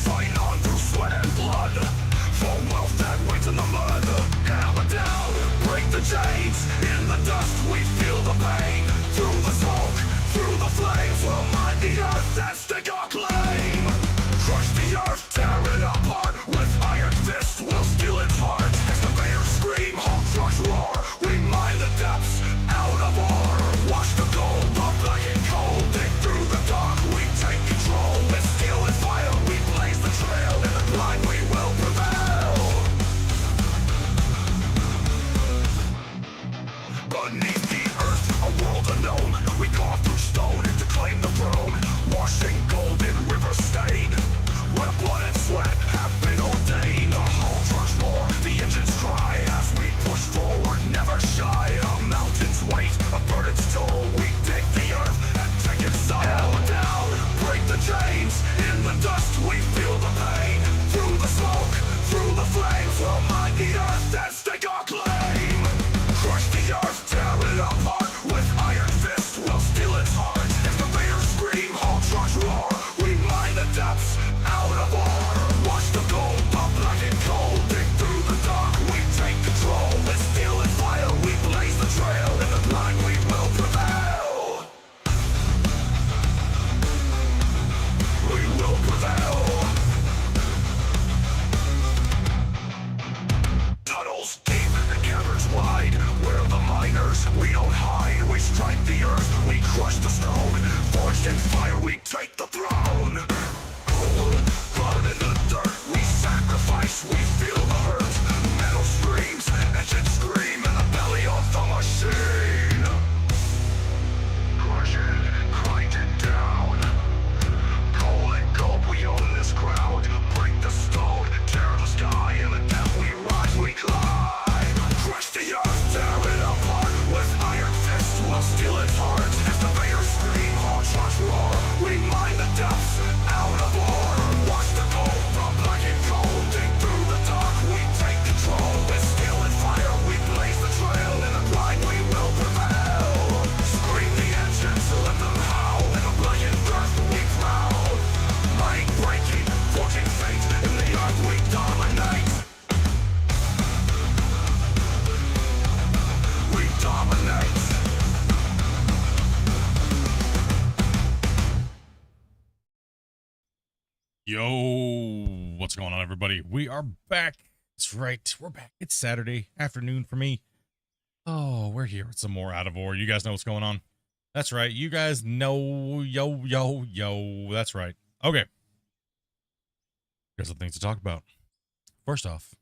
fight on through sweat and blood, for wealth that waits in the mud. Hammer down, break the chains. In the dust we feel the pain. Through the smoke, through the flames, we'll mine the earth and stake our claim. Crush the earth, tear it apart. With iron fists we'll steal its heart. Excavators scream, Hulk trucks roar. We mine the depths out of ore. Wash the gold, the black and cold. Dig through the dark, we take control. With steel and fire we blaze the trail. In the blind we will prevail. Beneath the earth, a world unknown, we carve through stone to claim the throne. Washing gold in river stain, where blood and sweat have been ordained. A hull trucks roar, the engines cry as we push forward, never shy. A mountain's weight, a burden's toll. We dig the earth and take its soul. Hammer down, break the chains. In the dust we feel the pain. Through the smoke, through the flames, we'll mine the earth and stake our claim. Crush the earth, tear it apart. With iron fist we'll steal its heart. Excavators scream, Hulk trucks roar. We mine the depths out of ore. Wash the gold, the black and cold. Dig through the dark, we take control. With steel and fire we blaze the trail. In the blind we will prevail. We will prevail. Tunnels deep and caverns wide, where the miners we don't hide. We strike the earth, we crush the stone. Forged in fire we take the throne. Cold blood in the dirt, we sacrifice, we feel the hurt. Metal screams, engines scream in the belly of the machine. Crush it, grind it down. Coal and gold, we own this ground. Break the stone, tear the sky. In the depth we rise, we climb. Crush the earth, tear it apart. With iron fists we'll steal its heart. Excavators scream, Hulk trucks roar. We mine the depths out of ore. Wash the gold, the black and cold. Dig through the dark, we take control. With steel and fire we blaze the trail. In the blind we will prevail. Scream the engines, let them howl. In the blackened earth we prowl. Mining, breaking, forging fate. In the earth we dominate. We dominate. Yo, what's going on, everybody? We are back. That's right, we're back. It's Saturday afternoon for me. Oh, we're here with some more Out of Ore. You guys know what's going on. That's right, you guys know. Yo, that's right. Okay, here's some things to talk about. First off,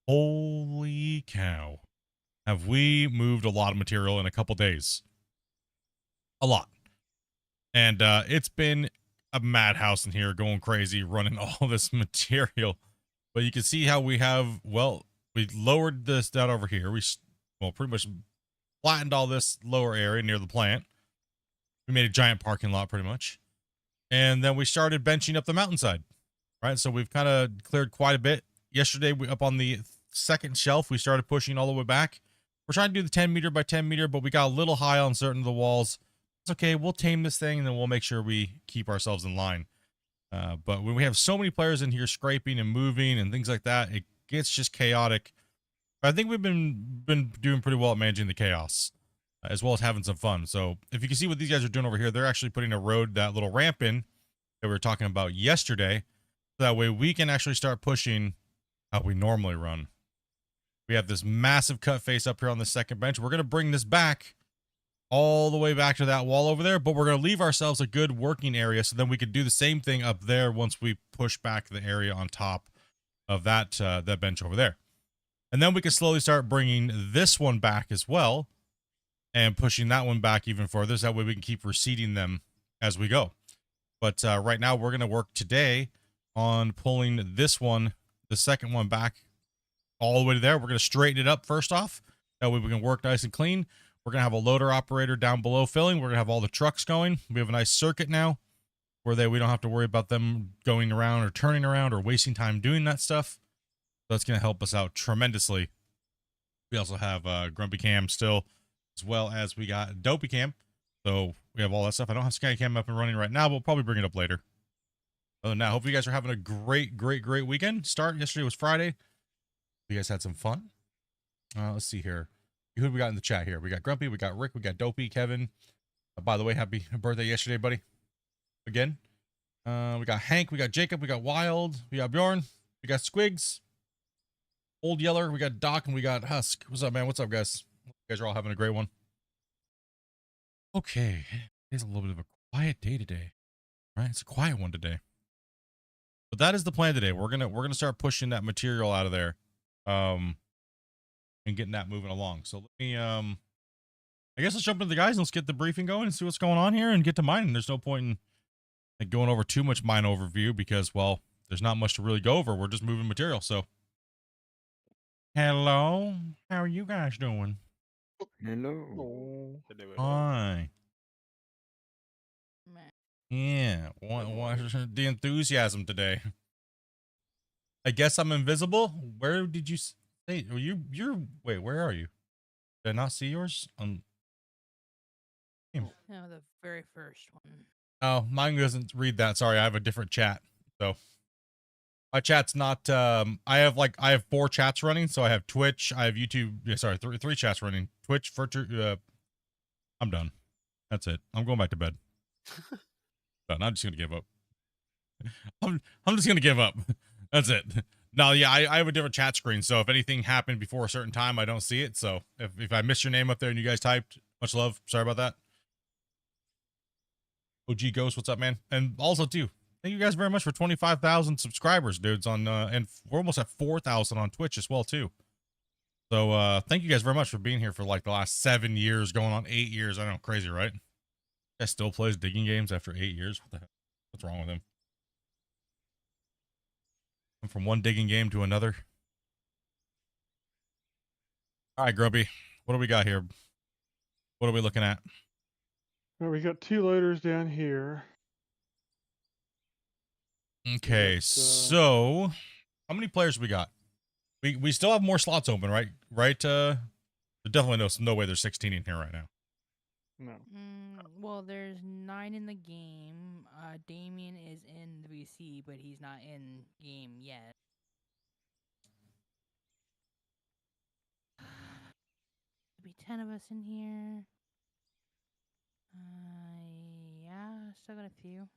holy cow, have we moved a lot of material in a couple days? A lot. And it's been a madhouse in here, going crazy, running all this material. But you can see how we have, well, we lowered this down over here. Well, pretty much flattened all this lower area near the plant. We made a giant parking lot pretty much. And then we started benching up the mountainside, right? So we've kind of cleared quite a bit. Yesterday, up on the second shelf, we started pushing all the way back. We're trying to do the 10 meter by 10 meter, but we got a little high on certain of the walls. It's okay, we'll tame this thing and then we'll make sure we keep ourselves in line. But when we have so many players in here scraping and moving and things like that, it gets just chaotic. But I think we've been doing pretty well at managing the chaos, as well as having some fun. So if you can see what these guys are doing over here, they're actually putting a road, that little ramp in that we were talking about yesterday. So that way we can actually start pushing how we normally run. We have this massive cut face up here on the second bench. We're going to bring this back all the way back to that wall over there, but we're going to leave ourselves a good working area so then we could do the same thing up there once we push back the area on top of that that bench over there. And then we can slowly start bringing this one back as well and pushing that one back even further, so that way we can keep reseating them as we go. But right now we're going to work today on pulling this one, the second one, back all the way to there. We're going to straighten it up first off, that way we can work nice and clean. We're going to have a loader operator down below filling. We're going to have all the trucks going. We have a nice circuit now where we don't have to worry about them going around or turning around or wasting time doing that stuff. So that's going to help us out tremendously. We also have Grumpy Cam still, as well as we got Dopey Cam. So we have all that stuff. I don't have Sky Cam up and running right now, but we'll probably bring it up later. Other than that, hope you guys are having a great weekend. Yesterday was Friday. You guys had some fun. Let's see here. Who we got in the chat here? We got Grumpy, we got Rick, we got Dopey, Kevin. By the way, happy birthday yesterday, buddy. Again. We got Hank, we got Jacob, we got Wild, we got Bjorn, we got Squigs, Old Yeller, we got Doc, and we got Husk. What's up, man? What's up, guys? You guys are all having a great one. Okay, it's a little bit of a quiet day today, right? It's a quiet one today, but that is the plan today. We're gonna start pushing that material out of there, and getting that moving along. So let me I guess let's jump into the guys and let's get the briefing going and see what's going on here and get to mining. There's no point in like going over too much mine overview because, well, there's not much to really go over. We're just moving material. So, hello, how are you guys doing? Hello. Hi. Meh. Yeah. What's the enthusiasm today? I guess I'm invisible. Where did you say? Wait, where are you? Did I not see yours? No, the very first one. Oh, mine doesn't read that. Sorry, I have a different chat. So my chat's not I have 4 chats running. So I have Twitch, I have YouTube. Yeah, sorry, three chats running. Twitch for I'm done. That's it. I'm going back to bed. Done. I'm just gonna give up. I'm just gonna give up. That's it. No, yeah, I have a different chat screen. So if anything happened before a certain time, I don't see it. So if I missed your name up there and you guys typed, much love. Sorry about that. OG Ghost, what's up, man? And also too, thank you guys very much for 25,000 subscribers, dudes. On and we're almost at 4,000 on Twitch as well too. So thank you guys very much for being here for like the last 7 years, going on 8 years. I know, crazy, right? Guy still plays digging games after 8 years. What the heck? What's wrong with him? Went from one digging game to another. All right, Grubby, what do we got here? What are we looking at? Well, we got 2 loaders down here. Okay, got, so how many players we got? We still have more slots open, right? Right? There definitely no way there's 16 in here right now. No. Well, there's 9 in the game. Damien is in the VC, but he's not in game yet. Could be 10 of us in here. Yeah, still got a few.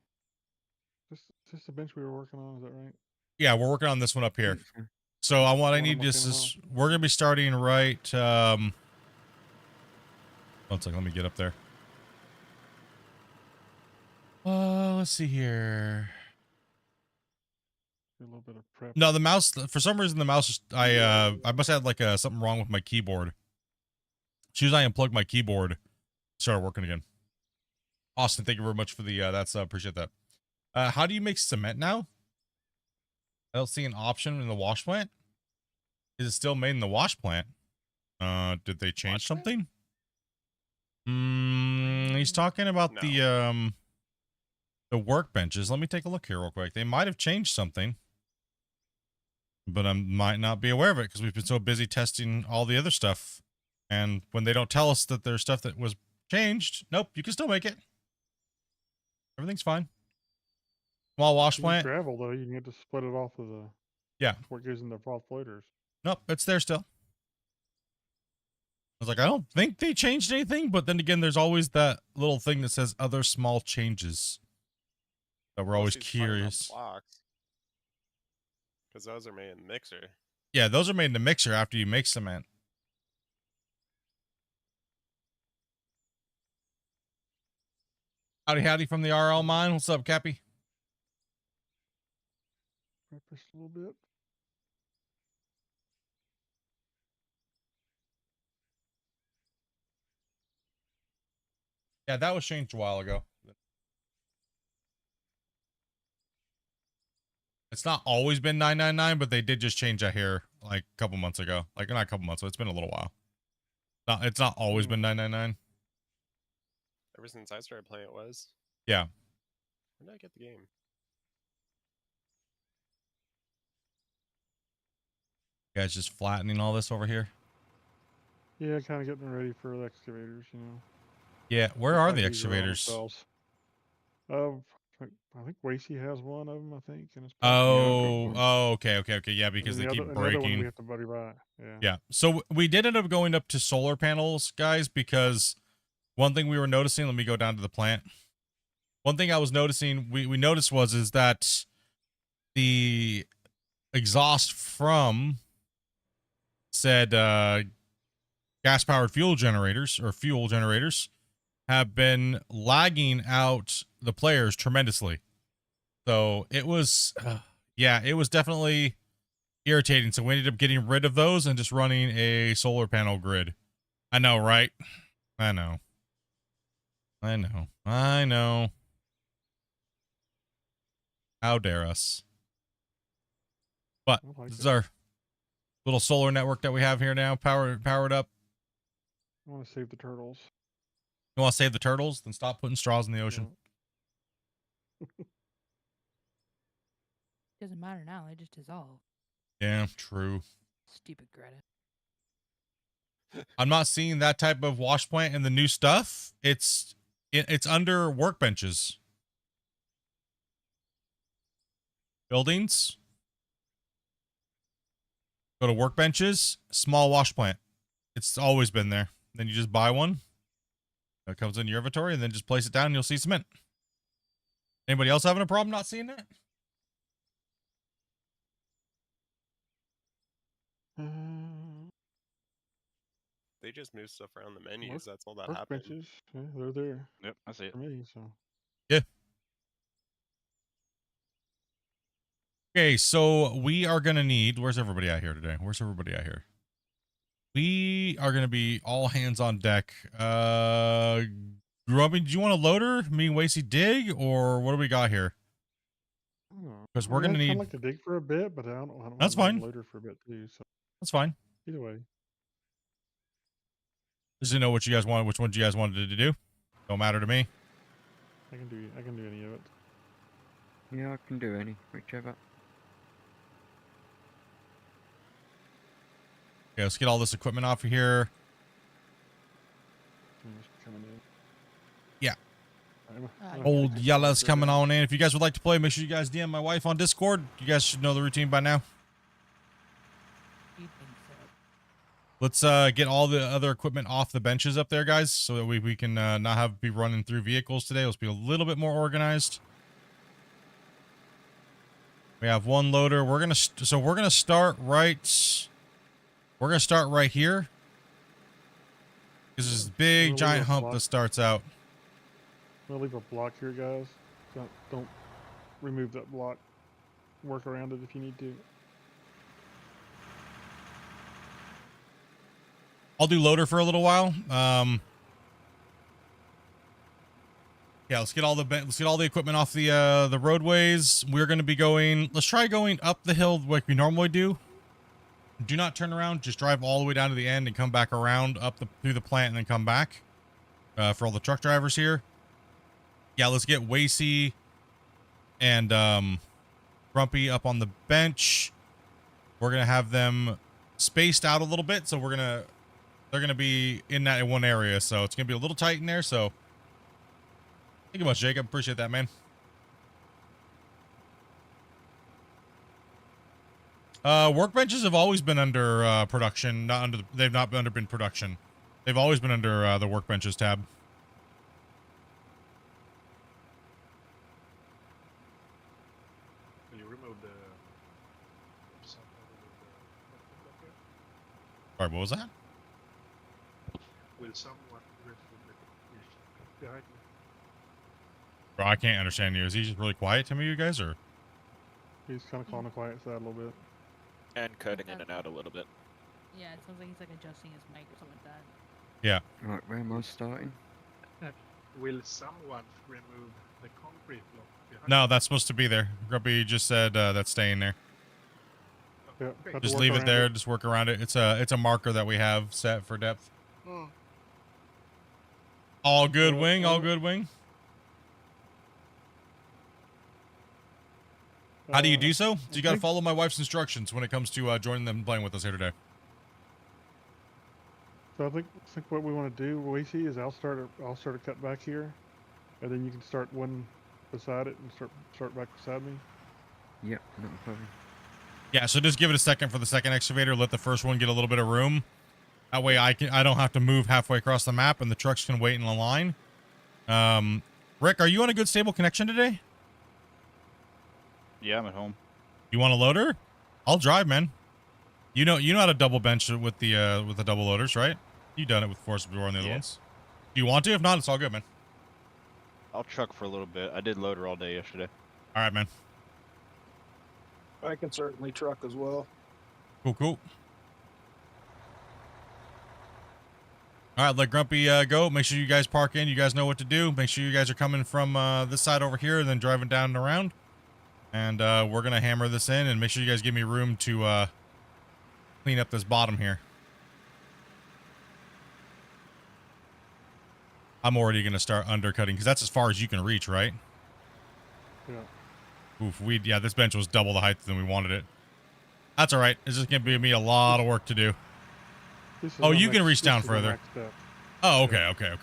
Just the bench we were working on, is that right? Yeah, we're working on this one up here. Okay. So what I One need of 'em is we're gonna be starting right. One second, let me get up there. Let's see here. Do a little bit of prep. No, the mouse. For some reason, the mouse. I must have like something wrong with my keyboard. As soon as I unplugged my keyboard, it started working again. Austin, thank you very much for the. That's appreciate that. How do you make cement now? I don't see an option in the wash plant. Is it still made in the wash plant? Did they change something? He's talking about the workbenches. Let me take a look here real quick. They might have changed something, but I might not be aware of it because we've been so busy testing all the other stuff. And when they don't tell us that there's stuff that was changed, nope, you can still make it. Everything's fine. Small wash plant. Gravel though, you can get to split it off of the. Yeah. Before it goes into frost loaders. Nope, it's there still. I was like, I don't think they changed anything, but then again, there's always that little thing that says other small changes that we're always curious. Because those are made in the mixer. Yeah, those are made in the mixer after you make cement. Howdy from the RL mine. What's up, Cappy? Prep this a little bit. Yeah, that was changed a while ago. It's not always been 999, but they did just change that here like a couple months ago. Like not a couple months, but it's been a little while. No, it's not always been 999. Ever since I started playing, it was. Yeah. When did I get the game? You guys just flattening all this over here? Yeah, kind of getting ready for the excavators, you know. Yeah, where are the excavators? I think Wacy has one of them. I think, and it's Okay. Yeah, because they keep and the other one we breaking. have to buddy by. Yeah. Yeah. So we did end up going up to solar panels, guys, because one thing we were noticing, let me go down to the plant. One thing I was noticing, we noticed is that the exhaust from said gas powered fuel generators have been lagging out the players tremendously. So it was, yeah, it was definitely irritating. So we ended up getting rid of those and just running a solar panel grid. I know, right? I know. How dare us? But I like this is it. our little solar network that we have here now, powered up. I want to save the turtles. You want to save the turtles? Then stop putting straws in the ocean. Doesn't matter now. They just dissolve. Yeah, true. Stupid Greta. I'm not seeing that type of wash plant in the new stuff. It's under workbenches. Buildings. Go to workbenches, small wash plant. It's always been there. Then you just buy one. That comes in your inventory, and then just place it down and you'll see cement. Anybody else having a problem not seeing that? They just move stuff around the menus. That's all that happened. Workbenches, yeah, they're there Yep, I see it. for me. So Yeah. Okay, so we are going to need... Where's everybody at here today? We are going to be all hands on deck. Grumpy, do you want a loader? Me and Wacy dig? Or what do we got here? Because we're going to I'd need... like to dig for a bit, but I don't That's want to fine. loader for a bit too. So That's fine. either way, Just didn't know what you guys wanted, which ones you guys wanted to do. Don't matter to me. I can do any of it. Yeah, I can do any, whichever. Okay, let's get all this equipment off of here. I'm just coming in. Yeah. I'm Old gonna- Yella's coming on in. If you guys would like to play, make sure you guys DM my wife on Discord. You guys should know the routine by now. You think so? Let's get all the other equipment off the benches up there, guys, so that we can not be running through vehicles today. Let's be a little bit more organized. We have one loader. We're gonna start right. We're gonna start right here. This is this big We'll giant leave a hump block. that starts out. We'll leave a block here, guys. Don't remove that block. Work around it if you need to. I'll do loader for a little while. Yeah, let's get all the equipment off the roadways. We're going to be going. Let's try going up the hill like we normally do. Do not turn around. Just drive all the way down to the end and come back around through the plant and then come back. For all the truck drivers here. Yeah, let's get Wacy and Grumpy up on the bench. We're gonna have them spaced out a little bit, so they're gonna be in one area, so it's gonna be a little tight in there. So thank you much, Jacob. Appreciate that, man. Workbenches have always been under production, they've not been production. They've always been under the workbenches tab. Will you remove the... All right, what was that? Will someone remove the... behind me? Bro, I can't understand you. Is he just really quiet to me, you guys, or? He's kind of on the quiet side a little bit. And cutting in and out a little bit. Yeah, it sounds like he's like adjusting his mic or something like that. Yeah. Right, where am I starting? Will someone remove the concrete block behind No, that's supposed to be there. Grumpy just said that's staying there. Yeah, Okay. have to Just work leave it around there. Just work around it. It's a marker that we have set for depth. All good, Wing. All good, Wing. How do you do so? You got to follow my wife's instructions when it comes to joining them and playing with us here today. So I think what we want to do, Wacy, is I'll start a cut back here, and then you can start one beside it and start back beside me. Yep, not a problem. Yeah, so just give it a second for the second excavator. Let the first one get a little bit of room. That way I don't have to move halfway across the map and the trucks can wait in a line. Rick, are you on a good stable connection today? Yeah, I'm at home. You want a loader? I'll drive, man. You know how to double bench with the double loaders, right? You done it with Force Before and the other Yeah. ones. Do you want to? If not, it's all good, man. I'll truck for a little bit. I did loader all day yesterday. All right, man. I can certainly truck as well. Cool, cool. All right, let Grumpy go. Make sure you guys park in. You guys know what to do. Make sure you guys are coming from this side over here and then driving down and around. And we're going to hammer this in and make sure you guys give me room to clean up this bottom here. I'm already going to start undercutting because that's as far as you can reach, right? Yeah. Oof, yeah, this bench was double the height than we wanted it. That's all right. It's just going to be me a lot of work to do. This is Oh, my you can next- reach this down is my further. next step. Oh, okay, okay. It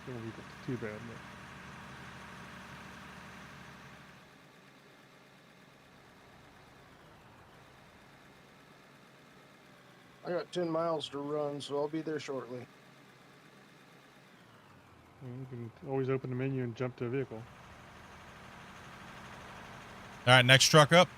won't be too bad. I got 10 miles to run, so I'll be there shortly. You can always open the menu and jump to a vehicle. All right, next truck up.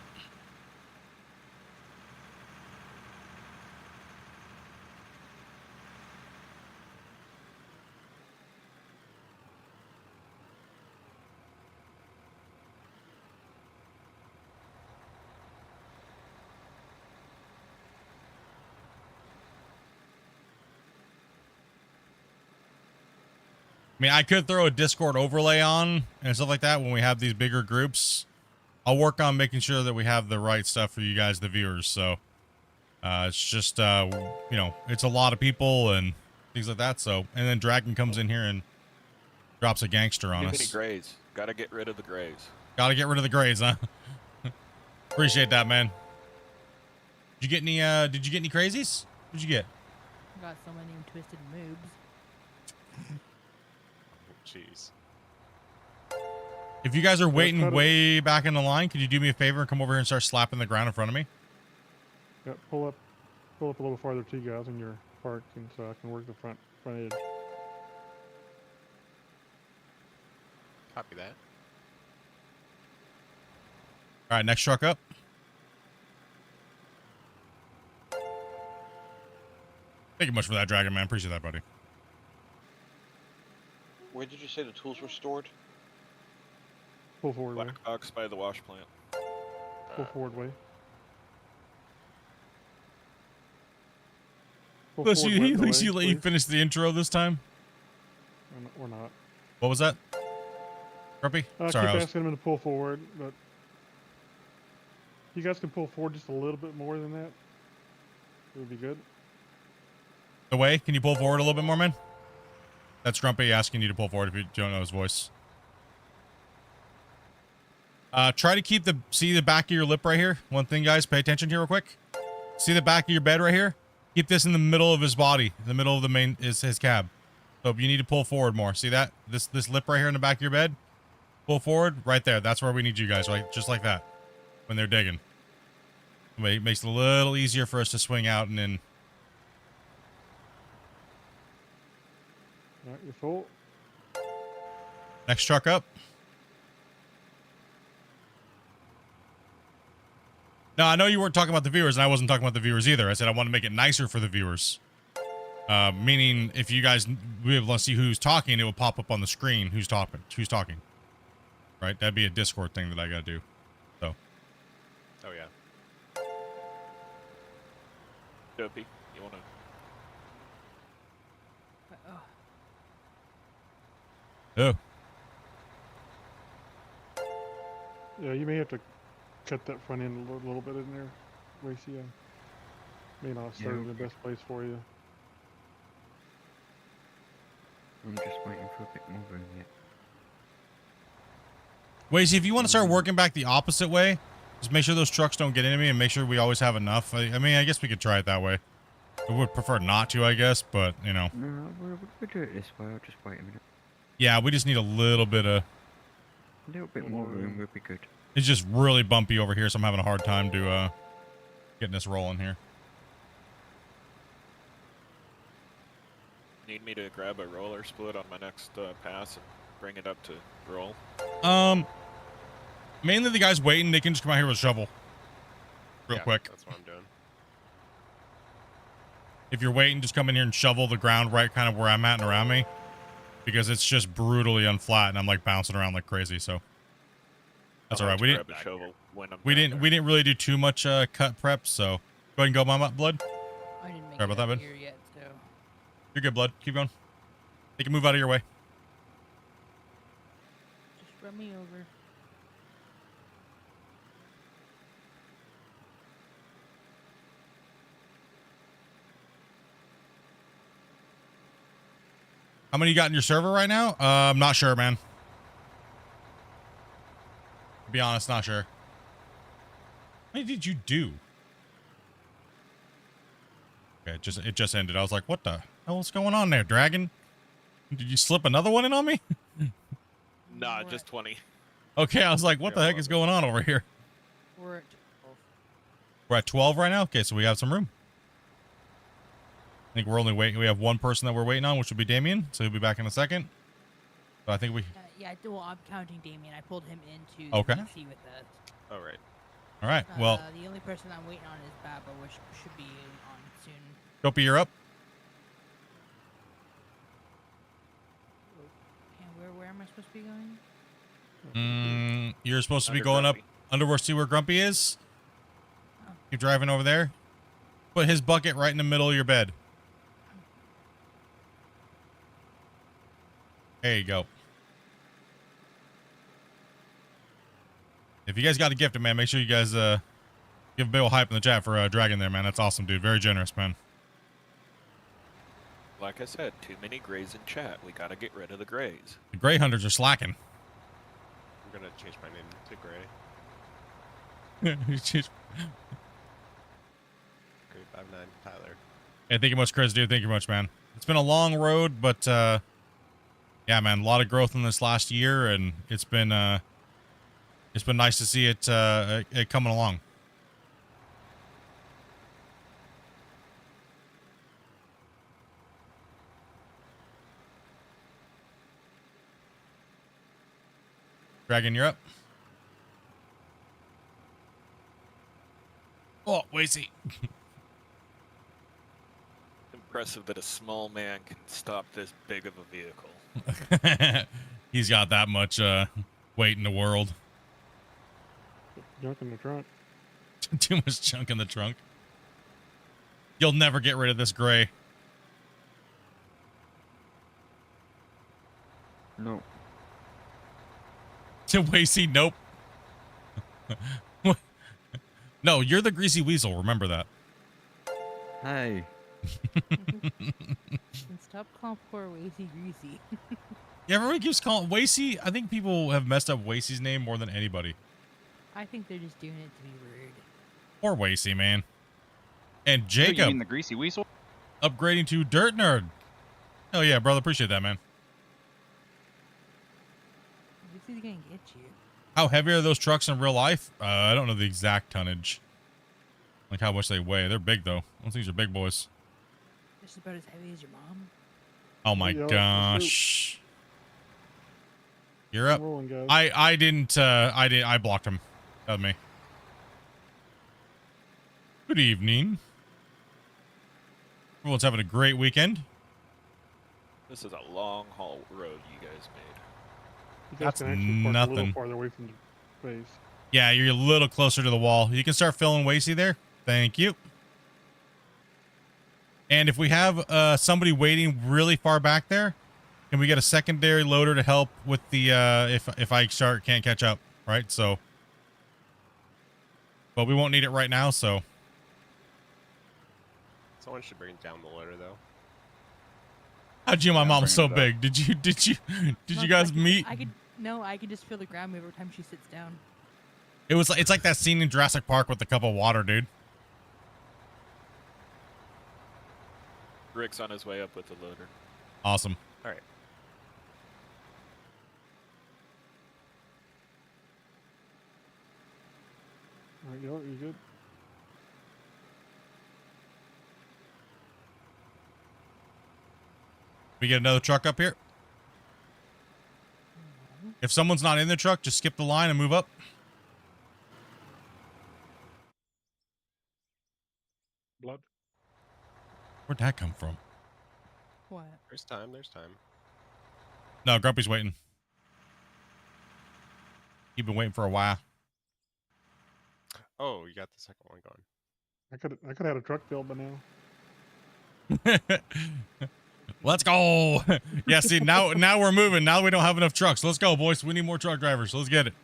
I mean, I could throw a Discord overlay on and stuff like that when we have these bigger groups. I'll work on making sure that we have the right stuff for you guys, the viewers. So it's just, you know, it's a lot of people and things like that. So, and then Dragon comes in here and drops a gangster on Too us. many grays. Gotta get rid of the grays. Gotta get rid of the grays, huh? Appreciate that, man. Did you get any crazies? What'd you get? Got so many twisted moves. Jeez. If you guys are waiting cut 'em. way back in the line, could you do me a favor and come over here and start slapping the ground in front of me? Yeah, pull up a little farther to you guys in your park, and so I can work the front edge. Copy that. All right, next truck up. Thank you much for that, Dragon Man. Appreciate that, buddy. Where did you say the tools were stored? Pull forward way. Black box by the wash plant. Pull forward way. Pull At least forward you way, let you please. finish the intro this time. Or not. What was that? Grumpy? I Sorry, keep I was... asking him to pull forward, but you guys can pull forward just a little bit more than that. It would be good. The way? Can you pull forward a little bit more, man? That's Grumpy asking you to pull forward if you don't know his voice. Try to keep see the back of your lip right here. One thing, guys, pay attention here real quick. See the back of your bed right here? Keep this in the middle of his body. The middle of the main is his cab. So you need to pull forward more. See that? This lip right here in the back of your bed? Pull forward right there. That's where we need you guys, right? Just like that. When they're digging. It makes it a little easier for us to swing out and in. All right, you're full. Next truck up. No, I know you weren't talking about the viewers, and I wasn't talking about the viewers either. I said I want to make it nicer for the viewers. Meaning, if you guys be able to see who's talking, it will pop up on the screen who's talking. Right? That'd be a Discord thing that I gotta do. So. Oh yeah. Dopey, you wanna... Oh. Yeah, you may have to cut that front end a little bit in there, Lacey. May not start in the best place for you. I'm just waiting for a bit more room yet. Wait, see, if you want to start working back the opposite way, just make sure those trucks don't get into me and make sure we always have enough. I mean, I guess we could try it that way. I would prefer not to, I guess, but, you know. No, we'll do it this way. I'll just wait a minute. Yeah, we just need a little bit of A little bit more room would be good. It's just really bumpy over here, so I'm having a hard time to getting this rolling here. Need me to grab a roller split on my next pass and bring it up to roll? Mainly the guys waiting, they can just come out here with a shovel. Real quick. That's what I'm doing. If you're waiting, just come in here and shovel the ground right kind of where I'm at and around me. Because it's just brutally unflat and I'm like bouncing around like crazy, so. That's I'll alright. have to We grab didn't a shovel when I'm we down didn't there. we didn't really do too much cut prep, so go ahead and go, Mama Blood. I didn't make Sorry it about that, up bud. here yet, so You're good, Blood. Keep going. They can move out of your way. just run me over. How many you got in your server right now? I'm not sure, man. To be honest, not sure. How many did you do? Okay, it just ended. I was like, what the hell's going on there, Dragon? Did you slip another one in on me? Nah, just 20. Okay, I was like, what the heck is going on over here? We're at 12. We're at 12 right now? Okay, so we have some room. I think we're only waiting. We have one person that we're waiting on, which will be Damien. So he'll be back in a second. But I think we... Yeah, well, I'm counting Damien. I pulled him into Okay. the PC with us. Oh, right. All right, well, The only person I'm waiting on is Baba, which should be on soon. Dopey, you're up. And where am I supposed to be going? You're supposed to be Under going Grumpy. up under where, see where Grumpy is? Oh. Keep driving over there. Put his bucket right in the middle of your bed. There you go. If you guys got a gift, man, make sure you guys give a big ol' hype in the chat for Dragon there, man. That's awesome, dude. Very generous, man. Like I said, too many grays in chat. We gotta get rid of the grays. The Grey Hunters are slacking. I'm gonna change my name to Gray. Hey, Gray 59 Tyler. thank you much, Chris, dude. Thank you much, man. It's been a long road, but yeah, man, a lot of growth in this last year, and it's been nice to see it coming along. Dragon, you're up. Oh, Wacy. Impressive that a small man can stop this big of a vehicle. He's got that much weight in the world. Junk in the trunk. Too much junk in the trunk. You'll never get rid of this Gray. No. To Wacy, nope. No, you're the greasy weasel. Remember that. Hey. And stop calling poor Wacy greasy. Yeah, everybody keeps calling Wacy. I think people have messed up Wacy's name more than anybody. I think they're just doing it to be rude. Poor Wacy, man. And You Jacob mean the greasy weasel? upgrading to Dirt Nerd. Hell yeah, brother. Appreciate that, man. Wacy's gonna get you. How heavy are those trucks in real life? I don't know the exact tonnage. Like how much they weigh. They're big, though. Those things are big boys. Just about as heavy as your mom. Oh, my Yeah, let's gosh. You're up. Rolling, guys. I didn't, I blocked him. That was me. Good evening. Everyone's having a great weekend. This is a long haul road you guys made. You guys That's can actually park a nothing. little farther away from the base. Yeah, you're a little closer to the wall. You can start filling Wacy there. Thank you. And if we have somebody waiting really far back there, can we get a secondary loader to help with the if I can't catch up, right? So, but we won't need it right now. So, Someone should bring down the loader, though. how'd you and my Yeah, mom bring so it up. big? Did you No, guys meet? I could just feel the ground move every time she sits down. It's like that scene in Jurassic Park with the cup of water, dude. Rick's on his way up with the loader. Awesome. All right. Alright, you good? We get another truck up here. If someone's not in the truck, just skip the line and move up. Blood. Where'd that come from? What? There's time. There's time. No, Grumpy's waiting. You've been waiting for a while. Oh, you got the second one going. I could have had a truck filled by now. Let's go. Yeah, see, now we're moving. Now we don't have enough trucks. Let's go, boys. We need more truck drivers. Let's get it.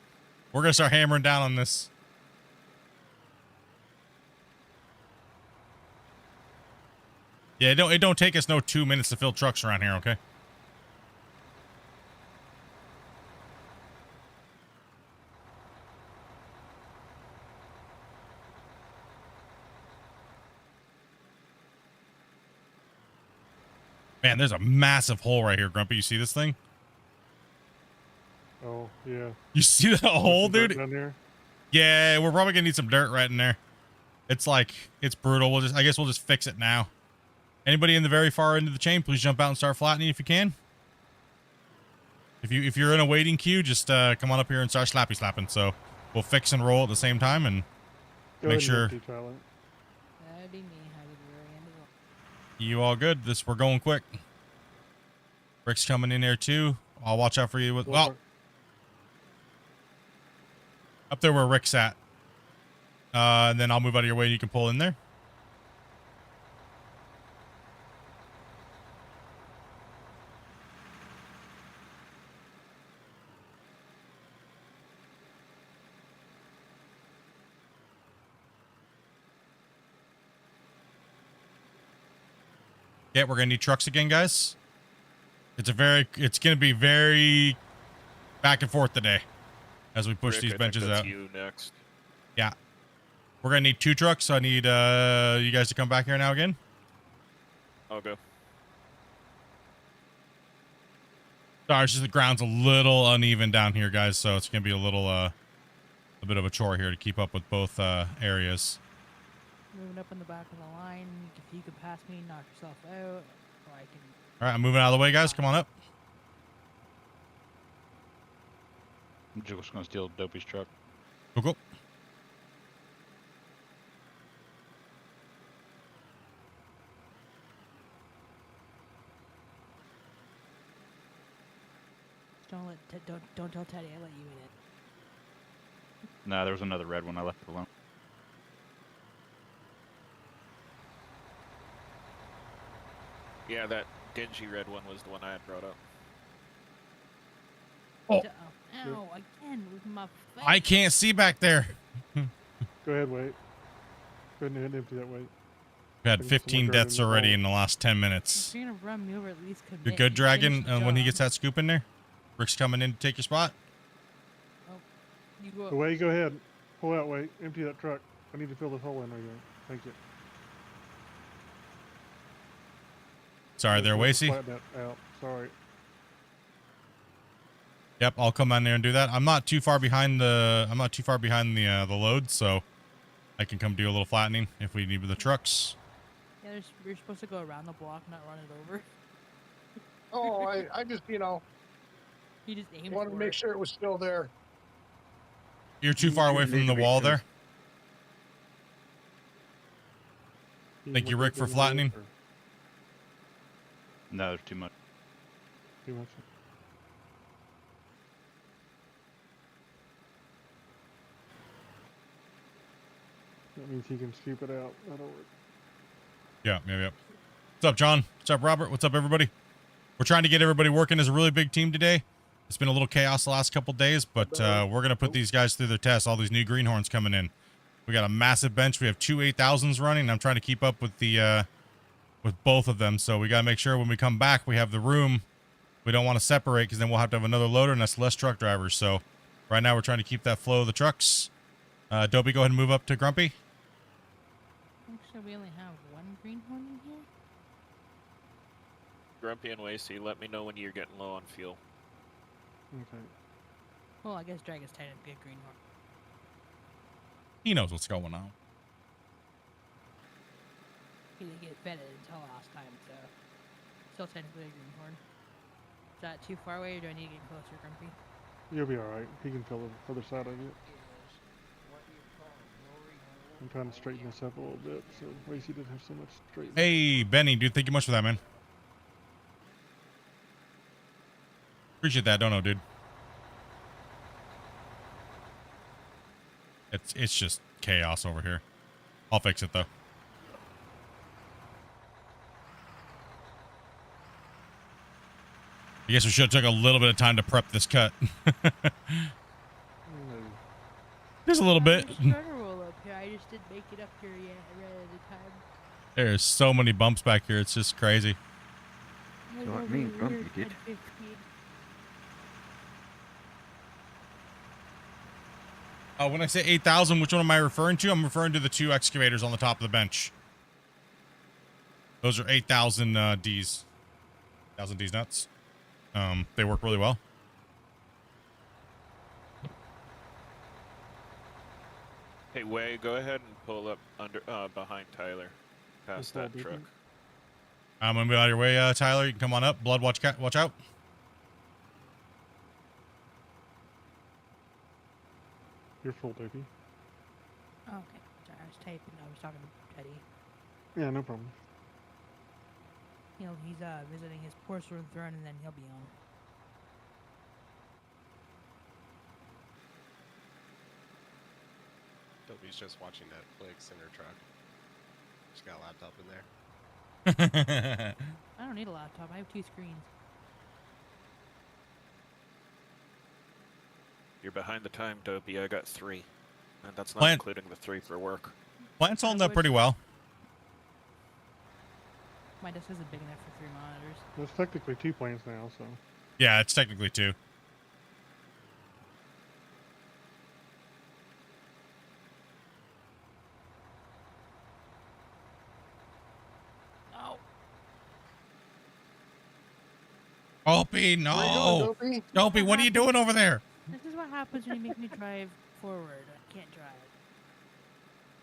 We're going to start hammering down on this. Yeah, it don't take us no 2 minutes to fill trucks around here, okay? Man, there's a massive hole right here, Grumpy. You see this thing? Oh, yeah. You see that hole, Some dirt dude? down there. Yeah, we're probably gonna need some dirt right in there. It's like, it's brutal. I guess we'll just fix it now. Anybody in the very far end of the chain, please jump out and start flattening if you can. If you're in a waiting queue, just come on up here and start slapping. So we'll fix and roll at the same time and Go make ahead and sure empty, Tyler. That'd be me. I did the very end of the you all good. We're going quick. Rick's coming in there too. I'll watch out for you with. Go Well, for it. up there where Rick's at. And then I'll move out of your way and you can pull in there. Yeah, we're gonna need trucks again, guys. It's gonna be very back and forth today as we push Rick, these I think benches that's out. You next. Yeah. We're gonna need 2 trucks, so I need you guys to come back here now again. I'll go. Sorry, it's just the ground's a little uneven down here, guys, so it's gonna be a bit of a chore here to keep up with both areas. moving up in the back of the line. If you could pass me, knock yourself out, or I can. All right, I'm moving out of the way, guys. Come on up. I'm just gonna steal Dopey's truck. Go. Don't tell Teddy I let you in it. Nah, there was another red one. I left it alone. Yeah, that dingy red one was the one I had brought up. Oh. Ow, again with my face. I can't see back there. Go ahead, wait. Go ahead and empty that weight. We had Bring 15 someone deaths driving the already ball. in the last 10 minutes. If you're gonna run me over, at least commit. You're good, and Dragon, finish the when he job. gets that scoop in there? Rick's coming in to take your spot. You go. Away, go ahead. Pull out, wait. Empty that truck. I need to fill this hole in right here. Thank you. Sorry there, Let's Wasey. flatten that out. Sorry. Yep, I'll come on there and do that. I'm not too far behind the the load, so I can come do a little flattening if we need with the trucks. Yeah, you're supposed to go around the block, not run it over. Oh, I just, You just aim wanted to for make it. sure it was still there. You're too far away from the wall there. Thank you, Rick, for flattening. No, there's too much. Too much. That means he can scoop it out. That'll work. Yeah. What's up, John? What's up, Robert? What's up, everybody? We're trying to get everybody working as a really big team today. It's been a little chaos the last couple days, but we're going to put these guys through their tests. All these new greenhorns coming in. We got a massive bench. We have 2 8,000s running. I'm trying to keep up with the with both of them, so we got to make sure when we come back we have the room. We don't want to separate because then we'll have to have another loader and that's less truck drivers. So right now we're trying to keep that flow of the trucks. Dopey, go ahead and move up to Grumpy. Actually, we only have one greenhorn in here. Grumpy and Wasey, let me know when you're getting low on fuel. Okay. Well, I guess Dragon's technically a greenhorn. He knows what's going on. He didn't get vetted until last time, so still technically a greenhorn. Is that too far away, or do I need to get closer, Grumpy? You'll be alright. He can fill the other side of it. I'm trying to straighten this up a little bit, so Racy didn't have so much straight. Hey, Benny, dude, thank you much for that, man. Appreciate that, don't know, dude. It's just chaos over here. I'll fix it though. I guess we should have took a little bit of time to prep this cut. Just a little bit. I'm trying to roll up here. I just didn't make it up here yet. I ran out of time. There's so many bumps back here. It's just crazy. So what me and Grumpy did. When I say 8,000, which one am I referring to? I'm referring to the 2 excavators on the top of the bench. Those are 8,000 Ds. 1,000 Ds nuts. They work really well. Hey, Way, go ahead and pull up under behind Tyler, past that truck. I'm gonna be out of your way, Tyler. You can come on up. Blood, watch out. You're full, Dopey. Oh, okay. Sorry, I was typing. I was talking to Teddy. Yeah, no problem. He's visiting his porcelain throne, and then he'll be on. Dopey's just watching Netflix in her truck. She's got a laptop in there. I don't need a laptop. I have 2 screens. You're behind the time, Dopey. I got 3. And that's not including the 3 for work. Plant's holding up pretty well. My desk isn't big enough for 3 monitors. There's technically 2 plants now, so. Yeah, it's technically 2. No. Dopey, no. Dopey, what are you doing over there? This is what happens when you make me drive forward. I can't drive.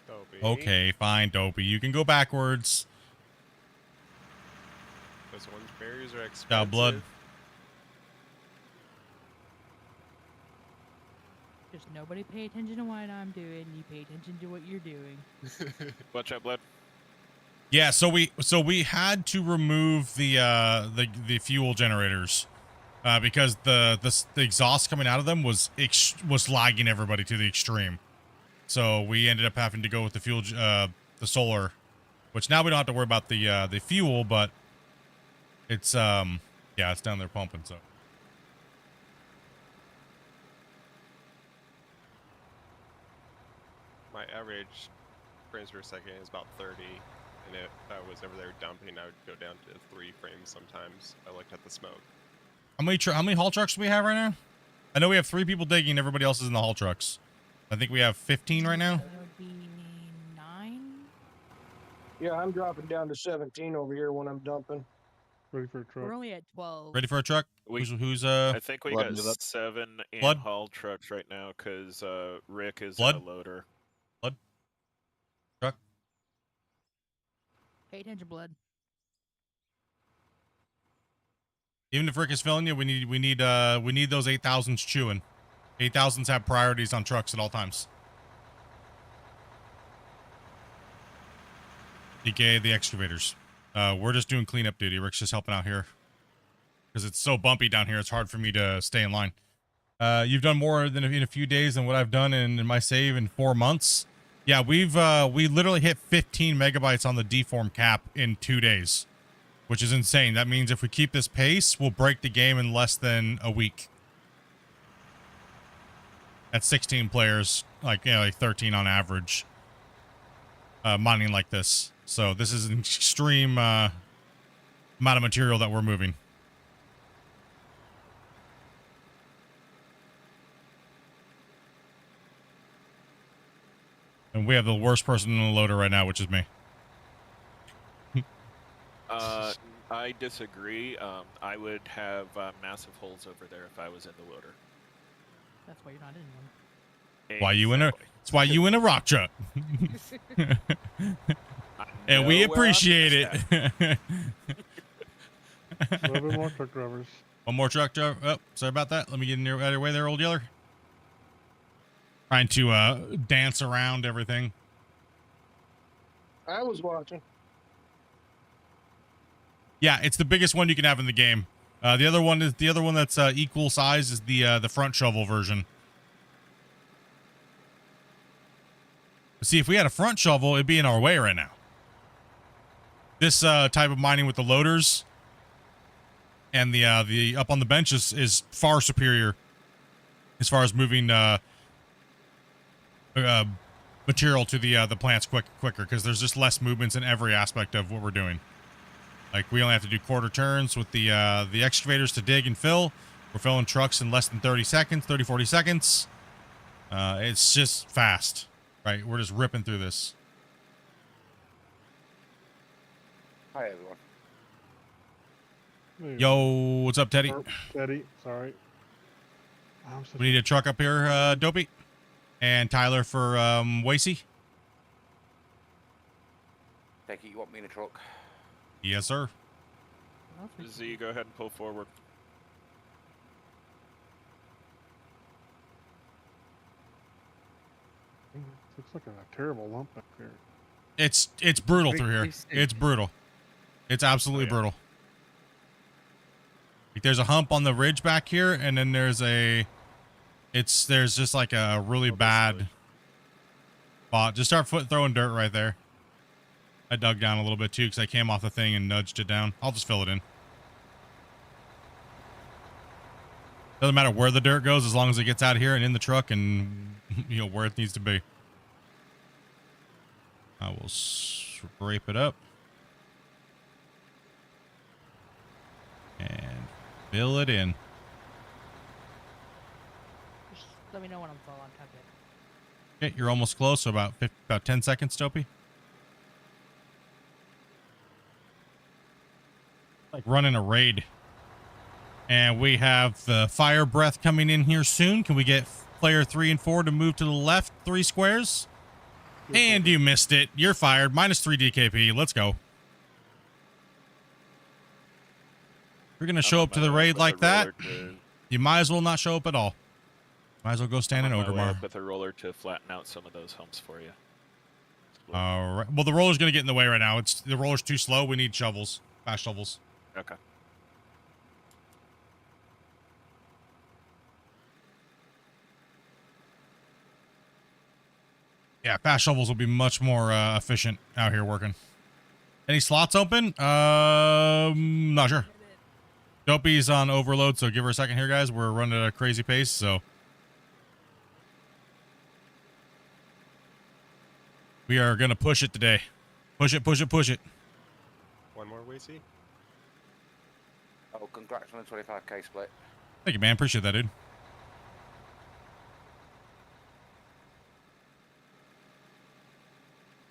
Dopey. Okay, fine, Dopey. You can go backwards. Those orange berries are expensive. Got blood. Just nobody pay attention to what I'm doing. You pay attention to what you're doing. Watch out, Blood. Yeah, so we had to remove the fuel generators because the exhaust coming out of them was lagging everybody to the extreme. So we ended up having to go with the fuel the solar, which now we don't have to worry about the fuel, but it's yeah, it's down there pumping. So My average frames per second is about 30, and if I was over there dumping, I would go down to 3 frames sometimes. I looked at the smoke. how many haul trucks do we have right now? I know we have 3 people digging. Everybody else is in the haul trucks. I think we have 15 right now. That would be 9. Yeah, I'm dropping down to 17 over here when I'm dumping. Ready for a truck. We're only at 12. Ready for a truck? Who's I think we Blood got is up. 7 in Blood? haul trucks right now because Rick is Blood? in a loader. Truck? Pay attention, Blood. Even if Rick is filling you, we need those 8,000s chewing. 8,000s have priorities on trucks at all times. AKA the excavators. We're just doing cleanup duty. Rick's just helping out here because it's so bumpy down here. It's hard for me to stay in line. You've done more than in a few days than what I've done in my save in 4 months. Yeah, we literally hit 15 megabytes on the deform cap in 2 days, which is insane. That means if we keep this pace, we'll break the game in less than a week. That's 16 players, like 13 on average, mining like this. So this is an extreme amount of material that we're moving. And we have the worst person in the loader right now, which is me. I disagree. I would have massive holes over there if I was in the loader. That's why you're not in one. Why you in there? That's why you in a rock truck. And we appreciate it. A little bit more truck drivers. One more truck driver. Oh, sorry about that. Let me get in your out of your way there, old yeller. Trying to dance around everything. I was watching. Yeah, it's the biggest one you can have in the game. The other one that's equal size is the front shovel version. See, if we had a front shovel, it'd be in our way right now. This type of mining with the loaders and the up on the bench is far superior as far as moving material to the plants quicker, because there's just less movements in every aspect of what we're doing. Like, we only have to do quarter turns with the excavators to dig and fill. We're filling trucks in less than 30 seconds, 30, 40 seconds. It's just fast, right? We're just ripping through this. Hi, everyone. There you Yo, what's up, Teddy? go. Teddy, sorry. We need a truck up here, Dopey. And Tyler for Wasey. Becky, you want me in a truck? Yes, sir. Z, go ahead and pull forward. Looks like a terrible lump back there. It's brutal through here. It's brutal. It's absolutely brutal. Like, there's a hump on the ridge back here, and then there's just like a really bad spot. Just start throwing dirt right there. I dug down a little bit too because I came off the thing and nudged it down. I'll just fill it in. Doesn't matter where the dirt goes as long as it gets out here and in the truck and, you know, where it needs to be. I will scrape it up. And fill it in. Just let me know when I'm full on top of it. Okay, you're almost close, so about 10 seconds, Dopey. Like running a raid. And we have the fire breath coming in here soon. Can we get player 3 and 4 to move to the left 3 squares? And you missed it. You're fired. -3 DKP. Let's go. We're going to show up to the raid like that. You might as well not show up at all. Might as well go stand in Odermar. With a roller to flatten out some of those humps for you. All right. Well, the roller's going to get in the way right now. The roller's too slow. We need shovels. Fast shovels. Okay. Yeah, fast shovels will be much more efficient out here working. Any slots open? Not sure. Dopey's on overload, so give her a second here, guys. We're running at a crazy pace, so we are gonna push it today. Push it, push it, push it. One more, Wasey. Oh, congrats on the 25k split. Thank you, man. Appreciate that, dude.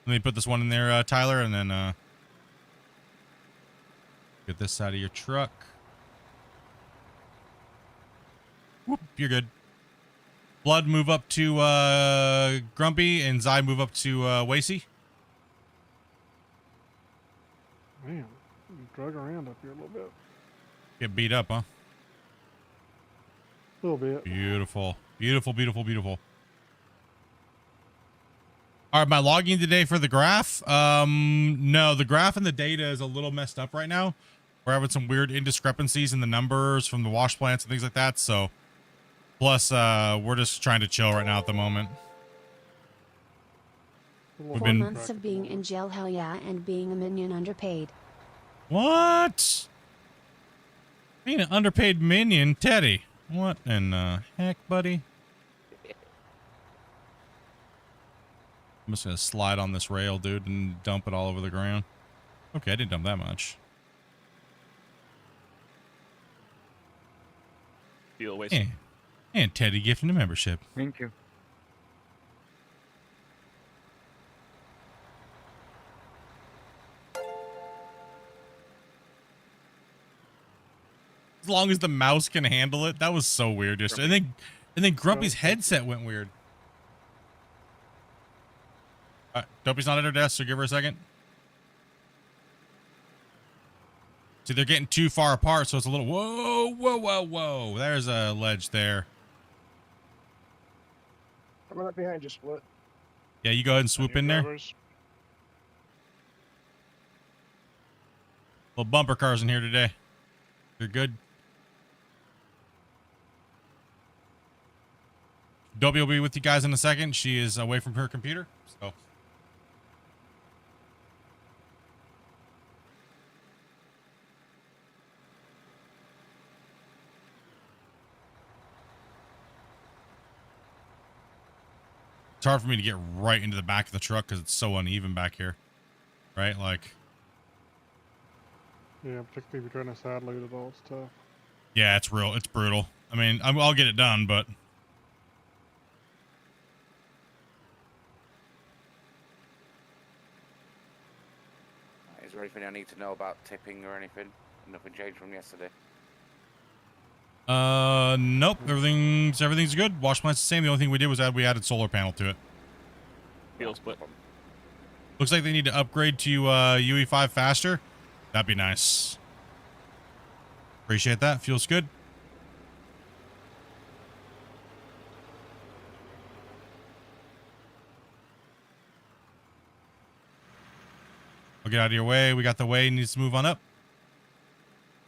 Let me put this one in there, Tyler, and then get this out of your truck. Whoop, you're good. Blood, move up to Grumpy, and Zai, move up to Wasey. Man, you drug around up here a little bit. Get beat up, huh? A little bit. Beautiful. Beautiful, beautiful, beautiful. All right, my logging today for the graph. No, the graph and the data is a little messed up right now. We're having some weird indiscrepancies in the numbers from the wash plants and things like that. So, plus, we're just trying to chill right now at the moment. We've 4 been months of being in jail, hell yeah, and being a minion underpaid. What? Being an underpaid minion, Teddy. What in the heck, buddy? I'm just gonna slide on this rail, dude, and dump it all over the ground. Okay, I didn't dump that much. Feel waste. Yeah. And Teddy gifting a membership. Thank you. As long as the mouse can handle it. That was so weird. Just and then Grumpy's headset went weird. Dopey's not at her desk, so give her a second. See, they're getting too far apart, so it's a little... Whoa. There's a ledge there. Coming up behind you, Split. Yeah, you go ahead and swoop in there. Little bumper cars in here today. You're good. Dopey will be with you guys in a second. She is away from her computer, so... It's hard for me to get right into the back of the truck because it's so uneven back here. Right? Like... Yeah, particularly if you're trying to side load it all, it's tough. Yeah, it's real. It's brutal. I mean, I'll get it done, but... Is there anything I need to know about tipping or anything? Nothing changed from yesterday. Nope. Everything's good. Wash plant's the same. The only thing we did was we added solar panel to it. Field split. Looks like they need to upgrade to UE5 faster. That'd be nice. Appreciate that. Feels good. I'll get out of your way. We got the way. Needs to move on up.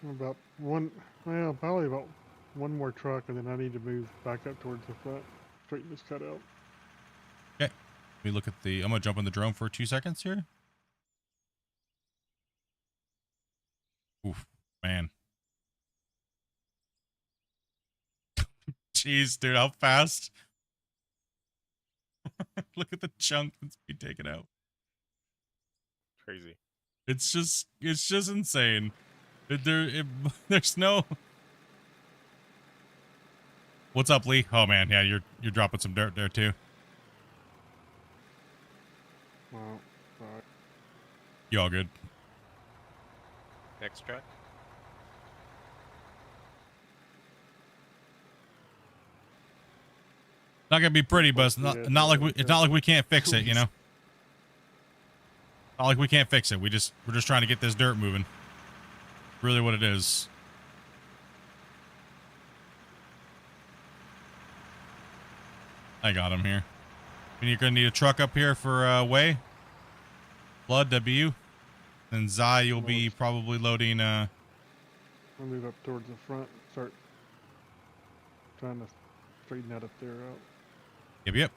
Probably about one more truck, and then I need to move back up towards the front. Straighten this cut out. Okay. Let me look at the... I'm going to jump in the drone for 2 seconds here. Oof, man. Jeez, dude, how fast? Look at the chunk that's being taken out. Crazy. It's just insane. There's no... What's up, Lee? Oh man, yeah, you're dropping some dirt there too. Well, alright. You all good? Next track. Not gonna be pretty, but it's not like we can't fix it, you know. Not like we can't fix it. We're just trying to get this dirt moving. Really, what it is. I got him here. And you're gonna need a truck up here for Way. Blood W. And Zai, you'll be probably loading. I'll move up towards the front. Start trying to straighten that up there out. Yep.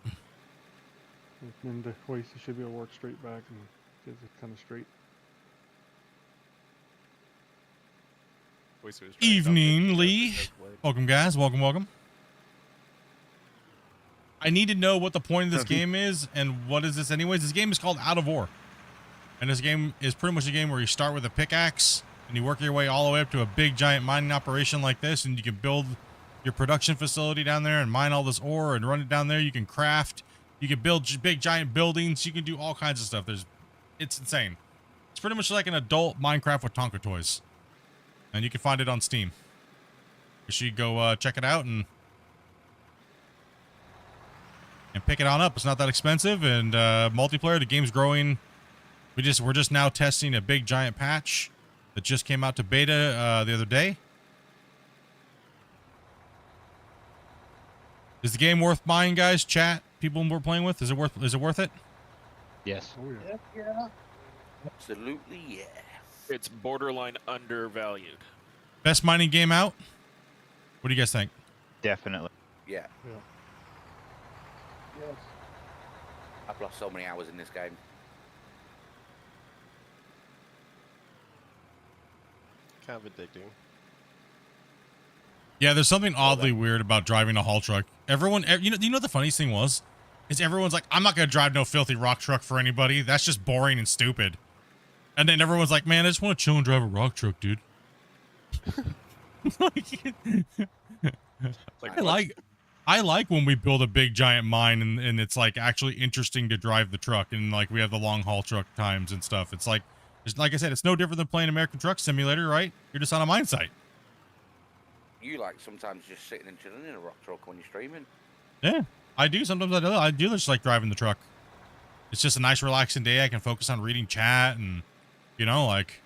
And then the waist should be able to work straight back and get it kind of straight. Evening, Lee. Welcome, guys. Welcome. I need to know what the point of this game is and what is this anyways. This game is called Out of Ore. And this game is pretty much a game where you start with a pickaxe and you work your way all the way up to a big giant mining operation like this, and you can build your production facility down there and mine all this ore and run it down there. You can craft, you can build big giant buildings, you can do all kinds of stuff. It's insane. It's pretty much like an adult Minecraft with Tonka toys. And you can find it on Steam. You should go check it out and pick it on up. It's not that expensive, and multiplayer, the game's growing. We're just now testing a big giant patch that just came out to beta the other day. Is the game worth buying, guys? Chat, people we're playing with, is it worth it? Yes. Oh yeah. Yeah. Absolutely, yeah. It's borderline undervalued. Best mining game out? What do you guys think? Definitely. Yeah. Yes. I've lost so many hours in this game. Kind of addicting. Yeah, there's something oddly weird about driving a haul truck. Everyone, you know what the funniest thing was? Is everyone's like, I'm not going to drive no filthy rock truck for anybody. That's just boring and stupid. And then everyone's like, man, I just want to chill and drive a rock truck, dude. I like when we build a big giant mine and it's like actually interesting to drive the truck, and like we have the long haul truck times and stuff. It's like I said, it's no different than playing American Truck Simulator, right? You're just on a mine site. You like sometimes just sitting and chilling in a rock truck when you're streaming. Yeah, I do. Sometimes I do just like driving the truck. It's just a nice relaxing day. I can focus on reading chat and, you know, like.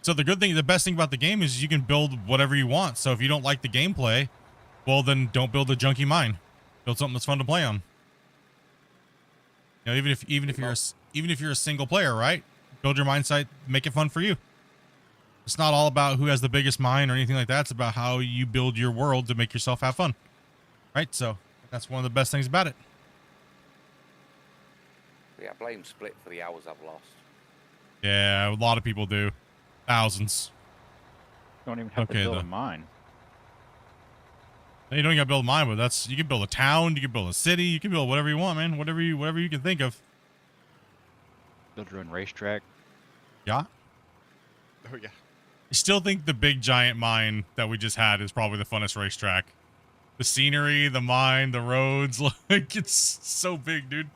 So the best thing about the game is you can build whatever you want. So if you don't like the gameplay, well then don't build a junky mine. Build something that's fun to play on. You know, even if you're a single player, right? Build your mine site, make it fun for you. It's not all about who has the biggest mine or anything like that. It's about how you build your world to make yourself have fun. Right? So that's one of the best things about it. Yeah, blame Split for the hours I've lost. Yeah, a lot of people do. Thousands. Don't even have to build though. a mine. You don't gotta build a mine, but you can build a town, you can build a city, you can build whatever you want, man. Whatever you can think of. Build your own racetrack. Yeah. Oh yeah. I still think the big giant mine that we just had is probably the funnest racetrack. The scenery, the mine, the roads, like it's so big, dude.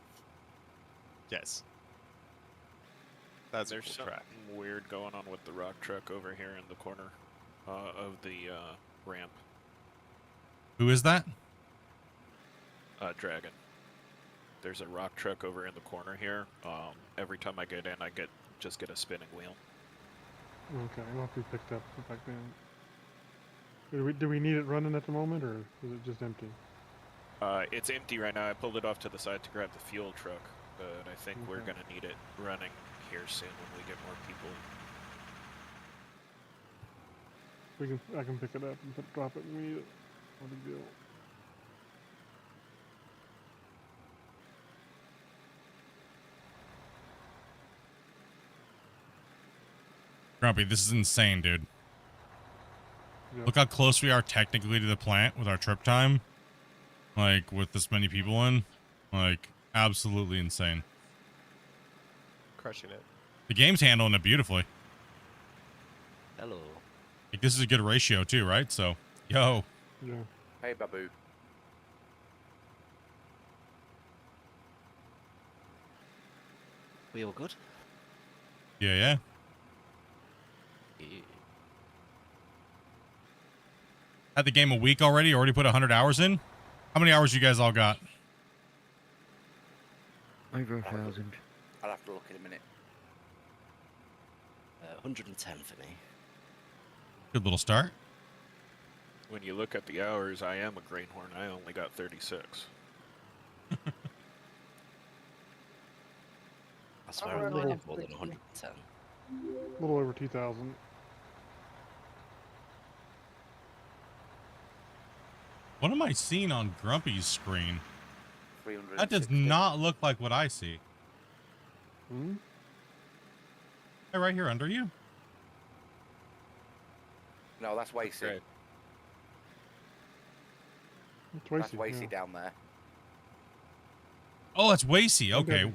Yes. That's There's a cool something track. weird going on with the rock truck over here in the corner of the ramp. Who is that? Dragon. There's a rock truck over in the corner here. Every time I get in, I just get a spinning wheel. Okay, it won't be picked up back then. Do we need it running at the moment, or is it just empty? It's empty right now. I pulled it off to the side to grab the fuel truck, but I think we're Okay. gonna need it running here soon when we get more people. I can pick it up and drop it when we need it. No big deal. Grumpy, this is insane, dude. Yeah. Look how close we are technically to the plant with our trip time. Like, with this many people in. Like, absolutely insane. Crushing it. The game's handling it beautifully. Hello. Like, this is a good ratio, too, right? So, yo. Yeah. Hey, Babu. We all good? Yeah, yeah. Yeah. Had the game a week already? Already put 100 hours in? How many hours you guys all got? Over 1,000. I'll have to look in a minute. 110 for me. Good little start. When you look at the hours, I am a greenhorn. I only got 36. I swear Alright, I'm playing little- more than 110. A little over 2,000. What am I seeing on Grumpy's screen? 360. That does not look like what I see. Hmm? Hey, right here under you. No, that's Wasey. Great. It's That's Wasey, Wasey yeah. down there. Oh, that's Wasey. I'm Okay. down-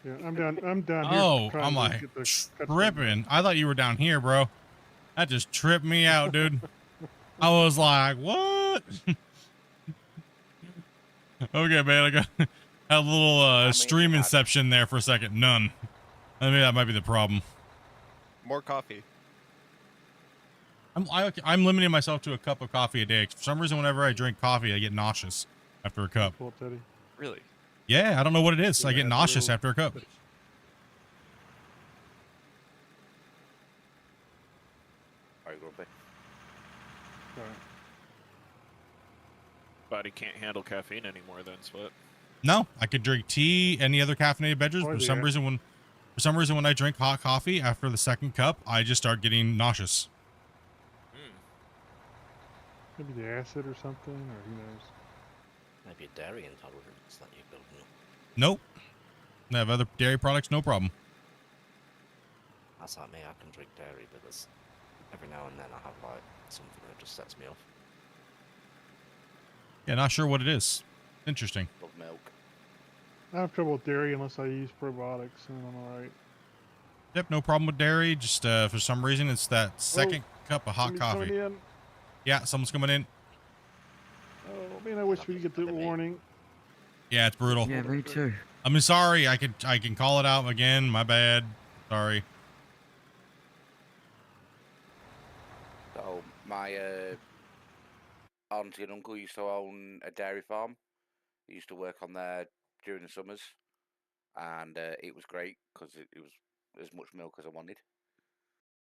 Yeah, I'm down here. Oh, trying I'm to like get the cutscene. tripping. I thought you were down here, bro. That just tripped me out, dude. I was like, what? Okay, man. I got had a little stream inception there for a second. None. I mean, that might be the problem. More coffee. I'm limiting myself to a cup of coffee a day. For some reason, whenever I drink coffee, I get nauseous after a cup. Pull up, Teddy. Really? Yeah, I don't know what it is. I Yeah, get it's a nauseous little- after a cup. Alright, Grumpy. Alright. Body can't handle caffeine anymore then, Split. No, I could drink tea, any other caffeinated beverages. Oh, For some reason, when I drink hot coffee after the second cup, I just start getting nauseous. Maybe the acid or something, or who knows. Maybe a dairy intolerance that you're building up. Nope. I have other dairy products, no problem. That's like me, I can drink dairy, but there's every now and then I have like something that just sets me off. Yeah, not sure what it is. Interesting. Love milk. I have trouble with dairy unless I use probiotics, and I'm alright. Yep, no problem with dairy. Just for some reason, it's that second cup of hot Somebody's coming coffee. in. Yeah, someone's coming in. Oh man, I wish we could get the warning. Yeah, it's brutal. Yeah, me too. I mean, sorry. I can call it out again. My bad. Sorry. So, my auntie and uncle used to own a dairy farm. They used to work on there during the summers. and it was great because it was as much milk as I wanted.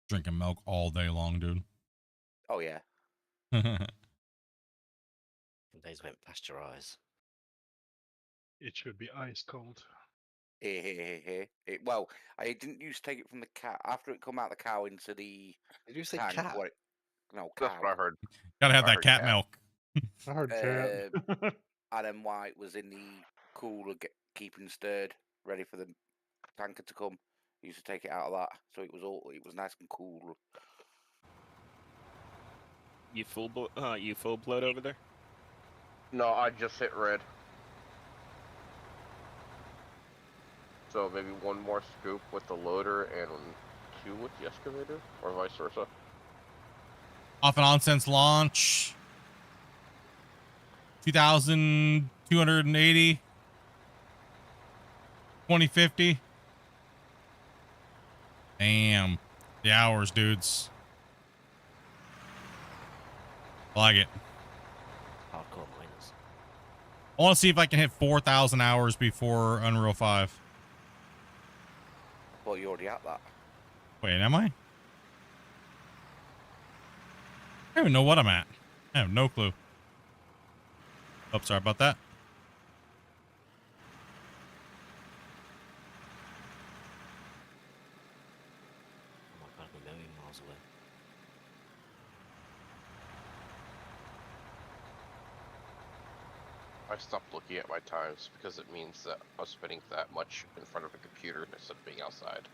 Drinking milk all day long, dude. Oh yeah. Some days went pasteurized. It should be ice cold. Well, I didn't used to take it from the cow after it come out the cow into the Did you say tank. cat? No, That's cow. what I heard. Gotta have I that heard cat cat. milk. I heard cat. Adam White was in the cooler, keeping stirred, ready for the tanker to come. He used to take it out of that, so it was nice and cool. You full blood over there? No, I just hit red. So maybe one more scoop with the loader and 2 with the excavator, or vice versa. Off and on since launch. 2,280. 2050. Damn. The hours, dudes. I like it. Hardcore miners. I want to see if I can hit 4,000 hours before Unreal 5. Well, you're already at that. Wait, am I? I don't even know what I'm at. I have no clue. Oh, sorry about that. Oh my god, I'm a million miles away. I stopped looking at my times because it means that I was spending that much in front of a computer instead of being outside.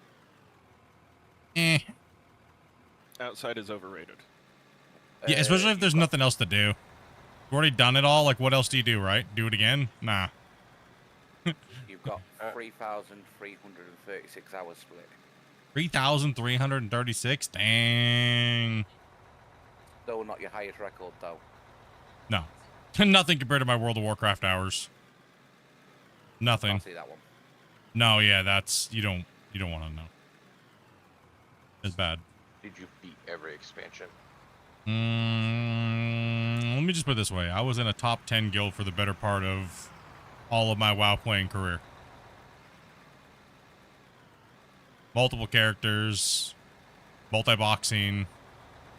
Eh. Outside is overrated. Yeah, especially if there's nothing else to do. You've already done it all. Like, what else do you do, right? Do it again? Nah. You've got 3,336 hours split. 3,336? Dang. Still not your highest record, though. No. Nothing compared to my World of Warcraft hours. Nothing. Can't see that one. No, yeah, that's... You don't want to know. It's bad. Did you beat every expansion? Let me just put it this way. I was in a top 10 guild for the better part of all of my WoW playing career. Multiple characters, multi-boxing,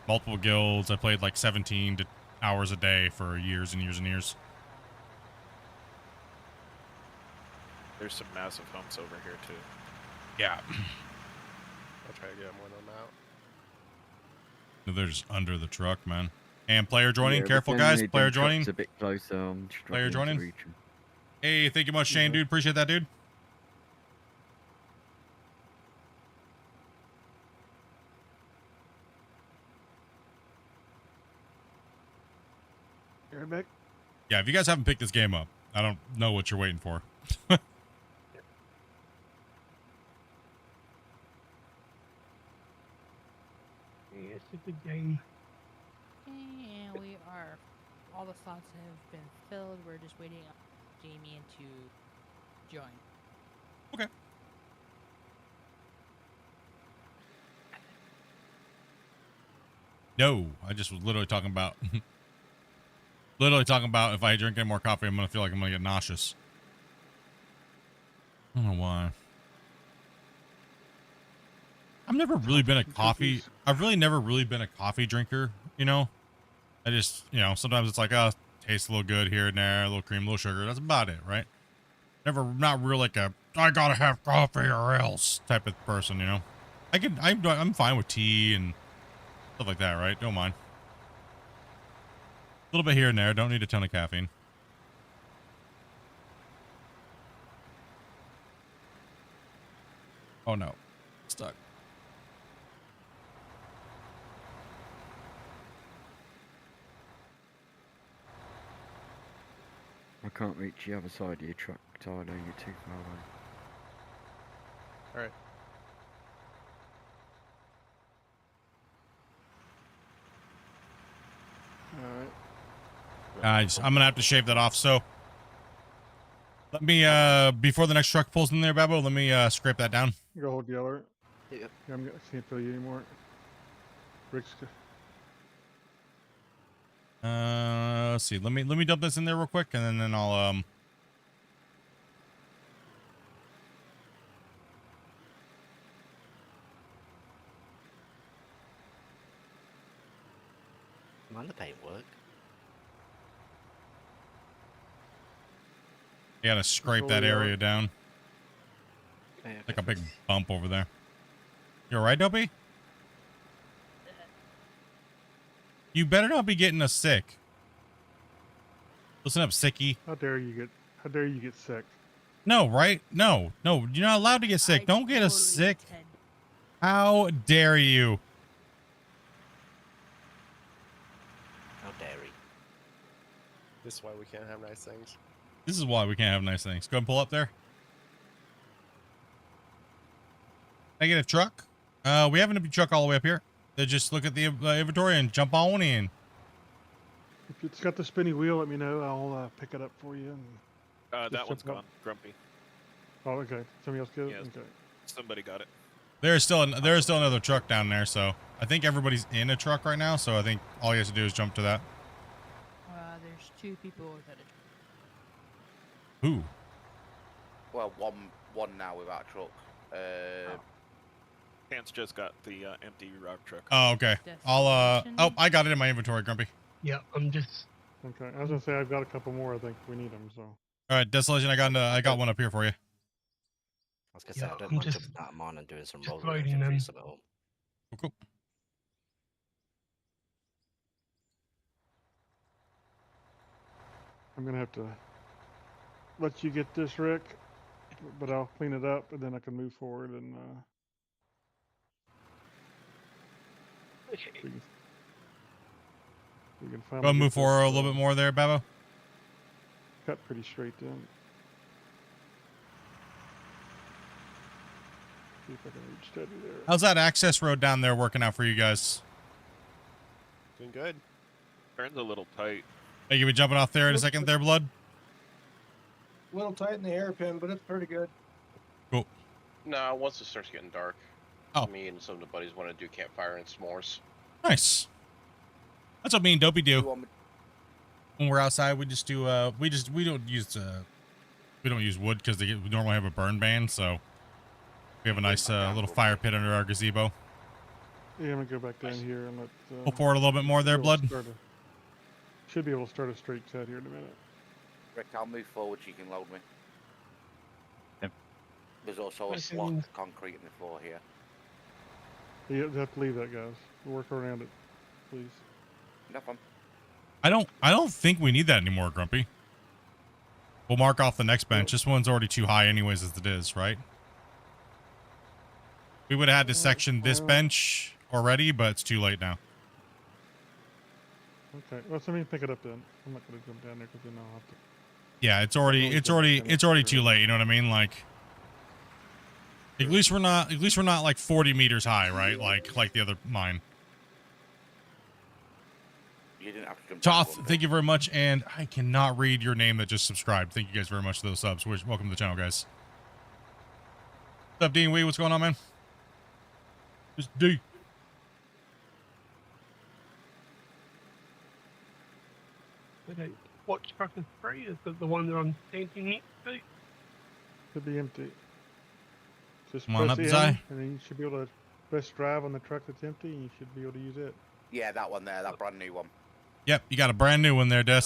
multiple guilds. I played like 17 hours a day for years and years and years. There's some massive humps over here too. Yeah. I'll try to get one of them out. They're just under the truck, man. And player joining. Yeah, Careful, but then guys. the Player truck's joining. a bit closer. I'm Player struggling to joining. reach him. Hey, thank you much, Shane, dude. Appreciate that, dude. Aaron back? Yeah, if you guys haven't picked this game up, I don't know what you're waiting for. Yes, it's a game. And we are. All the slots have been filled. We're just waiting on Damien to join. Okay. No, I just was literally talking about if I drink any more coffee, I'm gonna feel like I'm gonna get nauseous. I don't know why. I've never really been a coffee. I've really never really been a coffee drinker, you know. I just, you know, sometimes it's like, oh, tastes a little good here and there, a little cream, a little sugar. That's about it, right? Never, not real like a I gotta have coffee or else type of person, you know. I'm fine with tea and stuff like that, right? Don't mind. A little bit here and there. Don't need a ton of caffeine. Oh no, stuck. I can't reach the other side of your truck, Tyler. You're too far away. Alright. Alright. I'm gonna have to shave that off. So let me before the next truck pulls in there, Babbo, let me scrape that down. Go hold the other. Yep. Yeah, I can't feel you anymore. Rick's. Let's see. Let me dump this in there real quick, and then I'll Man, the paint work. You gotta scrape that area down. Like a big bump over there. You alright, Dopey? You better not be getting us sick. Listen up, sickie. How dare you get sick? No, right? No, you're not allowed to get sick. Don't get us sick. How dare you? How dare he? This is why we can't have nice things. This is why we can't have nice things. Go ahead and pull up there. Negative truck. We have an empty truck all the way up here. They just look at the inventory and jump on in. If it's got the spinny wheel, let me know. I'll pick it up for you. And That one's jump gone. Grumpy. Oh, okay. Somebody else get it? Yes. Okay. Somebody got it. There's still another truck down there, so I think everybody's in a truck right now. So I think all he has to do is jump to that. There's 2 people without a truck. Who? Well, one now without a truck. Pants just got the empty rock truck. Oh, okay. I'll oh, I got it in my inventory, Grumpy. Yeah, I'm just. Okay. I was gonna say I've got a couple more. I think we need them. So. All right, Desolation. I got one up here for you. I was gonna say, I don't mind jumping out of mine and doing some roller loading for them. you at home. Cool. I'm gonna have to let you get this, Rick, but I'll clean it up and then I can move forward and we can finally. Go move get forward a this, little bit more there, Babo. Cut pretty straight then. See if I can reach steady there. How's that access road down there working out for you guys? Doing good. Turns a little tight. Hey, you be jumping off there in a second there, Blood? A little tight in the hairpin, but it's pretty good. Cool. No, once it starts getting dark, Oh. me and some of the buddies want to do campfire and s'mores. Nice. That's what me and Dopey do. You want me- When we're outside, we just do we don't use wood because we normally have a burn ban, so we have a nice little fire pit under our gazebo. Yeah, I'm gonna go back down here and let. Pull forward a little bit more there, Blood. Should be able to start a straight set here in a minute. Rick, I'll move forward so you can load me. Yep. There's also a slot of concrete in the floor here. You have to leave that, guys. We'll work around it, please. Nothing. I don't think we need that anymore, Grumpy. We'll mark off the next bench. This one's already too high anyways as it is, right? We would have had to section this bench already, but it's too late now. Okay, well, let me pick it up then. I'm not gonna jump down there because then I'll have to. Yeah, it's already too late. You know what I mean? Like, at least we're not like 40 meters high, right? Like the other mine. You didn't have to jump Toth, down, thank you very much, and I cannot read your name that just subscribed. Thank you guys very much for those subs. Welcome to the channel, guys. What's up, Dean Wee? What's going on, man? Just D. What truck is free? Is it the one they're on painting neat? Should be empty. Just Come on press up, the Zai. M, and then you should be able to press drive on the truck that's empty, and you should be able to use it. Yeah, that one there, that brand new one. Yep, you got a brand new one there, Des.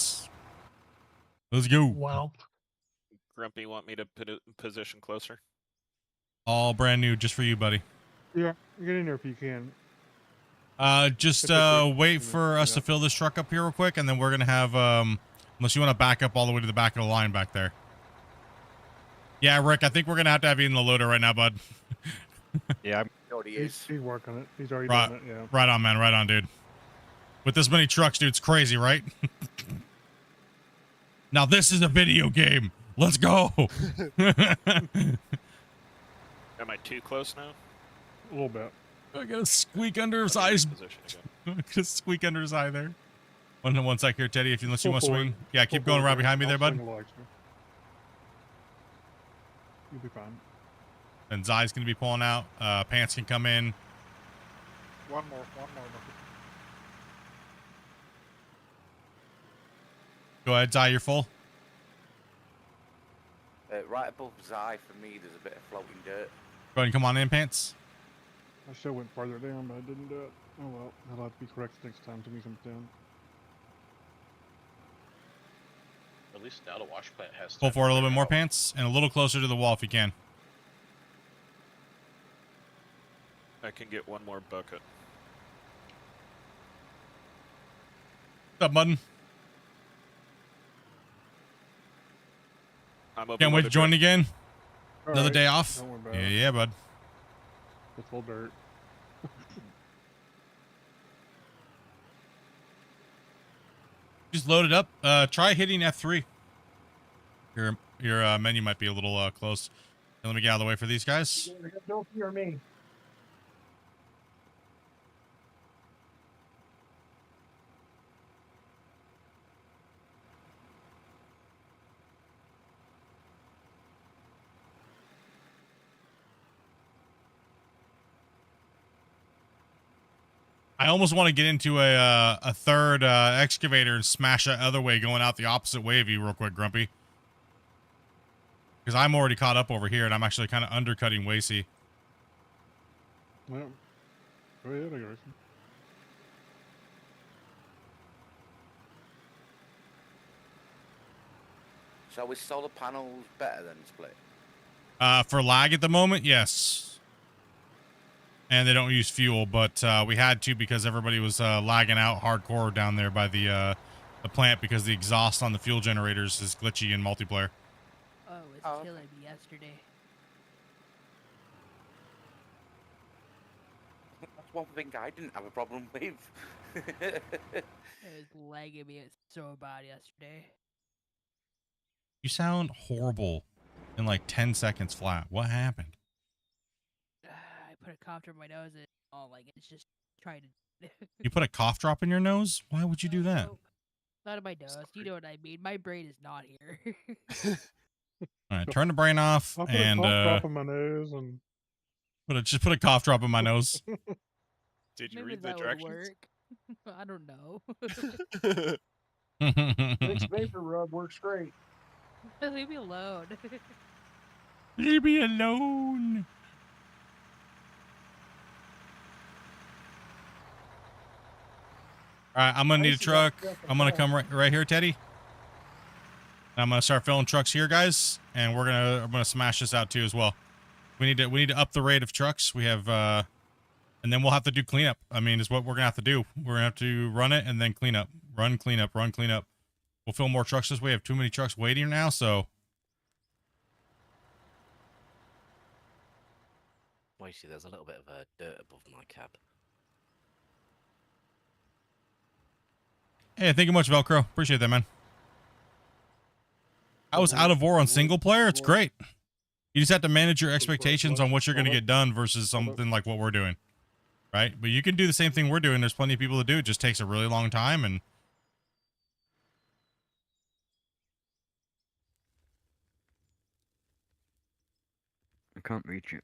Let's go. Wow. Grumpy want me to put it in position closer? All brand new, just for you, buddy. Yeah, get in there if you can. Just wait for us to fill this truck up here real quick, and then we're gonna have unless you want to back up all the way to the back of the line back there. Yeah, Rick, I think we're gonna have to have you in the loader right now, bud. Yeah, He's working it. He's already Right, doing it. Yeah. right on, man. Right on, dude. With this many trucks, dude, it's crazy, right? Now this is a video game. Let's go. Am I too close now? A little bit. I gotta squeak under his eyes. Position again. Just squeak under his eye there. One sec here, Teddy. Unless you want to Pull swing. forward. Yeah, keep Pull going forward right behind me I'll there, bud. swing the legs, man. You'll be fine. And Zai's gonna be pulling out. Pants can come in. One more. Go ahead, Zai. You're full. Right above Zai, for me, there's a bit of floating dirt. Go ahead and come on in, Pants. I should have went farther down, but I didn't do it. Oh well, that'll have to be corrected next time Timmy comes down. least now the wash plant has. Pull time forward a to little bit clear more, out. Pants, and a little closer to the wall if you can. I can get one more bucket. What's up, Mudden? I'm over Can't by wait the to join truck. again. Another Alright, day off. don't worry about Yeah, it. yeah, bud. It's all dirt. Just load it up. Try hitting F3. Your menu might be a little close. Let me get out of the way for these guys. Don't fear me. I almost want to get into a third excavator and smash that other way, going out the opposite way of you real quick, Grumpy. Because I'm already caught up over here, and I'm actually kind of undercutting Wacy. Well, go ahead, I guess. So is solar panels better than split? For lag at the moment, yes. And they don't use fuel, but we had to because everybody was lagging out hardcore down there by the plant because the exhaust on the fuel generators is glitchy in multiplayer. Oh, it was killing me yesterday. That's one thing I didn't have a problem with. It was lagging me so bad yesterday. You sound horrible in like 10 seconds flat. What happened? I put a cough drop in my nose and all like it's just trying to. You put a cough drop in your nose? Why would you do that? Not in my nose. You know what I mean. My brain is not here. All right, turn the brain off I'll put and a cough drop in my nose and just put a cough drop in my nose. Did you Maybe read the that would directions? work. I don't know. Mixed vapor rub works great. Leave me alone. Leave me alone. All right, I'm gonna need a truck. I'm gonna come right here, Teddy. I'm gonna start filling trucks here, guys, and I'm gonna smash this out too as well. We need to up the rate of trucks. We have and then we'll have to do cleanup. I mean, is what we're gonna have to do. We're gonna have to run it and then clean up. Run, clean up, run, clean up. We'll fill more trucks this way. We have too many trucks waiting now, so. Well, you see, there's a little bit of dirt above my cab. Hey, thank you much, Velcro. Appreciate that, man. I was out of war on single player. It's great. You just have to manage your expectations on what you're going to get done versus something like what we're doing. Right? But you can do the same thing we're doing. There's plenty of people to do. It just takes a really long time. And I can't reach it.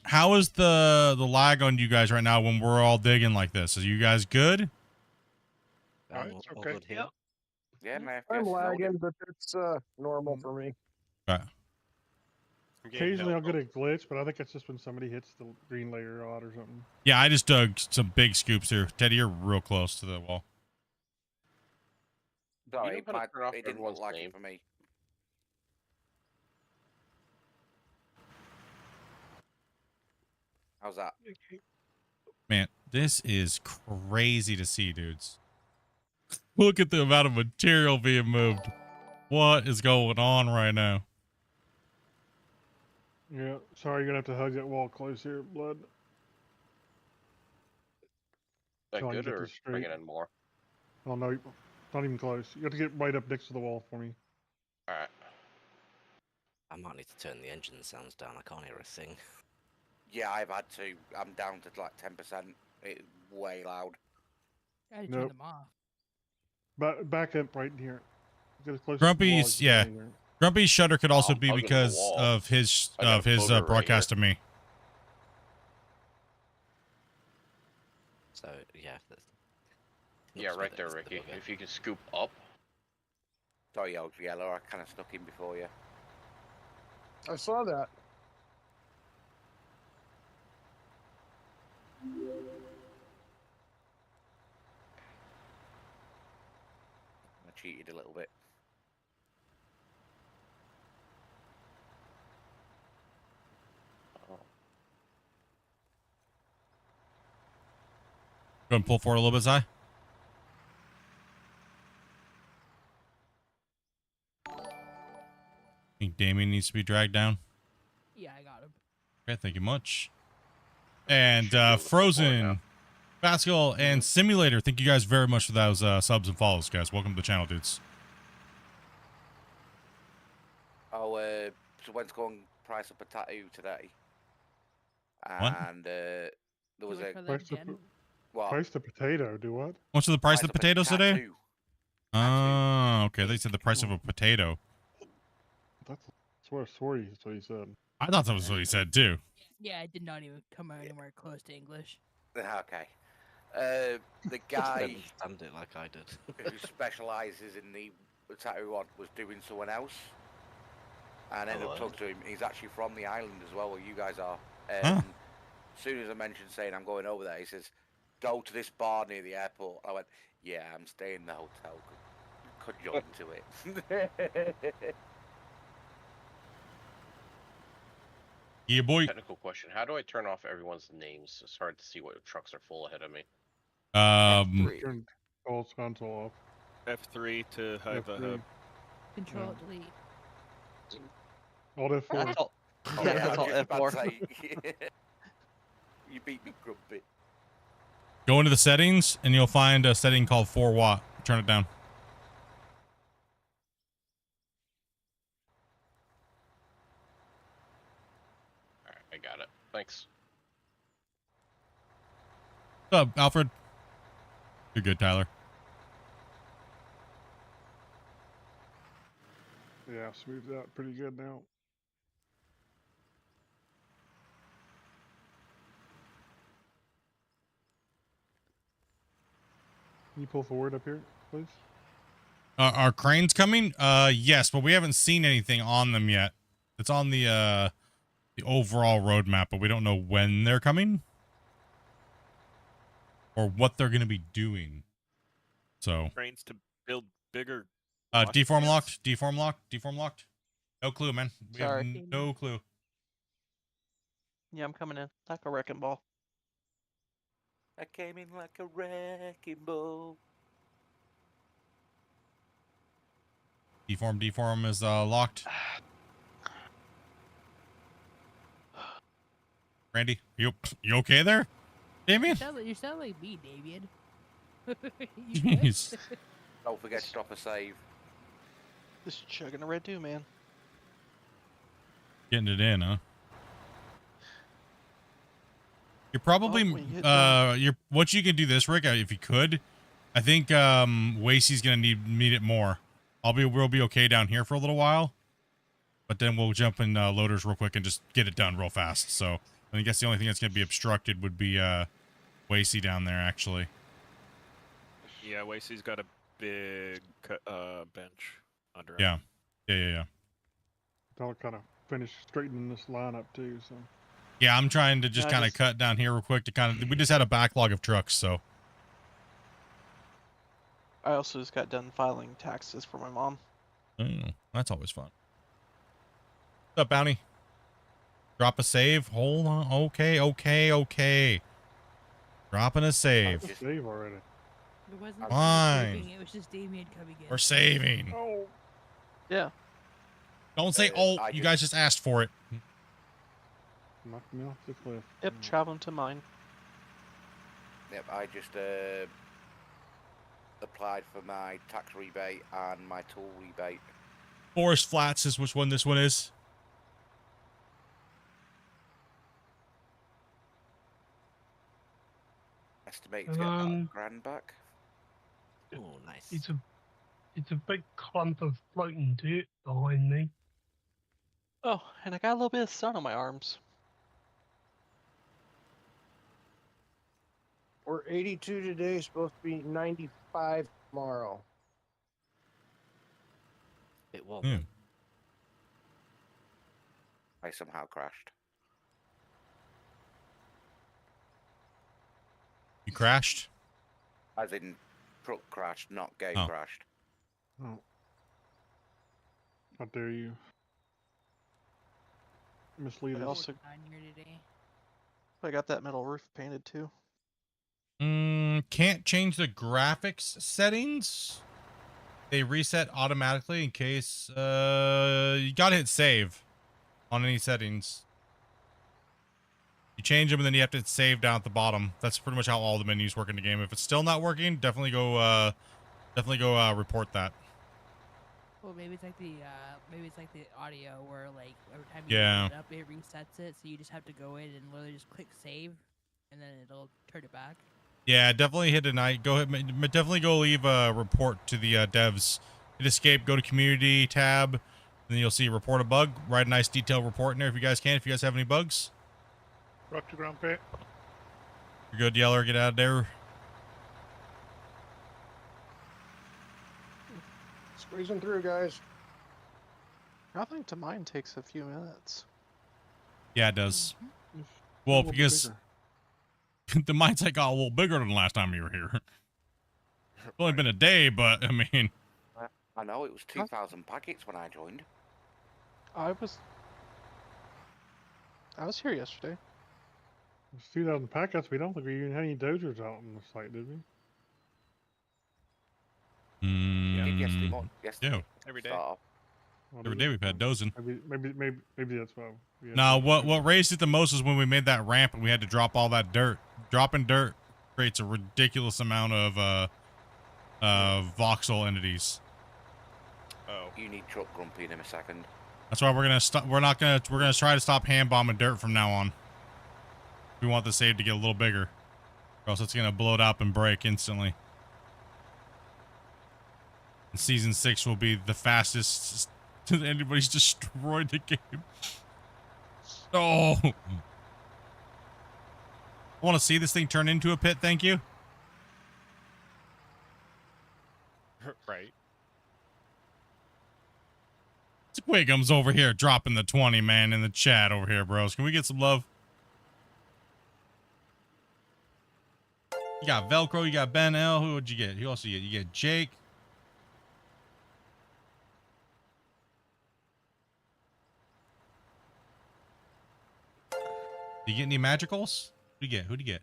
how is the lag on you guys right now when we're all digging like this? Are you guys good? It's okay. Here. Yeah, man. I'm lagging, but it's normal for me. Okay. occasionally I'll get a glitch, but I think it's just when somebody hits the green layer a lot or something. Yeah, I just dug some big scoops here. Teddy, you're real close to the wall. Sorry, You know how to turn off it didn't look everyone's like name? it for me. How's that? Man, this is crazy to see, dudes. Look at the amount of material being moved. What is going on right now? Yeah, sorry, you're gonna have to hug that wall close here, blood. That So I can good get or this bring straight. it in more? Oh no, not even close. You have to get right up next to the wall for me. All right. I might need to turn the engine sounds down. I can't hear a thing. Yeah, I've had to. I'm down to like 10%. It's way loud. I had to turn Nope. them off. But back up right here. Get as close Grumpy's, to the wall as you yeah. can here. Grumpy's shutter could also I'm be hugging the because wall. of his I got a booger right broadcast here. of me. So yeah. Yeah, right there, Ricky. If you can scoop up. Sorry, old yellow. I kind of stuck in before you. I saw that. I cheated a little bit. Go and pull forward a little bit, Zai. I think Damien needs to be dragged down. Yeah, I got him. Okay, thank you much. And Should be able to pull forward now. Frozen, Basketball, and Simulator, thank you guys very much for those subs and follows, guys. Welcome to the channel, dudes. Oh, so went to go and price up a tattoo today. What? And there was Wait a for the Price the, gen. what? price the potato. Do what? What's the price of the Price up a potatoes today? tattoo. Oh, okay. They said the price of a potato. That's what he said. I thought that was what he said too. Yeah, it did not even come out anywhere close to English. Okay. The guy Didn't understand it like I did. who specialises in the tattoo one was doing someone else. And I ended up talking to him. He's actually from the island as well, where you guys are. Huh. As soon as I mentioned saying I'm going over there, he says, go to this bar near the airport. I went, yeah, I'm staying in the hotel. Could you into it? Yeah, boy. Technical question: how do I turn off everyone's names? It's hard to see what trucks are full ahead of me. Turn all console off. F3 to hide the F3. hub. Control delete. Alt F4. Oh, Yeah, yeah, that's I all was just about to F4. say, you beat me, Grumpy. Go into the settings and you'll find a setting called 4 watt. Turn it down. All right, I got it. Thanks. What's up, Alfred? You're good, Tyler. Yeah, smoothed out pretty good now. Can you pull forward up here, please? Are cranes coming? Yes, but we haven't seen anything on them yet. It's on the overall roadmap, but we don't know when they're coming or what they're going to be doing. So, Trains to build bigger. deform washing locked, deform locked, deform locked. No clue, man. We have Sorry. no clue. Yeah, I'm coming in like a wrecking ball. I came in like a wrecking ball. Deform is locked. Randy, you okay there? Damien? You sound like me, Damien. Jeez. Don't forget to drop a save. This is chugging a red too, man. Getting it in, huh? You're probably when you hit what you can do this, Rick, if you could. I think Wasey's gonna need it more. We'll be okay down here for a little while, but then we'll jump in loaders real quick and just get it done real fast. So I guess the only thing that's gonna be obstructed would be Wasey down there actually. Yeah, Wasey's got a big bench under him. Yeah. I'll kind of finish straightening this lineup too. So Yeah, I'm trying to just Yeah, kind of just- cut down here real quick to we just had a backlog of trucks, so. I also just got done filing taxes for my mom. Oh, that's always fun. What's up, Bounty? Drop a save. Hold on. Okay. Dropping a save. save already. It wasn't Fine. saving, it was just Damien coming in. We're saving. Oh, Yeah. Don't say, oh, you guys just asked for it. knocked me off the cliff. Yep, traveling to mine. Yep, I just applied for my tax rebate and my tool rebate. Forest Flats is which one this one is. Estimated to get about $1,000 back. Oh, nice. It's a big clump of floating dirt behind me. Oh, and I got a little bit of sun on my arms. We're 82 today, supposed to be 95 tomorrow. It will. Hmm. I somehow crashed. You crashed? As in, truck crashed, not game Oh. crashed. Oh, how dare you mislead I us? also On here today. I got that metal roof painted too. Can't change the graphics settings. They reset automatically in case you gotta hit save on any settings. You change them and then you have to hit save down at the bottom. That's pretty much how all the menus work in the game. If it's still not working, definitely go report that. Well, maybe it's like the audio where like every time you Yeah. load it up, it resets it. So you just have to go in and literally just click save, and then it'll turn it back. Yeah, definitely hit tonight. Go ahead, definitely go leave a report to the devs. Hit escape, go to community tab, and then you'll see report a bug. Write a nice detailed report in there if you guys can. If you guys have any bugs, Rock to ground pit. you're good. Yeller, get out of there. Squeezing through, guys. I think to mine takes a few minutes. Yeah, it does. It's a Well, little bit because bigger. the mindset got a little bigger than the last time you were here. It's only been a day, but I mean, I know, it was 2,000 packets when I joined. I was here yesterday. It's 2,000 packets. We don't think we even had any dozers out on the site, did we? We did yesterday yeah, morning. Yesterday. Every day. Start off. Oh, every did day we? we've had dozing. Maybe that's why. we had Now, to- what raised it the most is when we made that ramp and we had to drop all that dirt. Dropping dirt creates a ridiculous amount of voxel entities. Oh. You need truck grumpy in a second. That's why we're gonna stop. We're gonna try to stop hand bombing dirt from now on. We want the save to get a little bigger, or else it's gonna blow it up and break instantly. And season 6 will be the fastest anybody's destroyed the game. Oh, I want to see this thing turn into a pit. Thank you. Right. Squigum's over here dropping the 20, man, in the chat over here, bros. Can we get some love? You got Velcro, you got Ben L. Who would you get? Who else you get? You get Jake. Do you get any magicals? Who'd you get? Who'd you get?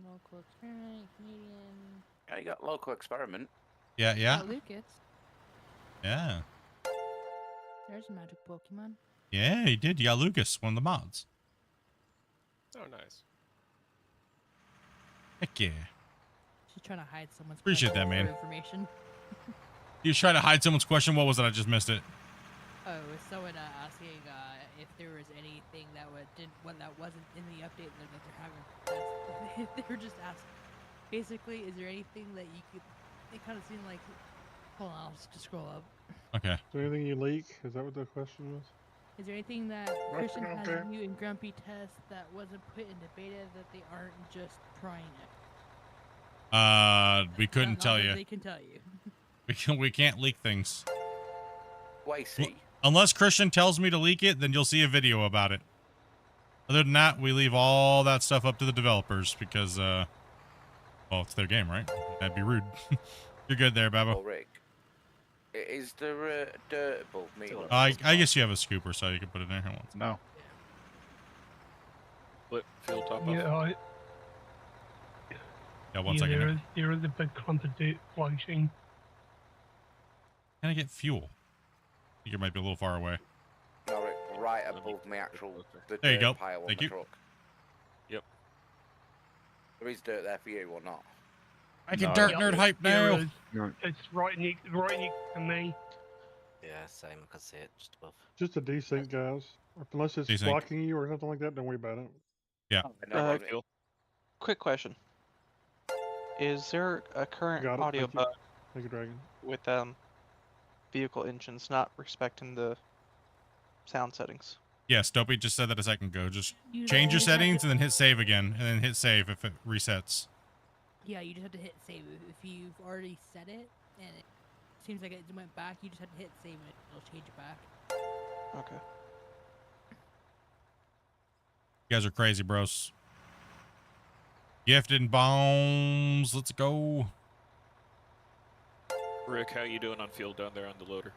Local experiment, Canadian. Yeah, you got local experiment. Yeah, yeah. Lucas. Yeah. There's a magic Pokemon. Yeah, you did. You got Lucas, one of the mods. Oh, nice. Heck yeah. She's trying to hide someone's Appreciate question that, man. for information. You was trying to hide someone's question. What was it? I just missed it. Oh, it was someone asking if there was anything that wasn't in the update that they're having. They were just asking. Basically, is there anything that you could? It kind of seemed like. Hold on, I'll just scroll up. Okay. Is there anything you leak? Is that what the question was? Is there anything that Christian has you and Grumpy test that wasn't put into beta that they aren't just trying it? We couldn't Not tell that you. They can tell you. We can't leak things. Wait, see. Unless Christian tells me to leak it, then you'll see a video about it. Other than that, we leave all that stuff up to the developers because, well, it's their game, right? That'd be rude. You're good there, Babo. Oh, Rick. Is there dirt above me? I guess you have a scooper, so you can put it in there. Hold on. No. Split fuel top off. Yeah, Yeah, one second. There is a big clump of dirt floating. Can I get fuel? I think it might be a little far away. No, Rick, right above me, the There you dirt go. pile on Thank the you. truck. Yep. There is dirt there for you or not? I get dirt nerd hype now. It's right next to me. Yeah, same. I can see it just above. Just a desync, guys. Unless it's Desync. blocking you or something like that, don't worry about it. Yeah. Quick question. Is there a current Got it, audio thank you. bug Thank you, Dragon. with vehicle engines not respecting the sound settings? Yes, Dopey just said that a second ago. Just You change your just have to- settings and then hit save again, and then hit save if it resets. Yeah, you just have to hit save. If you've already set it and it seems like it went back, you just have to hit save and it'll change it back. Okay. You guys are crazy, bros. Gifted bombs. Let's go. Rick, how you doing on fuel down there on the loader?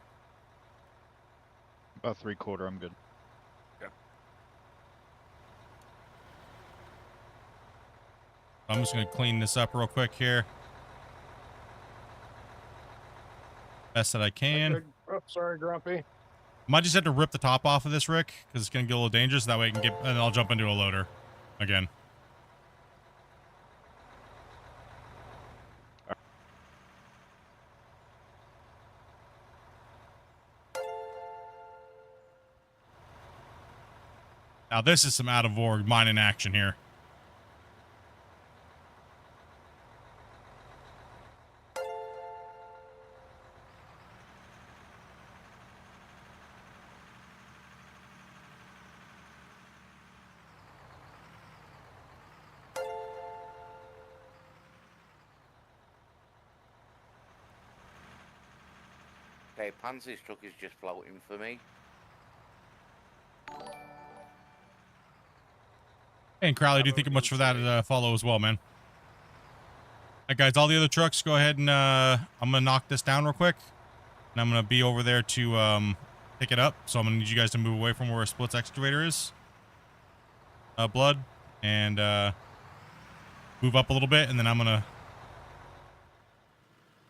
About 3/4, I'm good. I'm just gonna clean this up real quick here. Best that I can. Oh, sorry, Grumpy. Might just have to rip the top off of this, Rick, because it's gonna get a little dangerous. That way I can get, and I'll jump into a loader again. Now this is some out of org mining action here. Okay, Pansy's truck is just floating for me. And Crowley, do think much for that follow as well, man. All right, guys, all the other trucks, go ahead and I'm gonna knock this down real quick, and I'm gonna be over there to pick it up. So I'm gonna need you guys to move away from where Split's excavator is. Blood, and move up a little bit, and then I'm gonna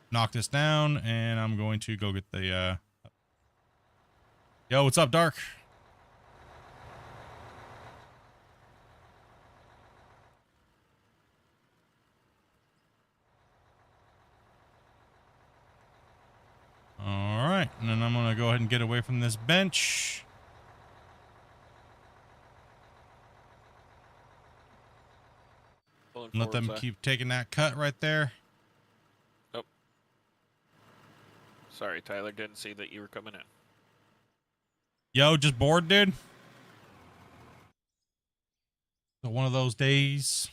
knock this down, and I'm going to go get the Yo, what's up, Dark? All right, and then I'm gonna go ahead and get away from this bench. And let them keep taking that cut right there. Nope. Sorry, Tyler, didn't see that you were coming in. Yo, just bored, dude. So one of those days.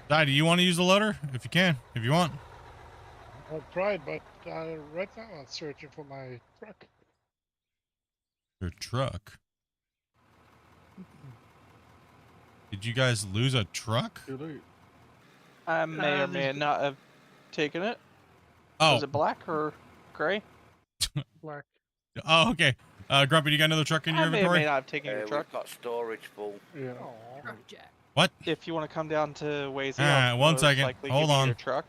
Di, do you want to use the loader? If you can, if you want. I tried, but right now I'm searching for my truck. Your truck? Did you guys lose a truck? I may or may not have taken it. Oh. Was it black or gray? Black. Oh, okay. Grumpy, do you got another truck in your I may or inventory? may not have taken your truck. We've got storage full. Yeah. What? If you want to come down to Wazy, Alright, I'll one most second. likely Hold give you on. your truck.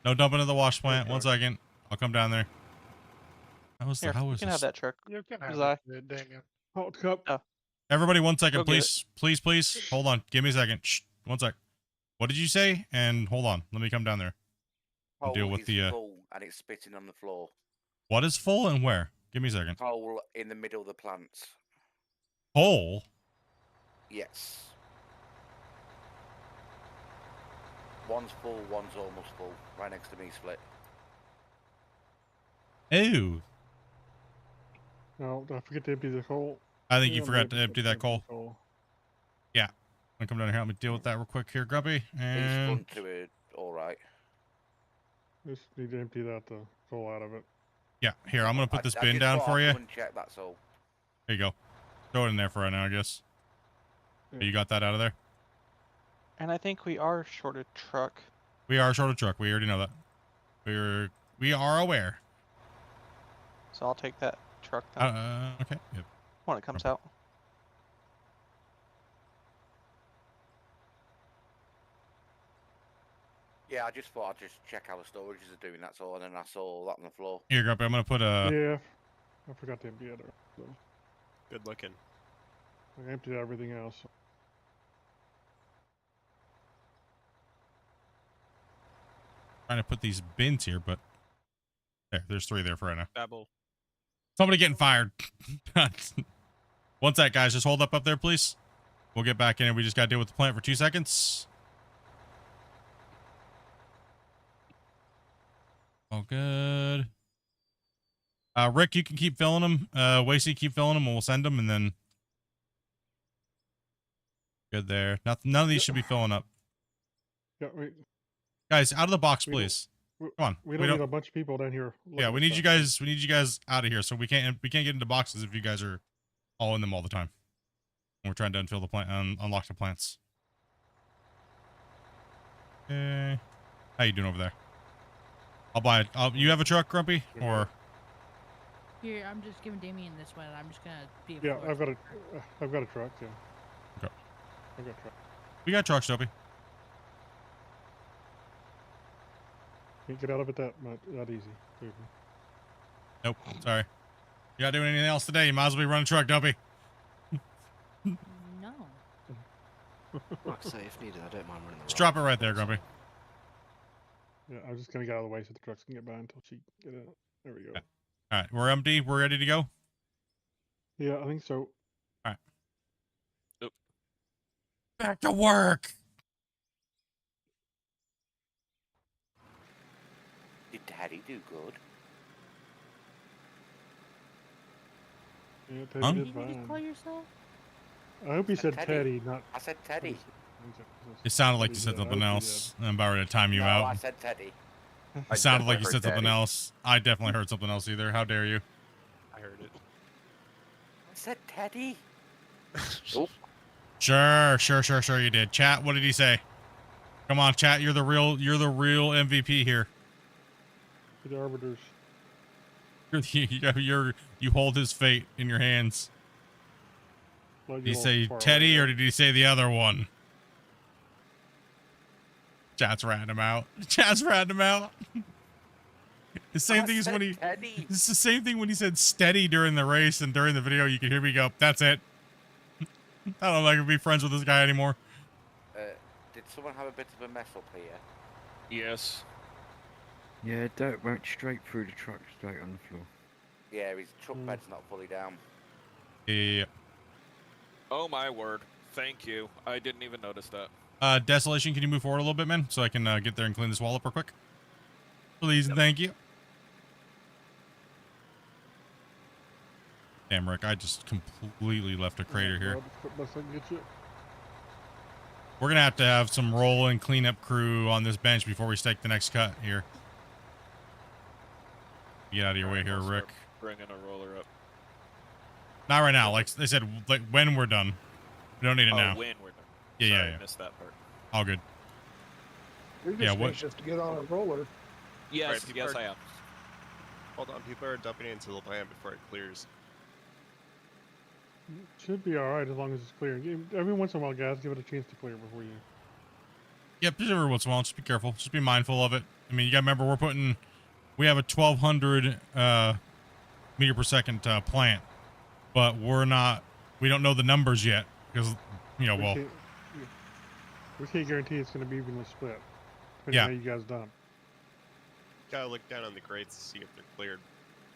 No dumping at the wash plant. One second. I'll come down there. Here, how you was can this? have that truck. You can have Zai. it, Damien. Hot cup. Oh. Everybody, one second, Go get please. Please, please. Hold on. Give me a second. Shh. One sec. What did you say? And hold on. Let me come down there. I'll deal with the Full and it's spitting on the floor. What is full and where? Give me a second. Hole in the middle of the plants. Hole? Yes. One's full, one's almost full. Right next to me, Split. Ew. No, don't forget to empty the coal. I think you Yeah, forgot to maybe empty that coal. Yeah. I'm gonna come down here. Let me deal with that real quick here, Grumpy. He's And spun to it, alright. Just need to empty that coal out of it. yeah, here, I'm gonna put this I bin just down thought for I'd you. come and check, that's all. There you go. Throw it in there for right now, I guess. Yeah. You got that out of there? And I think we are short a truck. We are short of truck. We already know that. We are aware. So I'll take that truck then Okay. Yep. when it comes out. Yeah, I just thought I'd just check how the storages are doing, that's all, and then I saw that on the floor. Here, Grumpy, I'm gonna put a. Yeah, I forgot to empty it. So Good looking. I emptied everything else. Trying to put these bins here, but there's 3 there for right now. Babble. Somebody getting fired. One sec, guys. Just hold up there, please. We'll get back in and we just got to deal with the plant for 2 seconds. All good. Rick, you can keep filling them. Wacy, keep filling them and we'll send them and then. Good there. None of these should be filling up. Yeah, wait. Guys, out of the box, We don't- please. Come on. We don't need a bunch of people down here. Yeah, we need you guys. We need you guys out of here. So we can't get into boxes if you guys are all in them all the time. We're trying to unfill the plant, unlock the plants. Okay. How you doing over there? I'll buy it. You have a truck, Grumpy, or Here, I'm just giving Damien this one, and I'm just gonna be a Yeah, floor I've got inspector. a truck. Yeah. Okay. I've got a truck. We got trucks, Dopey. Can't get out of it that easy. Believe me. Nope. Sorry. You not doing anything else today? You might as well be running a truck, Dopey. No. Like I say, if needed, I don't mind running the Just drop it rock. right there, Grumpy. Yeah, I'm just gonna get out of the way so the trucks can get by until she get out. There we go. All right, we're empty. We're ready to go. Yeah, I think so. All right. Back to work. Did Daddy do good? Yeah, Teddy Huh? did What did you fine. call yourself? I hope he said Teddy. Teddy, not. I said Teddy. It sounded like you Teddy said did. I something hope he else. I'm about ready to time you No, out. I said Teddy. It sounded like you definitely said heard something Daddy. else. I definitely heard something else either. How dare you? I heard it. I said Teddy. Sure you did. Chat, what did he say? Come on, chat, you're the real MVP here. The arbiters. You hold his fate in your hands. Glad Did he you all say far Teddy away. or did he say the other one? Chat's ratting him out. Chat's ratting him out. The same thing as when he. Teddy. It's the same thing when he said steady during the race and during the video. You could hear me go, "That's it." I don't know if I can be friends with this guy anymore. Did someone have a bit of a mess up here? Yes. Yeah, dirt went straight through the truck, straight on the floor. Yeah, his truck bed's not fully down. Yeah. Oh my word. Thank you. I didn't even notice that. Desolation, can you move forward a little bit, man? So I can get there and clean this wall up real quick. Please and thank you. Damn, Rick, I just completely left a crater here. We're going to have some roll and cleanup crew on this bench before we stake the next cut here. Get out of your way here, Rick. Bringing a roller up. Not right now. Like they said, like when we're done. We don't need it now. When we're done. Yeah, Sorry, yeah. I missed that part. All good. You're just Yeah, what- anxious to get on a roller. Yes, Alright, people yes, are- I am. Hold on, people are dumping it into the plant before it clears. Should be alright as long as it's clear. Every once in a while, guys, give it a chance to clear before you. Yep, just every once in a while. Just be careful. Just be mindful of it. I mean, you gotta remember we have a 1,200 meter per second plant, but we don't know the numbers yet because, We can't guarantee it's going to be evenly split. Depending Yeah. on how you guys dump. Gotta look down on the grades to see if they're cleared.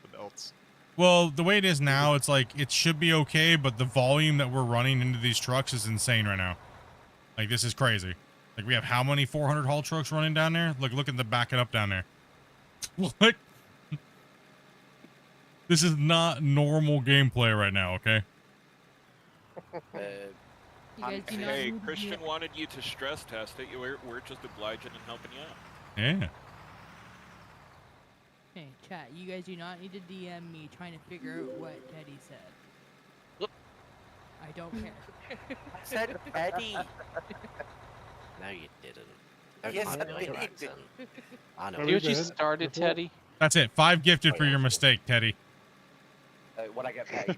The belts. Well, the way it is now, it's like it should be okay, but the volume that we're running into these trucks is insane right now. Like, this is crazy. Like, we have how many 400 haul trucks running down there? Look at the backing up down there. What? This is not normal gameplay right now, okay? You guys do not Hey, need to Christian be- wanted you to stress test it. We're just obliging and helping you out. Yeah. Hey, chat, you guys do not need to DM me trying to figure out what Teddy said. I don't care. I said Teddy. No, you didn't. Don't Yes, lie I to your did. accent. I know. Are You we just dead? started, Before- Teddy. That's it. 5 gifted Oh, for yeah, your cool. mistake, Teddy. When I get paid.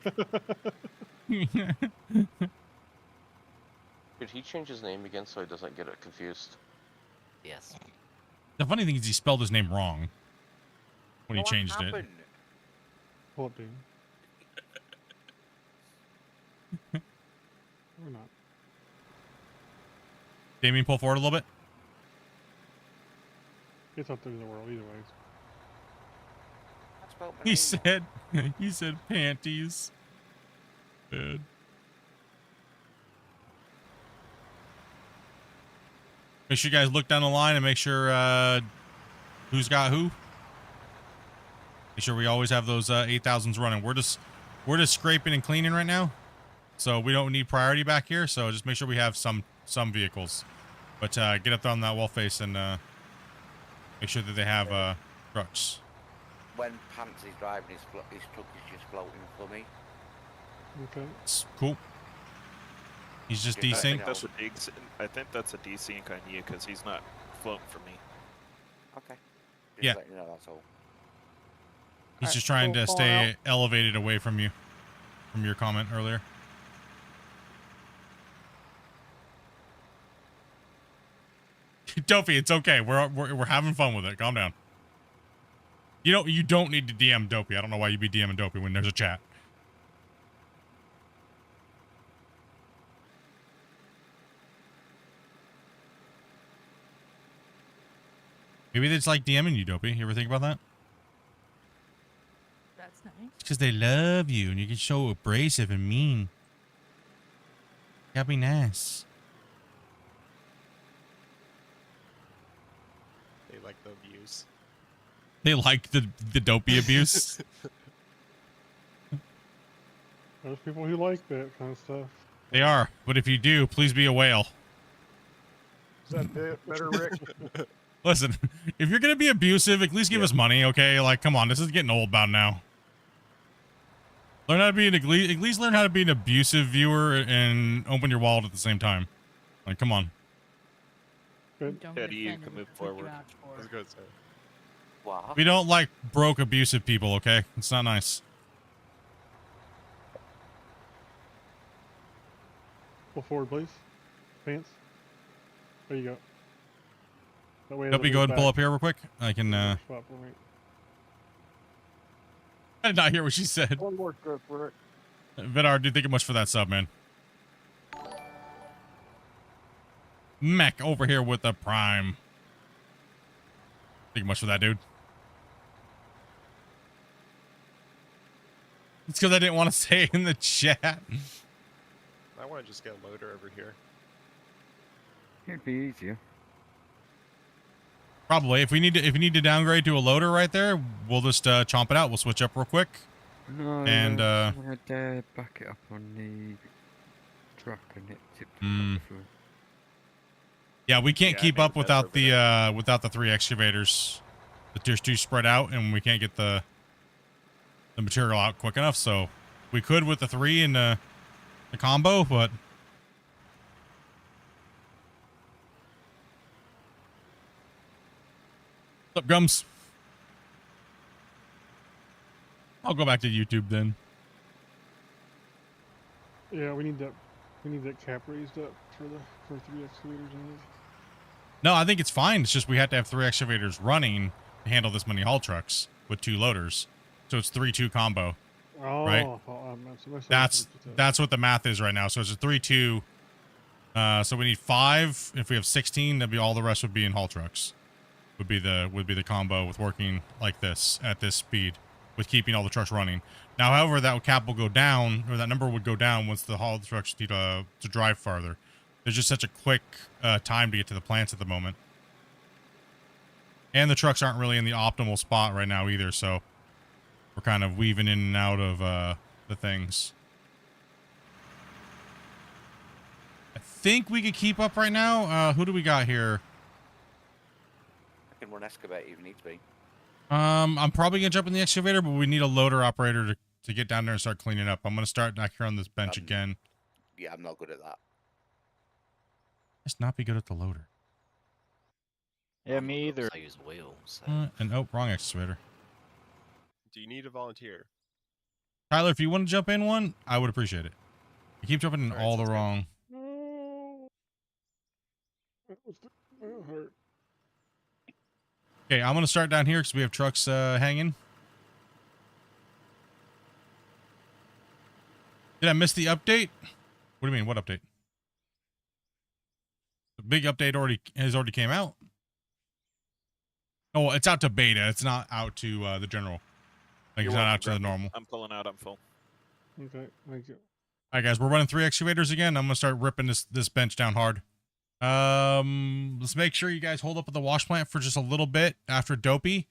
Could he change his name again so he doesn't get it confused? Yes. The funny thing is he spelled his name wrong when he What changed it. happened? Pull it down. Or not. Damien, pull forward a little bit. It's up there in the world either way. I spelled my He name he said panties. Dude. Make sure you guys look down the line and make sure who's got who. Make sure we always have those 8,000s running. We're just scraping and cleaning right now, so we don't need priority back here. So just make sure we have some vehicles, but get up on that wall face and make sure that they have trucks. When Pants is driving, his truck is just floating for me. Okay. It's cool. He's just Yeah, desync. I think that's a desync on you because he's not floating for me. Okay. Just Yeah. letting you know, that's all. He's Alright, just trying cool, to falling stay elevated away from you, from your comment earlier. Dopey, it's okay. We're having fun with it. Calm down. You don't need to DM Dopey. I don't know why you'd be DMing Dopey when there's a chat. Maybe they just like DMing you, Dopey. You ever think about that? That's nice. Because they love you and you get so abrasive and mean. Gotta be nice. They like the views. They like the Dopey abuse. There's people who like that kind of stuff. They are. But if you do, please be a whale. Is that better, Rick? Listen, if you're gonna be abusive, at least give us money, okay? Like, come on, this is getting old about now. Learn how to be at least learn how to be an abusive viewer and open your wallet at the same time. Like, come on. Good. Eddie, you can move forward. I was going to say. Wow. We don't like broke, abusive people, okay? It's not nice. Pull forward, please. Pants. There you go. That way Dopey, go ahead and pull up here real quick. I can, Spot for me. I did not hear what she said. One more trip, Rick. Vidar, do you think much for that sub, man? Mech over here with the prime. Think much for that, dude. It's because I didn't want to say it in the chat. I want to just get a loader over here. It'd be easier. Probably. If we need to downgrade to a loader right there, we'll just chomp it out. We'll switch up real quick. No, And I want to back it up on the truck and it tipped on the floor. Yeah, we can't Yeah, keep maybe up that's without the 3 excavators. The tiers 2 spread out, and we can't get the material out quick enough. So we could with the 3 and the combo, but what's up, Gums? I'll go back to YouTube then. Yeah, we need that. We need that cap raised up for 3 excavators in it. No, I think it's fine. It's just we have to have 3 excavators running to handle this many haul trucks with 2 loaders. So it's 3-2 combo. Oh, right? That's what the math is right now. So it's a 3-2. So we need 5. If we have 16, that'd be all the rest would be in haul trucks. Would be the combo with working like this at this speed with keeping all the trucks running. Now, however, that cap will go down, or that number would go down once the haul trucks need to drive farther. There's just such a quick time to get to the plants at the moment. And the trucks aren't really in the optimal spot right now either, so we're kind of weaving in and out of the things. I think we could keep up right now. Who do we got here? I can run excavate if needs be. I'm probably gonna jump in the excavator, but we need a loader operator to get down there and start cleaning up. I'm gonna start back here on this bench again. Yeah, I'm not good at that. Let's not be good at the loader. Yeah, me either. I use wheel. So. And oh, wrong excavator. Do you need a volunteer? Tyler, if you want to jump in one, I would appreciate it. You keep jumping in all the wrong. No. That hurt. Okay, I'm gonna start down here because we have trucks hanging. Did I miss the update? What do you mean? What update? The big update has already came out. Oh, it's out to beta. It's not out to the general. Like, it's not out to the normal. I'm pulling out. I'm full. Okay, thank you. All right, guys, we're running 3 excavators again. I'm gonna start ripping this bench down hard. Let's make sure you guys hold up at the wash plant for just a little bit after Dopey.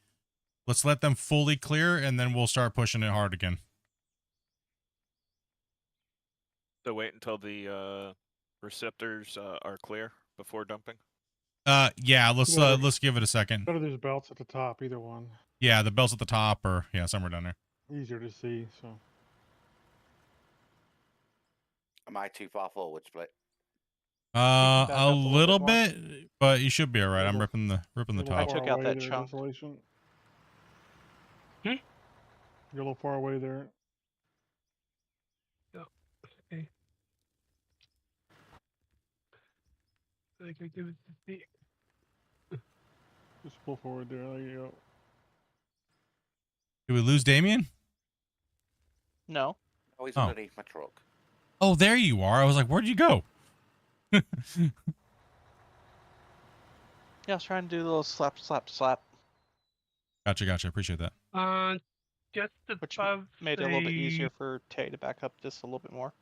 Let's let them fully clear, and then we'll start pushing it hard again. So wait until the receptors are clear before dumping. Yeah, let's give it a second. Better there's belts at the top, either one. Yeah, the belts at the top, or yeah, somewhere down there. Easier to see, so. Am I too far forward, Split? A little bit, but you should be all right. I'm ripping the top. I took out that chunk. You're a little far away there. Okay. I think I give it to the. Just pull forward there. There you go. Did we lose Damien? No. Oh, he's Oh. underneath my truck. Oh, there you are. I was like, where'd you go? Yeah, I was trying to do a little slap, slap, slap, Gotcha. Appreciate that. Just which above made it a little bit the- easier for Tay to back up just a little bit more.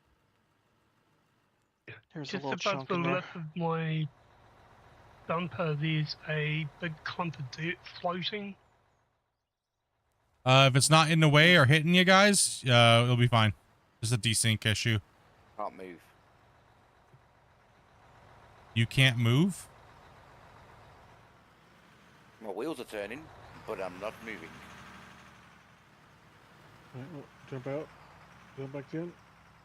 There's a Just little above chunk the in there. left of my dumper, there's a big clump of dirt floating. If it's not in the way or hitting you guys, it'll be fine. Just a desync issue. Can't move. You can't move? My wheels are turning, but I'm not moving. Alright, well, jump out. Jump back in.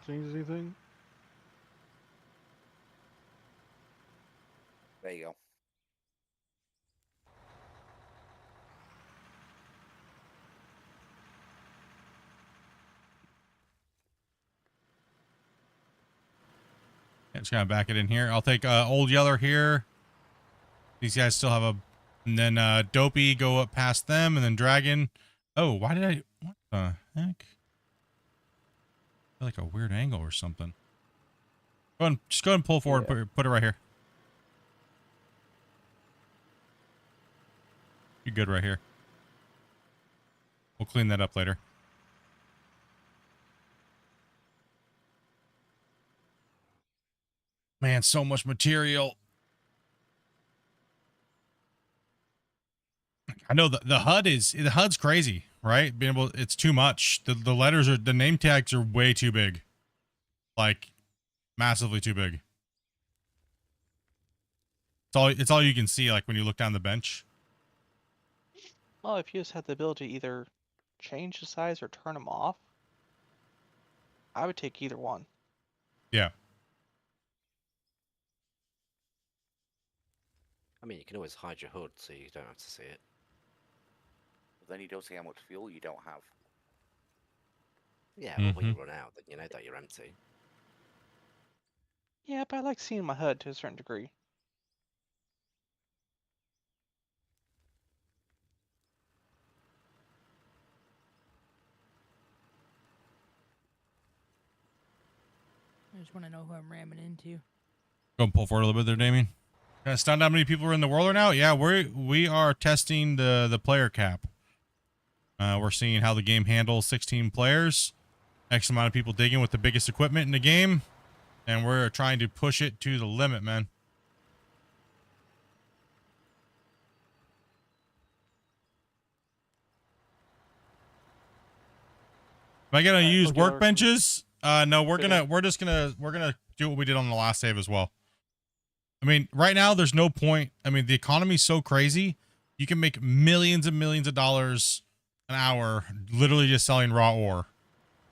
Changes anything? There you go. Yeah, just gotta back it in here. I'll take Old Yeller here. These guys still have a, and then Dopey go up past them, and then Dragon. Oh, why did I? What the heck? I feel like a weird angle or something. Go ahead, just go ahead and pull forward. Yeah. Put it right here. You're good right here. We'll clean that up later. Man, so much material. I know the HUD's crazy, right? Being able, it's too much. The letters are, the name tags are way too big, like massively too big. It's all you can see, like when you look down the bench. Well, if you just had the ability to either change the size or turn them off, I would take either one. Yeah. I mean, you can always hide your hood so you don't have to see it. But then you don't see how much fuel you don't have. Yeah, but when you run out, then you know that you're empty. Yeah, but I like seeing my HUD to a certain degree. I just want to know who I'm ramming into. Go and pull forward a little bit there, Damien. Guys, stunned how many people are in the world right now? Yeah, we are testing the player cap. We're seeing how the game handles 16 players, X amount of people digging with the biggest equipment in the game, and we're trying to push it to the limit, man. Am I gonna use workbenches? No, we're just gonna do what we did on the last save as well. I mean, right now there's no point. I mean, the economy's so crazy. You can make millions and millions of dollars an hour literally just selling raw ore.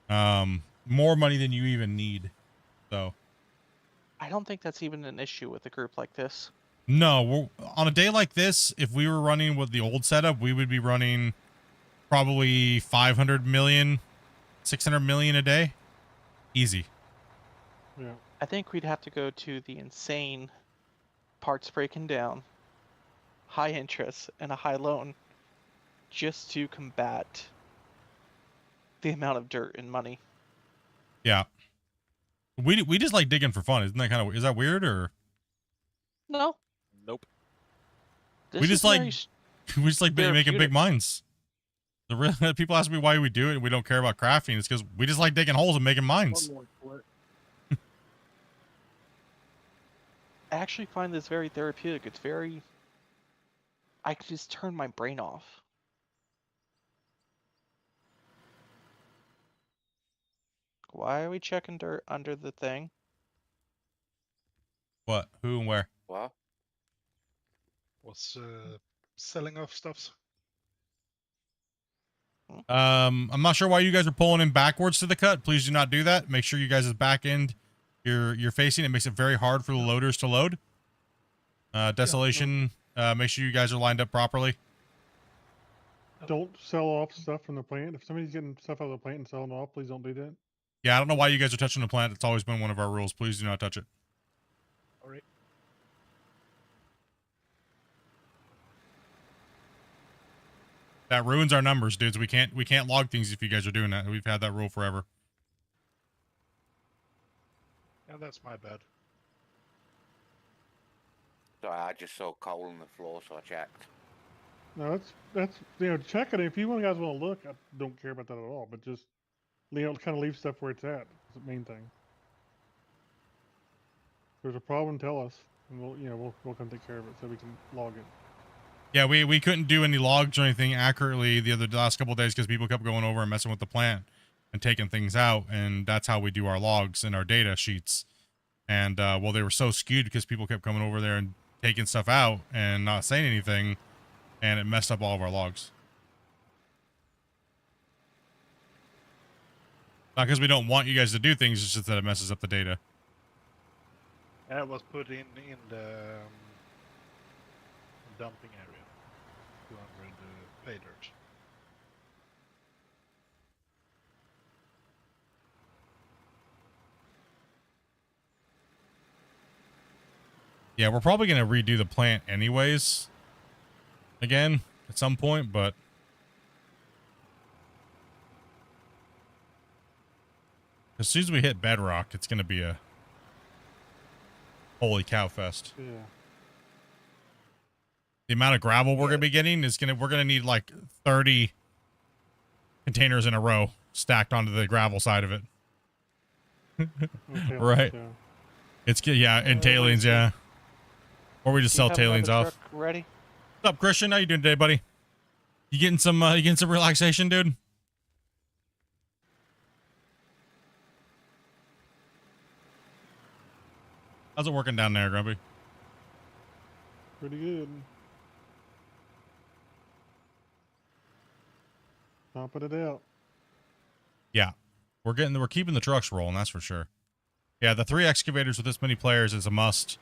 More money than you even need. So I don't think that's even an issue with a group like this. no, on a day like this, if we were running with the old setup, we would be running probably 500 million, 600 million a day. Easy. Yeah. I think we'd have to go to the insane parts breaking down, high interest, and a high loan just to combat the amount of dirt and money. Yeah. We just like digging for fun. Isn't that is that weird or? No. Nope. We just like making big mines. The real people ask me why we do it and we don't care about crafting. It's because we just like digging holes and making mines. I actually find this very therapeutic. It's very... I can just turn my brain off. Why are we checking dirt under the thing? What? Who and where? What? Was selling off stuffs. I'm not sure why you guys are pulling in backwards to the cut. Please do not do that. Make sure you guys' back end you're facing. It makes it very hard for the loaders to load. Desolation. Make sure you guys are lined up properly. don't sell off stuff from the plant. If somebody's getting stuff out of the plant and selling it off, please don't do that. Yeah, I don't know why you guys are touching the plant. It's always been one of our rules. Please do not touch it. All right. That ruins our numbers, dudes. We can't log things if you guys are doing that. We've had that rule forever. Yeah, that's my bad. So I just saw coal on the floor, so I checked. No, that's check it. If you guys want to look, I don't care about that at all. But just kind of leave stuff where it's at. That's the main thing. If there's a problem, tell us, and we'll come take care of it so we can log it. Yeah, we couldn't do any logs or anything accurately the last couple of days because people kept going over and messing with the plant and taking things out, and that's how we do our logs and our data sheets. And well, they were so skewed because people kept coming over there and taking stuff out and not saying anything, and it messed up all of our logs. Not because we don't want you guys to do things, it's just that it messes up the data. That was put in the dumping area. 200 payders. Yeah, we're probably going to redo the plant anyways. Again, at some point, but... as soon as we hit bedrock, it's going to be a... holy cow fest. Yeah. The amount of gravel we're going to be getting is we're going to need like 30 containers in a row stacked onto the gravel side of it. Okay, Right. yeah. It's yeah, and tailings, yeah. Or we just sell tailings off. Ready? What's up, Christian? How you doing today, buddy? You getting some relaxation, dude? How's it working down there, Grumpy? Pretty good. Pumping it out. Yeah. We're keeping the trucks rolling, that's for sure. Yeah, the 3 excavators with this many players is a must.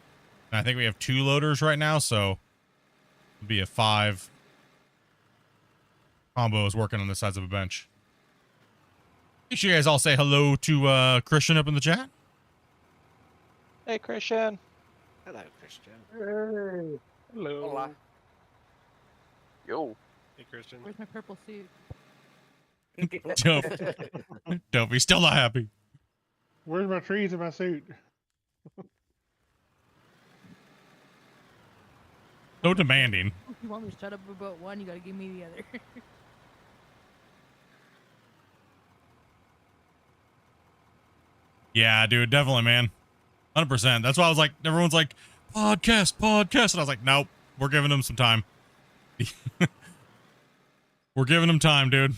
And I think we have 2 loaders right now, so it'll be a 5 combo is working on the sides of a bench. Make sure you guys all say hello to Christian up in the chat. Hey, Christian. Hello, Christian. Hey. Hello. Hola. Yo. Hey, Christian. Where's my purple suit? Don't be still not happy. Where's my trees and my suit? So demanding. If you want me to shut up about one, you gotta give me the other. Yeah, dude, definitely, man. 100%. That's why I was like, everyone's like, podcast. And I was like, nope, we're giving them some time. We're giving them time, dude.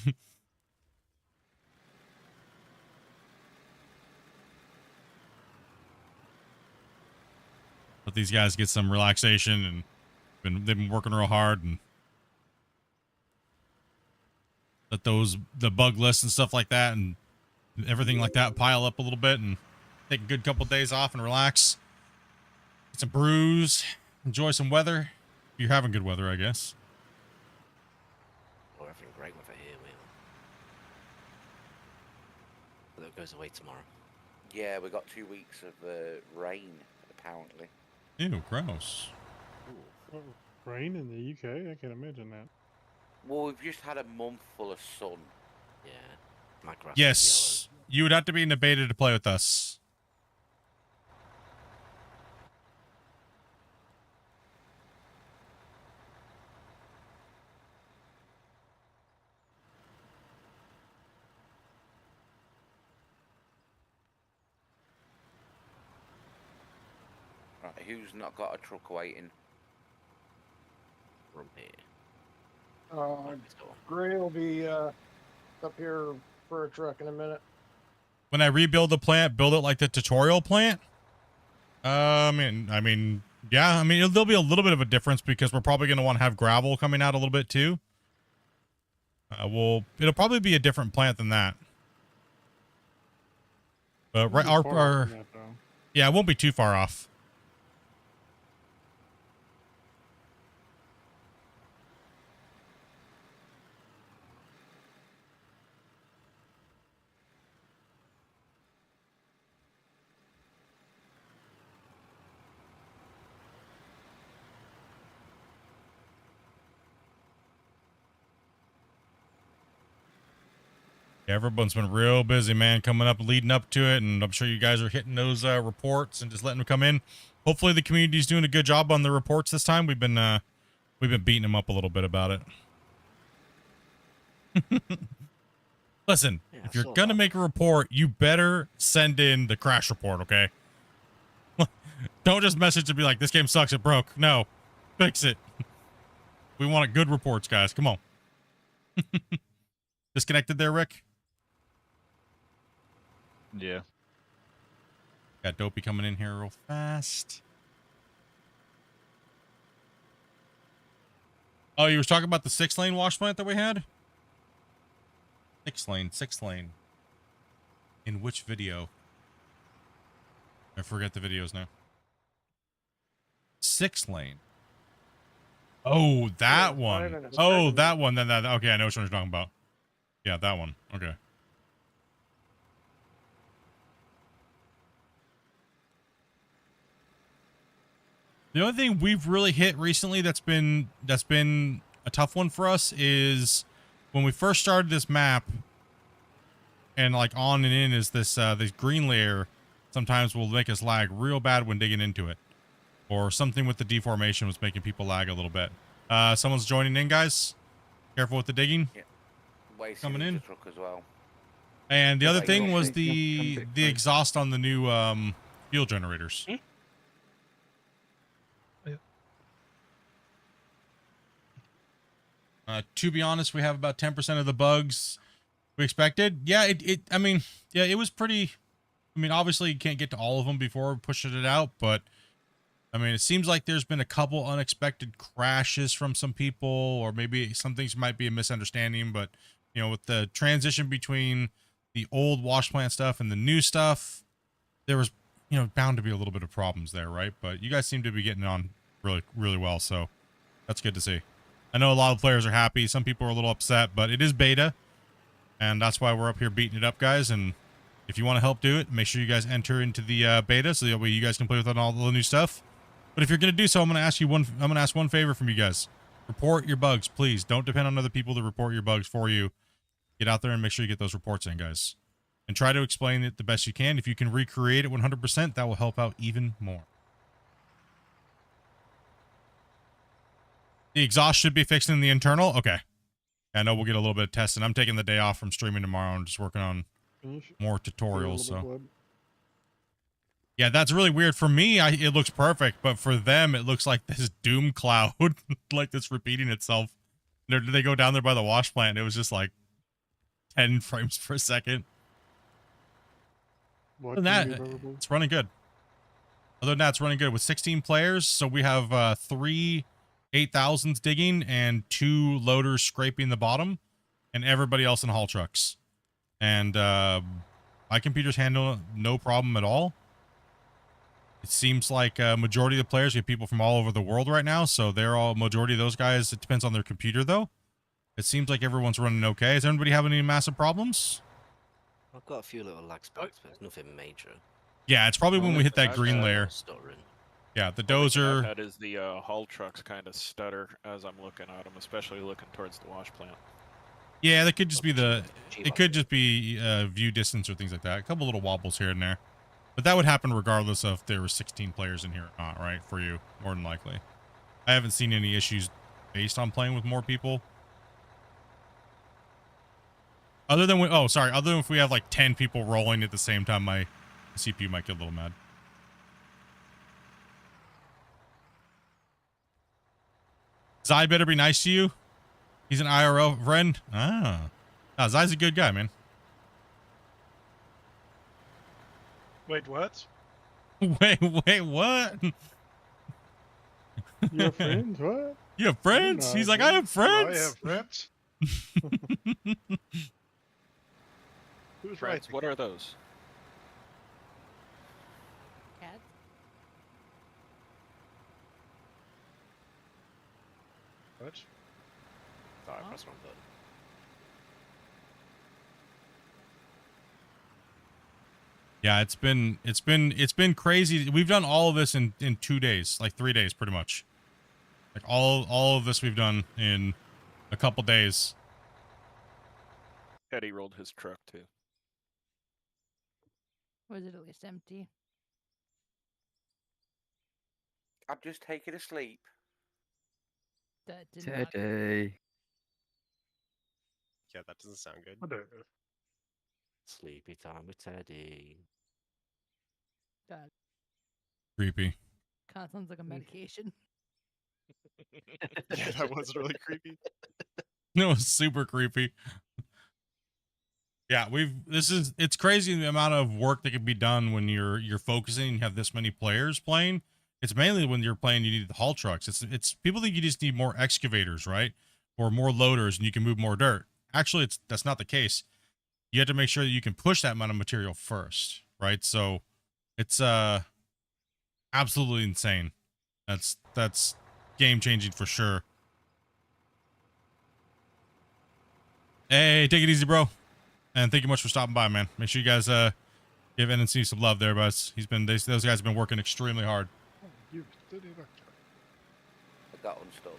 Let these guys get some relaxation, and they've been working real hard, and let the bug lists and stuff like that and everything like that pile up a little bit, and take a good couple days off and relax. Get some brews, enjoy some weather. You're having good weather, I guess. We're having great weather here, But it goes away tomorrow. Yeah, we got 2 weeks of rain, apparently. Ew, gross. Oh, rain in the UK? I can't imagine that. Well, we've just had a month full of sun. Yeah. My grass is Yes, you would have to be in the beta to play with us. Right, who's not got a truck waiting? From here. Gray will be up here for a truck in a minute. When I rebuild the plant, build it like the tutorial plant. I mean, yeah. I mean, there'll be a little bit of a difference because we're probably going to want to have gravel coming out a little bit too. It'll probably be a different plant than that. But right, yeah, it won't be too far off. Everyone's been real busy, man, coming up, leading up to it, and I'm sure you guys are hitting those reports and just letting them come in. Hopefully, the community's doing a good job on the reports this time. We've been beating them up a little bit about it. Listen, Yeah, if you're saw gonna that. make a report, you better send in the crash report, okay? Don't just message to be like, this game sucks, it broke. No, fix it. We want good reports, guys. Come on. Disconnected there, Rick? Yeah. Got Dopey coming in here real fast. Oh, you were talking about the 6-lane wash plant that we had? 6 lane. In which video? I forget the videos now. 6 lane. Oh, that one. Oh, that one. Then that. Okay, I know which one you're talking about. Yeah, that one. Okay. The only thing we've really hit recently that's been a tough one for us is when we first started this map, and like on and in is this green layer sometimes will make us lag real bad when digging into it, or something with the deformation was making people lag a little bit. Someone's joining in, guys. Careful with the digging. Yeah. coming in. Truck as well. And the other thing was the exhaust on the new fuel generators. To be honest, we have about 10% of the bugs we expected. Yeah, I mean, yeah, it was pretty. I mean, obviously you can't get to all of them before pushing it out, but I mean, it seems like there's been a couple unexpected crashes from some people, or maybe some things might be a misunderstanding, but you know, with the transition between the old wash plant stuff and the new stuff, there was, you know, bound to be a little bit of problems there, right? But you guys seem to be getting on really, really well, so that's good to see. I know a lot of players are happy. Some people are a little upset, but it is beta, and that's why we're up here beating it up, guys. And if you want to help do it, make sure you guys enter into the beta so that way you guys can play with all the new stuff. But if you're going to do so, I'm going to ask you one. I'm going to ask one favor from you guys. Report your bugs, please. Don't depend on other people to report your bugs for you. Get out there and make sure you get those reports in, guys. And try to explain it the best you can. If you can recreate it 100%, that will help out even more. The exhaust should be fixed in the internal. Okay. I know we'll get a little bit of testing. I'm taking the day off from streaming tomorrow and just working on more tutorials. So yeah, that's really weird. For me, it looks perfect, but for them, it looks like this doom cloud, like this repeating itself. They go down there by the wash plant. It was just like 10 frames per second. Other than that, it's running good. Other than that, it's running good with 16 players. So we have 3 8,000s digging and 2 loaders scraping the bottom, and everybody else in haul trucks. And my computers handle it no problem at all. It seems like a majority of the players, we have people from all over the world right now, so they're all, majority of those guys, it depends on their computer though. It seems like everyone's running okay. Does anybody have any massive problems? I've got a few little lag spikes, but it's nothing major. Yeah, it's probably when we hit that green layer. Stuttering. Yeah, the Only thing dozer. I've had is the haul trucks kind of stutter as I'm looking at them, especially looking towards the wash plant. Yeah, that could just be the. It could just be view distance or things like that. A couple little wobbles here and there, but that would happen regardless of if there were 16 players in here or not, right? For you, more than likely. I haven't seen any issues based on playing with more people. Other than other than if we have like 10 people rolling at the same time, my CPU might get a little mad. Zai better be nice to you. He's an IRL friend. Zai's a good guy, man. Wait, what? Wait, what? You have friends? What? You have friends? He's like, I have friends. I have friends. Who's right? What are those? Cats? What? Oh, I pressed wrong button. Yeah, it's been crazy. We've done all of this in 2 days, like 3 days, pretty much. Like all of this we've done in a couple days. Eddie rolled his truck too. Was it at least empty? I'm just taking a sleep. That did not. Teddy. Yeah, that doesn't sound good. Sleepy time with Teddy. That Creepy. kind of sounds like a medication. Yeah, that was really creepy. No, it's super creepy. Yeah, it's crazy the amount of work that can be done when you're focusing and you have this many players playing. It's mainly when you're playing you need the haul trucks. It's people think you just need more excavators, right? Or more loaders and you can move more dirt. Actually, that's not the case. You have to make sure that you can push that amount of material first, right? So it's absolutely insane. That's game changing for sure. Hey, take it easy, bro. And thank you much for stopping by, man. Make sure you guys give NNC some love there, but those guys have been working extremely hard. You steady back. I got unstuck.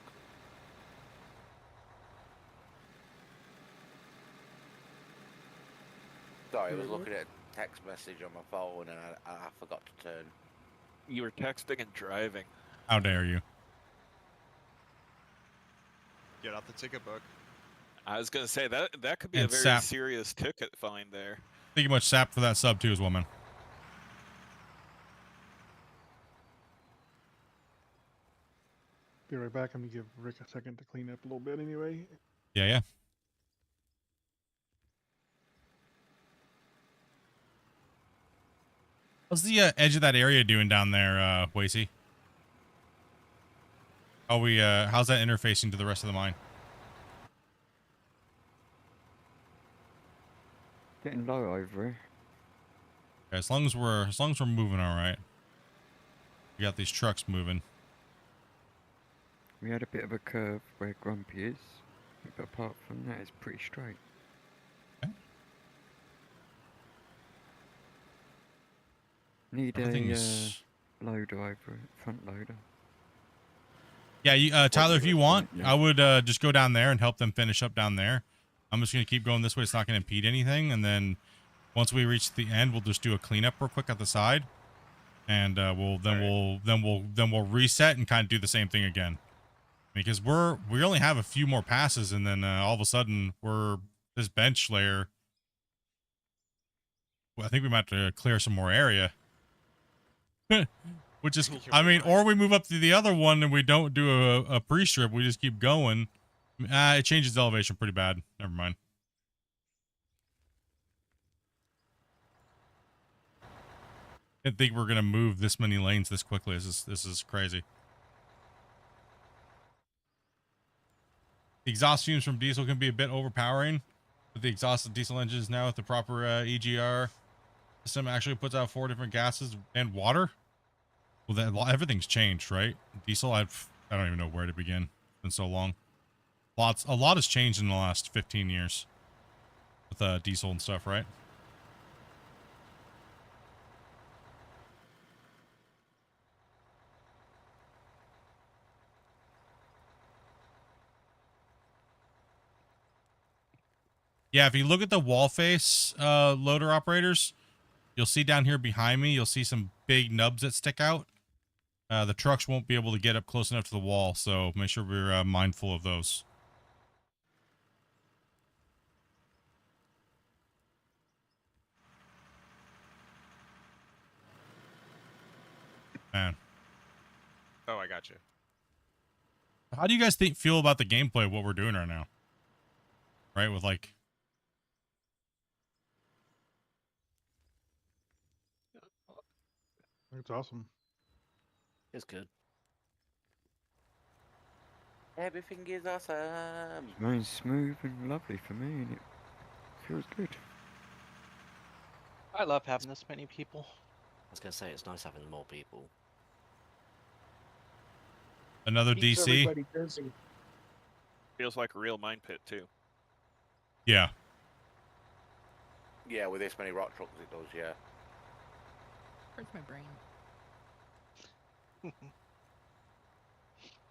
Sorry, I was looking at a text message on my phone and I forgot to turn. You were texting and driving. How dare you? Get out the ticket book. I was gonna say that could be And a very sap. serious ticket fine there. Thank you much, Sap, for that sub too as well, man. Be right back. I'm gonna give Rick a second to clean up a little bit anyway. Yeah. How's the edge of that area doing down there, Wasey? How's that interfacing to the rest of the mine? Getting low over here. Okay, as long as we're moving all right. We got these trucks moving. We had a bit of a curve where Grumpy is, but apart from that, it's pretty straight. Okay. Need Everything's... a loader over it, front loader. Yeah, Tyler, if you want, yeah. I would just go down there and help them finish up down there. I'm just gonna keep going this way. It's not gonna impede anything, and then once we reach the end, we'll just do a cleanup real quick at the side, and we'll reset and kind of do the same thing again, because we only have a few more passes, and then all of a sudden this bench layer. Well, I think we might have to clear some more area. Which is, I mean, or we move up to the other one and we don't do a pre-strip. We just keep going. It changes the elevation pretty bad. Never mind. I didn't think we're gonna move this many lanes this quickly. This is crazy. Exhaust fumes from diesel can be a bit overpowering, but the exhausted diesel engines now with the proper EGR system actually puts out 4 different gases and water. Well, everything's changed, right? Diesel, I don't even know where to begin. It's been so long. A lot has changed in the last 15 years with diesel and stuff, right? Yeah, if you look at the wall face loader operators, you'll see down here behind me, you'll see some big nubs that stick out. The trucks won't be able to get up close enough to the wall, so make sure we're mindful of those. Man. Oh, I got you. How do you guys feel about the gameplay of what we're doing right now? Right, with like... It's awesome. It's good. Everything is awesome. Mine's smooth and lovely for me, and it feels good. I love having this many people. I was gonna say it's nice having more people. Another Keeps DC? everybody busy. Feels like a real mine pit too. Yeah. Yeah, with this many rock trucks, it does. Yeah. Hurts my brain.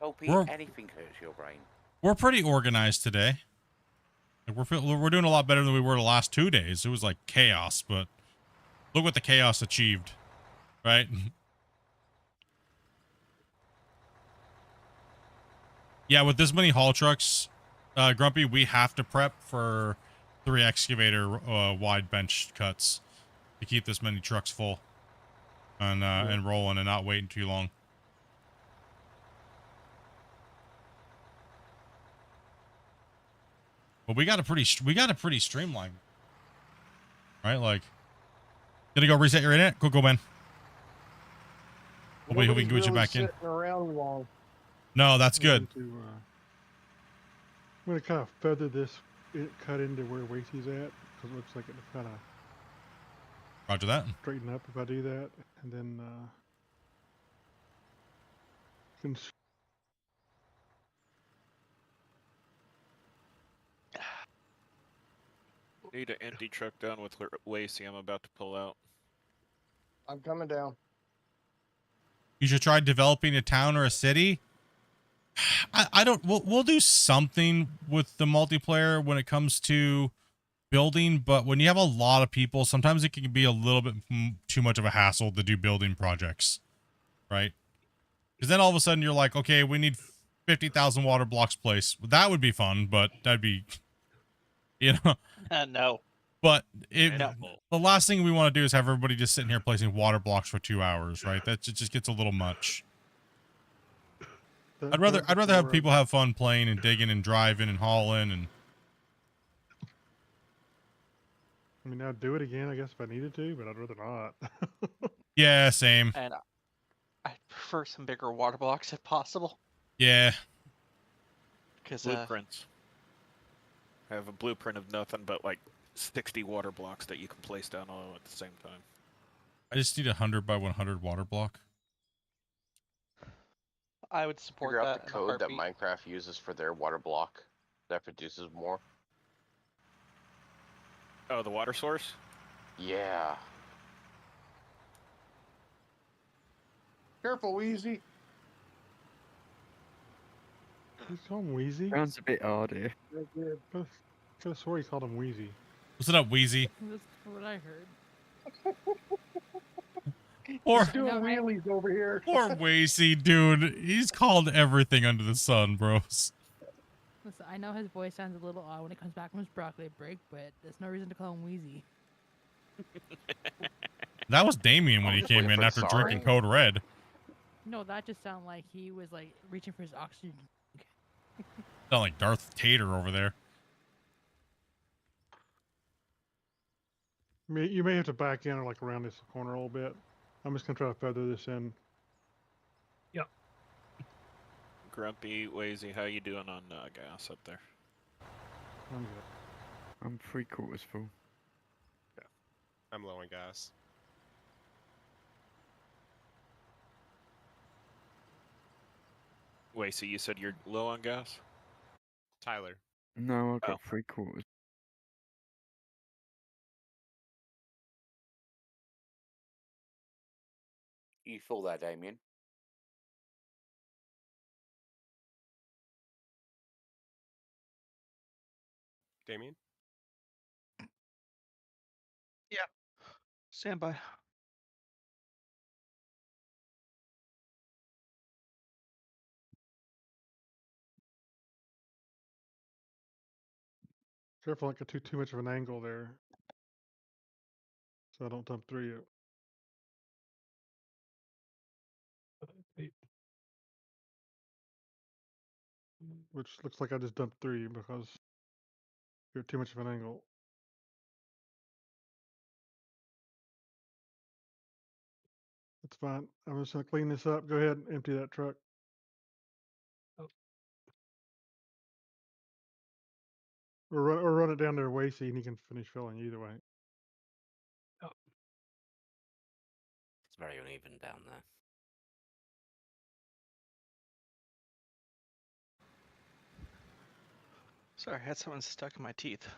Oh, Pete, We're- anything hurts your brain. We're pretty organized today. Like we're doing a lot better than we were the last 2 days. It was like chaos, but look what the chaos achieved, right? Yeah, with this many haul trucks, Grumpy, we have to prep for 3 excavator wide bench cuts to keep this many trucks full and rolling and not waiting too long. But we got a pretty streamlined, right? Like, gonna go reset your internet. Go, man. Hopefully we can get you back in. Sitting around long. No, that's good. I'm going to kind of feather this cut into where Wasey's at, because it looks like it'll kind of Roger that. straighten up if I do that, and then Need an empty truck down with Lacey. I'm about to pull out. I'm coming down. You should try developing a town or a city. I don't. We'll do something with the multiplayer when it comes to building, but when you have a lot of people, sometimes it can be a little bit too much of a hassle to do building projects, right? Because then all of a sudden you're like, okay, we need 50,000 water blocks placed. That would be fun, but that'd be, you know. No. But the last thing we want to do is have everybody just sitting here placing water blocks for 2 hours, right? That just gets a little much. I'd rather have people have fun playing and digging and driving and hauling and. I mean, I'd do it again, I guess, if I needed to, but I'd rather not. Yeah, same. And I'd prefer some bigger water blocks if possible. Yeah. Because blueprints. I have a blueprint of nothing but like 60 water blocks that you can place down all at the same time. I just need 100 by 100 water block. I would support Figure that. out the code that Minecraft uses for their water block that produces more. Oh, the water source? Yeah. Careful, Wheezy. You call him Wheezy? Sounds a bit odd here. Could have swore he called him Wheezy. What's it up, Wheezy? That's what I heard. Poor, doing wheelies over here. poor Wasey, dude. He's called everything under the sun, bros. Listen, I know his voice sounds a little odd when it comes back from his broccoli break, but there's no reason to call him Wheezy. That was Damien when he came in after drinking Code Red. No, that just sounded like he was like reaching for his oxygen. Sound like Darth Tater over there. You may have to back in or like around this corner a little bit. I'm just gonna try to feather this in. Yep. Grumpy, Wazy, how you doing on gas up there? I'm good. I'm 3/4 full. Yeah. I'm low on gas. Wait, so you said you're low on gas? Tyler. No, I've got 3/4. You full there, Damien? Damien? Yeah. Stand by. Careful, not get too much of an angle there, so I don't dump through you. Which looks like I just dumped through you because you're too much of an angle. That's fine. I'm just gonna clean this up. Go ahead and empty that truck. Or run it down there Wasey and he can finish filling either way. It's very uneven down there. Sorry, I had something stuck in my teeth.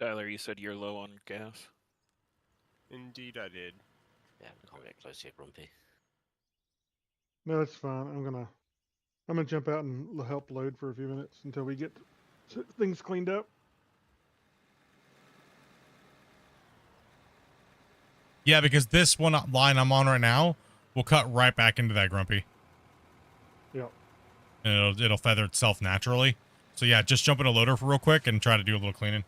Tyler, you said you're low on gas. Indeed, I did. Yeah, we can't get close to you, Grumpy. No, it's fine. I'm gonna jump out and help load for a few minutes until we get things cleaned up. Yeah, because this one line I'm on right now will cut right back into that, Grumpy. Yep. And it'll feather itself naturally. So yeah, just jump in a loader for real quick and try to do a little cleaning.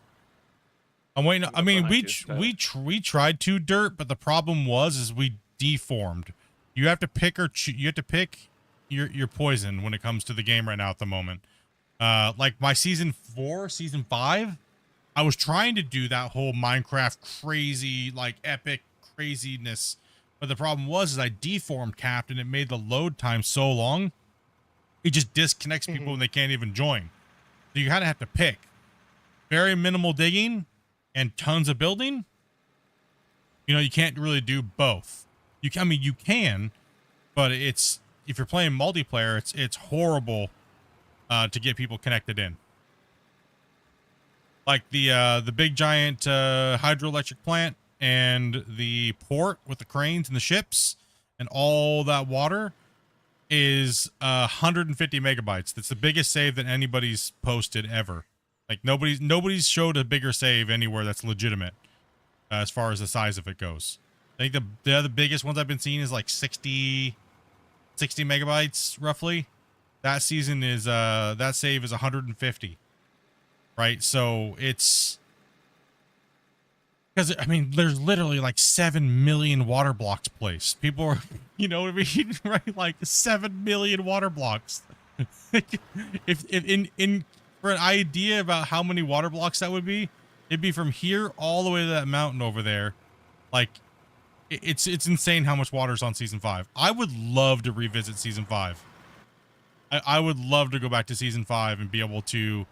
I'm waiting. I mean, we tried to dirt, but the problem is we deformed. You have to pick your poison when it comes to the game right now at the moment. Like my season 5, I was trying to do that whole Minecraft crazy, like epic craziness, but the problem is I deformed capped and it made the load time so long. It just disconnects people and they can't even join. So you kind of have to pick very minimal digging and tons of building. You know, you can't really do both. You can, but it's, if you're playing multiplayer, it's horrible to get people connected in. Like the big giant hydroelectric plant and the port with the cranes and the ships and all that water is 150 megabytes. That's the biggest save that anybody's posted ever. Like nobody's showed a bigger save anywhere that's legitimate as far as the size of it goes. I think the other biggest ones I've been seeing is like 60 megabytes roughly. That season is that save is 150. Right? So it's because I mean there's literally like 7 million water blocks placed. People are, you know what I mean, right? Like 7 million water blocks. if in for an idea about how many water blocks that would be, it'd be from here all the way to that mountain over there. Like it's insane how much water's on season 5. I would love to revisit season 5. I would love to go back to season 5 and be able to,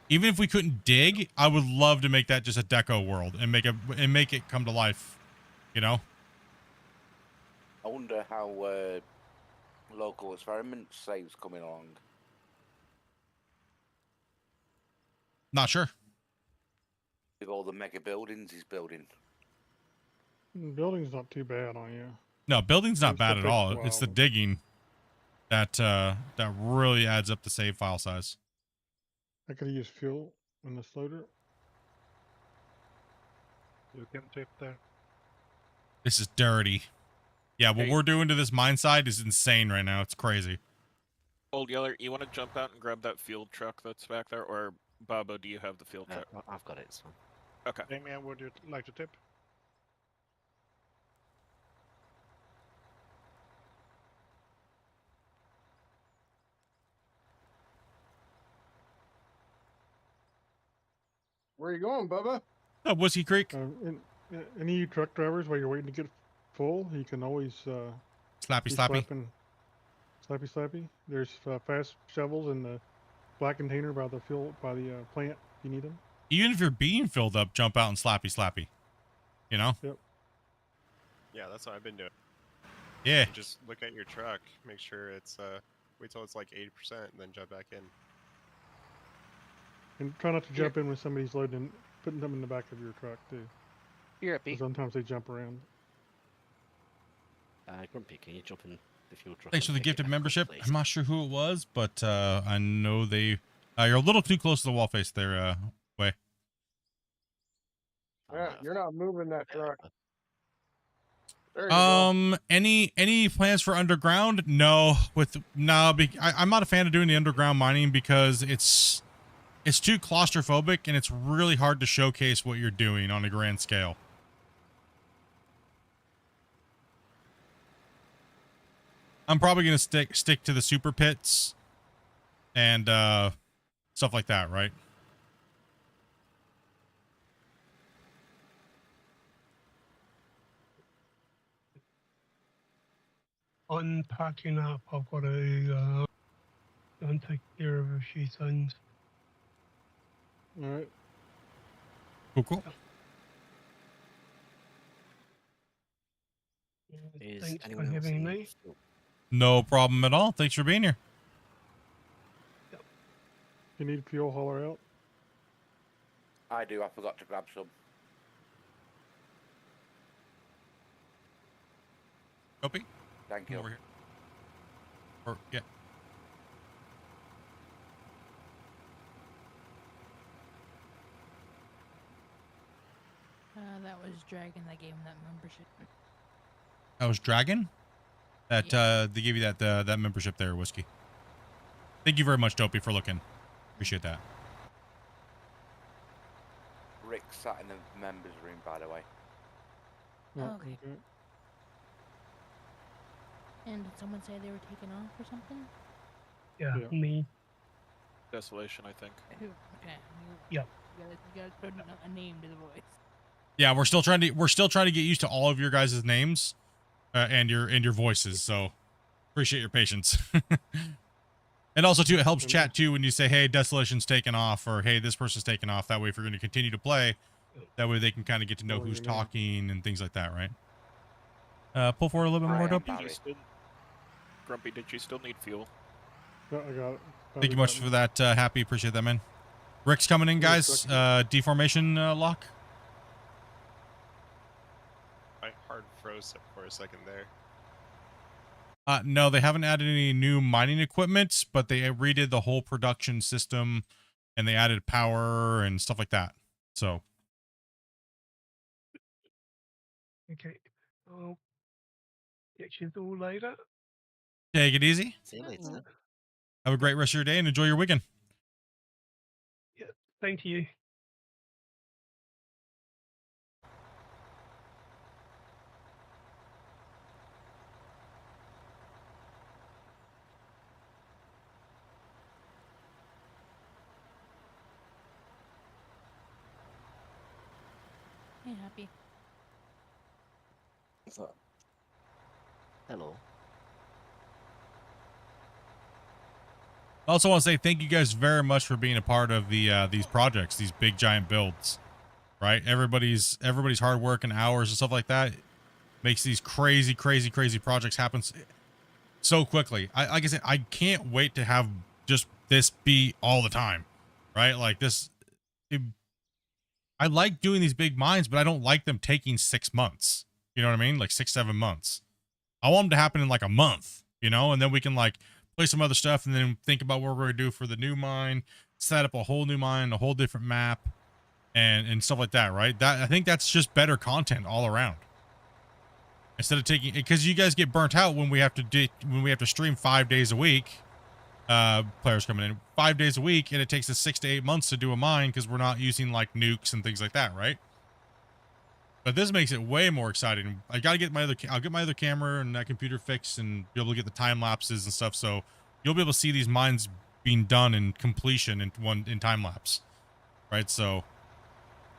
even if we couldn't dig, I would love to make that just a deco world and make it come to life, you know? I wonder how local experiment saves coming along. Not sure. With all the mega buildings he's building. Building's not too bad on you. No, building's not It bad still at all. takes a It's the while. digging that really adds up the save file size. I could use fuel in this loader. You can tip there. This is dirty. Yeah, what we're doing to this mine site is insane right now. It's crazy. Old Yeller, you want to jump out and grab that field truck that's back there? Or, Babo, do you have the field truck? I've got it, so. Okay. Damien, would you like to tip? Where you going, Bubba? Whiskey Creek. Any of you truck drivers, while you're waiting to get full, you can always Slappy, be slappy. Slappy. There's fast shovels in the black container by the plant if you need them. Even if you're being filled up, jump out and slappy. You know? Yep. Yeah, that's what I've been doing. Yeah. Just look at your truck, make sure it's wait till it's like 80% and then jump back in. And try not to jump in when somebody's loading, putting them in the back of your truck too. You're at B. Sometimes they jump around. Grumpy, can you jump in the fuel truck? Thanks for and the pick it gifted back up, membership. please? I'm not sure who it was, but I know they. You're a little too close to the wall face there, Way. Yeah, you're not moving that truck. There you go. Any plans for underground? No, I'm not a fan of doing the underground mining because it's too claustrophobic and it's really hard to showcase what you're doing on a grand scale. I'm probably gonna stick to the super pits and stuff like that, right? I'm packing up. I've got to go and take care of a few things. All right. Cool. Is Thanks for anyone else having in me. fuel? No problem at all. Thanks for being here. If you need fuel, holler out. I do. I forgot to grab some. Dopey? Thank Come you. over here. Or, yeah. That was Dragon that gave him that membership. That was Dragon? That, they gave you that, that membership there, Whiskey. Thank you very much, Dopey, for looking. Appreciate that. Rick sat in the members' room, by the way. Oh, okay. And did someone say they were taking off or something? Yeah, me. Desolation, I think. Who? Okay. Yep. You gotta put a name to the voice. Yeah, we're still trying to get used to all of your guys' names and your voices. So appreciate your patience. And also too, it helps chat too when you say, "Hey, Desolation's taken off," or "Hey, this person's taken off." That way, if you're going to continue to play, that way they can kind of get to know who's talking and things like that, right? Pull forward a little bit more, Dopey. Grumpy, did you still need fuel? No, I got it. Thank you much for that, Happy. Appreciate that, man. Rick's coming in, guys. Deformation lock. I hard froze for a second there. No, they haven't added any new mining equipment, but they redid the whole production system, and they added power and stuff like that. So. Okay. I'll get you all later. Take it easy. See you later. Have a great rest of your day and enjoy your weekend. Yeah, same to you. Hey, Happy. Hello. I also want to say thank you guys very much for being a part of the these projects, these big giant builds, right? Everybody's hard work and hours and stuff like that makes these crazy projects happen so quickly. Like I said, I can't wait to have just this be all the time, right? Like this, I like doing these big mines, but I don't like them taking 6 months. You know what I mean? Like 6-7 months. I want them to happen in like a month, you know, and then we can like play some other stuff and then think about what we're going to do for the new mine, set up a whole new mine, a whole different map and stuff like that, right? I think that's just better content all around. Instead of taking, because you guys get burnt out when we have to stream 5 days a week, players coming in 5 days a week, and it takes us 6 to 8 months to do a mine because we're not using like nukes and things like that, right? But this makes it way more exciting. I'll get my other camera and that computer fixed and be able to get the time lapses and stuff. So you'll be able to see these mines being done in completion in time lapse, right? So.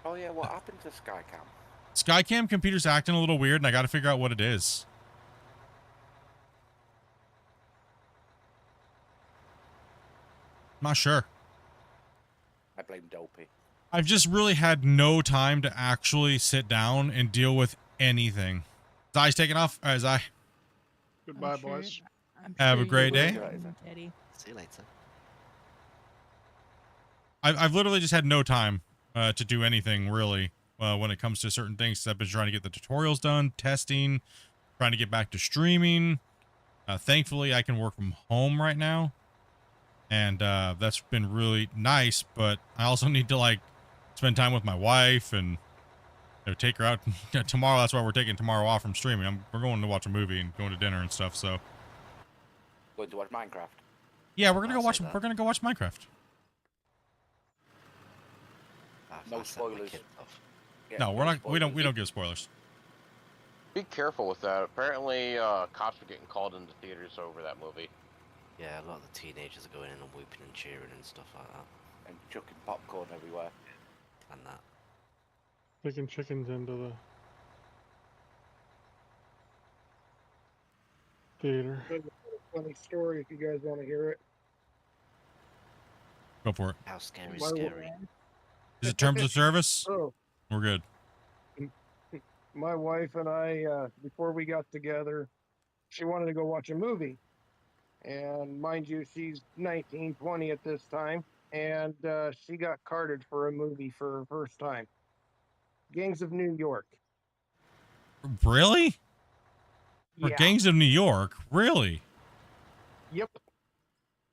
Oh yeah, what happened to Skycam? Skycam computer's acting a little weird, and I got to figure out what it is. I'm not sure. I blame Dopey. I've just really had no time to actually sit down and deal with anything. Zai's taking off. All right, Zai. Goodbye, boys. Have a great day. Teddy. See you later. I've literally just had no time to do anything really when it comes to certain things. I've been trying to get the tutorials done, testing, trying to get back to streaming. Thankfully, I can work from home right now, and that's been really nice. But I also need to like spend time with my wife and take her out tomorrow. That's why we're taking tomorrow off from streaming. We're going to watch a movie and going to dinner and stuff. So. Going to watch Minecraft. Yeah, we're gonna go watch. We're gonna go watch Minecraft. No spoilers. Yeah, no, we're not. We don't give spoilers. Be careful with that. Apparently, cops are getting called into theaters over that movie. Yeah, a lot of the teenagers are going in and whooping and cheering and stuff like that. And chucking popcorn everywhere. And that. Taking chickens into the theater. Funny story if you guys want to hear it. Go for it. How scary, My- scary. Is it terms of service? Oh, We're good. my wife and I, before we got together, she wanted to go watch a movie. And mind you, she's 19, 20 at this time. and she got carded for a movie for her first time. Gangs of New York. Really? For Yeah. Gangs of New York? Really? Yep.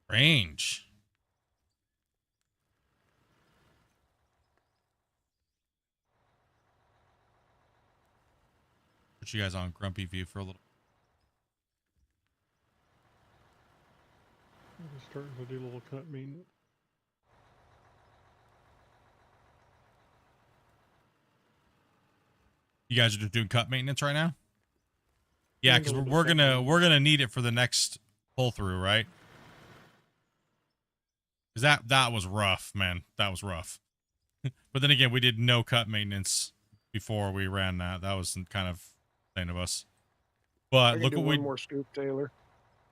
Strange. Put you guys on Grumpy View for a little. I'm just starting to do a little cut maintenance. You guys are just doing cut maintenance right now? Yeah, because Handle we're the gonna need it for the next pull through, right? Because that was rough, man. That was rough. But then again, we did no cut maintenance before we ran that. That was kind of insane of us. I But can look do what one more scoop, Taylor.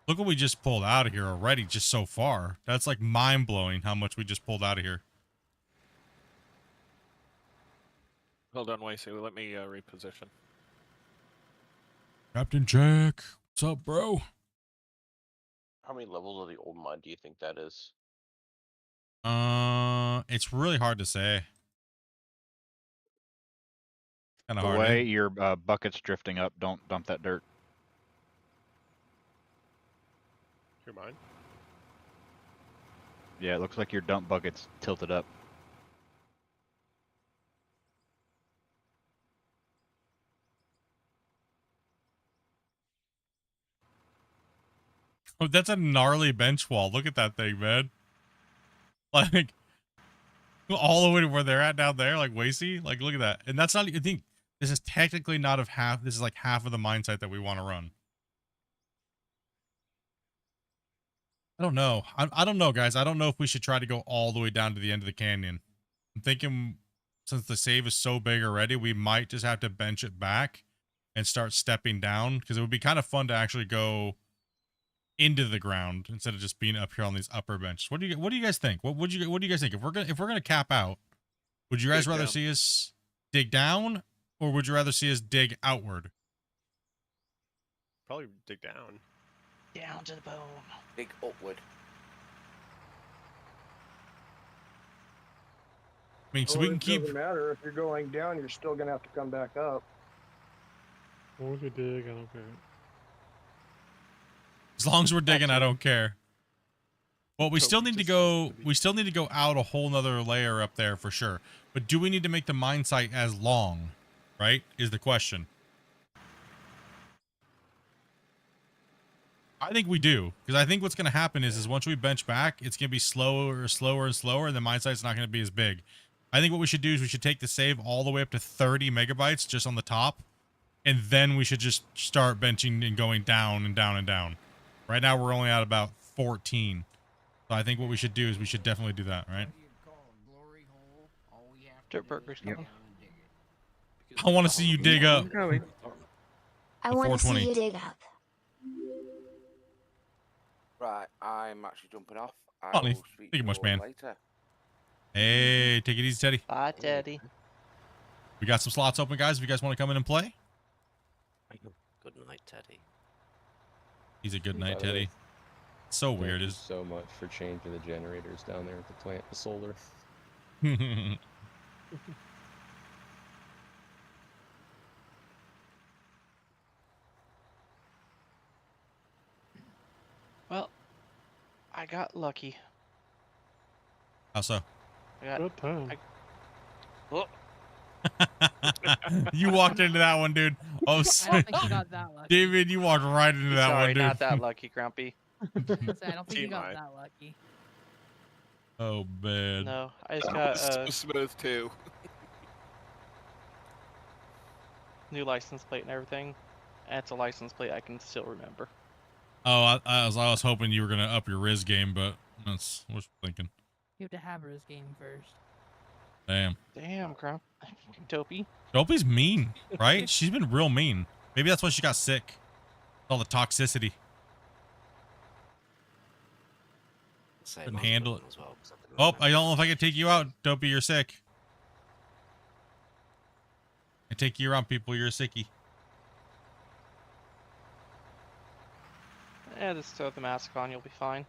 look what we just pulled out of here already, just so far. That's like mind blowing how much we just pulled out of here. Hold on, Wasey. Let me reposition. Captain Jack, what's up, bro? How many levels of the old mine do you think that is? It's really hard to say. Kind of The hard. way your bucket's drifting up, don't dump that dirt. Your mine? Yeah, it looks like your dump bucket's tilted up. Oh, that's a gnarly bench wall. Look at that thing, man. Like, all the way to where they're at down there, like Wasey. Like, look at that. And that's not, I think, this is technically not of half. This is like half of the mine site that we want to run. I don't know. I don't know, guys. I don't know if we should try to go all the way down to the end of the canyon. I'm thinking since the save is so big already, we might just have to bench it back and start stepping down, because it would be kind of fun to actually go into the ground instead of just being up here on these upper benches. What do you guys think? What do you guys think? If we're gonna cap out, would you guys Dig rather down. see us dig down, or would you rather see us dig outward? Probably dig down. Down to the bone. Dig upward. I mean, so Well, we can it keep. doesn't matter if you're going down. You're still gonna have to come back up. As long as we dig, I don't care. As long as we're digging, I don't care. Well, we So still we need to just go. has to be- We still need to go out a whole nother layer up there for sure. But do we need to make the mine site as long? Right, is the question. I think we do, because I think what's going to happen is once we bench back, it's going to be slower, and the mine site's not going to be as big. I think what we should do is we should take the save all the way up to 30 megabytes just on the top, and then we should just start benching and going down and down and down. Right now we're only at about 14. So I think what we should do is we should definitely do that, right? Dirt burgers. Yep. I want to see you dig up. I'm going. I The want to 420. see you dig up. Right, I'm actually jumping off. I Funny. will speak Thank you to much, all man. later. Hey, take it easy, Teddy. Bye, Daddy. We got some slots open, guys. If you guys want to come in and play. Good night, Teddy. He's a good night, By the way, Teddy. So Thank weird. you Is so much for changing the generators down there at the plant, the solar. Well, I got lucky. How so? I got. Good time. Oh, You walked into that one, dude. Oh, I don't think you got that lucky. David, you walked right into that sorry, one, dude. not that lucky, Grumpy. I don't think you got TMI. that lucky. Oh man. No, I just That got was so smooth too. new license plate and everything. And it's a license plate I can still remember. Oh, I was hoping you were gonna up your Riz game, but that's what I was thinking. You have to have his game first. Damn. Damn, Grump. Dopey. Dopey's mean, right? She's been real mean. Maybe that's why she got sick. All the toxicity. Same Couldn't I was handle doing it. as well, 'cause I couldn't Oh, remember. I don't know if I can take you out, Dopey. You're sick. I take you around, people. You're a sickie. Yeah, just throw the mask on, you'll be fine.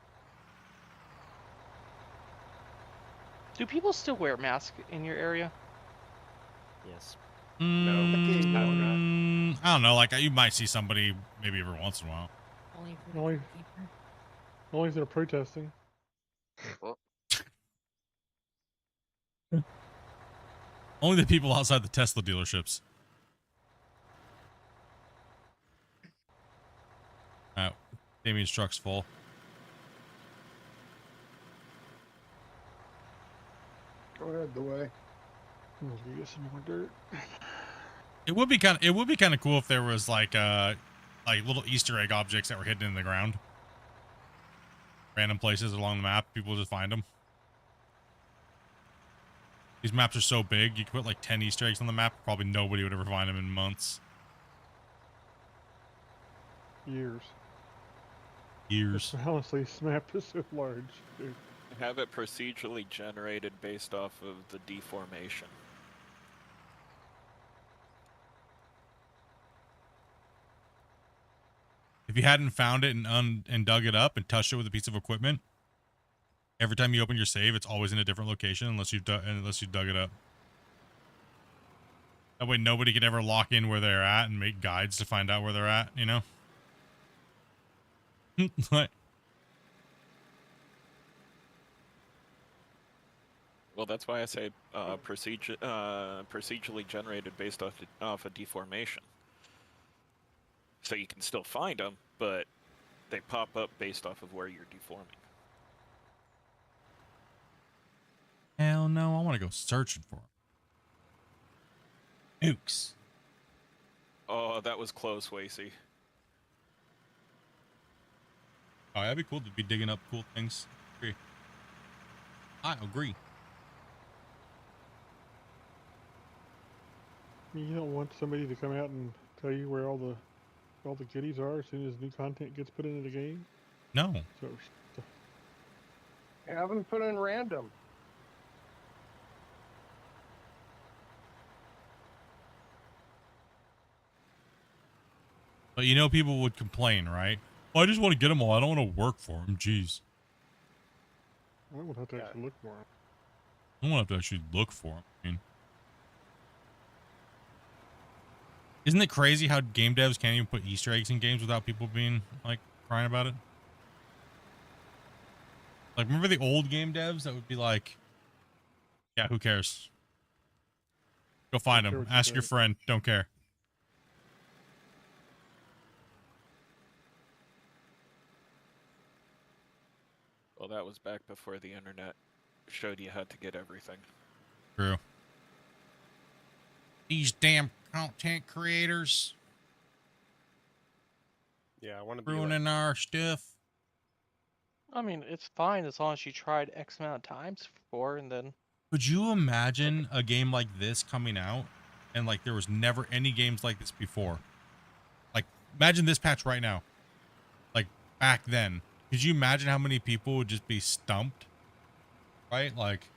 Do people still wear masks in your area? Yes. I don't know. Like you might see somebody maybe every once in a while. Only for the Only, gatekeeper. only if they're protesting. Only the people outside the Tesla dealerships. Damien's truck's full. Go ahead, the way. We'll get some more dirt. It would be kind of cool if there was like little Easter egg objects that were hidden in the ground. Random places along the map, people just find them. These maps are so big, you could put like 10 Easter eggs on the map. Probably nobody would ever find them in months. Years. Honestly, this map is so large, dude. Have it procedurally generated based off of the deformation. If you hadn't found it and dug it up and touched it with a piece of equipment, every time you open your save, it's always in a different location unless you dug it up. That way, nobody could ever lock in where they're at and make guides to find out where they're at. You know. Well, that's why I say procedurally generated based off of deformation. So you can still find them, but they pop up based off of where you're deforming. Hell no, I want to go searching for them. Nukes. Oh, that was close, Wasey. Oh, that'd be cool to be digging up cool things. I agree. You don't want somebody to come out and tell you where all the goodies are as soon as new content gets put into the game? No. So, Have them put in random. But you know, people would complain, right? Well, I just want to get them all. I don't want to work for them. Jeez. I would have to actually look for them. I don't want to have to actually look for them. I mean, isn't it crazy how game devs can't even put Easter eggs in games without people being like crying about it? Like, remember the old game devs that would be like, yeah, who cares? Go find them. Ask your friend. Don't care. Well, that was back before the internet showed you how to get everything. True. These damn content creators. Yeah, I want to be ruining our stuff. I mean, it's fine as long as you tried X amount of times before and then. Could you imagine a game like this coming out and like there was never any games like this before? Like, imagine this patch right now. Like, back then. Could you imagine how many people would just be stumped? Right? Like,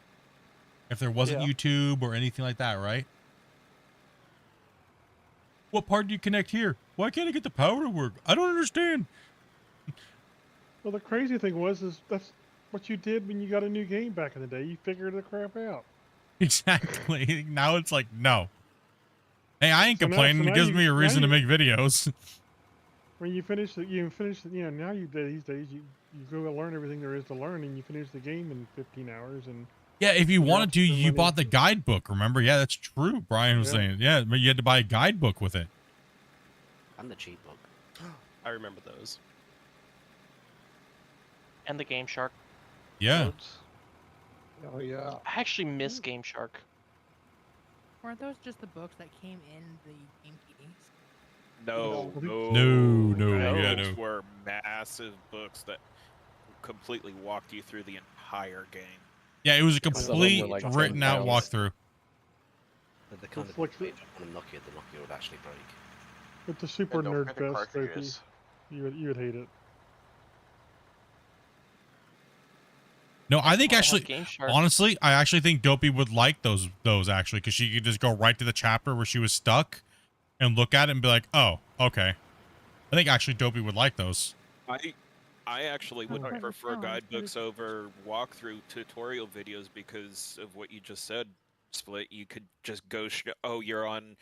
if there wasn't YouTube or anything like that, right? What part do you connect here? Why can't I get the power to work? I don't understand. Well, the crazy thing was, that's what you did when you got a new game back in the day. You figured the crap out. Exactly. Now it's like, no. Hey, I ain't So now- complaining. so it now gives you- me a now reason to you- make videos. When you finish now these days you go learn everything there is to learn, and you finish the game in 15 hours. And Yeah, if you you're wanted off to, you money. bought the guidebook, remember? Yeah, that's true. Brian was Yeah. saying. Yeah, but you had to buy a guidebook with it. And the cheat book. I remember those. And the Game Shark. Yeah. codes. Oh yeah. I actually miss Game Shark. Weren't those just the books that came in the game keys? No, yeah, those no. were massive books that completely walked you through the entire game. Yeah, it was a Some of them complete were like written out 10 walkthrough. The kind of Flick- page up on the Nokia would actually break. With the super And don't nerd forget the fest, Sophie, cartridges. you would hate it. No, I think why I have actually, Game Shark. honestly, I actually think Dopey would like those actually, because she could just go right to the chapter where she was stuck and look at it and be like, oh, okay. I think actually Dopey would like those. I actually would Oh, prefer no, guidebooks over walkthrough tutorial videos because of what you just said, Split. You could just go, oh, you're on,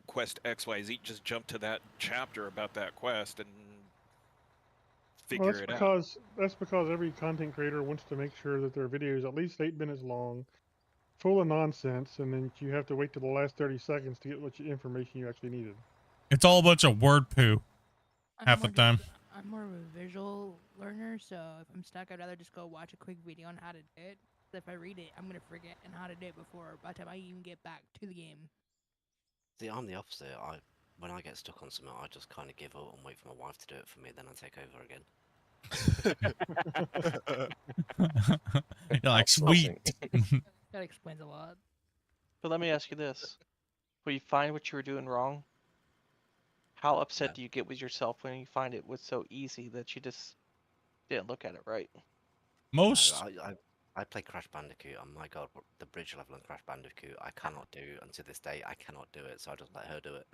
quest XYZ, just jump to that chapter about that quest and Well, figure it out. that's because every content creator wants to make sure that their video is at least 8 minutes long, full of nonsense, and then you have to wait till the last 30 seconds to get what information you actually needed. It's all a bunch of word poo half the time. I'm more of a visual learner, so if I'm stuck, I'd rather just go watch a quick video on how to do it. If I read it, I'm gonna forget and how to do it before by the time I even get back to the game. See, I'm the opposite. When I get stuck on something, I just kind of give up and wait for my wife to do it for me. Then I take over again. You're like, sweet. That explains a lot. But let me ask you this: when you find what you were doing wrong, how upset do you get with yourself when you find it was so easy that you just didn't look at it right? Most. I play Crash Bandicoot, and my god, the bridge level in Crash Bandicoot, I cannot do, and to this day, I cannot do it, so I just let her do it.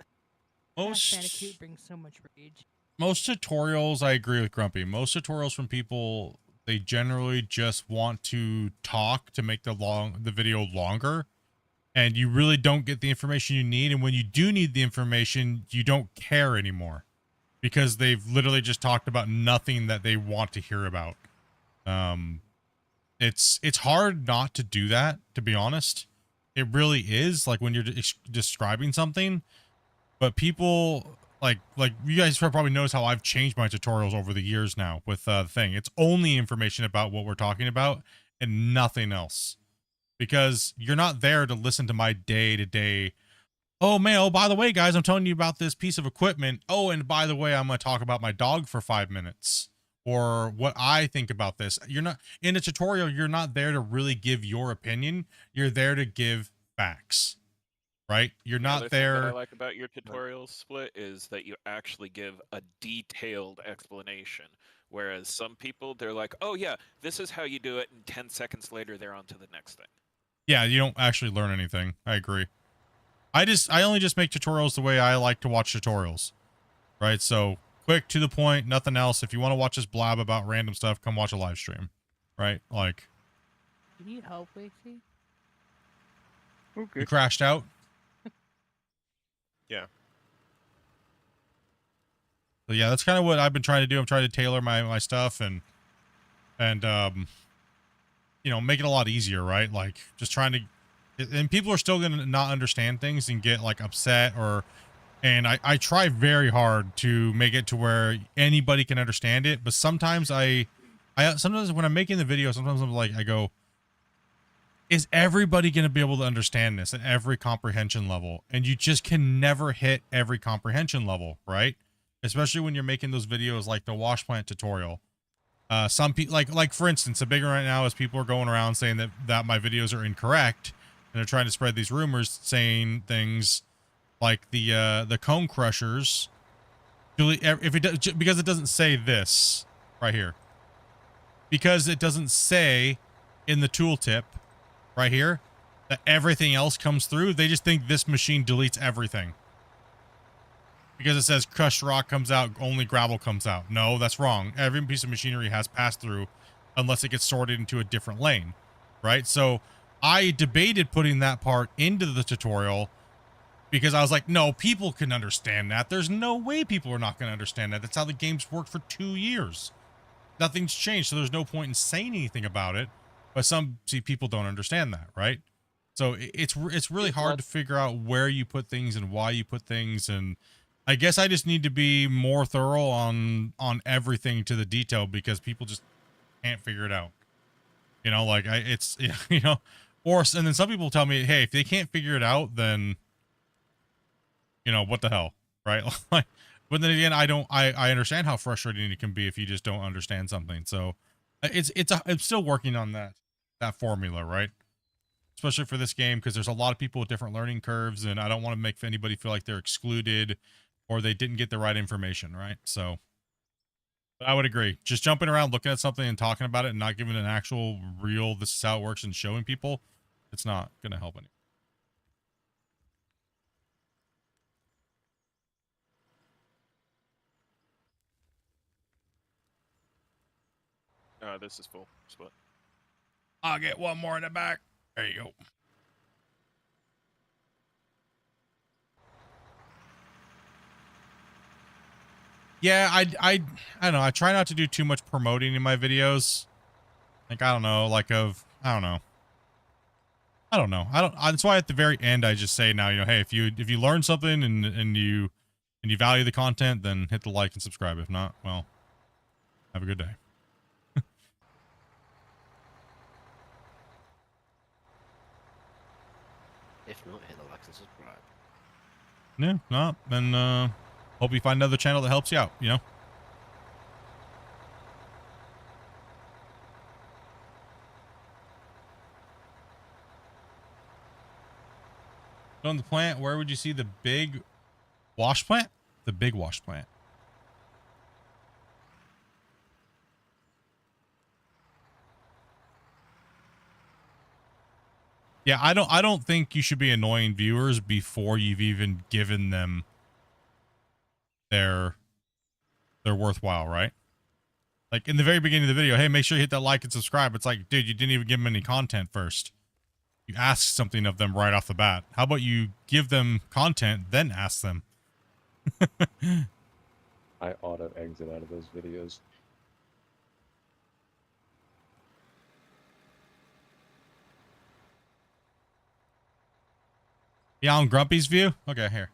Crash Bandicoot brings so much rage. Most tutorials, I agree with Grumpy. Most tutorials from people, they generally just want to talk to make the video longer, and you really don't get the information you need. And when you do need the information, you don't care anymore because they've literally just talked about nothing that they want to hear about. It's hard not to do that, to be honest. It really is, like when you're describing something. But people like you guys probably notice how I've changed my tutorials over the years now with the thing. It's only information about what we're talking about and nothing else. Because you're not there to listen to my day-to-day, oh man, oh by the way guys, I'm telling you about this piece of equipment. Oh, and by the way, I'm going to talk about my dog for 5 minutes. Or what I think about this. You're not in a tutorial, you're not there to really give your opinion. You're there to give facts. Right? You're not there. What I like about your tutorials, Split, is that you actually give a detailed explanation. Whereas some people, they're like, oh yeah, this is how you do it, and 10 seconds later, they're on to the next thing. Yeah, you don't actually learn anything. I agree. I only just make tutorials the way I like to watch tutorials. Right? So quick, to the point, nothing else. If you want to watch us blab about random stuff, come watch a live stream. Right? Like. You need help, Lacey? Okay. You crashed out? Yeah. So yeah, that's kind of what I've been trying to do. I'm trying to tailor my stuff and make it a lot easier, right? Like just trying to, and people are still going to not understand things and get like upset and I try very hard to make it to where anybody can understand it. But sometimes sometimes when I'm making the video, sometimes I'm like, I go, is everybody going to be able to understand this at every comprehension level? And you just can never hit every comprehension level, right? Especially when you're making those videos like the wash plant tutorial. Some people, like for instance, the big one right now is people are going around saying that my videos are incorrect, and they're trying to spread these rumors saying things like the cone crushers. If it does, because it doesn't say this right here, because it doesn't say in the tooltip right here that everything else comes through, they just think this machine deletes everything. Because it says crushed rock comes out, only gravel comes out. No, that's wrong. Every piece of machinery has pass through unless it gets sorted into a different lane, right? So I debated putting that part into the tutorial because I was like, no, people can understand that. There's no way people are not going to understand that. That's how the game's worked for 2 years. Nothing's changed, so there's no point in saying anything about it. But people don't understand that, right? So it's really hard to figure out where you put things and why you put things, and I guess I just need to be more thorough on everything to the detail because people just can't figure it out. Like and then some people tell me, hey, if they can't figure it out, then what the hell, right? But then again, I understand how frustrating it can be if you just don't understand something. So I'm still working on that formula, right? Especially for this game, because there's a lot of people with different learning curves, and I don't want to make anybody feel like they're excluded or they didn't get the right information, right? So I would agree. Just jumping around, looking at something and talking about it and not giving an actual real, this is how it works and showing people, it's not going to help any. This is full. Split. I'll get one more in the back. There you go. Yeah, I don't know. I try not to do too much promoting in my videos. Like, I don't know, I don't know. That's why at the very end I just say now, hey, if you learn something and you value the content, then hit the like and subscribe. If not, well, have a good day. If not, hit the like and subscribe. Yeah, no, then hope you find another channel that helps you out, On the plant, where would you see the big wash plant? The big wash plant. Yeah, I don't think you should be annoying viewers before you've even given them their worthwhile, right? Like in the very beginning of the video, hey, make sure you hit that like and subscribe. It's like, dude, you didn't even give them any content first. You ask something of them right off the bat. How about you give them content, then ask them? I auto exit out of those videos. Yeah, on Grumpy's view? Okay, here.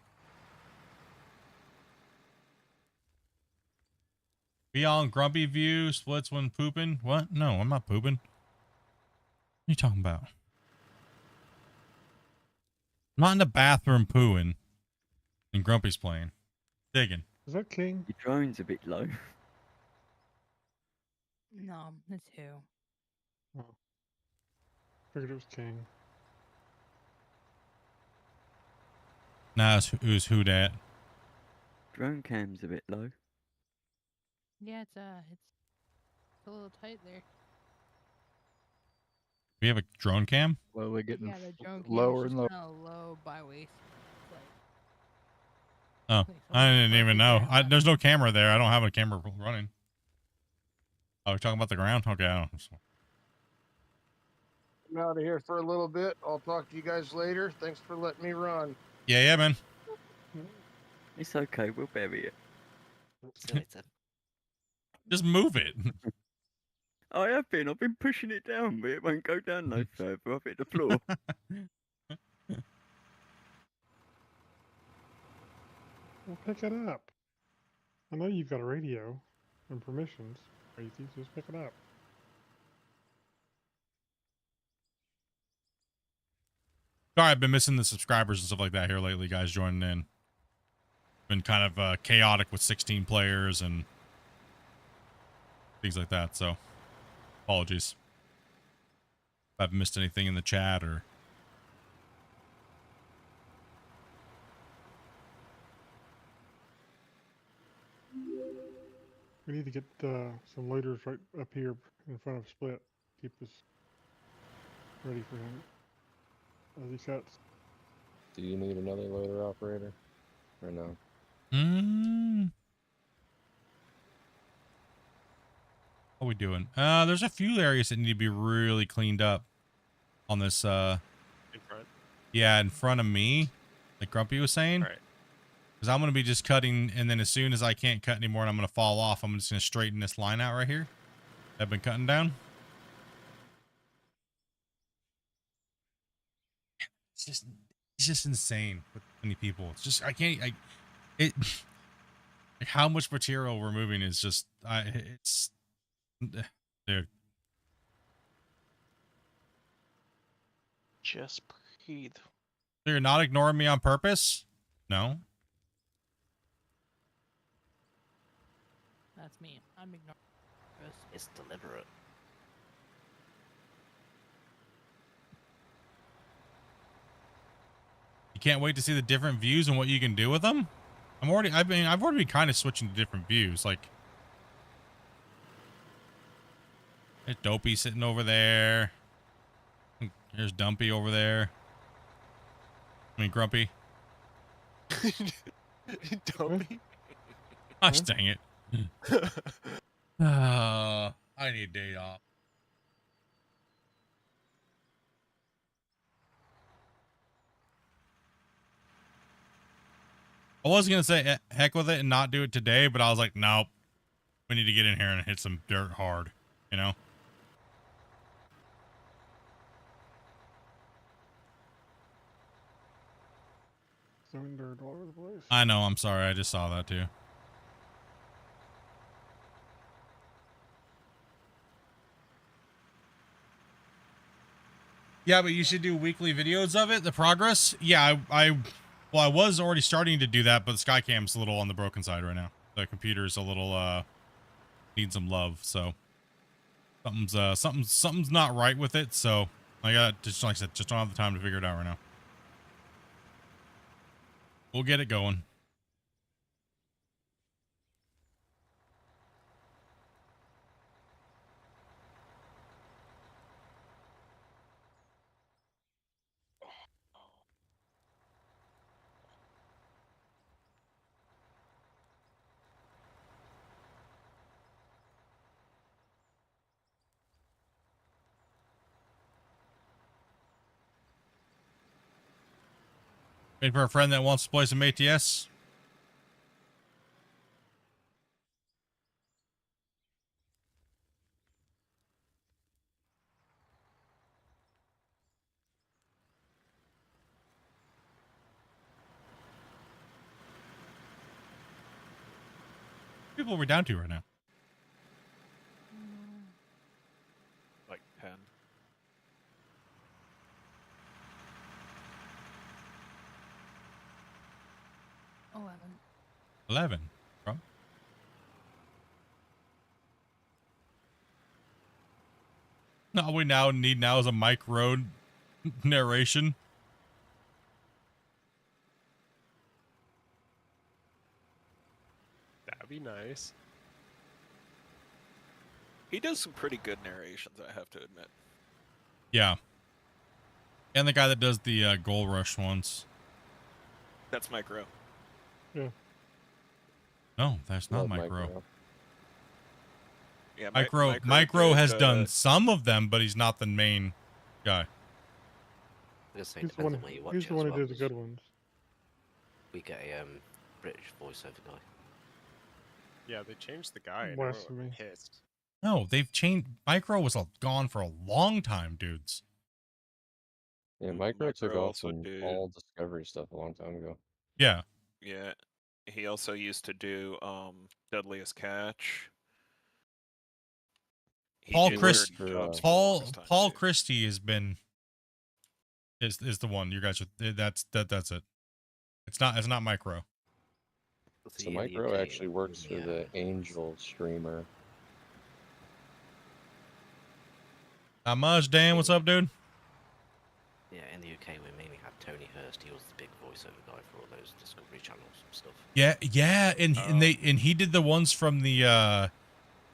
Beyond Grumpy view, splits when pooping. What? No, I'm not pooping. What are you talking about? I'm not in the bathroom pooing. And Grumpy's playing. Digging. Is that King? Your drone's a bit low. No, it's who. Oh. Figured it was King. Nah, it was who dat. Drone cam's a bit low. Yeah, it's a little tight there. We have a drone cam? Well, we're getting Yeah, the drone cam lower is and just lower. kind of low by waist. Oh, I didn't even know. There's no camera there. I don't have a camera running. Oh, we're talking about the ground? Okay, I don't know. I'm out of here for a little bit. I'll talk to you guys later. Thanks for letting me run. Yeah, man. It's okay, we'll bury it. See you later. Just move it. I have been. I've been pushing it down, but it won't go down no further. I've hit the floor. Well, pick it up. I know you've got a radio and permissions. Crazy, just pick it up. Sorry, I've been missing the subscribers and stuff like that here lately, guys joining in. Been kind of chaotic with 16 players and things like that, so apologies if I've missed anything in the chat or... We need to get some loaders right up here in front of Split. Keep us ready for him as he cuts. Do you need another loader operator? Or no? How are we doing? There's a few areas that need to be really cleaned up on this. In front? Yeah, in front of me, like Grumpy was saying. All right. Because I'm going to be just cutting, and then as soon as I can't cut anymore and I'm going to fall off, I'm just going to straighten this line out right here. I've been cutting down. It's just insane with many people. It's just, like, how much material we're moving is just, it's, dude. Just breathe. So you're not ignoring me on purpose? No. That's me. I'm ignoring this. It's deliberate. You can't wait to see the different views and what you can do with them? I've already been kind of switching to different views. Like, there's Dopey sitting over there. There's Dumpy over there. I mean, Grumpy. Dumpy? Gosh dang it. I need a day off. I was gonna say heck with it and not do it today, but I was like, nope. We need to get in here and hit some dirt hard, you know? Throwing dirt all over the place. I know, I'm sorry. I just saw that too. Yeah, but you should do weekly videos of it, the progress. Yeah, well, I was already starting to do that, but the Skycam's a little on the broken side right now. The computer's a little needs some love, so something's not right with it, so I got just like I said, just don't have the time to figure it out right now. We'll get it going. Waiting for a friend that wants to play some ATS. People are we down to right now? Like 10. Oh, 11, bro. All we now need now is a micro narration. That'd be nice. He does some pretty good narrations, I have to admit. Yeah. And the guy that does the Gold Rush ones. That's Micro. Yeah. No, that's not Love Micro. Yeah, Micro has did, done some of them, but he's not the main guy. He's He's the one who did the good ones. We get a British voiceover guy. Yeah, they changed the guy. And Blasphemy. I'm pissed. No, they've changed. Micro was gone for a long time, dudes. Yeah, Micro took Micro off also from did- all Discovery stuff a long time ago. Yeah. Yeah. He also used to do Deadliest Catch. He Paul did Chris Weird Jobs for the longest time, Paul too. Christie has been is the one you guys are, that's it. It's not Micro. So Micro actually works for the Angel streamer. Not much. Dan, what's up, dude? Yeah, in the UK we mainly had Tony Hurst. He was the big voiceover guy for all those Discovery channels and stuff. Yeah, and he did the ones from the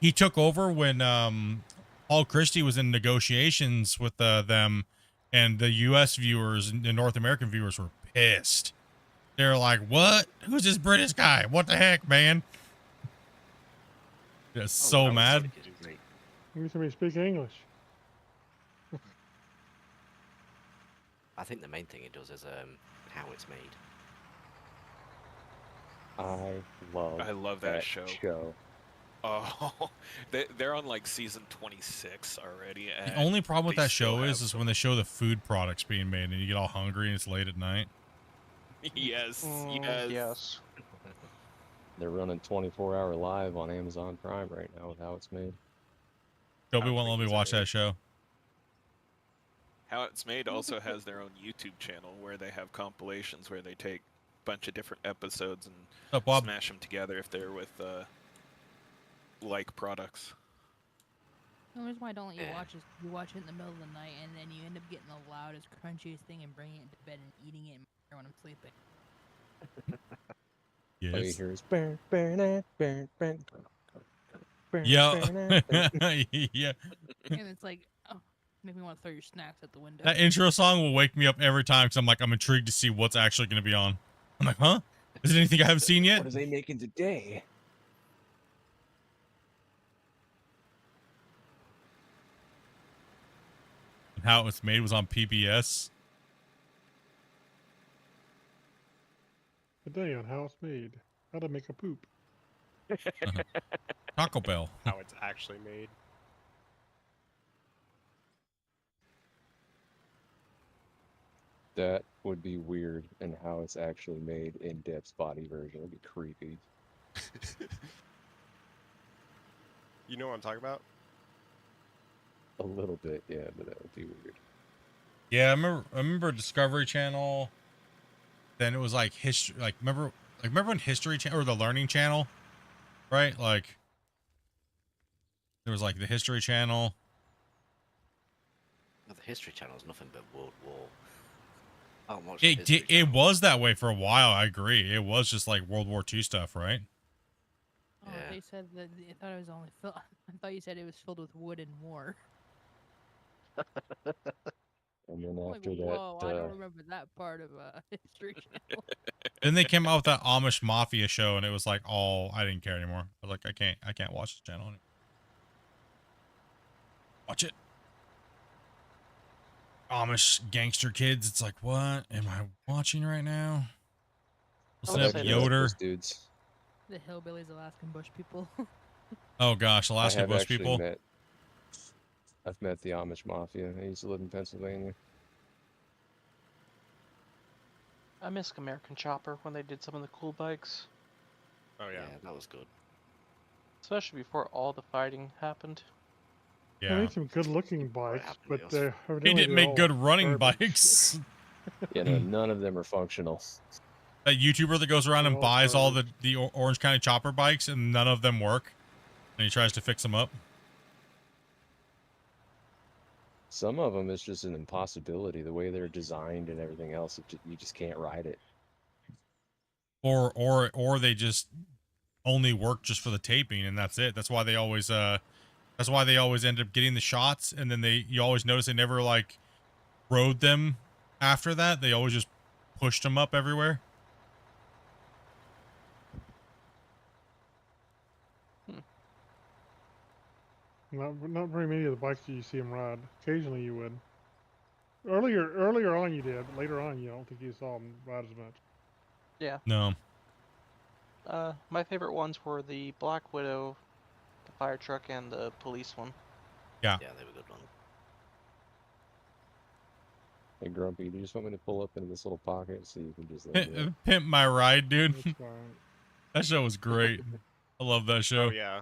he took over when Paul Christie was in negotiations with them, and the US viewers and the North American viewers were pissed. They're like, "What? Who's this British guy? What the heck, man?" They're so mad. Maybe somebody speak English. I think the main thing it does is how it's made. I love that show. Oh, they're on like season 26 already. The only problem with that show is when they show the food products being made and you get all hungry and it's late at night. Yes, yes. They're running 24-hour live on Amazon Prime right now with how it's made. Toby won't let me watch that show. How It's Made also has their own YouTube channel where they have compilations where they take a bunch of different episodes and Up, Bob? smash them together if they're with like products. The reason why I don't let you watch is you watch it in the middle of the night and then you end up getting the loudest, crunchiest thing and bringing it to bed and eating it when I'm sleeping. All you Yes. hear is burn, burn it, burn, burn. Burn, Yeah. burn it. Yeah. And it's like, oh, make me want to throw your snacks out the window. That intro song will wake me up every time because I'm intrigued to see what's actually going to be on. I'm like, huh? Is it anything I haven't seen yet? What are they making today? How It's Made was on PBS. Today on How It's Made. How to make a poop. Taco Bell. How it's actually made. That would be weird, and how it's actually made in Depth's body version would be creepy. You know what I'm talking about? A little bit, yeah, but that would be weird. Yeah, I remember Discovery Channel. Then it was like history, remember when History Channel or the Learning Channel, right? Like there was like the History Channel. Well, the History Channel is nothing but World War. I don't watch the It History it was that way for a while. I agree. It was just like World War II stuff, right? Oh, they said that I thought it was only filled. I thought you said it was filled with wood and war. And then I'm like, after whoa, I that, don't remember that part of History Channel. Then they came out with that Amish Mafia show, and it was like all I didn't care anymore. I was like, I can't watch the channel anymore. Watch it. Amish gangster kids. It's like, what am I watching right now? Listen up, Yoder. dudes. The hillbillies, Alaskan bush people. Oh gosh, I Alaska have bush actually people. I've met the Amish Mafia. I used to live in Pennsylvania. I miss American Chopper when they did some of the cool bikes. Oh yeah, that was good. Especially before all the fighting happened. They Yeah. made some good-looking bikes, but He evidently didn't they're make all good running garbage. bikes. Yeah, no, none of them are functional. That YouTuber that goes around and all buys all the Orange County Chopper bikes, and none of them work, and he tries to fix them up. Some of them, it's just an impossibility. The way they're designed and everything else, you just can't ride it. Or they just only work just for the taping, and that's it. That's why they always end up getting the shots, and then you always notice they never like rode them after that. They always just pushed them up everywhere. Not very many of the bikes do you see them ride. Occasionally you would. Earlier on you did, but later on you don't think you saw them ride as much. Yeah. No. My favorite ones were the Black Widow, the fire truck, and the police one. Yeah. Yeah, they were good ones. Hey, Grumpy, do you just want me to pull up into this little pocket so you can just let me up? Pimp My Ride, dude. That's fine. That show was great. I love that show. Oh yeah.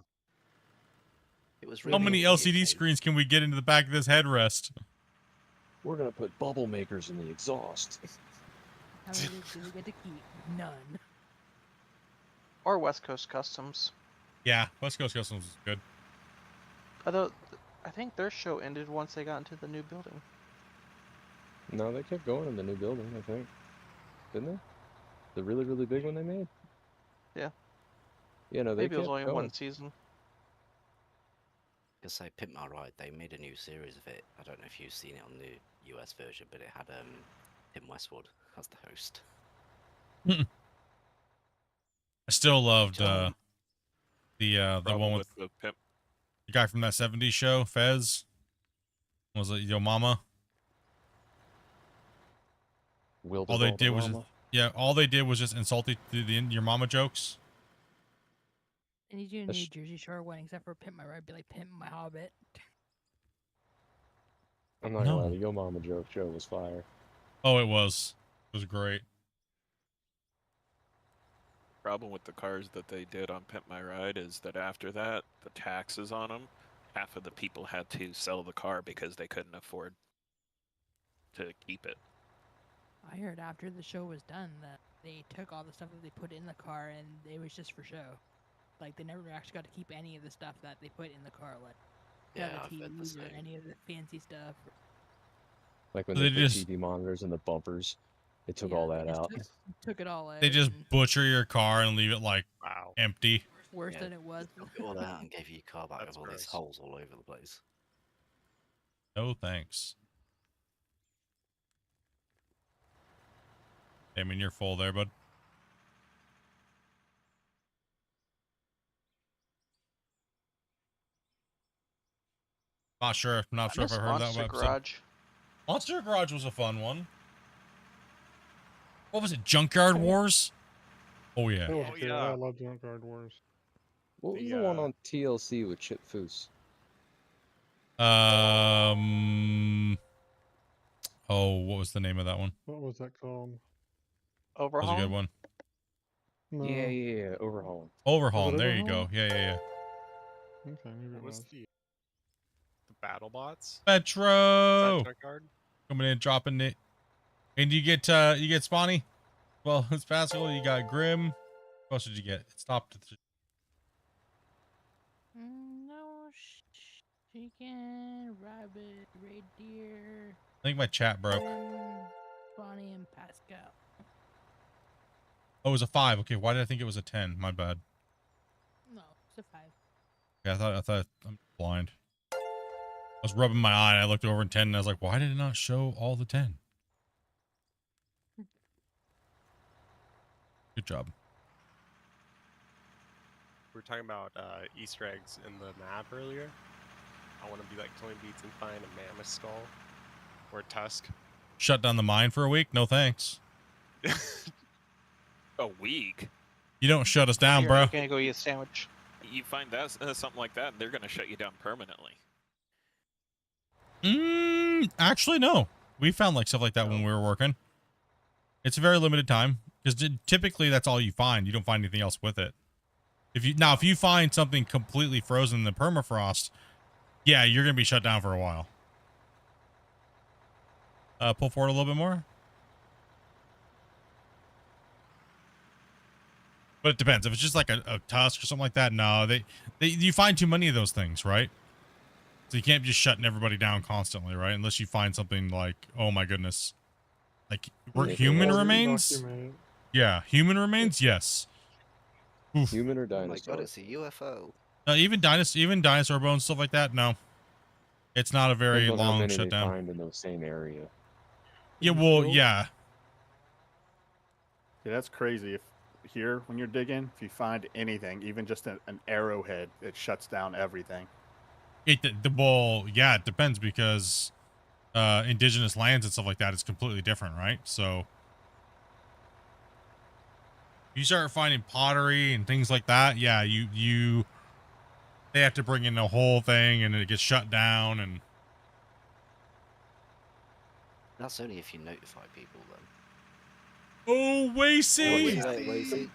It was How really many LCD screens can we get into the back of this headrest? We're gonna put bubble makers in the exhaust. How many do we get to keep? None. Or West Coast Customs. Yeah, West Coast Customs is good. Although, I think their show ended once they got into the new building. No, they kept going in the new building, I think. Didn't they? The really, really big one they made? Yeah. Yeah, no, they Maybe it was kept only going. one season. Because say Pimp My Ride, they made a new series of it. I don't know if you've seen it on the US version, but it had Tim Westwood as the host. I still loved the one with the pimp. the guy from that 70s show, Fez. Was it Yo Mama? All they did was just insult your mama jokes. And you do New Jersey Shore one, except for Pimp My Ride, be like Pimp My Hobbit. I'm not gonna lie, the Yo Mama joke show was fire. Oh, it was. It was great. Problem with the cars that they did on Pimp My Ride is that after that, the taxes on them, half of the people had to sell the car because they couldn't afford to keep it. I heard after the show was done that they took all the stuff that they put in the car and it was just for show. Like they never actually got to keep any of the stuff that they put in the car, like Yeah, the I've heard the TVs or same. any of the fancy stuff. Like when They they put just- TV monitors in the bumpers, they took all that out. Took it all out. They just butcher your car and leave it like empty. Worse than it was. Took it all out and gave you your car back with all these holes all over the place. No thanks. I mean, you're full there, bud. Not sure. Not sure if I heard that Monster episode. Garage. Monster Garage was a fun one. What was it? Junkyard Wars? Oh yeah. That was Oh, good. yeah. I love Junkyard Wars. What was The, the one on TLC with Chip Foose? Oh, what was the name of that one? What was that called? That was a good one. No. Yeah, Overhaul. Overhaul. Was it There you Overhaul? go. Yeah. Okay, maybe What it was was. the battle bots? Is Petro that Junkyard? coming in, dropping it. And you get Spawny. Well, it's Pascal. You got Grim. What else did you get? It stopped. No chicken, rabbit, reindeer. I think my chat broke. Bonnie and Pascal. Oh, it was a 5. Okay, why did I think it was a 10? My bad. No, it's a 5. Yeah, I thought I'm blind. I was rubbing my eye and I looked over in 10 and I was like, why did it not show all the 10? Good job. We were talking about Easter eggs in the map earlier. I want to be like Tony Beats and find a mammoth skull or a tusk. Shut down the mine for a week? No thanks. A week? You don't shut us down, You're bro. gonna go eat a sandwich. You find that something like that, and they're gonna shut you down permanently. Actually, no. We found like stuff like that when we were working. It's a very limited time because typically that's all you find. You don't find anything else with it. If you find something completely frozen in the permafrost, yeah, you're gonna be shut down for a while. Pull forward a little bit more. But it depends. If it's just like a tusk or something like that, no, you find too many of those things, right? So you can't be just shutting everybody down constantly, right? Unless you find something like, oh my goodness, like human remains. Yeah, human remains. Yes. Oof. Human or Oh my dinosaur? god, it's a UFO. Even dinosaur bones, stuff like that. No, it's not a very Depends on how long many they shutdown. find in the same area. Yeah, well, yeah. Yeah, that's crazy. If here, when you're digging, if you find anything, even just an arrowhead, it shuts down everything. Well, yeah, it depends because indigenous lands and stuff like that is completely different, right? So you start finding pottery and things like that, yeah, they have to bring in the whole thing and it gets shut down. And That's only if you notify people then. oh, Wacy! Wacy.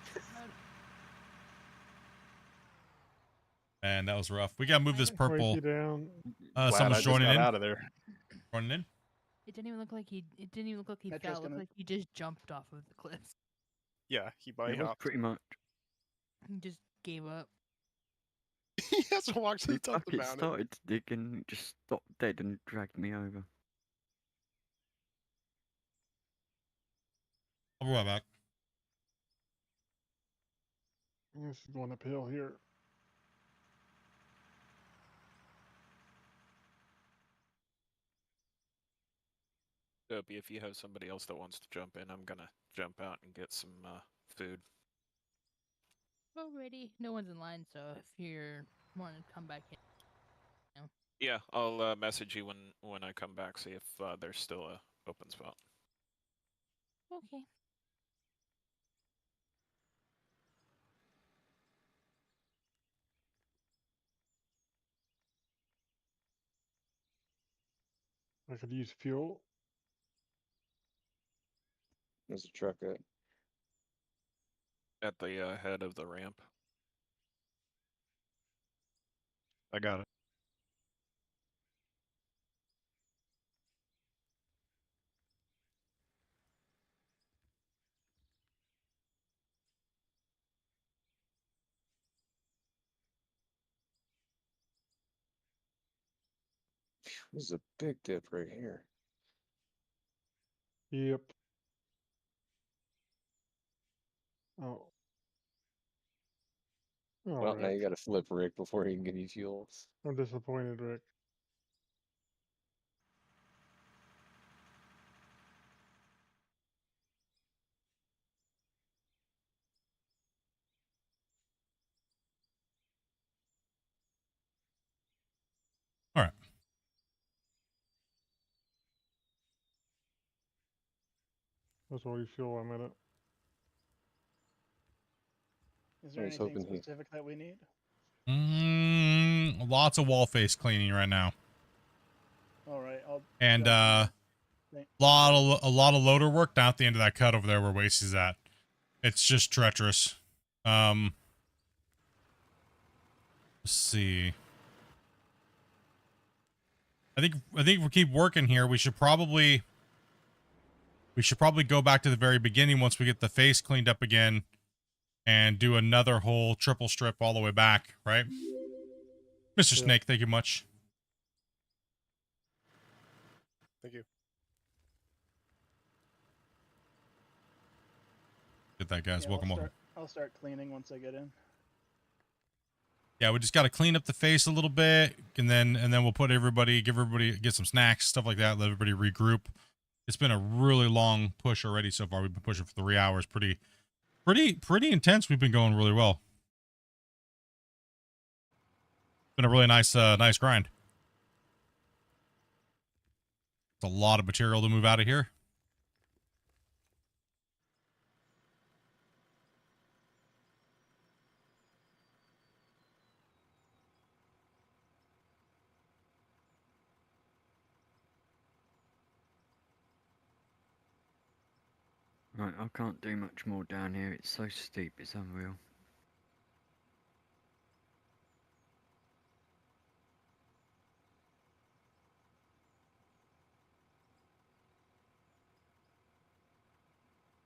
Man, that was rough. We gotta move this purple. Down. Someone's joining in. Out of there. Running in. It didn't even look like he. It didn't even look like he Petro's fell. It looked gonna- like he just jumped off of the cliffs. Yeah, he body It was hopped. pretty much. He just gave up. He has to walk to the The top of the bucket mountain. started to dig and just stopped dead and dragged me over. I'll be right back. This is going uphill here. Dopey, if you have somebody else that wants to jump in, I'm gonna jump out and get some food. Already, no one's in line, so if you're wanting to come back in, you know. Yeah, I'll message you when I come back, see if there's still a open spot. Okay. I could use fuel. There's a truck at. At the head of the ramp. I got it. This is a big dip right here. Yep. Oh. Oh, Well, now Rick. you got to flip Rick before he can give you fuel. I'm disappointed, Rick. All right. That's where we feel I'm at it. Is there I was anything hoping he. specific that we need? Lots of wall face cleaning right now. All right, I'll. And jump in a there. lot of loader work down at the end of that cut over there where Waste is at. It's just treacherous. Let's see. I think if we keep working here, we should probably go back to the very beginning once we get the face cleaned up again and do another whole triple strip all the way back, right? Mr. Yeah. Snake, thank you much. Thank you. Get that, guys. Yeah, Welcome. I'll start cleaning once I get in. Yeah, we just got to clean up the face a little bit, and then we'll put get some snacks, stuff like that. Let everybody regroup. It's been a really long push already so far. We've been pushing for 3 hours. Pretty intense. We've been going really well. Been a really nice grind. It's a lot of material to move out of here. Right, I can't do much more down here. It's so steep, it's unreal.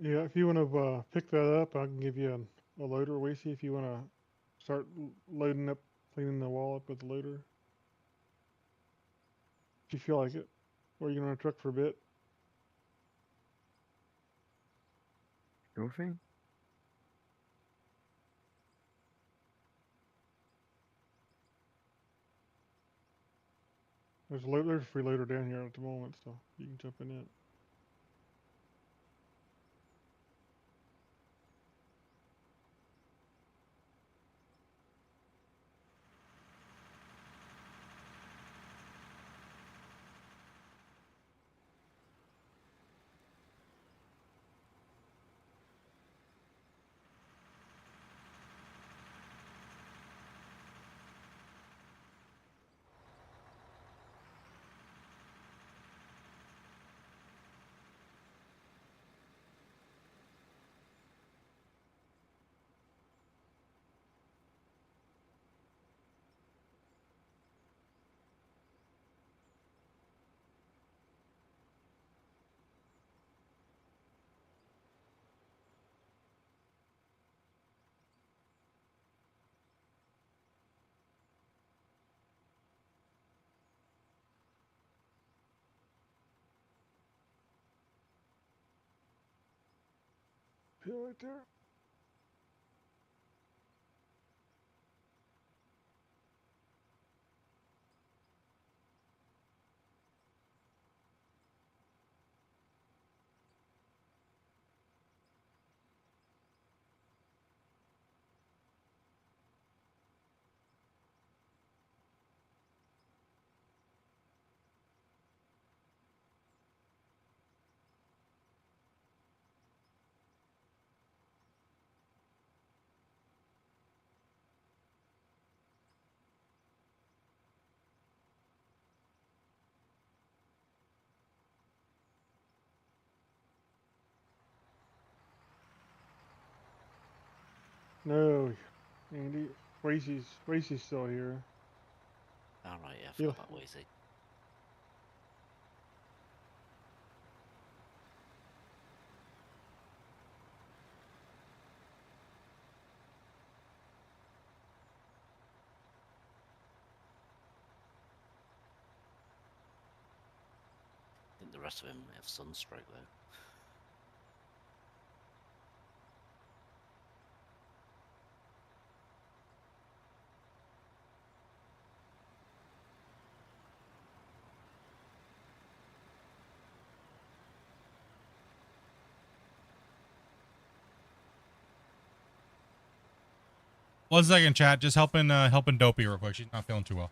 Yeah, if you want to pick that up, I can give you a loader, Wasey, if you want to start loading up, cleaning the wall up with the loader. If you feel like it. Or you can run a truck for a bit. Sure thing. There's a free loader down here at the moment, so you can jump in it. Peel right there. No, Andy. Wasey's still here. Alright, yeah, I He'll- forgot about Wheezy. I think the rest of him may have sunstroke though. One second, chat. Just helping Dopey real quick. She's not feeling too well.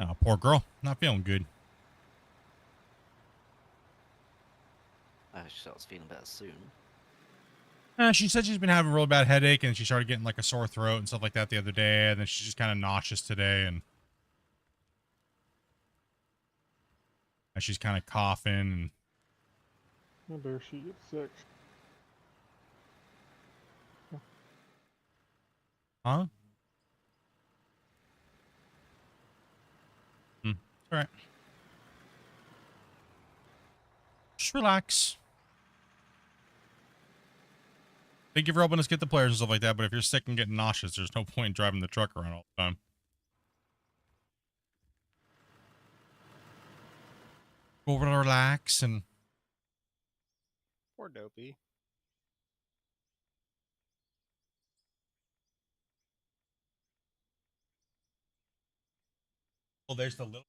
Oh, poor girl. Not feeling good. She starts feeling better soon. She said she's been having a real bad headache, and she started getting like a sore throat and stuff like that the other day, and then she's just kind of nauseous today, and she's kind of coughing. And How dare she get sick? huh? It's all right. Just relax. Thank you for helping us get the players and stuff like that, but if you're sick and getting nauseous, there's no point in driving the truck around all the time. Go over and relax and... Poor Dopey. Well, there's the little...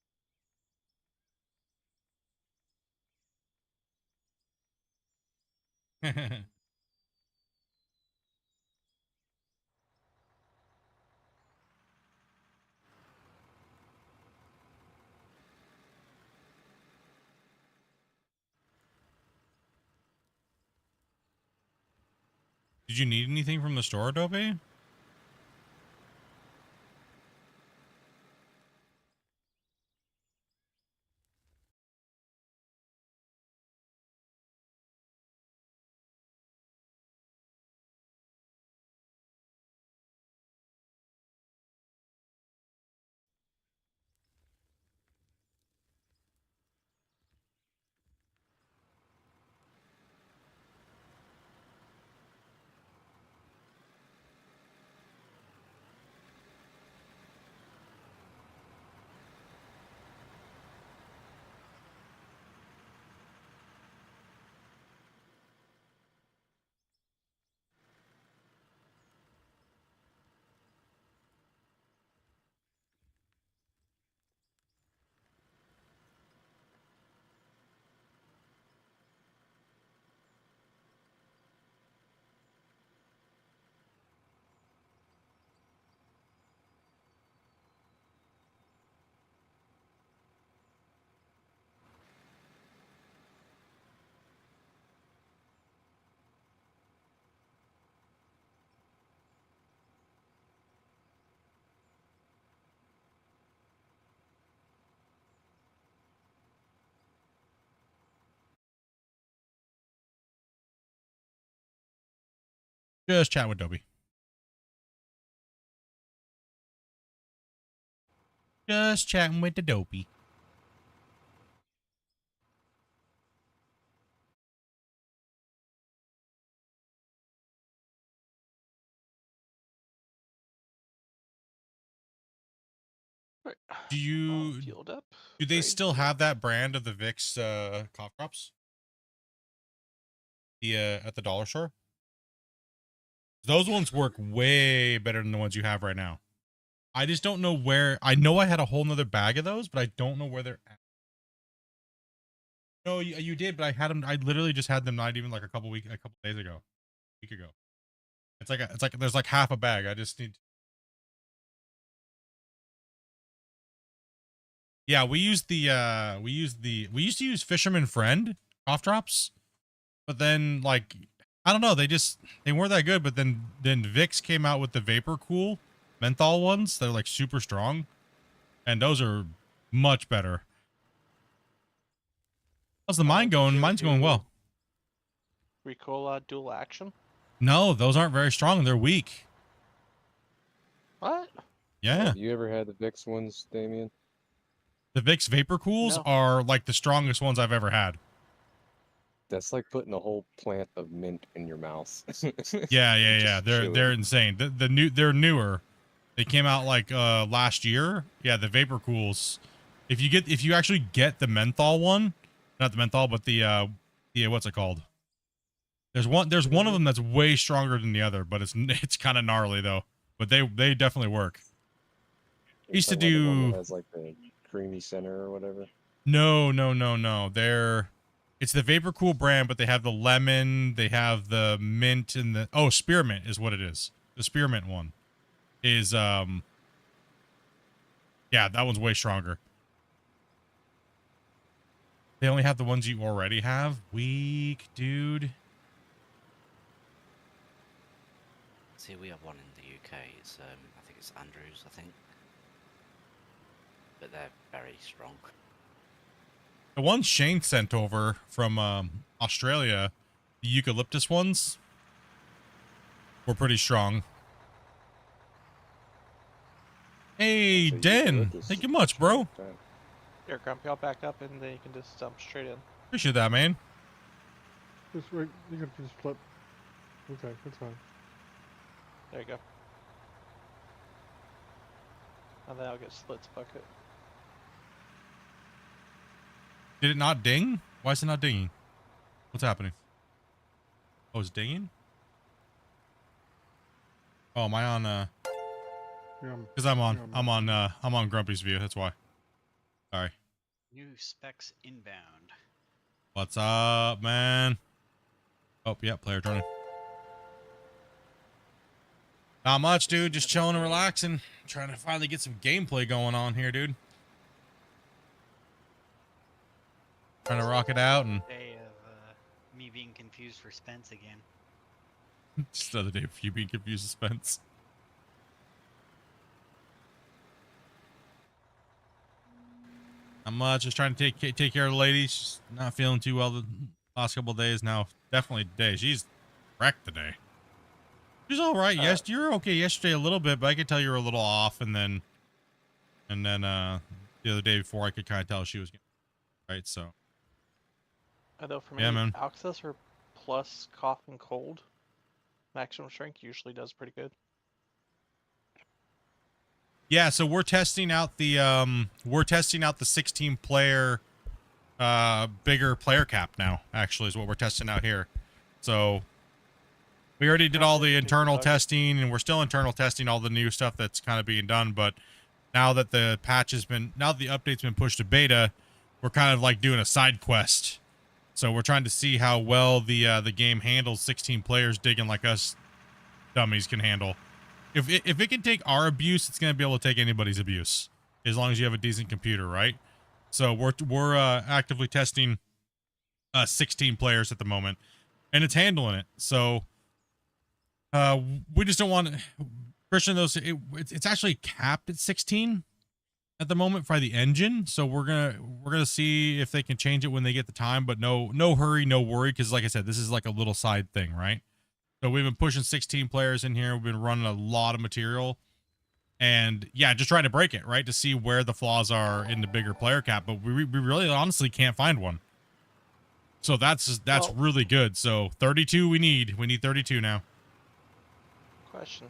Did you need anything from the store, Adobe? Just chat with Dobie. Just chatting with the Dopey. Do you... Fueled up. Do they Ready still to go. have that brand of the Vicks cough drops? The at the dollar store? Those ones work way better than the ones you have right now. I just don't know where... I know I had a whole nother bag of those, but I don't know where they're at. No, you did, but I had them... I literally just had them not even like a couple days ago. A week ago. It's like there's like half a bag. I just need... Yeah, we used to use Fisherman Friend cough drops, but then like I don't know, they weren't that good. But then Vicks came out with the Vapor Cool menthol ones. They're like super strong, and those are much better. How's the mine going? Mine's going well. Ricola dual action. No, those aren't very strong. They're weak. What? Yeah. Have you ever had the Vicks ones, Damien? The Vicks Vapor Cools No. are like the strongest ones I've ever had. That's like putting a whole plant of mint in your mouth. Yeah. They're chewing. insane. They're newer. They came out like last year. Yeah, the Vapor Cools. If you actually get the menthol one, not the menthol, but the what's it called? There's one of them that's way stronger than the other, but it's kind of gnarly though. But they definitely work. I used to Talking about the one do... that has like the creamy center or whatever. No. It's the Vapor Cool brand, but they have the lemon, they have the mint, and the... Oh, spearmint is what it is. The spearmint one is Yeah, that one's way stronger. They only have the ones you already have? Weak, dude. See, we have one in the UK. It's I think it's Andrews. I think, but they're very strong. The ones Shane sent over from Australia, the eucalyptus ones, were pretty strong. Hey, So Den. eucalyptus Thank you much, bro. Here, Grumpy, I'll back up and then you can just jump straight in. Appreciate that, man. Just wait. You can just flip. Okay, that's fine. There you go. And then I'll get Split's bucket. Did it not ding? Why is it not dinging? What's happening? Oh, it's dinging? Oh, am I on because I'm on Grumpy's view, that's why. Sorry. New specs inbound. What's up, man? Oh, yeah, player turning. Not much, dude. Just chilling and relaxing. Trying to finally get some gameplay going on here, dude. Trying to rock it out and Day of me being confused for Spence again. just another day of you being confused with Spence. Not much. Just trying to take care of the lady. She's not feeling too well the last couple of days now. Definitely today. She's wrecked today. She's all right. Yes, you're okay yesterday a little bit, but I could tell you were a little off, and then the other day before I could kind of tell she was getting right. So I know for me, yeah, man. Accessor plus cough and cold, maximum strength usually does pretty good. Yeah, so we're testing out the 16 player bigger player cap now, actually, is what we're testing out here. So we already did all the internal testing, and we're still internal testing all the new stuff that's kind of being done, but now that the update's been pushed to beta, we're kind of like doing a side quest. So we're trying to see how well the game handles 16 players digging like us dummies can handle. If it can take our abuse, it's going to be able to take anybody's abuse, as long as you have a decent computer, right? So we're actively testing 16 players at the moment, and it's handling it. So we just don't want Christian, it's actually capped at 16 at the moment for the engine. So we're gonna see if they can change it when they get the time, but no hurry, no worry, because like I said, this is like a little side thing, right? So we've been pushing 16 players in here. We've been running a lot of material, and yeah, just trying to break it, right, to see where the flaws are in the bigger player cap. But we really honestly can't find one. So that's really good. So 32 we need 32 now. Question.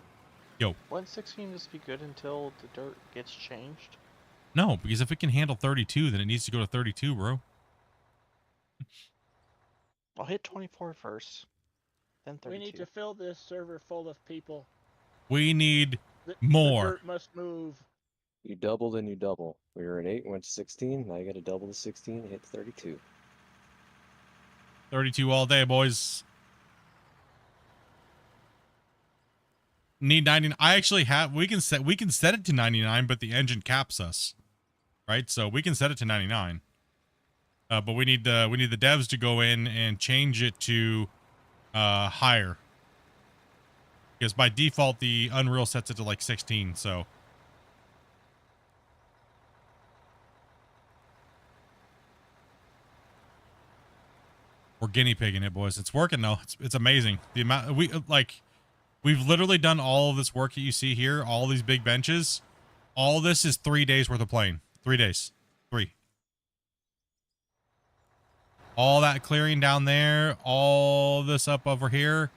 Yo. Wouldn't 16 just be good until the dirt gets changed? No, because if it can handle 32, then it needs to go to 32, bro. I'll hit 24 first, then 32. We need to fill this server full of people. We need The more. dirt must move. You doubled and you double. We were at 8, went to 16. Now you got to double to 16, hit 32. 32 all day, boys. Need 99. I actually have. We can set it to 99, but the engine caps us, right? So we can set it to 99. But we need the devs to go in and change it to higher, because by default the Unreal sets it to like 16. So we're guinea pigging it, boys. It's working though. It's amazing. The amount we've literally done all of this work that you see here, all these big benches. All this is 3 days worth of playing. 3 days. 3. All that clearing down there, all this up over here,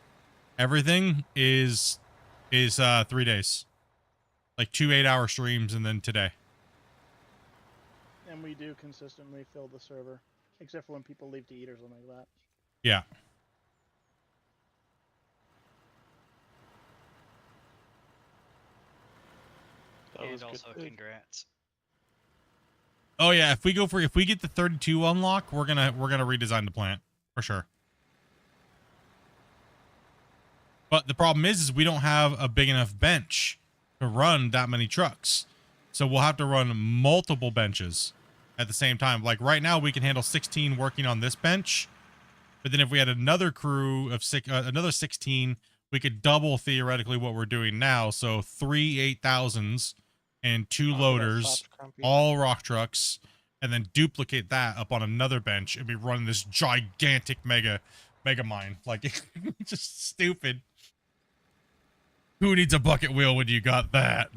everything is 3 days. Like 2 8-hour streams, and then today. And we do consistently fill the server, except for when people leave to eat or something like that. Yeah. And also, congrats. Oh yeah, if we get the 32 unlock, we're gonna redesign the plant for sure. But the problem is we don't have a big enough bench to run that many trucks. So we'll have to run multiple benches at the same time. Like right now, we can handle 16 working on this bench. But then if we had another crew of another 16, we could double theoretically what we're doing now. So 3 8,000s and 2 loaders, all rock trucks, and then duplicate that up on another bench and be running this gigantic mega mine. Like, it's just stupid. Who needs a bucket wheel when you got that?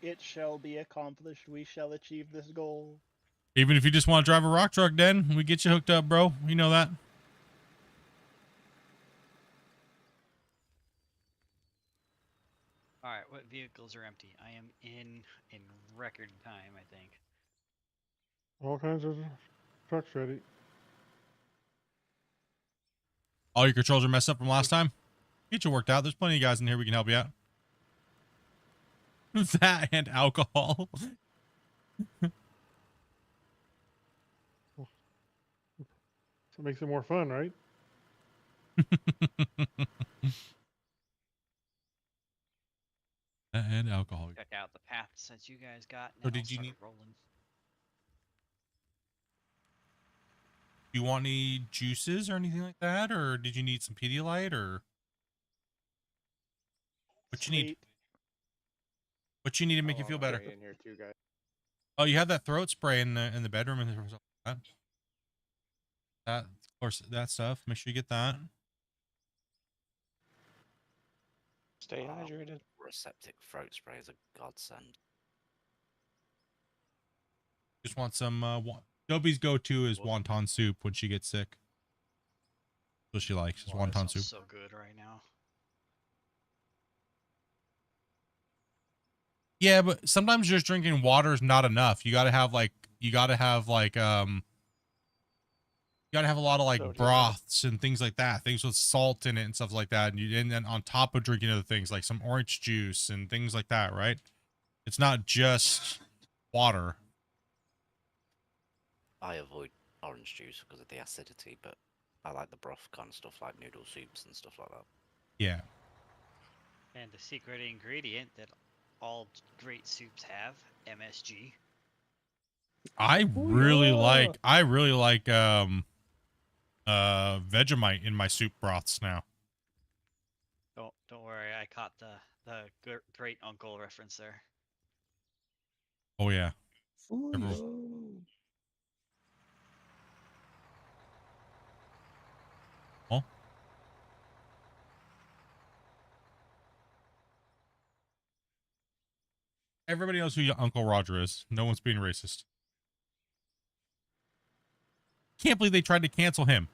It shall be accomplished. We shall achieve this goal. Even if you just want to drive a rock truck, Den, we get you hooked up, bro. You know that. All right, what vehicles are empty? I am in record time, I think. All kinds of trucks ready. All your controls are messed up from last time. Get you worked out. There's plenty of guys in here we can help you out. That and alcohol. So it makes it more fun, right? And alcohol. Check out the paths that you guys got. So Now did I'll you start need? rolling? Do you want any juices or anything like that, or did you need some Pedialyte, or what you need? What you need to make you feel better? In here too, guys. Oh, you have that throat spray in the bedroom and something like that. Of course, that stuff. Make sure you get that. Stay hydrated. Receptic throat spray is a godsend. Just want some. Dobie's go-to is wonton soup when she gets sick. That's what she likes is wonton soup. So good right now. Yeah, but sometimes just drinking water is not enough. You gotta have a lot of like broths and things like that, things with salt in it and stuff like that. And then on top of drinking other things like some orange juice and things like that, right? It's not just water. I avoid orange juice because of the acidity, but I like the broth kind of stuff like noodle soups and stuff like that. Yeah. And the secret ingredient that all great soups have, MSG. I really like Vegemite in my soup broths now. Don't worry, I caught the great uncle reference there. Oh yeah. Oh. Everybody knows who your Uncle Roger is. No one's being racist. Can't believe they tried to cancel him.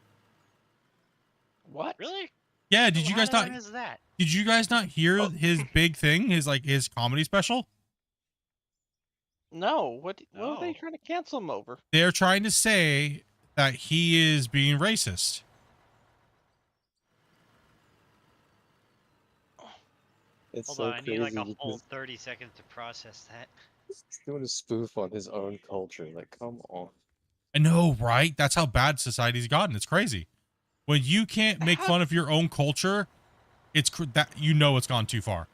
What? Really? Yeah, did you guys not? Did you guys not hear his big thing? His comedy special? No. What are they trying to cancel him over? They're trying to say that he is being racist. It's Hold so on, I need like a crazy whole because 30 seconds to process that. he's doing a spoof on his own culture. Like, come on. I know, right? That's how bad society's gotten. It's crazy. When you can't make fun of your own culture, it's that you know it's gone too far.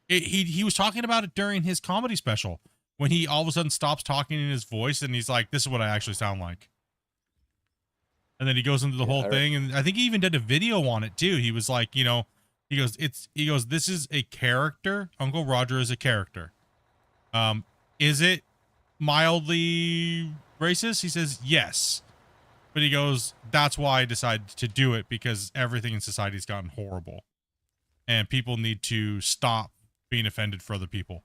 He was talking about it during his comedy special when he all of a sudden stops talking in his voice and he's like, "This is what I actually sound like." And then he goes into the whole thing, and I think he even did a video on it too. He was like, you know, he goes, "This is a character. Uncle Roger is a character. Is it mildly racist?" He says, "Yes." But he goes, "That's why I decided to do it, because everything in society's gotten horrible. And people need to stop being offended for other people."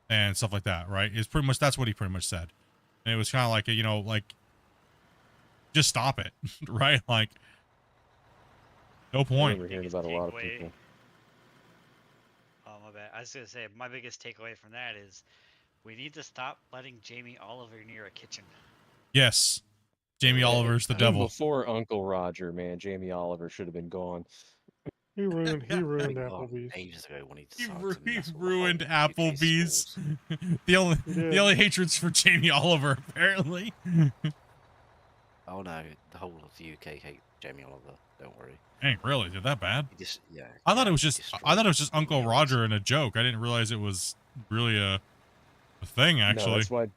And stuff like that, right? It's pretty much, that's what he pretty much said. And it was kind of like, you know, like, just stop it, right? Like, no point. We're hearing about a lot of people. Oh, my bad. I was going to say, my biggest takeaway from that is we need to stop letting Jamie Oliver near a kitchen. Yes. Jamie Oliver's the Even devil. Before Uncle Roger, man, Jamie Oliver should have been gone. He ruined Applebee's. Ages ago when he He decided to ruined Applebee's. The only hatred's for Jamie Oliver, apparently. Oh no, the whole of the UK hate Jamie Oliver. Don't worry. Ain't really, is it that bad? He just, yeah. I thought it was just Uncle Roger and a joke. I didn't realize it was really a thing, No, actually. that's why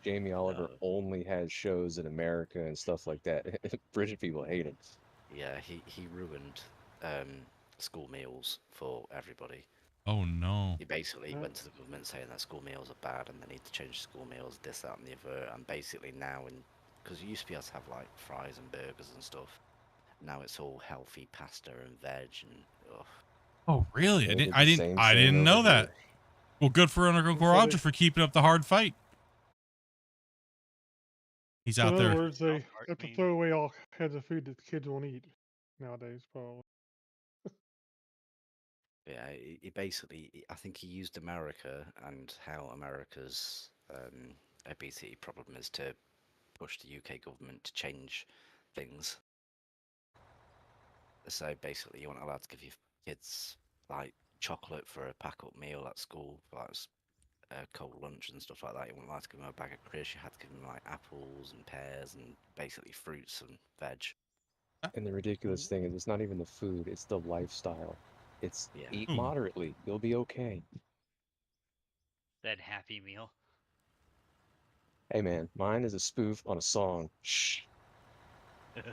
Jamie Oliver only has shows in America and stuff like that. British people hate him. Yeah, he ruined school meals for everybody. Oh no. He basically went to the government saying that school meals are bad and they need to change school meals, this, that, and the other. And basically now, because you used to be able to have like fries and burgers and stuff, now it's all healthy pasta and veg and. Ugh. Oh really? They I did the same thing didn't know over that. here. Well, good for Uncle So Roger they- for keeping up the hard fight. He's So out in other there. words, they have to throw away all kinds of food that the kids won't eat nowadays, probably. Yeah, he basically, I think he used America and how America's obesity problem is to push the UK government to change things. So basically, you weren't allowed to give your kids like chocolate for a pack-up meal at school, like cold lunch and stuff like that. You weren't allowed to give them a bag of crisps. You had to give them like apples and pears and basically fruits and veg. And the ridiculous thing is, it's not even the food; it's the lifestyle. It's eat moderately, you'll be okay. That Happy Meal. Hey man, mine is a spoof on a song. Shh. Have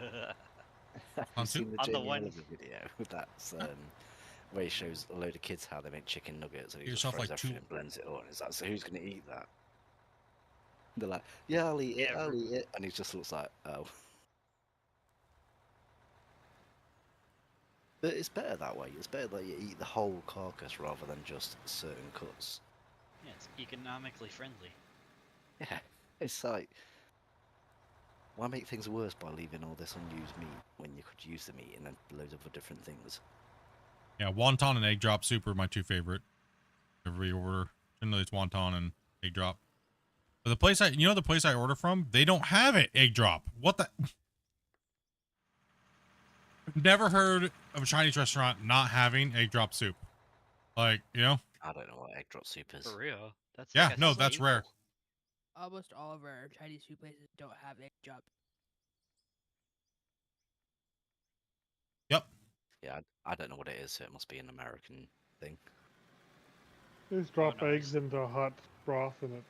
you seen the On the Jamie one- Oliver video? That's where he shows a load of kids how they make chicken nuggets and he Get just yourself, throws like, everything and blends it all. And he's like, so who's going to eat that? They're like, yeah, I'll eat it, I'll eat it. And he just looks like, oh. But it's better that way. It's better that you eat the whole carcass rather than just certain cuts. Yeah, it's economically friendly. Yeah, it's like, why make things worse by leaving all this unused meat when you could use the meat in loads of other different things? Yeah, wonton and egg drop soup are my two favorite. Every order. Generally it's wonton and egg drop. But the place the place I order from, they don't have it, egg drop. What the? I've never heard of a Chinese restaurant not having egg drop soup. Like, you know? I don't know what egg drop soup is. For real. That's Yeah, like a no, that's rare. staple. Almost all of our Chinese food places don't have egg drop. Yep. Yeah, I don't know what it is, so it must be an American thing. They just drop eggs into hot broth in it.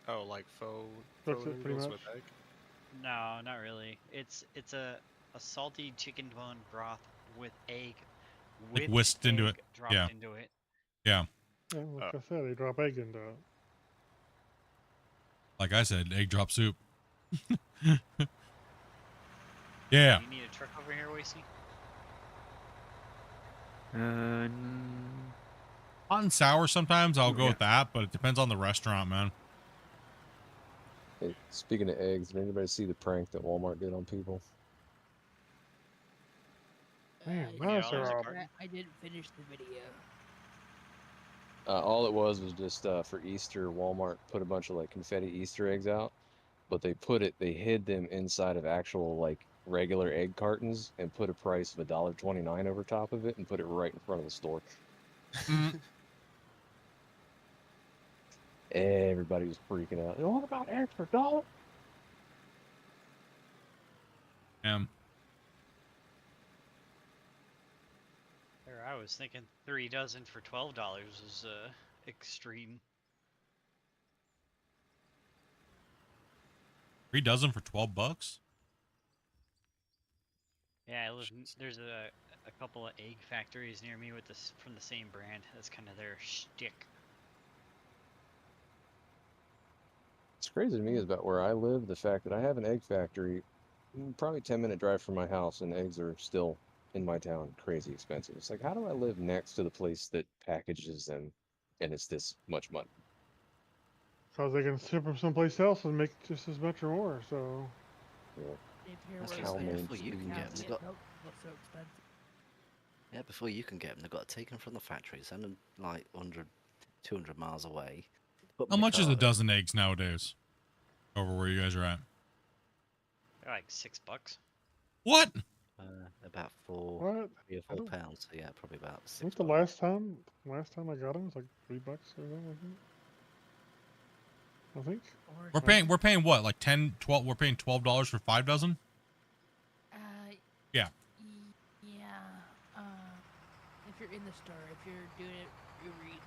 Oh, like faux That's it, pretty noodles much. with egg? No, not really. It's a salty chicken bone broth with egg, Like whipped whisked into egg it. dropped Yeah. into it. Yeah. Yeah, like I said, they drop egg into it. Like I said, egg drop soup. Yeah. You need a truck over here, Wasey? Hot and sour sometimes I'll go with that, but it depends on the restaurant, man. Hey, speaking of eggs, did anybody see the prank that Walmart did on people? Man, I didn't finish the video. All it was just for Easter, Walmart put a bunch of like confetti Easter eggs out, but they hid them inside of actual like regular egg cartons and put a price of $1.29 over top of it and put it right in front of the store. Everybody was freaking out. What about eggs for $1? There, I was thinking 3 dozen for $12 is extreme. 3 dozen for $12? Yeah, there's a couple of egg factories near me with this from the same brand. That's kind of their shtick. What's crazy to me is about where I live, the fact that I have an egg factory, probably 10-minute drive from my house, and eggs are still in my town crazy expensive. It's like, how do I live next to the place that packages them and it's this much money? Because they can ship them someplace else and make just as much or more, so... Yeah. That's Cow because main before you can get them, yeah, before you can get them, they've got to take them from the factory, send them like 100, 200 miles away. put How them in much is a carton. dozen eggs nowadays? Over where you guys are at? They're like $6. What? About four, What? 3 or 4 pounds. So yeah, probably about I 6. think the last time I got them was like $3 or something like that. I think. We're paying what? Like 10, 12, we're paying $12 for 5 dozen? Yeah. Yeah. If you're in the store, if you're doing it, you read.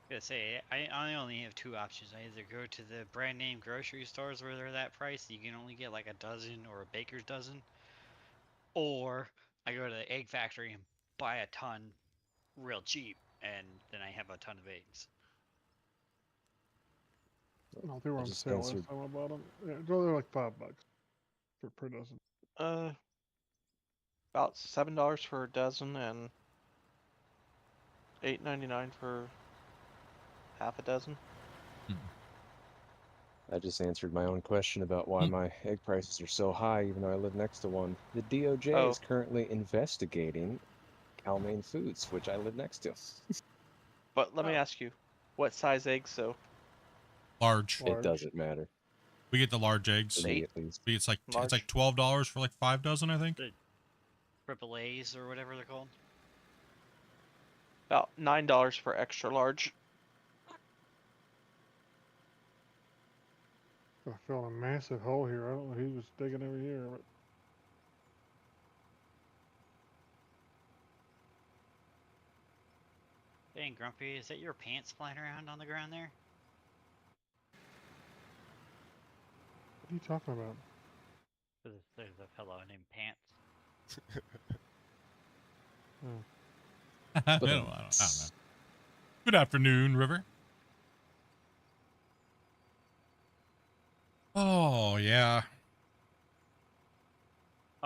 Gonna say I only have two options. I either go to the brand name grocery stores where they're that price, you can only get like a dozen or a baker's dozen, or I go to the egg factory and buy a ton real cheap, and then I have a ton of eggs. No, they were I on just sale answered. last time I bought them. Yeah, they're like $5 per dozen. About $7 for a dozen and $8.99 for half a dozen. I just answered my own question about why my egg prices are so high, even though I live next to one. The DOJ is currently investigating Calmaine Foods, which I live next to. But let me ask you, what size eggs though? Large. It doesn't matter. We get the large eggs. For me, at least. It's like Large? it's like $12 for like 5 dozen, I think. The triple A's or whatever they're called. About $9 for extra large. I fell in a massive hole here. I don't know who was digging over here. But Dang, Grumpy, is that your pants flying around on the ground there? what are you talking about? There's a fellow named Pants. I don't know. Good afternoon, River. Oh yeah.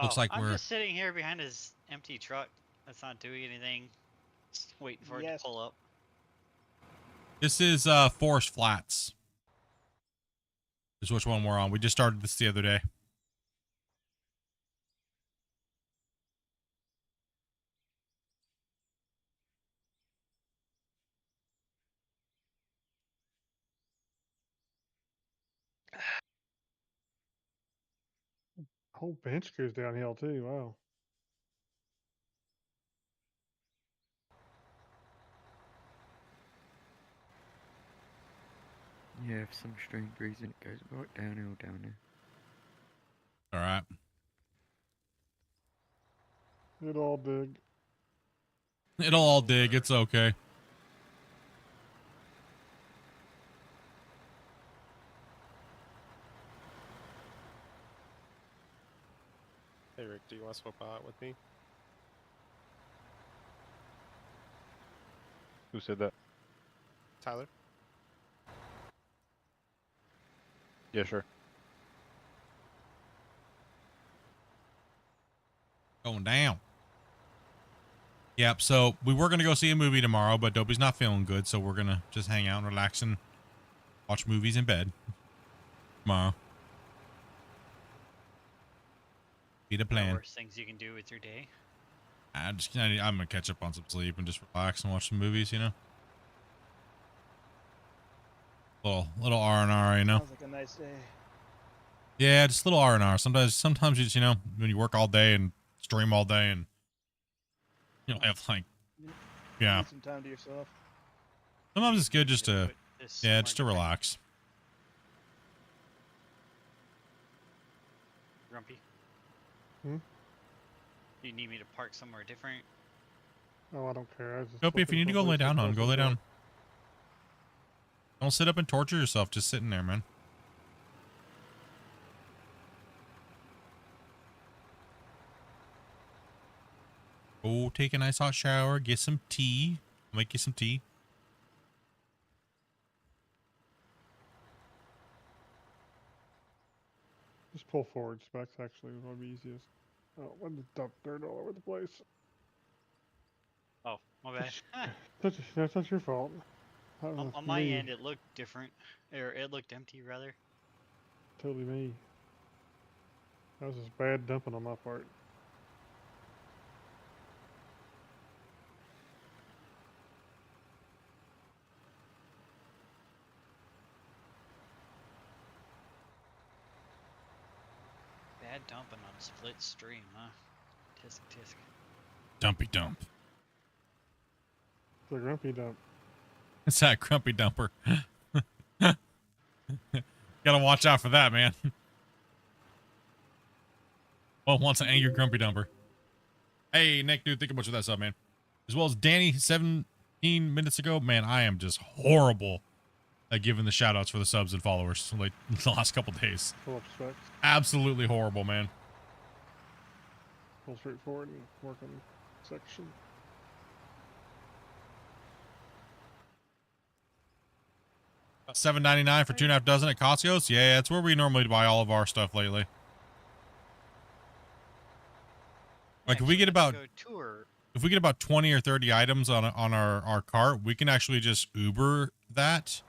Looks like I'm we're just sitting here behind his empty truck that's not doing anything. Just waiting for it to pull up. This is Forest Flats. Is which one we're on. We just started this the other day. Whole bench goes downhill too. Wow. Yeah, for some strange reason it goes right downhill down there. All right. It'll all dig. It'll all dig. It's okay. Hey Rick, do you want to swap out with me? Who said that? Tyler? Yeah, sure. Going down. Yep. So we were gonna go see a movie tomorrow, but Dopey's not feeling good, so we're gonna just hang out and relax and watch movies in bed tomorrow. Be the plan. Worst things you can do with your day. I'm gonna catch up on some sleep and just relax and watch some movies, you know. Little R&R, you know. Sounds like a nice day. Yeah, just a little R&R. Sometimes you just, you know, when you work all day and stream all day and you don't have like, yeah. Need some time to yourself. Sometimes it's good just to, yeah, just to relax. Grumpy. Hmm? Do you need me to park somewhere different? Oh, I don't care. I was just Dopey, if you need to go lay down, hon, go lay down. down. Don't sit up and torture yourself just sitting there, man. Go take a nice hot shower, get some tea. I'll make you some tea. Just pull forward specs actually would be easiest. Oh, let me dump dirt all over the place. Oh, my bad. That's not your fault. On my end, it looked different, or it looked empty rather. Totally me. That was just bad dumping on my part. Bad dumping on a split stream, huh? Tisk tisk. Dumpy dump. It's a grumpy dump. It's that grumpy dumper. Gotta watch out for that, man. Oh, wants an angry grumpy dumper. Hey, Nick, dude, think about you that sub, man. As well as Danny7 15 minutes ago. Man, I am just horrible at giving the shout outs for the subs and followers like the last couple days. Pull up specs. Absolutely horrible, man. Pull straight forward and work on section. $7.99 for 2.5 dozen at Costco's. Yeah, that's where we normally buy all of our stuff lately. Like if we get about if we get about 20 or 30 items on our cart, we can actually just Uber that,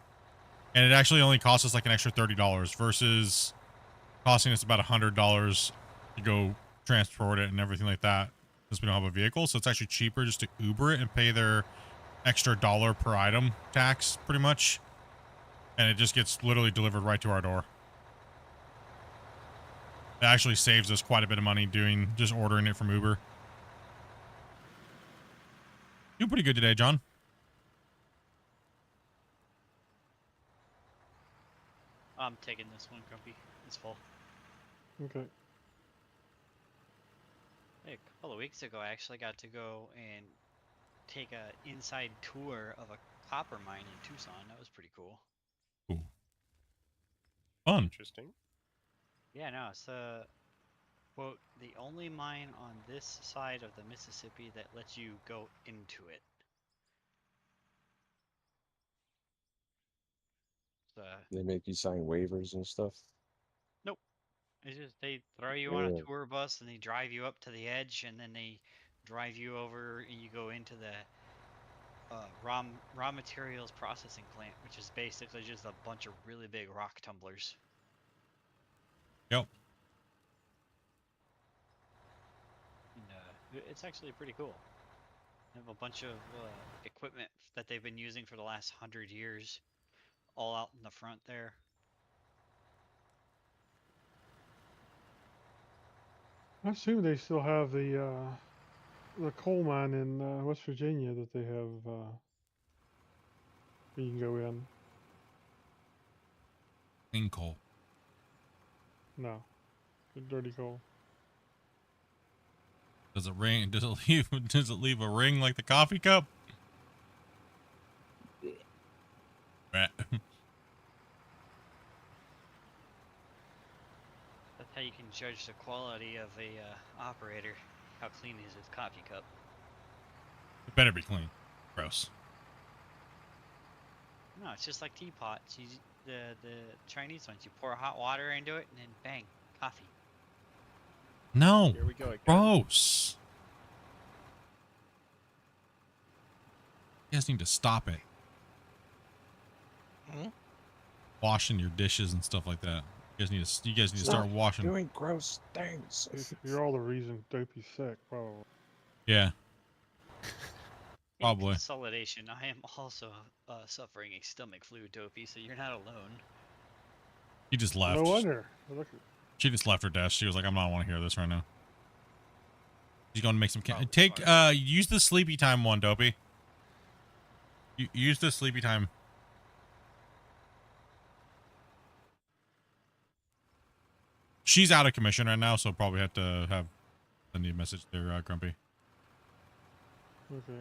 and it actually only costs us like an extra $30 versus costing us about $100 to go transport it and everything like that, since we don't have a vehicle. So it's actually cheaper just to Uber it and pay their extra $1 per item tax, pretty much, and it just gets literally delivered right to our door. It actually saves us quite a bit of money just ordering it from Uber. Doing pretty good today, John. I'm taking this one, Grumpy. It's full. Okay. Hey, a couple of weeks ago, I actually got to go and take a inside tour of a copper mine in Tucson. That was pretty cool. Cool. Fun. Interesting. Yeah, no, it's quote, the only mine on this side of the Mississippi that lets you go into it. They make you sign waivers and stuff. Nope. It's just they throw you on a tour bus and they drive you up to the edge, and then they drive you over and you go into the raw materials processing plant, which is basically just a bunch of really big rock tumblers. Yep. And, it's actually pretty cool. They have a bunch of equipment that they've been using for the last 100 years, all out in the front there. I assume they still have the coal mine in West Virginia that they have. You can go in. Clean coal. No, the dirty coal. Does it ring? Does it leave? Does it leave a ring like the coffee cup? Right. That's how you can judge the quality of a operator. How clean is his coffee cup? It better be clean. Gross. No, it's just like teapots. The Chinese ones. You pour hot water into it and then bang, coffee. No. Here we go again. Gross. You guys need to stop it. Hmm? Washing your dishes and stuff like that. You guys need to start washing. Doing gross things. You're all the reason Dopey's sick, probably. Yeah. In Probably. consolidation, I am also suffering a stomach flu, Dopey, so you're not alone. He just left. No wonder. She just left her desk. She was like, I don't want to hear this right now. She's going to make some... use the sleepy time one, Dopey. Use the sleepy time. She's out of commission right now, so probably have to send you a message there, Grumpy. Okay.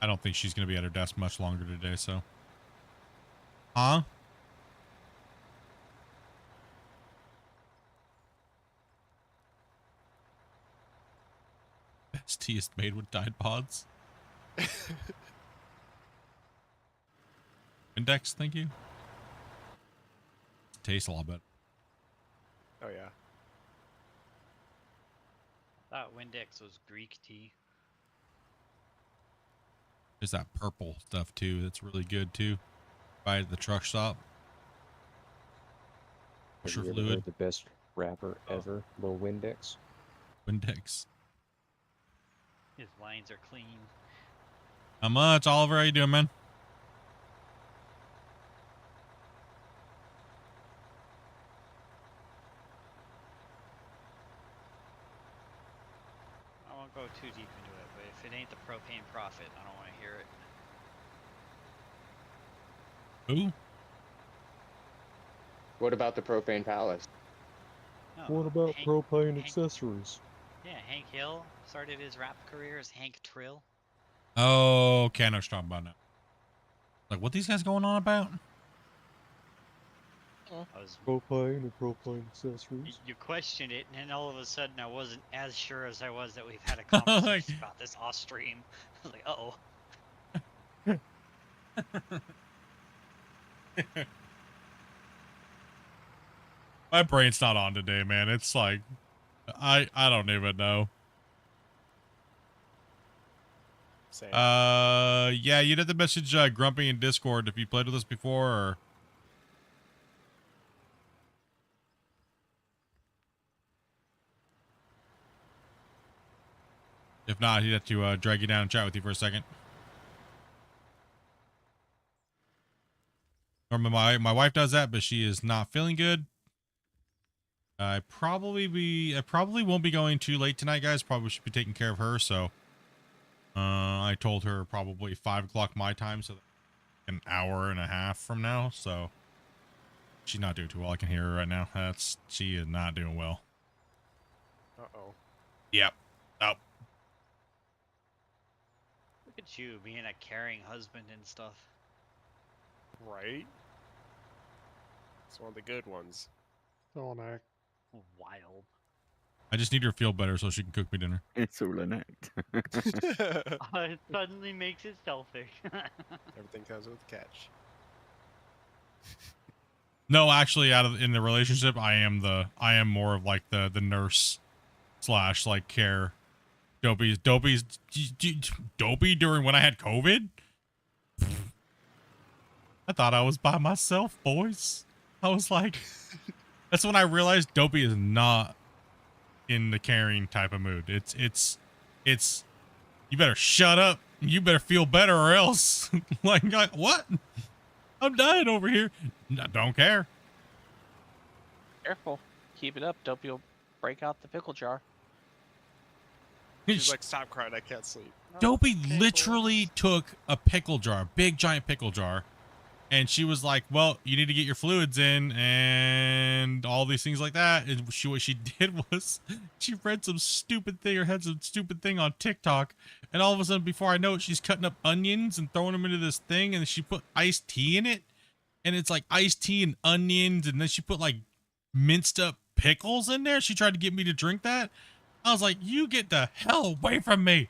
I don't think she's going to be at her desk much longer today, so. Huh? Best tea is made with Tide Pods. Index, thank you. Tastes a lot better. Oh yeah. That Windex was Greek tea. There's that purple stuff too. That's really good too. Buy it at the truck stop. Have Washer you ever fluid. heard the best rapper ever, Lil Windex? Windex. His lines are clean. How much, Oliver? How you doing, man? I won't go too deep into it, but if it ain't the propane profit, I don't want to hear it. Who? What about the propane palace? What about propane accessories? Yeah, Hank Hill started his rap career as Hank Trill. Oh, okay, I know what you're talking about now. Like, what these guys going on about? I was Propane and propane accessories. You questioned it, and then all of a sudden I wasn't as sure as I was that we've had a conversation about this off stream. I was like, uh-oh. My brain's not on today, man. It's like, I don't even know. Same. Yeah, you'd have to message Grumpy in Discord if you played with us before, or... If not, he'd have to drag you down and chat with you for a second. Normally, my wife does that, but she is not feeling good. I probably won't be going too late tonight, guys. Probably should be taking care of her. So, I told her probably 5 o'clock my time, so an hour and a half from now. So, she's not doing too well. I can hear her right now. She is not doing well. Uh-oh. Yep. Oh. Look at you being a caring husband and stuff. Right? It's one of the good ones. It's all an act. Wild. I just need her to feel better so she can cook me dinner. It's all an act. It suddenly makes it selfish. Everything comes with a catch. No, actually, in the relationship, I am more of like the nurse / like care. Dopey during when I had COVID. I thought I was by myself, boys. I was like, that's when I realized Dopey is not in the caring type of mood. It's you better shut up. You better feel better or else. like what? I'm dying over here. No, don't care. Careful. Keep it up. Dopey will break out the pickle jar. She's like, stop crying, I can't sleep. Dopey literally took a pickle jar, big giant pickle jar, and she was like, well, you need to get your fluids in and all these things like that. And what she did was she read some stupid thing or had some stupid thing on TikTok, and all of a sudden, before I know it, she's cutting up onions and throwing them into this thing, and she put iced tea in it, and it's like iced tea and onions, and then she put like minced up pickles in there. She tried to get me to drink that. I was like, you get the hell away from me.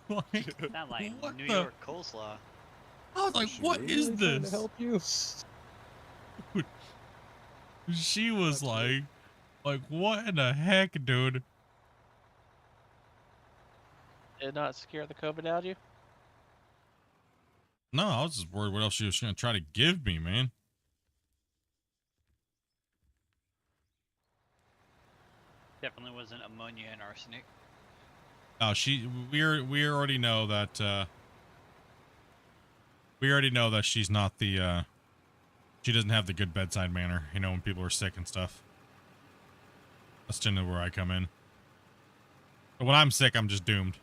Like, not like New York coleslaw. I was like, what is this? To help you. She was like, what in the heck, dude? Did it not scare the COVID out of you? No, I was just worried what else she was going to try to give me, man. Definitely wasn't ammonia and arsenic. Oh, we already know that, she's not the, she doesn't have the good bedside manner, you know, when people are sick and stuff. That's generally where I come in. But when I'm sick, I'm just doomed.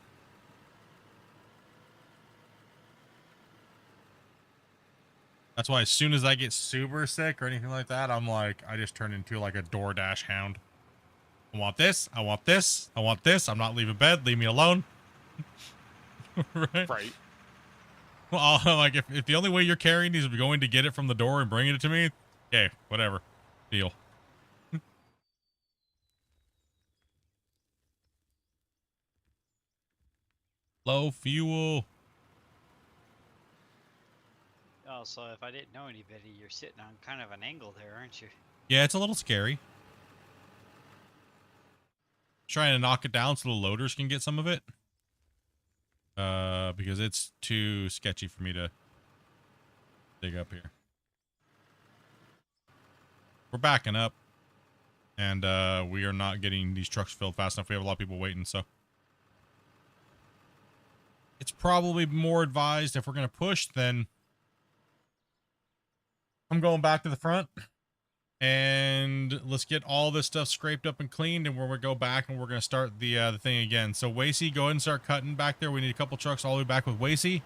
That's why as soon as I get super sick or anything like that, I'm like, I just turn into like a DoorDash hound. I want this. I want this. I want this. I'm not leaving bed. Leave me alone. Right. Well, like if the only way you're carrying is going to get it from the door and bringing it to me, okay, whatever. Deal. Low fuel. Oh, so if I didn't know any better, you're sitting on kind of an angle there, aren't you? Yeah, it's a little scary. Trying to knock it down so the loaders can get some of it. Because it's too sketchy for me to dig up here. We're backing up. And we are not getting these trucks filled fast enough. We have a lot of people waiting, so. It's probably more advised if we're going to push, then I'm going back to the front. And let's get all this stuff scraped up and cleaned, and we're going to go back and we're going to start the thing again. So Wasey, go ahead and start cutting back there. We need a couple trucks all the way back with Wasey.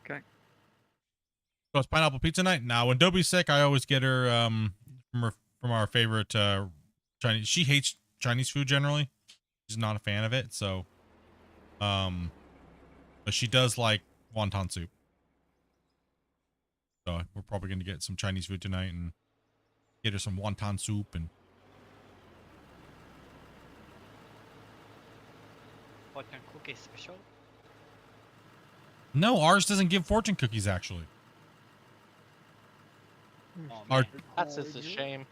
Okay. So it's pineapple pizza night. Now, when Dobie's sick, I always get her from our favorite Chinese. She hates Chinese food generally. She's not a fan of it, so but she does like wonton soup. So we're probably gonna get some Chinese food tonight and get her some wonton soup and Fortune cookie special. no, ours doesn't give fortune cookies actually. Oh, Our, man. That's just a shame.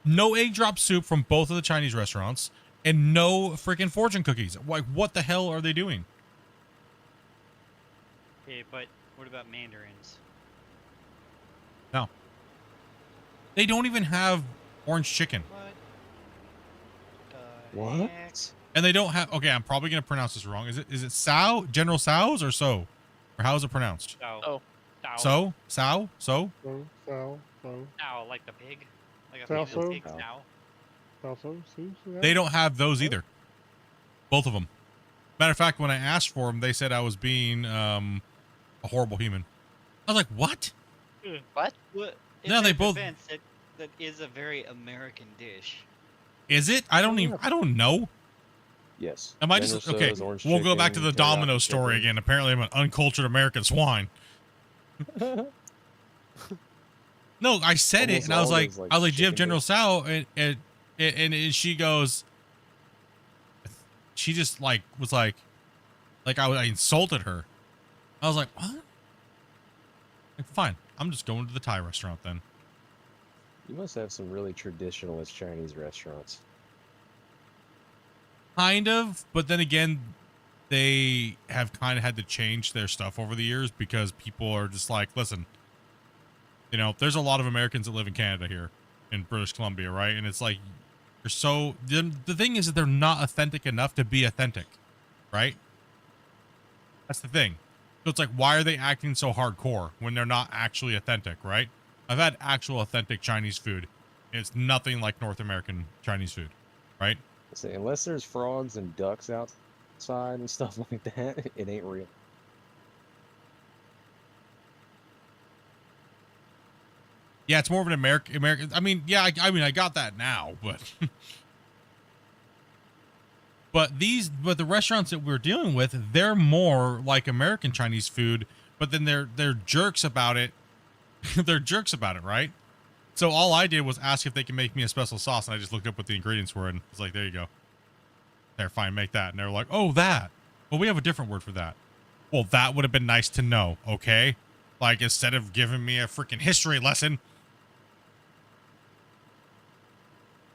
no egg drop soup from both of the Chinese restaurants and no freaking fortune cookies. Like, what the hell are they doing? Okay, but what about mandarins? No. They don't even have orange chicken. What? And they don't have, okay, I'm probably going to pronounce this wrong. Is it Sao? General Tso's or So? Or how is it pronounced? Oh. So? Sao? So? So. Ow, like the pig? Like a Sao, female so? pig sow? They don't have those either. Both of them. Matter of fact, when I asked for them, they said I was being a horrible human. I was like, what? What? Well, in No, they their both- defense, that is a very American dish. Is it? I don't know. Yes. Am I General just okay? Tso's, orange We'll go back to chicken, the Domino teriyaki story chicken. again. Apparently, I'm an uncultured American swine. No, I said it, Almost and I was all like, is, like, do you have chicken General dish. Tso? And she goes, she just like was like I insulted her. I was like, what? Like, fine, I'm just going to the Thai restaurant then. You must have some really traditionalist Chinese restaurants. Kind of, but then again, they have kind of had to change their stuff over the years because people are just like, listen, you know, there's a lot of Americans that live in Canada here, in British Columbia, right? And it's like, you're so, the thing is that they're not authentic enough to be authentic, right? That's the thing. So it's like, why are they acting so hardcore when they're not actually authentic, right? I've had actual authentic Chinese food. It's nothing like North American Chinese food, right? Say, unless there's frogs and ducks outside and stuff like that, it ain't real. Yeah, it's more of an American. I mean, yeah, I mean, I got that now, but but the restaurants that we're dealing with, they're more like American Chinese food, but then they're jerks about it. They're jerks about it, right? So all I did was ask if they can make me a special sauce, and I just looked up what the ingredients were, and it's like, there you go. They're fine, make that. And they were like, oh, that. Well, we have a different word for that. Well, that would have been nice to know, okay? Like, instead of giving me a freaking history lesson.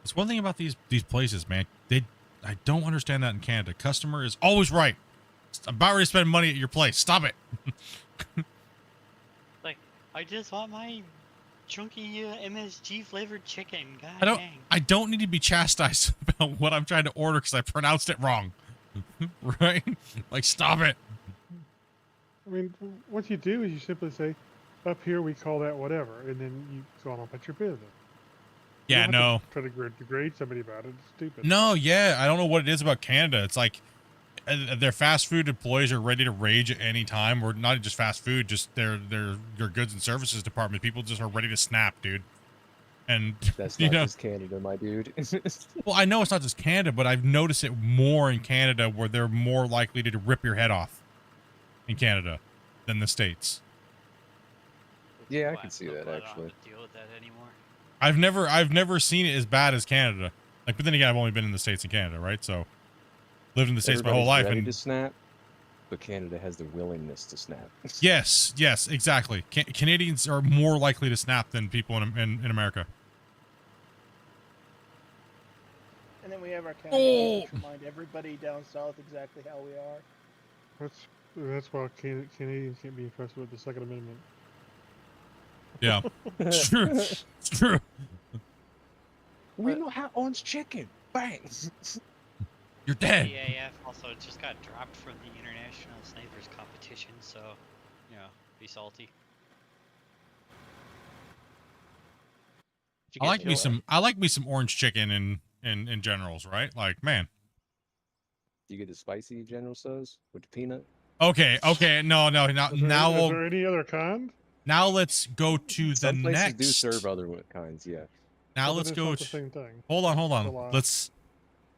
It's one thing about these places, man. I don't understand that in Canada. Customer is always right. I'm about ready to spend money at your place. Stop it. Like, I just want my chunky MSG flavored chicken. God dang. I don't need to be chastised about what I'm trying to order because I pronounced it wrong. Right? Like, stop it. I mean, what you do is you simply say, up here we call that whatever, and then you go on about your business. You Yeah, don't have no. to try to degrade somebody about it. It's stupid. No, yeah. I don't know what it is about Canada. It's like their fast food employees are ready to rage at any time, or not just fast food, just their goods and services department. People just are ready to snap, dude. And That's you not know, just Canada, my dude. well, I know it's not just Canada, but I've noticed it more in Canada where they're more likely to rip your head off in Canada than the States. Yeah, I can see that actually. Deal with that anymore. I've never seen it as bad as Canada. Like, but then again, I've only been in the States and Canada, right? So lived in the States my whole life. Ready And to snap, but Canada has the willingness to snap. yes, exactly. Canadians are more likely to snap than people in America. And then we have our county which remind everybody down south exactly how we are. That's why Canadians can't be impressed with the Second Amendment. Yeah, it's true. It's true. We know how orange chicken. Bang. You're dead. EAF also just got dropped from the International Snipers competition, so, you know, be salty. I like me some orange chicken in generals, right? Like, man. You get the spicy General Tso's with the peanut. Okay. No. Now Is there any other kind? Now let's go to the Some places next. do serve other kinds, yeah. Now Well, let's then it's go. not the same thing. Hold on. It's a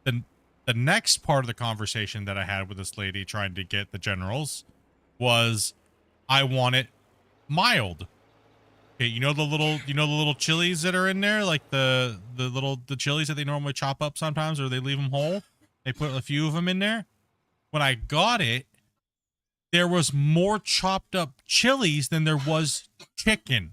lie. the next part of the conversation that I had with this lady trying to get the generals was I want it mild. Okay, you know the little chilies that are in there, like the chilies that they normally chop up sometimes, or they leave them whole. They put a few of them in there. When I got it, there was more chopped up chilies than there was chicken.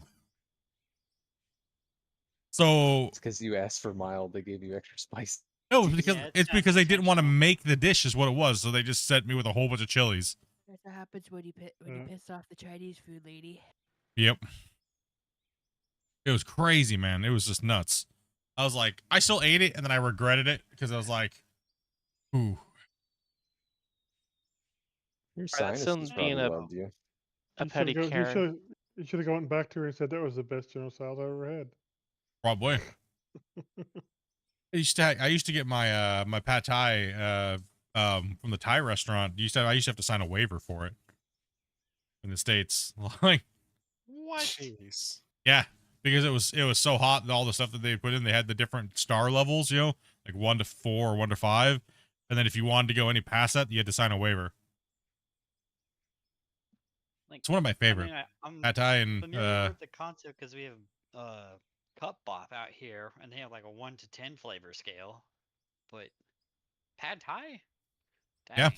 So It's because you asked for mild, they gave you extra spice. no, because Yeah, it's it's because they didn't want to intentional. make the dish, is what it was. So they just sent me with a whole bunch of chilies. That's what happens when you piss off the Chinese food lady. Yep. It was crazy, man. It was just nuts. I was like, I still ate it, and then I regretted it because I was like, ooh. Your That sinuses sounds probably being loved you. a petty Karen. You should have gone back to her and said that was the best General Tso's I ever had. Probably. I used to get my my pad thai from the Thai restaurant. I used to have to sign a waiver for it in the States. Like, What? Jeez. yeah, because it was so hot and all the stuff that they put in, they had the different star levels, you know, like 1 to 4 or 1 to 5. And then if you wanted to go any past that, you had to sign a waiver. Like, It's one of my favorite. I mean, I'm pad thai and familiar with the concept because we have cup bop out here, and they have like a 1 to 10 flavor scale. But pad thai, dang. yeah,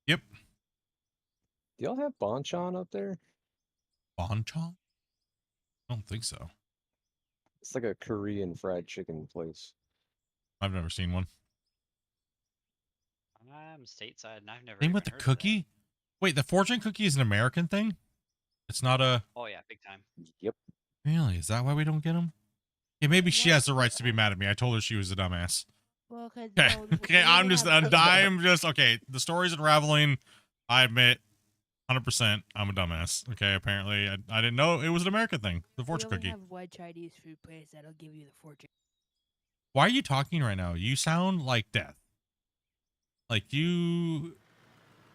yep. Do y'all have banchan up there? Banchan? I don't think so. It's like a Korean fried chicken place. I've never seen one. I'm stateside, and I've never Same even with the heard of cookie. Wait, the fortune cookie is an American thing? It's not a. that. Oh yeah, big time. Yep. Really? Is that why we don't get them? Yeah, maybe she has the rights to be mad at me. I told her she was a dumbass. Well, cause Okay, okay. I'm just okay. The story's unraveling. I admit, 100%. I'm a dumbass. Okay, apparently I didn't know it was an American thing. The fortune we only cookie. have one Chinese food place that'll give you the fortune. Why are you talking right now? You sound like death. Like you.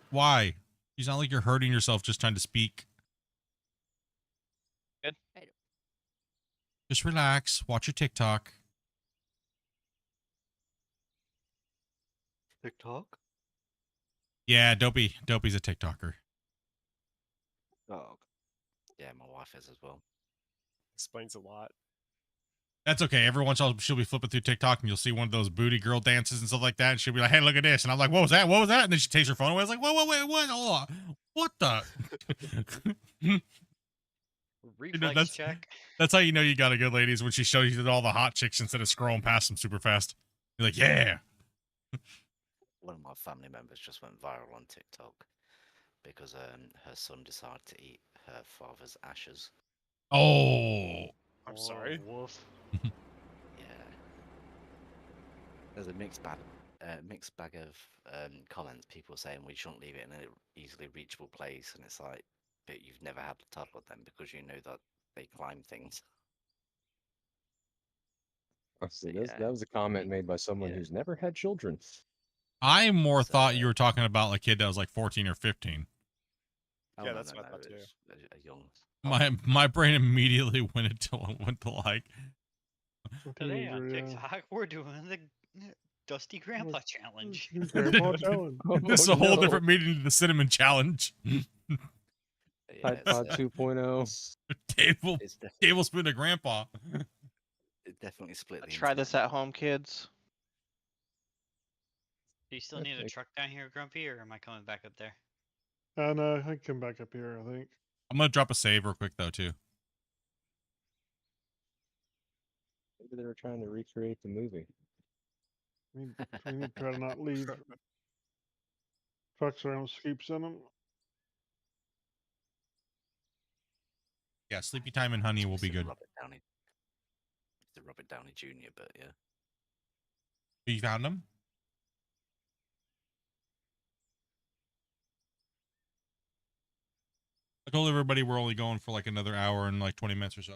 Why? You sound like you're hurting yourself just trying to speak. Good. Just relax. Watch your TikTok. TikTok? Yeah, Dopey's a TikToker. Oh. Yeah, my wife is as well. Explains a lot. That's okay. Every once in a while, she'll be flipping through TikTok and you'll see one of those booty girl dances and stuff like that. And she'll be like, hey, look at this. And I'm like, what was that? What was that? And then she takes her phone away. I was like, wait, what? Oh, what the? Reflex check. That's how you know you got a good ladies when she shows you all the hot chicks instead of scrolling past them super fast. You're like, yeah. One of my family members just went viral on TikTok because her son decided to eat her father's ashes. Oh. I'm sorry. Woof. Yeah. There's a mixed bag of comments. People saying we shouldn't leave it in an easily reachable place, and it's like, but you've never had to toddler them because you know that they climb things. See, that was a comment made by someone who's never had children. I more thought you were talking about a kid that was like 14 or 15. Oh, Yeah, no, that's no, what I no, thought too. it's a young. My brain immediately went to like. Today on Teenager, yeah. TikTok, we're doing the Dusty Grandpa Challenge. Grandpa challenge. This is a whole different meaning to the cinnamon challenge. Tide Pod 2.0. Tablespoon of grandpa. It definitely split. Try this at home, kids. Do you still need a truck down here, Grumpy, or am I coming back up there? No, I can come back up here, I think. I'm gonna drop a save real quick though too. Maybe they were trying to recreate the movie. We need to try to not leave trucks around with scoops in them. Yeah, sleepy time and honey will be good. Robert Downey. It's a Robert Downey Jr., but yeah. You found them? I told everybody we're only going for like another hour and like 20 minutes or so.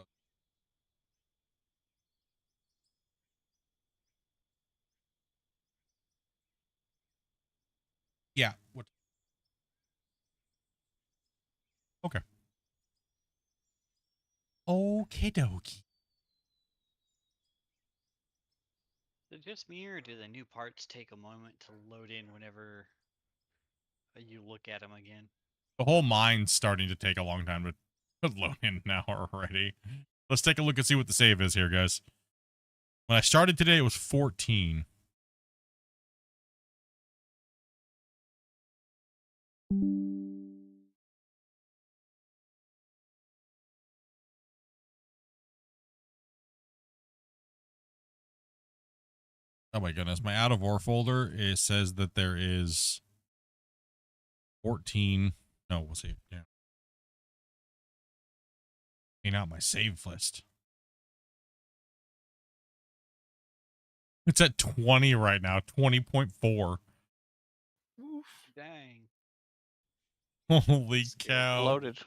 Yeah. What? Okay. Okay, dokie. Is it just me, or do the new parts take a moment to load in whenever you look at them again? The whole mine's starting to take a long time to load in now already. Let's take a look and see what the save is here, guys. When I started today, it was 14. Oh my goodness. My out of ore folder, it says that there is 14. No, we'll see. Yeah. Out my save list. It's at 20 right now, 20.4. Oof. Dang. Holy cow. Loaded.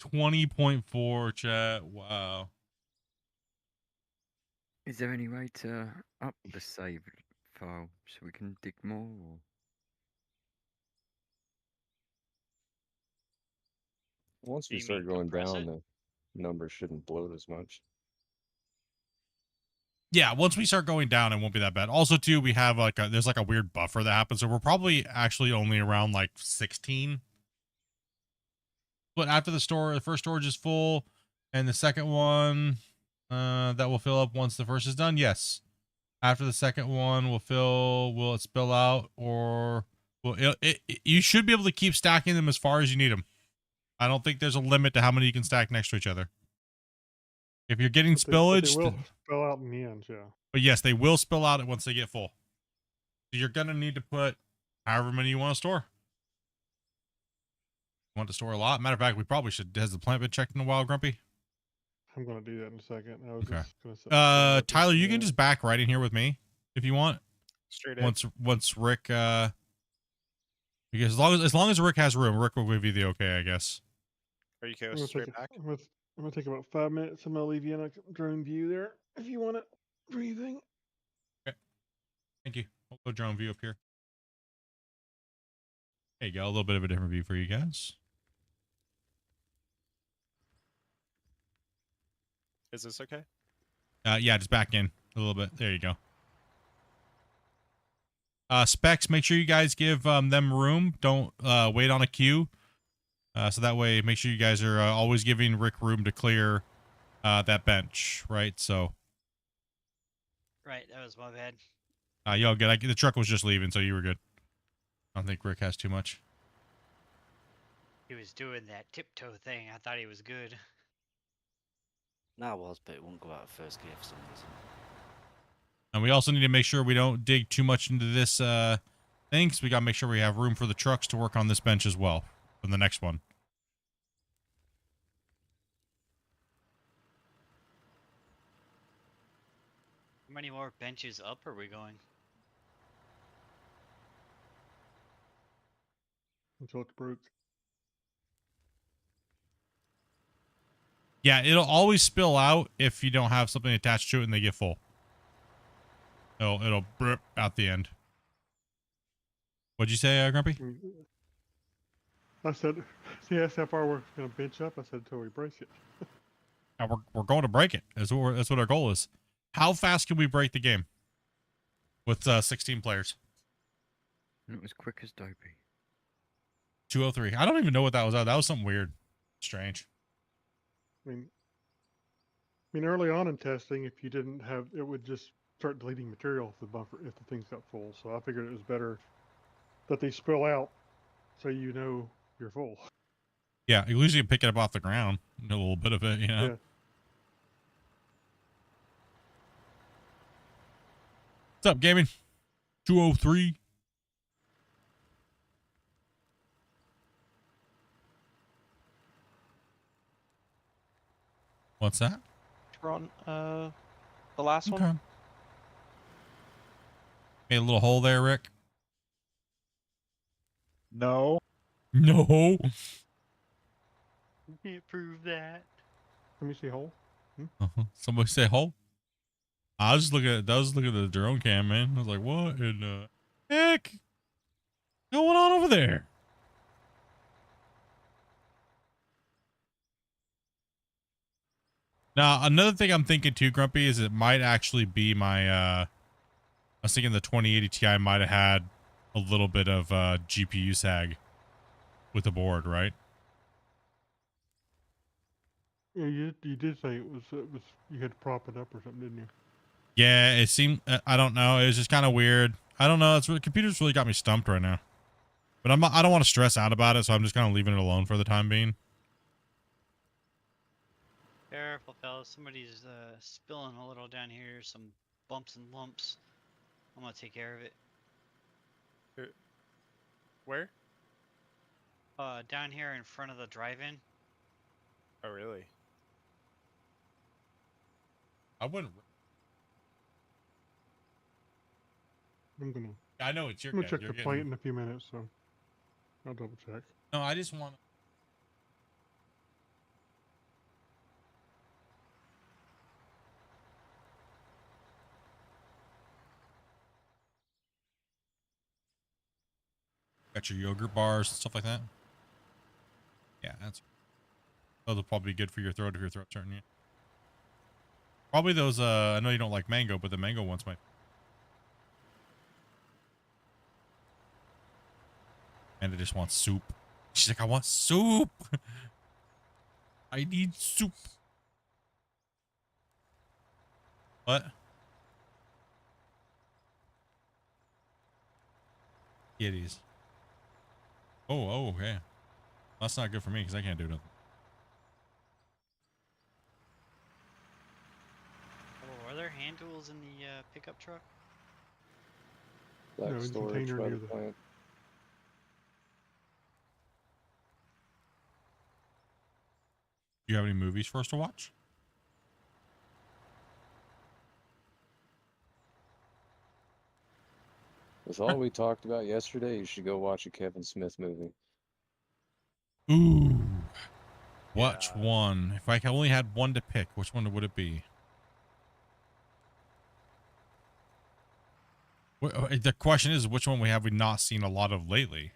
20.4, chat. Wow. Is there any way to up the save file so we can dig more? Or? Once Do we you mean start going compress down, it? the numbers shouldn't bloat as much. Yeah, once we start going down, it won't be that bad. Also, too, we have like there's like a weird buffer that happens, so we're probably actually only around like 16. But after the first storage is full, and the second one that will fill up once the first is done. Yes, after the second one will it spill out, or you should be able to keep stacking them as far as you need them. I don't think there's a limit to how many you can stack next to each other. If you're getting But they spillage, will spill out in the end, yeah. but yes, they will spill out once they get full. So you're gonna need to put however many you want to store. Want to store a lot? Matter of fact, we probably should. Has the plant been checked in a while, Grumpy? I'm gonna do that in a second. I was Okay. just gonna say, Tyler, you can just back right in here with me if you want. Straight in. Once Rick because as long as Rick has room, Rick will give you the okay, I guess. Are you I'm okay gonna, with straight take, back? I'm gonna take about 5 minutes. I'm gonna leave you in a drone view there if you want it breathing. Okay. Thank you. We'll go drone view up here. There you go. A little bit of a different view for you guys. Is this okay? Yeah, just back in a little bit. There you go. Specs, make sure you guys give them room. Don't wait on a queue. So that way, make sure you guys are always giving Rick room to clear that bench, right? So. Right, that was my bad. Y'all good. The truck was just leaving, so you were good. I don't think Rick has too much. He was doing that tiptoe thing. I thought he was good. No, I was, but it wouldn't go out first gear for some reason. And we also need to make sure we don't dig too much into this thing, because we got to make sure we have room for the trucks to work on this bench as well for the next one. How many more benches up are we going? Until it's broke. Yeah, it'll always spill out if you don't have something attached to it and they get full. It'll burp out the end. What'd you say, Grumpy? I said, see, that's how far we're gonna bench up. I said until we break it. We're going to break it. That's what our goal is. How fast can we break the game with 16 players? Not as quick as Dopey. 203. I don't even know what that was. That was something weird, strange. I mean, early on in testing, if you didn't have, it would just start deleting material if the buffer, if the things got full. So I figured it was better that they spill out, so you know you're full. Yeah, at least you can pick it up off the ground. A little bit of it, you know. Yeah. What's up, gaming? 203. What's that? We're on the last Okay. one. Made a little hole there, Rick. No. No. You can't prove that. Let me see hole. Somebody say hole. I was just looking at the drone cam, man. I was like, what in the heck going on over there? Now, another thing I'm thinking too, Grumpy, is it might actually be my, I was thinking the 2080 Ti might have had a little bit of GPU sag with the board, right? Yeah, you did say it was you had to prop it up or something, didn't you? Yeah, it seemed, I don't know. It was just kind of weird. I don't know. The computer's really got me stumped right now. But I don't want to stress out about it, so I'm just kind of leaving it alone for the time being. Careful, fellas. Somebody's spilling a little down here. Some bumps and lumps. I'm gonna take care of it. Where? Down here in front of the drive-in. Oh, really? I wouldn't. I'm gonna. I know it's your I'm gonna guy. check the plate in a few minutes, so I'll double check. No, I just want. Got your yogurt bars and stuff like that. Yeah, that's. Those will probably be good for your throat if your throat's hurting you. Probably those. I know you don't like mango, but the mango ones might. And it just wants soup. She's like, I want soup. I need soup. What? Kitties. Oh, okay. That's not good for me because I can't do nothing. Oh, are there hand tools in the pickup truck? Black No, in storage container by near the the- plant. Do you have any movies for us to watch? With all we talked about yesterday, you should go watch a Kevin Smith movie. Ooh. Which one? If I only had one to pick, which one would it be? The question is, which one have we not seen a lot of lately?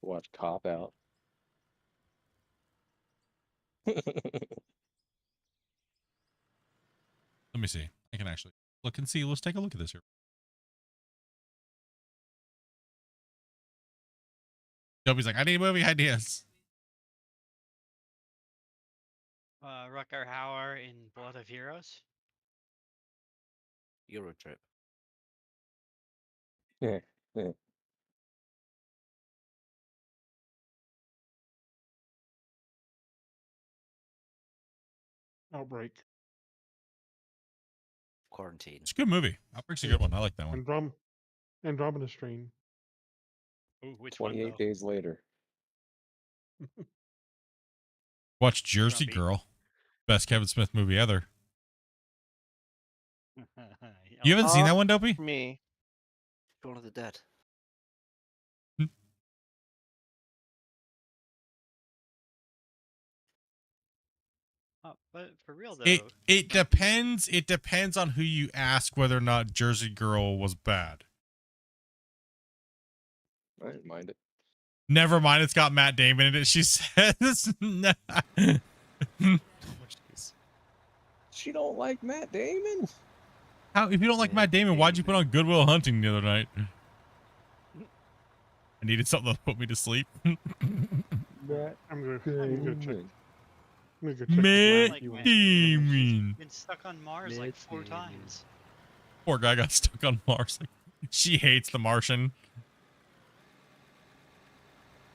Watch Cop Out. Let me see. I can actually look and see. Let's take a look at this here. Toby's like, I need movie ideas. Rutger Hauer in Blood of Heroes. Eurotrip. Yeah, yeah. Outbreak. Quarantine. It's a good movie. Outbreak's a good one. I like that one. Andromeda Strain. Ooh, which 28 one, though? days later. Watch Jersey Grumpy. Girl. Best Kevin Smith movie ever. You haven't seen that one, Dopey? Me. Dawn of the Dead. But for real though, It depends. It depends on who you ask whether or not Jersey Girl was bad. I didn't mind it. Never mind, it's got Matt Damon in it. She says. She don't like Matt Damon. How? If you don't like Matt Damon, why'd you put on Good Will Hunting the other night? I needed something to put me to sleep. I'm gonna check. I'm gonna go check Matt the last Damon. been stuck on Mars like 4 times. Poor guy got stuck on Mars. She hates the Martian.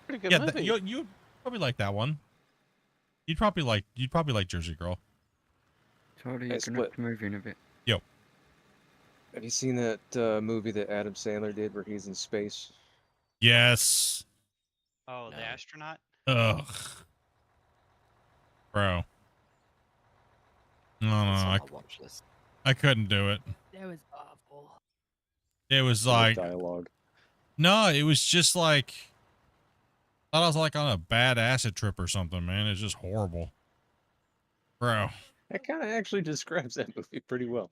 Pretty good Yeah, movie. you probably like that one. You'd probably like Jersey Girl. Charlie, Hey, you're gonna have Split. to move in a bit. Yo. Have you seen that movie that Adam Sandler did where he's in space? Yes. Oh, the astronaut. Ugh. Bro. No, It's on I my watch list. couldn't do it. That was awful. It was The like dialogue. no, it was just like thought I was like on a bad acid trip or something, man. It's just horrible. Bro. That kind of actually describes that movie pretty well.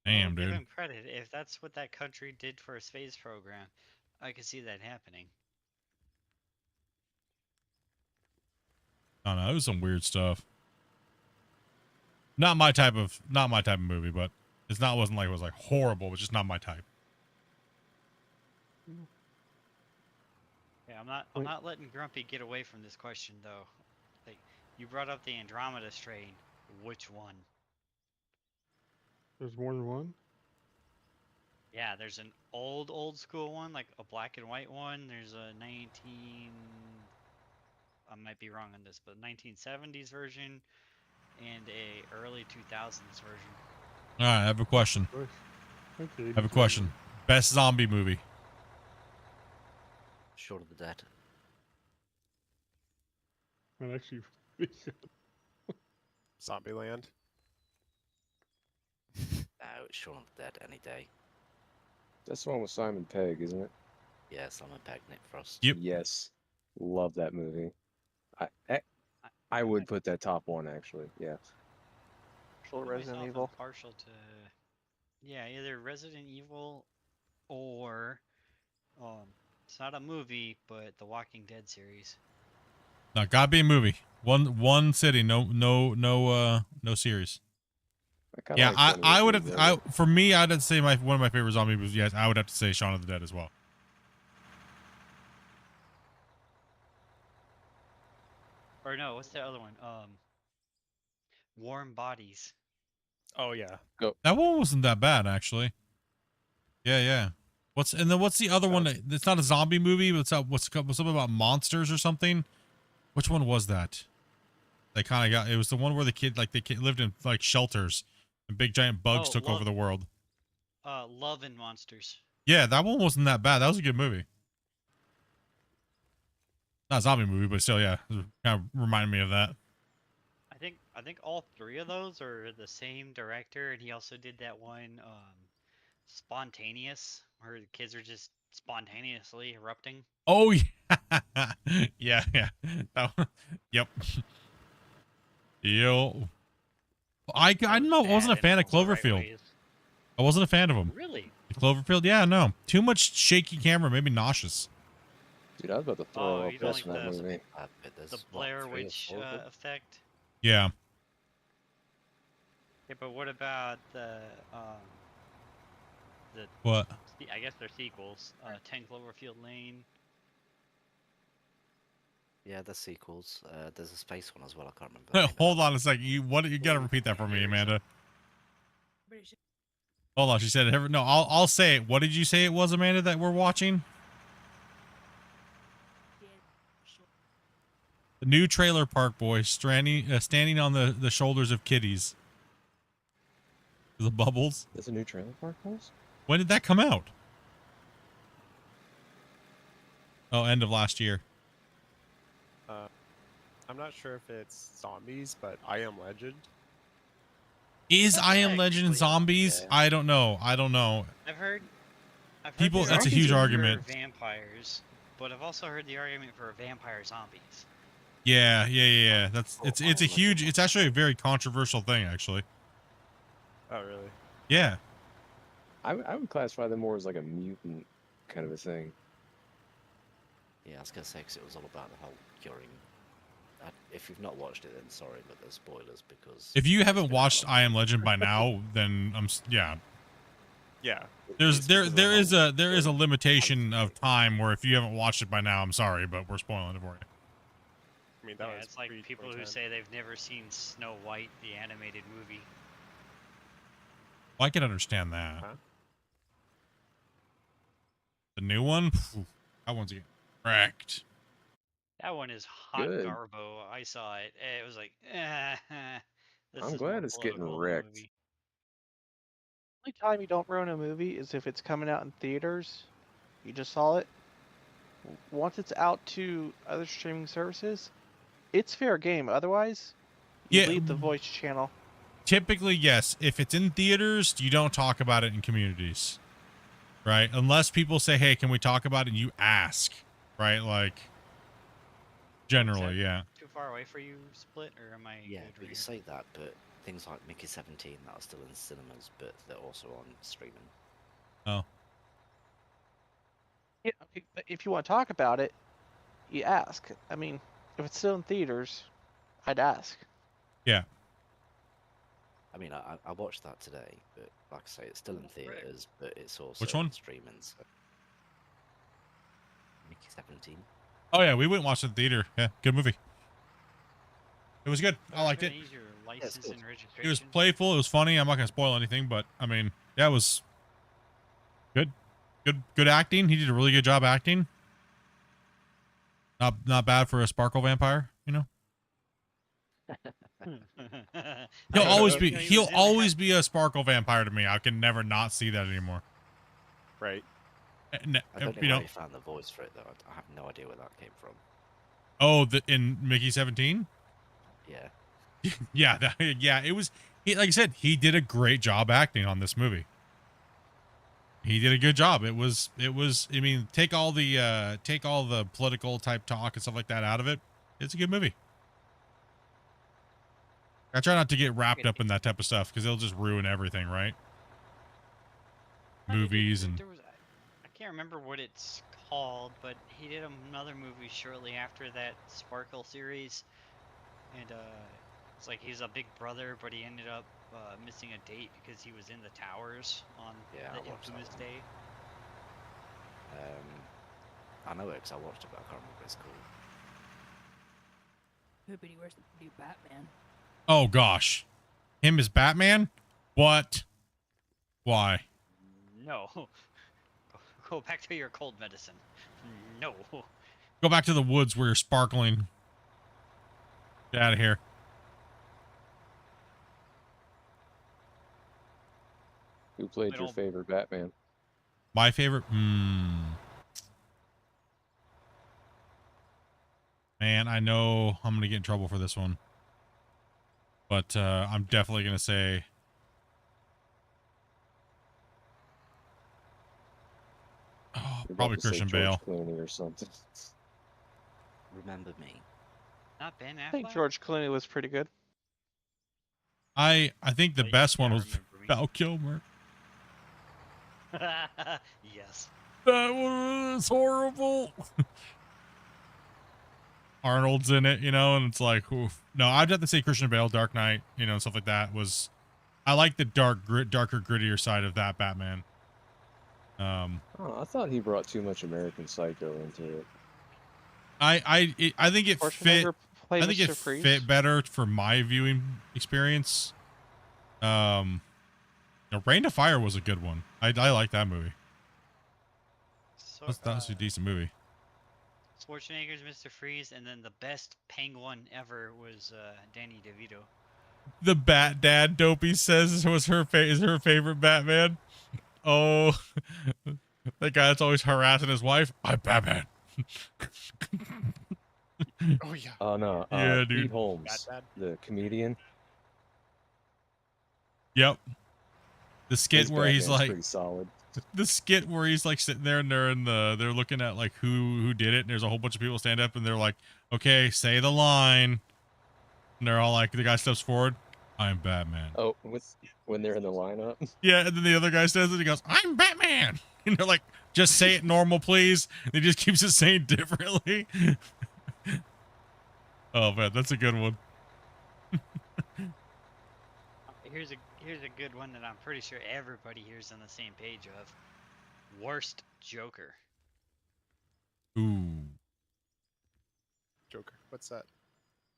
Damn, Give dude. him credit. If that's what that country did for a space program, I could see that happening. I don't know. It was some weird stuff. Not my type of movie, but wasn't like it was like horrible, but just not my type. Yeah, I'm not letting Grumpy get away from this question though. Like, you brought up the Andromeda strain. Which one? There's more than one. Yeah, there's an old school one, like a black and white one. There's a I might be wrong on this, but 1970s version and a early 2000s version. All right, I have a question. Okay, I have a question. Best zombie movie. Shaun of the Dead. And actually, Zombieland. No, it's Shaun of the Dead any day. That's the one with Simon Pegg, isn't it? Yeah, Simon Pegg, Nick Frost. Yep. Yes. Love that movie. I would put that top one, actually. Yeah. Resident Myself, Evil. I'm partial to, yeah, either Resident Evil or it's not a movie, but the Walking Dead series. No, gotta be a movie. One city, no series. Yeah, like I would movies, have. For me, I'd have to say one of my favorite zombie movies. Yes, I would have to say Shaun of the Dead as well. Or no, what's the other one? Warm Bodies. Oh yeah. That one wasn't that bad actually. Yeah. What's the other one? It's not a zombie movie, but what's something about monsters or something? Which one was that? They kind of got. It was the one where the kid lived in like shelters, and big giant bugs took over the world. Love and Monsters. Yeah, that one wasn't that bad. That was a good movie. Not a zombie movie, but still, yeah, it kind of reminded me of that. I think all three of those are the same director, and he also did that one, Spontaneous, where the kids are just spontaneously erupting. Oh yeah, yeah. Yep. Yo, I don't know. I wasn't a fan of Cloverfield. I wasn't a fan of him. Really? Cloverfield, yeah, no. Too much shaky camera, made me nauseous. Dude, I was about to throw up watching that movie. The Blair Witch effect. Yeah. Yeah, but what about the what? I guess they're sequels. 10 Cloverfield Lane. Yeah, the sequels. There's a space one as well. I can't remember. Hold on a second. You gotta repeat that for me, Amanda. Hold on. She said it. No, I'll say it. What did you say it was, Amanda, that we're watching? The new Trailer Park Boys standing on the shoulders of kitties. The Bubbles. There's a new Trailer Park Boys? When did that come out? Oh, end of last year. I'm not sure if it's zombies, but I Am Legend. Is I Am Legend zombies? Yeah. I don't know. I've heard People, the that's a huge argument argument. for vampires, but I've also heard the argument for vampire zombies. Yeah. It's actually a very controversial thing, actually. Oh, really? Yeah. I would classify them more as like a mutant kind of a thing. Yeah, I was gonna say because it was all about the whole curing. If you've not watched it, then sorry, but there's spoilers because. If you haven't watched I Am Legend by now, then yeah. Yeah. There is a limitation of time where if you haven't watched it by now, I'm sorry, but we're spoiling it for you. I mean, that was it's like people who say they've never seen Snow White, the animated movie. Well, I can understand that. Huh? The new one, that one's getting wrecked. That one is hot Good. garbo. I saw it. It was like, this I'm is glad more it's getting political than the wrecked. movie. The only time you don't ruin a movie is if it's coming out in theaters. You just saw it. Once it's out to other streaming services, it's fair game. Otherwise, you leave the voice channel. Typically, yes. If it's in theaters, you don't talk about it in communities, right? Unless people say, "Hey, can we talk about it?" and you ask, right? Like, generally, yeah. Too far away for you, Split, or am I? Yeah, good but you here? say that, but things like Mickey 17 that are still in cinemas, but they're also on streaming. Oh. Yeah, if you want to talk about it, you ask. I mean, if it's still in theaters, I'd ask. Yeah. I mean, I watched that today, but like I say, it's still in theaters, but it's also Which one? on streaming. So. Mickey 17. Oh yeah, we went and watched it in the theater. Yeah, good movie. It was good. I liked it. Need your license and registration. It was playful. It was funny. I'm not gonna spoil anything, but I mean, yeah, it was good. Good acting. He did a really good job acting. Not bad for a sparkle vampire, you know. He'll always be a sparkle vampire to me. I can never not see that anymore. Right. I don't know where you found the voice for it though. I have no idea where that came from. Oh, in Mickey 17? Yeah. yeah, it was. Like I said, he did a great job acting on this movie. He did a good job. It was. I mean, take all the political type talk and stuff like that out of it. It's a good movie. I try not to get wrapped up in that type of stuff because it'll just ruin everything, right? Movies and. I can't remember what it's called, but he did another movie shortly after that Sparkle series, and it's like he's a big brother, but he ended up missing a date because he was in the towers on the infamous day. I know it because I watched it, but I can't remember what it's called. Nobody wears the new Batman. Oh gosh, him as Batman? What? Why? No. Go back to your cold medicine. No. Go back to the woods where you're sparkling. Get out of here. Who played your favorite Batman? My favorite? Man, I know I'm going to get in trouble for this one. But I'm definitely going to say... Oh, probably Christian Bale. Clooney or something. Remember Me. Not Ben Affleck? I think George Clooney was pretty good. I think the best one was Val Kilmer. Yes. That was horrible. Arnold's in it, you know, and it's like, oof. No, I'd have to say Christian Bale, Dark Knight, you know, stuff like that was. I like the darker, grittier side of that Batman. Oh, I thought he brought too much American Psycho into it. I think it fit. I think it fit better for my viewing experience. Rain to Fire was a good one. I like that movie. So, that was a decent movie. Schwarzenegger's Mr. Freeze, and then the best penguin ever was Danny DeVito. The Bat Dad, Dopey says is her favorite Batman. Oh, that guy that's always harassing his wife. I'm Batman. Oh yeah. Oh no. Yeah, Pete dude. Holmes, the comedian. Yep. The skit His where he's Batman's like pretty solid. The skit where he's like sitting there and they're looking at like who did it, and there's a whole bunch of people stand up and they're like, okay, say the line, and they're all like, the guy steps forward, I'm Batman. Oh, when they're in the lineup. Yeah, and then the other guy says it, he goes, I'm Batman, and they're like, just say it normal, please. And he just keeps it saying differently. Oh man, that's a good one. Here's a good one that I'm pretty sure everybody here's on the same page of. Worst Joker. Ooh. Joker. What's that?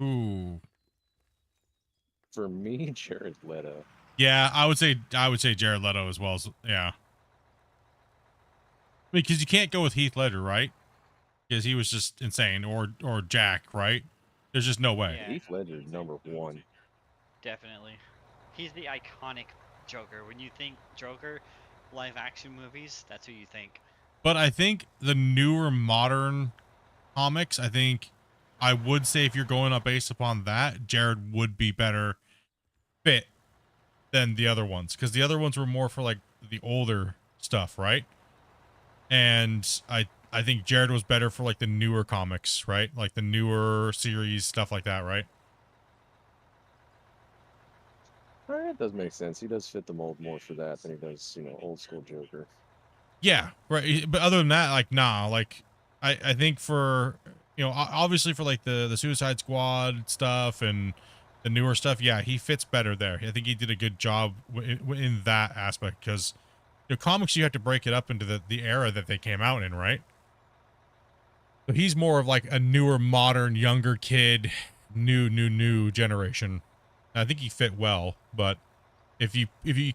Ooh. For me, Jared Leto. Yeah, I would say Jared Leto as well. Yeah. I mean, because you can't go with Heath Ledger, right? Because he was just insane, or Jack, right? There's just no way. Yeah. Heath Ledger's #1. Definitely. He's the iconic Joker. When you think Joker, live action movies, that's who you think. But I think the newer modern comics, I would say if you're going up based upon that, Jared would be better fit than the other ones. Because the other ones were more for like the older stuff, right? And I think Jared was better for like the newer comics, right? Like the newer series, stuff like that, right? It does make sense. He does fit the mold more for that than he does, you know, old school Joker. Yeah, right. But other than that, like, nah, like, I think for, you know, obviously for like the Suicide Squad stuff and the newer stuff, yeah, he fits better there. I think he did a good job in that aspect because, you know, comics, you have to break it up into the era that they came out in, right? So he's more of like a newer, modern, younger kid, new generation. I think he fit well, but if you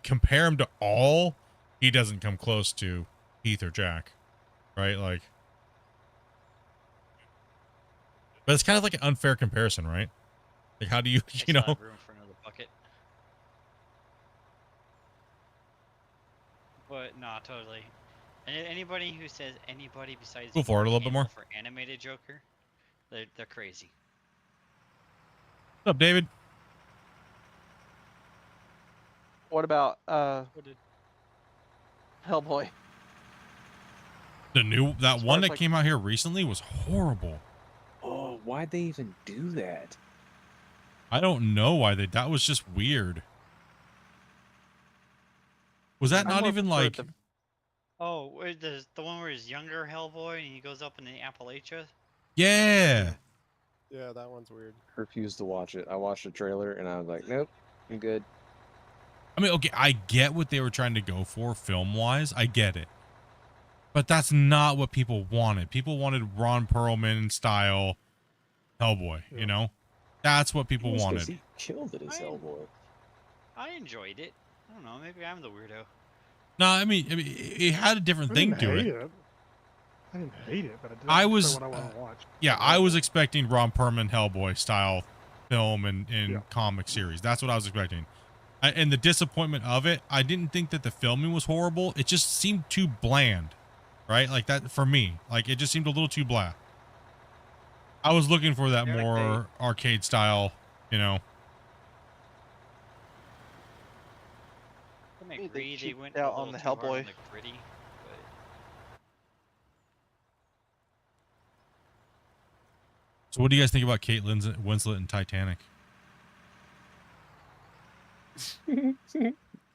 compare him to all, he doesn't come close to Heath or Jack, right? Like, but it's kind of like an unfair comparison, right? Like, how do you, I you still know? have room for another bucket. But nah, totally. And anybody who says anybody besides Go for it a little bit more. for animated Joker, they're crazy. What's up, David? What about What did Hellboy? That As one far as, that like- came out here recently was horrible. Oh, why'd they even do that? I don't know why that was just weird. Was that not even like? Oh, wait, the one where he's younger Hellboy and he goes up in the Appalachia? Yeah. Yeah, that one's weird. Refused to watch it. I watched the trailer and I was like, nope, I'm good. I mean, okay, I get what they were trying to go for film-wise. I get it. But that's not what people wanted. People wanted Ron Perlman style Hellboy, you know? That's what people wanted. He killed it as Hellboy. I enjoyed it. I don't know, maybe I'm the weirdo. No, I mean, it had a different thing to it. I didn't hate it, but I didn't I was, what I want to watch. yeah, I was expecting Ron Perlman Hellboy style film and comic series. That's what I was expecting. And the disappointment of it, I didn't think that the filming was horrible. It just seemed too bland, right? Like that for me. Like it just seemed a little too blah. I was looking for that more arcade style, you know. I agree, they went out a on little the too hard Hellboy. on the gritty, but So what do you guys think about Kate Winslet and Titanic?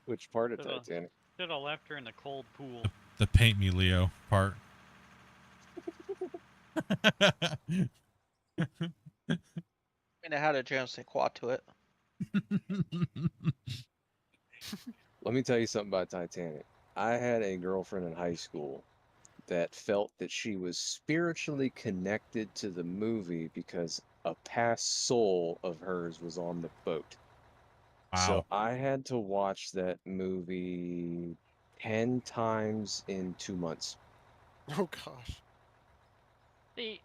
Which part of Should've- Titanic? should have left her in the cold pool. The paint me Leo part. And I had a chance to quad to it. Let me tell you something about Titanic. I had a girlfriend in high school that felt that she was spiritually connected to the movie because a past soul of hers was on the boat. So Wow. I had to watch that movie 10 times in 2 months. Oh gosh. See,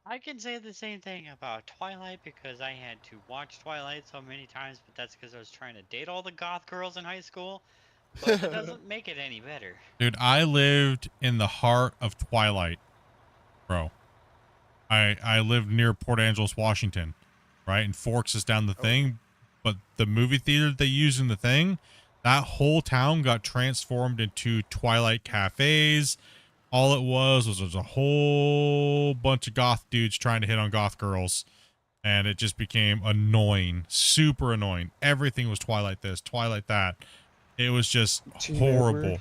I can say the same thing about Twilight because I had to watch Twilight so many times, but that's because I was trying to date all the goth girls in high school. But that doesn't make it any better. Dude, I lived in the heart of Twilight, bro. I lived near Port Angeles, Washington, right? And Forks is down the thing, but the movie theater they use in the thing, that whole town got transformed into Twilight cafes. All it was a whole bunch of goth dudes trying to hit on goth girls, and it just became annoying, super annoying. Everything was Twilight this, Twilight that. It was just horrible.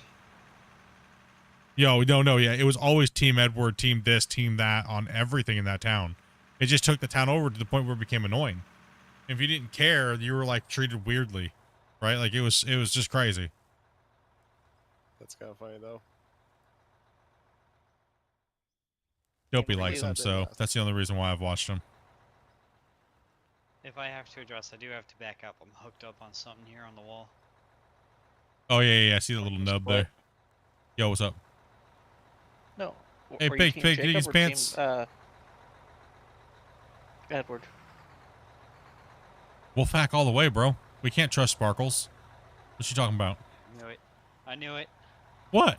Yo, no, yeah, it was always Team Edward, Team this, Team that on everything in that town. It just took the town over to the point where it became annoying. If you didn't care, you were like treated weirdly, right? Like it was just crazy. That's kind of funny though. Dopey for likes you, them, so that's the only reason why I've watched them. If I have to address, I do have to back up. I'm hooked up on something here on the wall. Oh yeah, I see the little nub there. Yo, what's up? No. Hey, were you Pig, team can you Jacob use or pants? Team, Edward. Wolfpack all the way, bro. We can't trust Sparkles. What you talking about? I knew it. I knew it. What?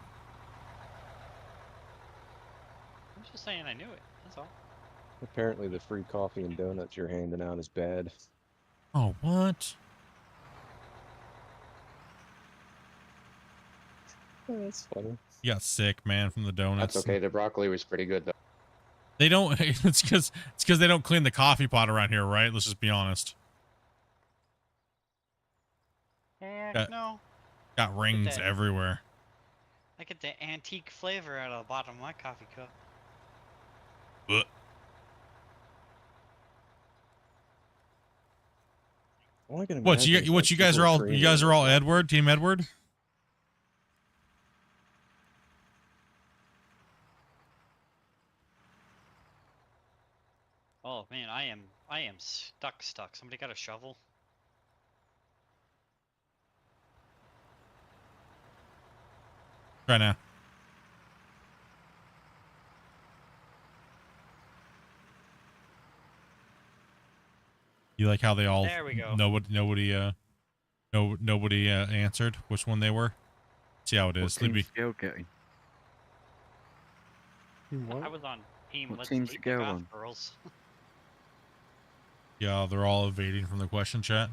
I'm just saying I knew it. That's all. Apparently the free coffee and donuts you're handing out is bad. Oh, what? Oh, that's funny. You got sick, man, from the donuts. That's okay. The broccoli was pretty good, though. They don't. It's because they don't clean the coffee pot around here, right? Let's just be honest. Heck Got, no. got rings that- everywhere. I get the antique flavor out of the bottom of my coffee cup. Ugh. All I can What imagine you is, what like, you guys people are all training you guys in are a all factory. Edward, Team Edward? Oh man, I am stuck. Somebody got a shovel? Try now. You like how they all There we go. nobody answered which one they were? See how it is. What team's Sleepy. Gil getting? I was on team What Let's team's Sleep the girl Goth on? Girls. Yeah, they're all evading from the question chat.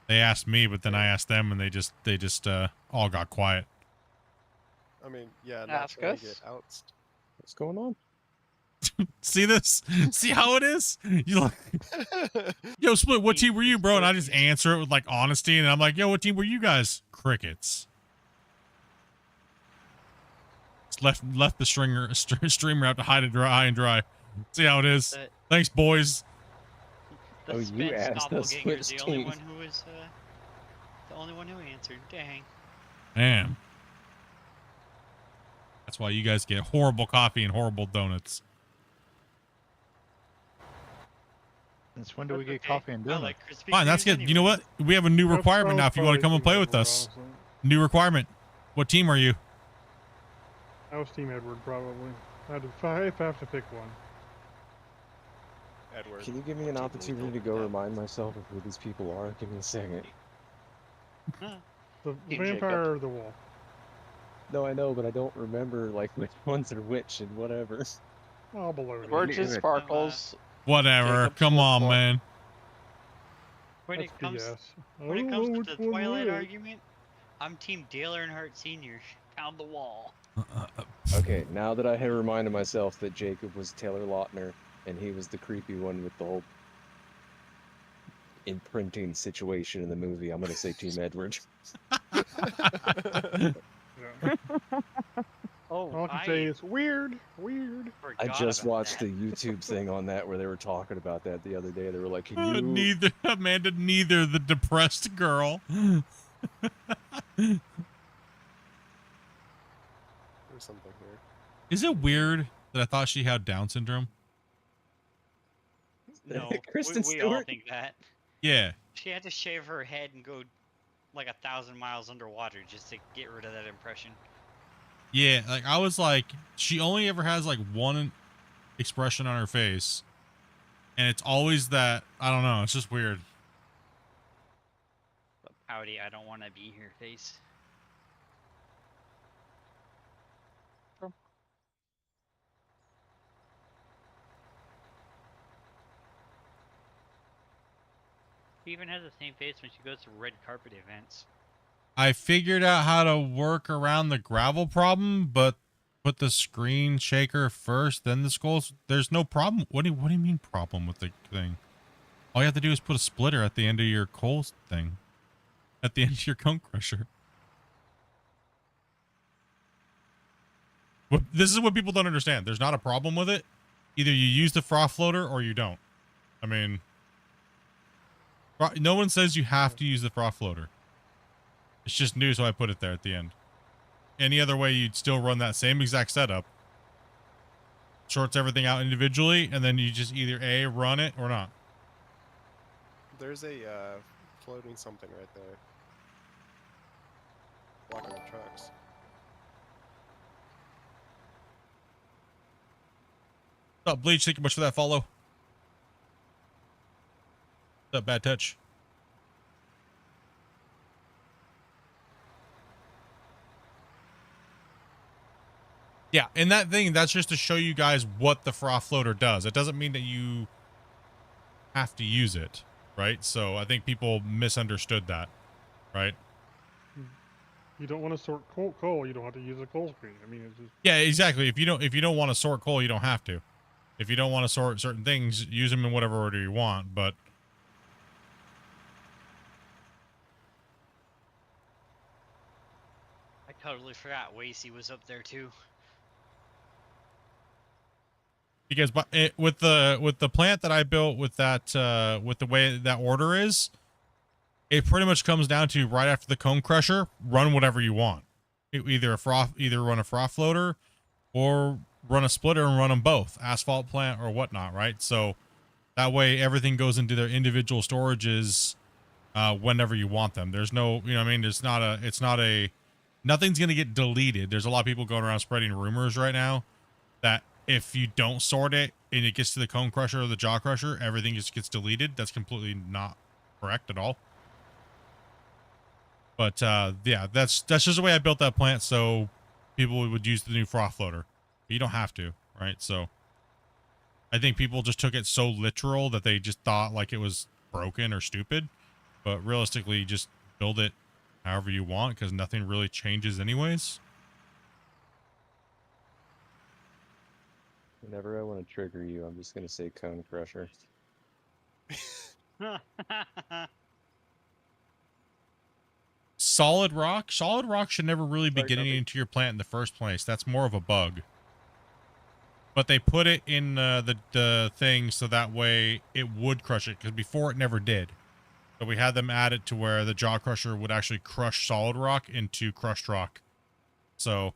They asked me, but then I asked them, and they just all got quiet. I mean, yeah, not Ask trying us. to get ousted. What's going on? See this? See how it is? You like, yo, Split, what team were you, bro? And I just answer it with like honesty, and I'm like, yo, what team were you guys? Crickets. Just left the streamer out to hide it high and dry. See how it is? Thanks, boys. The Oh, you Spence asked the doppelganger's Swiss the only team. one who was the only one who answered. Dang. Damn. That's why you guys get horrible coffee and horrible donuts. Since when do we That's get okay. coffee and I donuts? like Krispy Fine, that's Kremes good. You know what? We have a new requirement now if you want to come and play with us. New requirement. What team are you? I was Team Edward, probably. If I have to pick one. Edward. Can you give me an opportunity to go remind myself of who these people are? Give me a second. The Team vampire Jacob. or the wolf? No, I know, but I don't remember like which ones are which and whatever. Oh, below Gorgeous Sparkles. Whatever. Jacob's Come on, Wolf. man. When That's it comes BS. when I it don't comes know to which the one Twilight will. argument, I'm Team Dale Earnhardt Sr. Pound the wall. Okay, now that I had reminded myself that Jacob was Taylor Lautner and he was the creepy one with the whole imprinting situation in the movie, I'm gonna say Team Edward. Oh, All I can say is weird. I just watched a YouTube thing on that where they were talking about that the other day. They were like, "Can you?" Neither Amanda, neither the depressed girl. There's something here. Is it weird that I thought she had Down syndrome? No, Kristen we all Stewart? think that. Yeah. She had to shave her head and go like 1,000 miles underwater just to get rid of that impression. Yeah, like I was like, she only ever has like one expression on her face, and it's always that, I don't know, it's just weird. But pouty, I don't want to be here face. She even has the same face when she goes to red carpet events. I figured out how to work around the gravel problem, but put the screen shaker first, then the skulls. There's no problem. What do you mean problem with the thing? All you have to do is put a splitter at the end of your coal thing. At the end of your cone crusher. This is what people don't understand. There's not a problem with it. Either you use the froth floater or you don't. I mean, no one says you have to use the froth floater. It's just new, so I put it there at the end. Any other way, you'd still run that same exact setup. Shorts everything out individually, and then you just either A, run it or not. There's a floating something right there. Blocking the trucks. What's up, Bleach? Thank you much for that follow. What's up, Bad Touch? Yeah, and that thing, that's just to show you guys what the froth floater does. It doesn't mean that you have to use it, right? So I think people misunderstood that, right? You don't want to sort coal. You don't have to use a coal screen. I mean, it's just Yeah, exactly. If you don't want to sort coal, you don't have to. If you don't want to sort certain things, use them in whatever order you want, but I totally forgot Wasey was up there too. because with the plant that I built with that with the way that order is, it pretty much comes down to right after the cone crusher, run whatever you want. Either run a froth floater or run a splitter and run them both, asphalt plant or whatnot, right? So that way everything goes into their individual storages whenever you want them. There's no, you know what I mean? It's not a, nothing's going to get deleted. There's a lot of people going around spreading rumors right now that if you don't sort it and it gets to the cone crusher or the jaw crusher, everything just gets deleted. That's completely not correct at all. But yeah, that's just the way I built that plant, so people would use the new froth floater. But you don't have to, right? So I think people just took it so literal that they just thought like it was broken or stupid. But realistically, just build it however you want because nothing really changes anyways. Whenever I want to trigger you, I'm just going to say cone crusher. Solid rock should never really be getting into your plant in the first place. That's more of a bug. But they put it in the thing so that way it would crush it, because before it never did. So we had them add it to where the jaw crusher would actually crush solid rock into crushed rock. So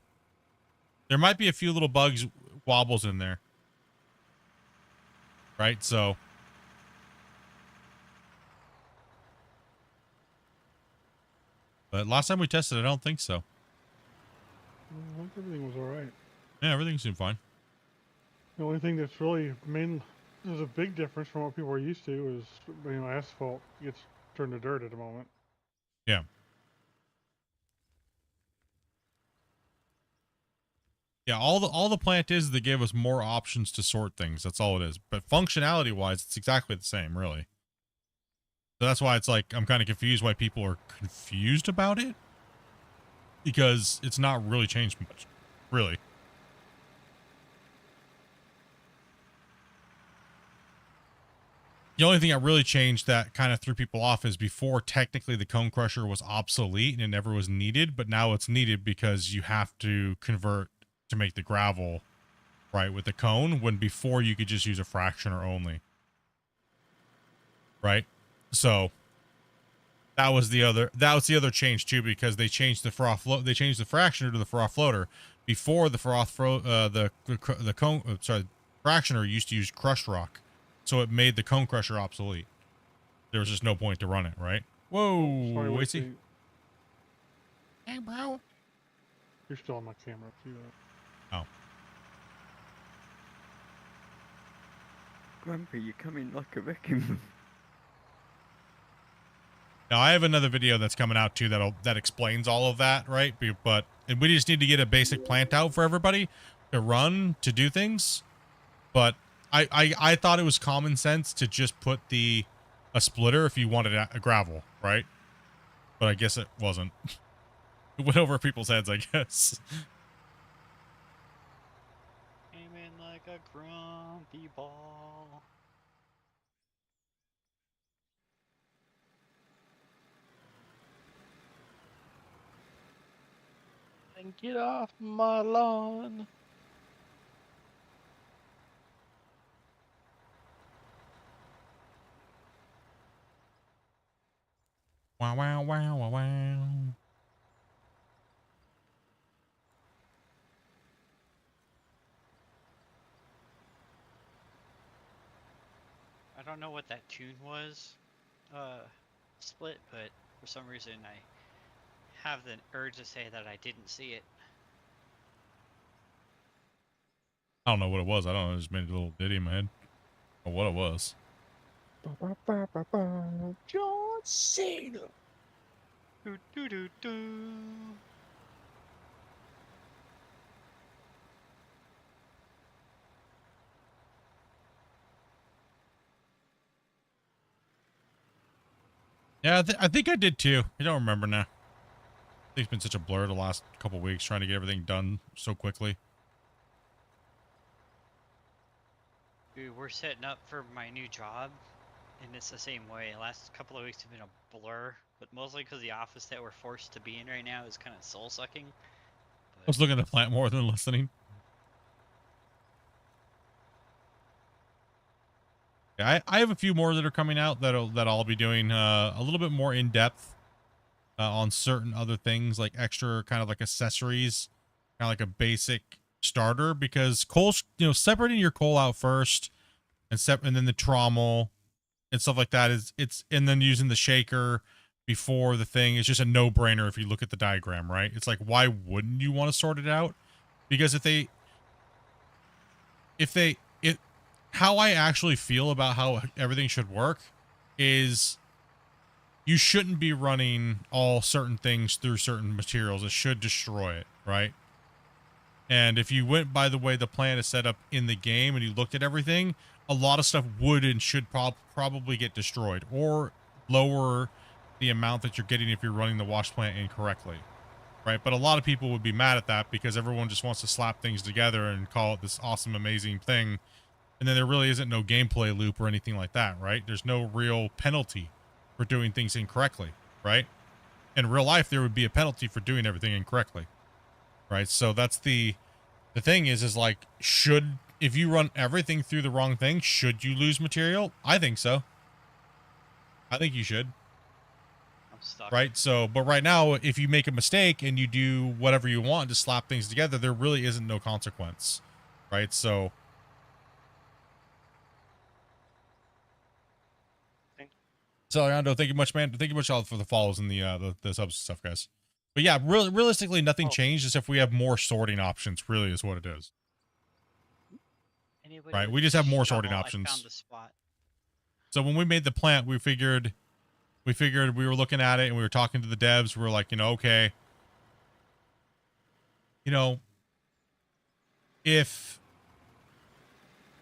there might be a few little bugs, wobbles in there. Right? So but last time we tested, I don't think so. I think everything was all right. Yeah, everything seemed fine. The only thing that's really there's a big difference from what people are used to is, you know, asphalt gets turned to dirt at the moment. Yeah. Yeah, all the plant is they gave us more options to sort things. That's all it is. But functionality wise, it's exactly the same, really. So that's why it's like I'm kind of confused why people are confused about it. Because it's not really changed much. Really. The only thing that really changed that kind of threw people off is before technically the cone crusher was obsolete and it never was needed, but now it's needed because you have to convert to make the gravel, right, with the cone, when before you could just use a fractioner only. Right? So that was the other change too, because they changed the fractioner to the froth floater. Before the fractioner used to use crushed rock. So it made the cone crusher obsolete. There was just no point to run it, right? Whoa, Sorry, Wasey. Hey, bro. You're still on my camera, too. Oh. Grumpy, you're coming like a wrecking ball. Now I have another video that's coming out too that explains all of that, right? But we just need to get a basic plant out for everybody to run to do things. But I thought it was common sense to just put a splitter if you wanted a gravel, right? But I guess it wasn't. It went over people's heads, I guess. Came in like a grumpy ball. And get off my lawn. Wow, wow, wow, wow, wow. I don't know what that tune was, Split, but for some reason I have the urge to say that I didn't see it. I don't know what it was. I don't know. I just made a little ditty in my head. Or what it was. John Cena. Do do do do. Yeah, I think I did too. I don't remember now. I think it's been such a blur the last couple weeks trying to get everything done so quickly. Dude, we're setting up for my new job, and it's the same way. The last couple of weeks have been a blur, but mostly because the office that we're forced to be in right now is kind of soul-sucking. I was looking at the plant more than listening. Yeah, I have a few more that are coming out that I'll be doing a little bit more in depth on certain other things, like extra kind of like accessories, kind of like a basic starter, because coal's, you know, separating your coal out first and then the trommel and stuff like that and then using the shaker before the thing is just a no-brainer if you look at the diagram, right? It's like, why wouldn't you want to sort it out? Because how I actually feel about how everything should work is you shouldn't be running all certain things through certain materials. It should destroy it, right? And if you went by the way the plan is set up in the game and you looked at everything, a lot of stuff would and should probably get destroyed or lower the amount that you're getting if you're running the wash plant incorrectly, right? But a lot of people would be mad at that because everyone just wants to slap things together and call it this awesome, amazing thing. And then there really isn't no gameplay loop or anything like that, right? There's no real penalty for doing things incorrectly, right? In real life, there would be a penalty for doing everything incorrectly, right? So that's the thing is like, if you run everything through the wrong thing, should you lose material? I think so. I think you should. I'm stuck. Right? So, but right now, if you make a mistake and you do whatever you want to slap things together, there really isn't no consequence, right? So, Alejandro, thank you much, man. Thank you much all for the follows and the subs and stuff, guys. But yeah, realistically, nothing changed, just if we have more sorting options, really is what it is. Anybody Right? with We a just have more shovel, sorting I options. found the spot. So when we made the plant, we figured we were looking at it and we were talking to the devs. We were like, you know, okay, you know, if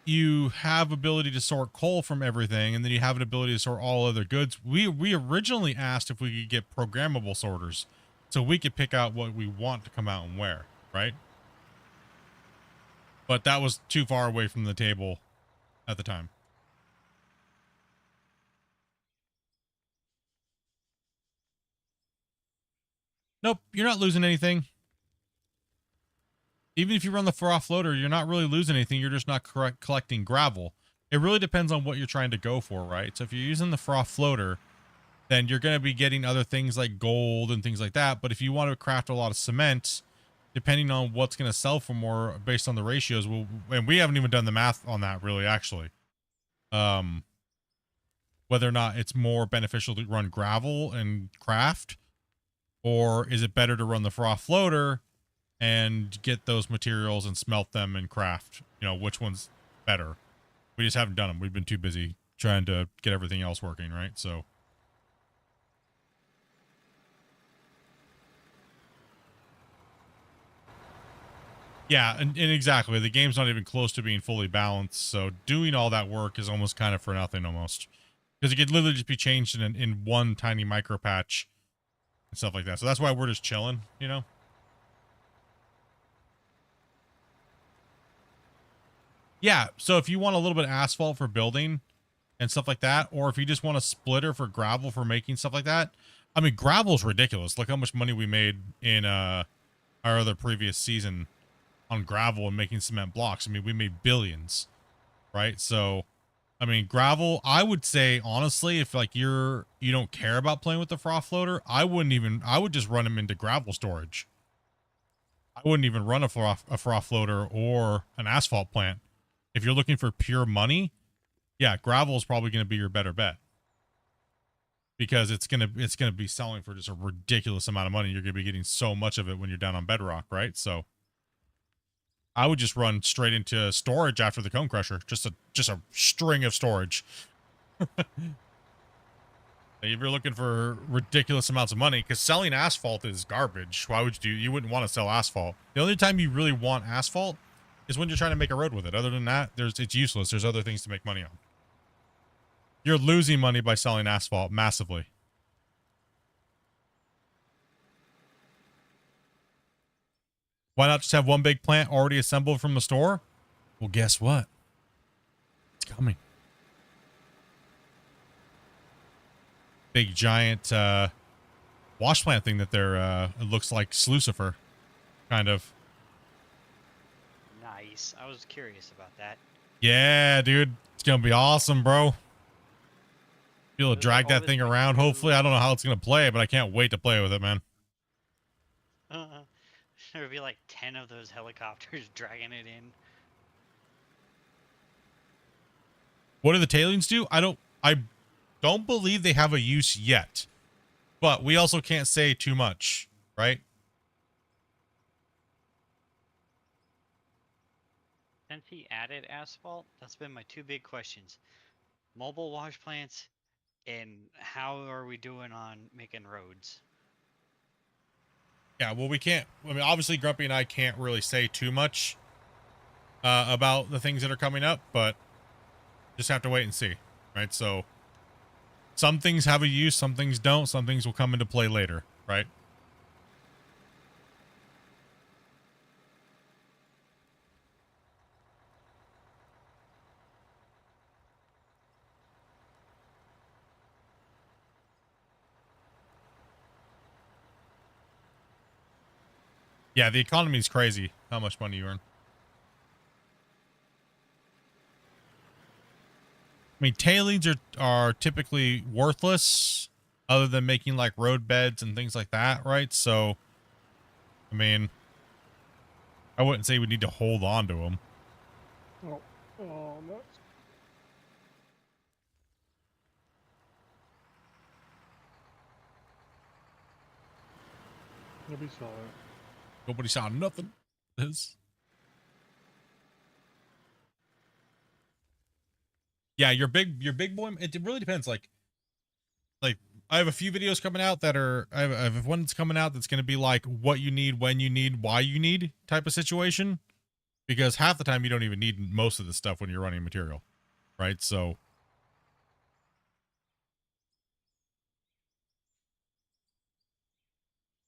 you have ability to sort coal from everything and then you have an ability to sort all other goods, we originally asked if we could get programmable sorters so we could pick out what we want to come out and where, right? But that was too far away from the table at the time. Nope, you're not losing anything. Even if you run the froth floater, you're not really losing anything. You're just not collecting gravel. It really depends on what you're trying to go for, right? So if you're using the froth floater, then you're going to be getting other things like gold and things like that. But if you want to craft a lot of cement, depending on what's going to sell for more based on the ratios, and we haven't even done the math on that really, actually. Whether or not it's more beneficial to run gravel and craft, or is it better to run the froth floater and get those materials and smelt them and craft? You know, which one's better? We just haven't done them. We've been too busy trying to get everything else working, right? So yeah, and exactly, the game's not even close to being fully balanced, so doing all that work is almost kind of for nothing, almost, because it could literally just be changed in one tiny micro patch and stuff like that. So that's why we're just chilling, you know. Yeah, so if you want a little bit of asphalt for building and stuff like that, or if you just want a splitter for gravel for making stuff like that, I mean, gravel's ridiculous. Look how much money we made in our other previous season on gravel and making cement blocks. I mean, we made billions, right? So, I mean, gravel, I would say, honestly, if like you don't care about playing with the froth floater, I would just run them into gravel storage. I wouldn't even run a froth floater or an asphalt plant. If you're looking for pure money, yeah, gravel is probably going to be your better bet, because it's going to be selling for just a ridiculous amount of money. You're going to be getting so much of it when you're down on bedrock, right? So I would just run straight into storage after the cone crusher, just a string of storage. If you're looking for ridiculous amounts of money, because selling asphalt is garbage. Why would you wouldn't want to sell asphalt? The only time you really want asphalt is when you're trying to make a road with it. Other than that, it's useless. There's other things to make money on. You're losing money by selling asphalt massively. Why not just have one big plant already assembled from the store? Well, guess what? It's coming. Big giant wash plant thing that they're it looks like Slucifer, kind of. Nice. I was curious about that. Yeah, dude. It's gonna be awesome, bro. Be able to drag that thing around. Hopefully, I don't know how it's gonna play, but I can't wait to play with it, man. There would be like 10 of those helicopters dragging it in. What do the tailings do? I don't believe they have a use yet, but we also can't say too much, right? Since he added asphalt, that's been my two big questions. Mobile wash plants, and how are we doing on making roads? Yeah, well, we can't. I mean, obviously, Grumpy and I can't really say too much about the things that are coming up, but just have to wait and see, right? So some things have a use, some things don't, some things will come into play later, right? Yeah, the economy is crazy how much money you earn. I mean, tailings are typically worthless other than making like road beds and things like that, right? So, I mean, I wouldn't say we need to hold on to them. Oh, nuts. Nobody saw it. Nobody saw nothing. Yeah, your big boy. It really depends. Like I have a few videos coming out that are I have one that's coming out that's going to be like what you need, when you need, why you need type of situation, because half the time you don't even need most of the stuff when you're running material, right? So.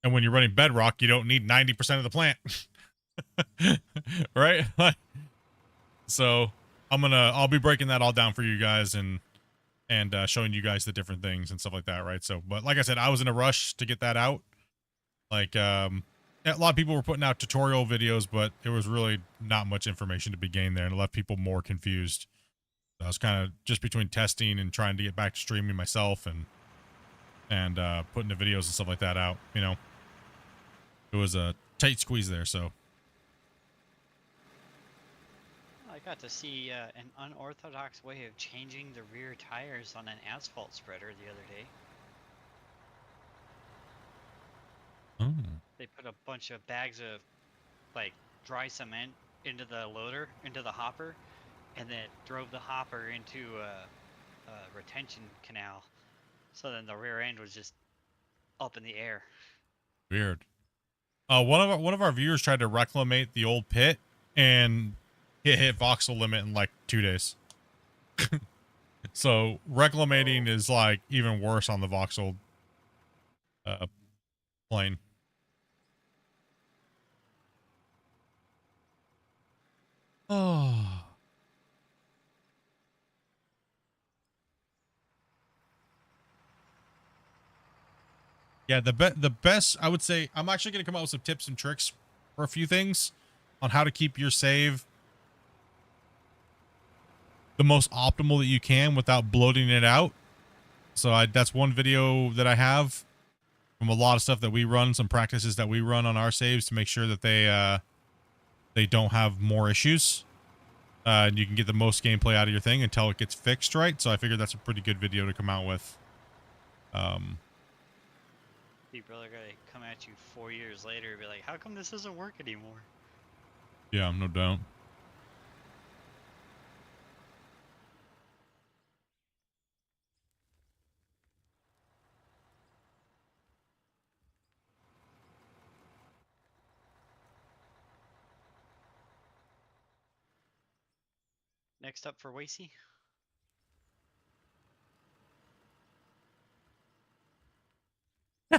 And when you're running bedrock, you don't need 90% of the plant. Right? So I'll be breaking that all down for you guys and showing you guys the different things and stuff like that, right? So, but like I said, I was in a rush to get that out. Like, a lot of people were putting out tutorial videos, but there was really not much information to be gained there, and it left people more confused. So I was kind of just between testing and trying to get back to streaming myself and putting the videos and stuff like that out, you know. It was a tight squeeze there, so. I got to see an unorthodox way of changing the rear tires on an asphalt spreader the other day. They put a bunch of bags of like dry cement into the loader, into the hopper, and then drove the hopper into a retention canal. So then the rear end was just up in the air. Weird. One of our viewers tried to reclimate the old pit, and it hit voxel limit in like 2 days. So reclamating is like even worse on the voxel plane. Oh. Yeah, the best, I would say, I'm actually going to come out with some tips and tricks for a few things on how to keep your save the most optimal that you can without bloating it out. So that's one video that I have from a lot of stuff that we run, some practices that we run on our saves to make sure that they don't have more issues. And you can get the most gameplay out of your thing until it gets fixed right. So I figured that's a pretty good video to come out with. People are gonna come at you 4 years later and be like, how come this doesn't work anymore? Yeah, no doubt. Next up for Wasey.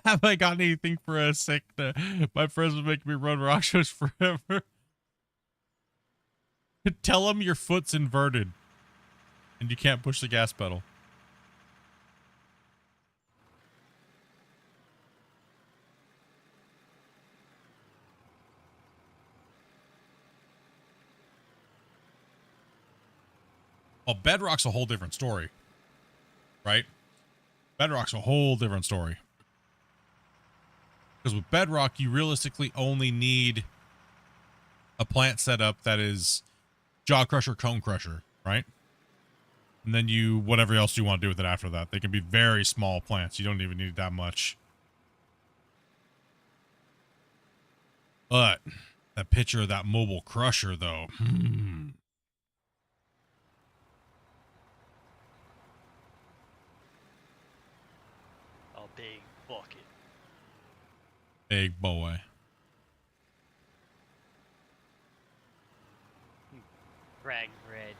Have I got anything for a sec? My friends would make me run rock shows forever. Tell them your foot's inverted. and you can't push the gas pedal. Well, Bedrock's a whole different story, right? Bedrock's a whole different story. Because with Bedrock, you realistically only need a plant setup that is jaw crusher, cone crusher, right? And then you, whatever else you want to do with it after that. They can be very small plants. You don't even need that much. But that picture of that mobile crusher, though. A big bucket. Big boy. Drag Reg.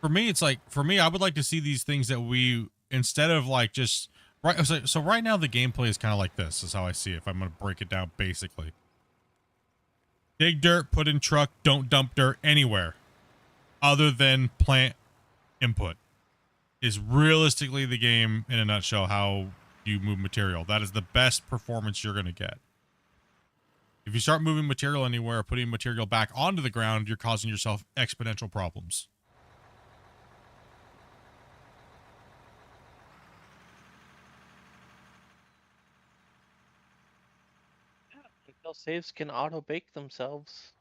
For me, it's like, I would like to see these things that we, instead of like just, right. So right now the gameplay is kind of like this, is how I see it. If I'm going to break it down basically. Dig dirt, put in truck, don't dump dirt anywhere other than plant input is realistically the game in a nutshell, how you move material. That is the best performance you're going to get. If you start moving material anywhere, putting material back onto the ground, you're causing yourself exponential problems. Until saves can auto bake themselves.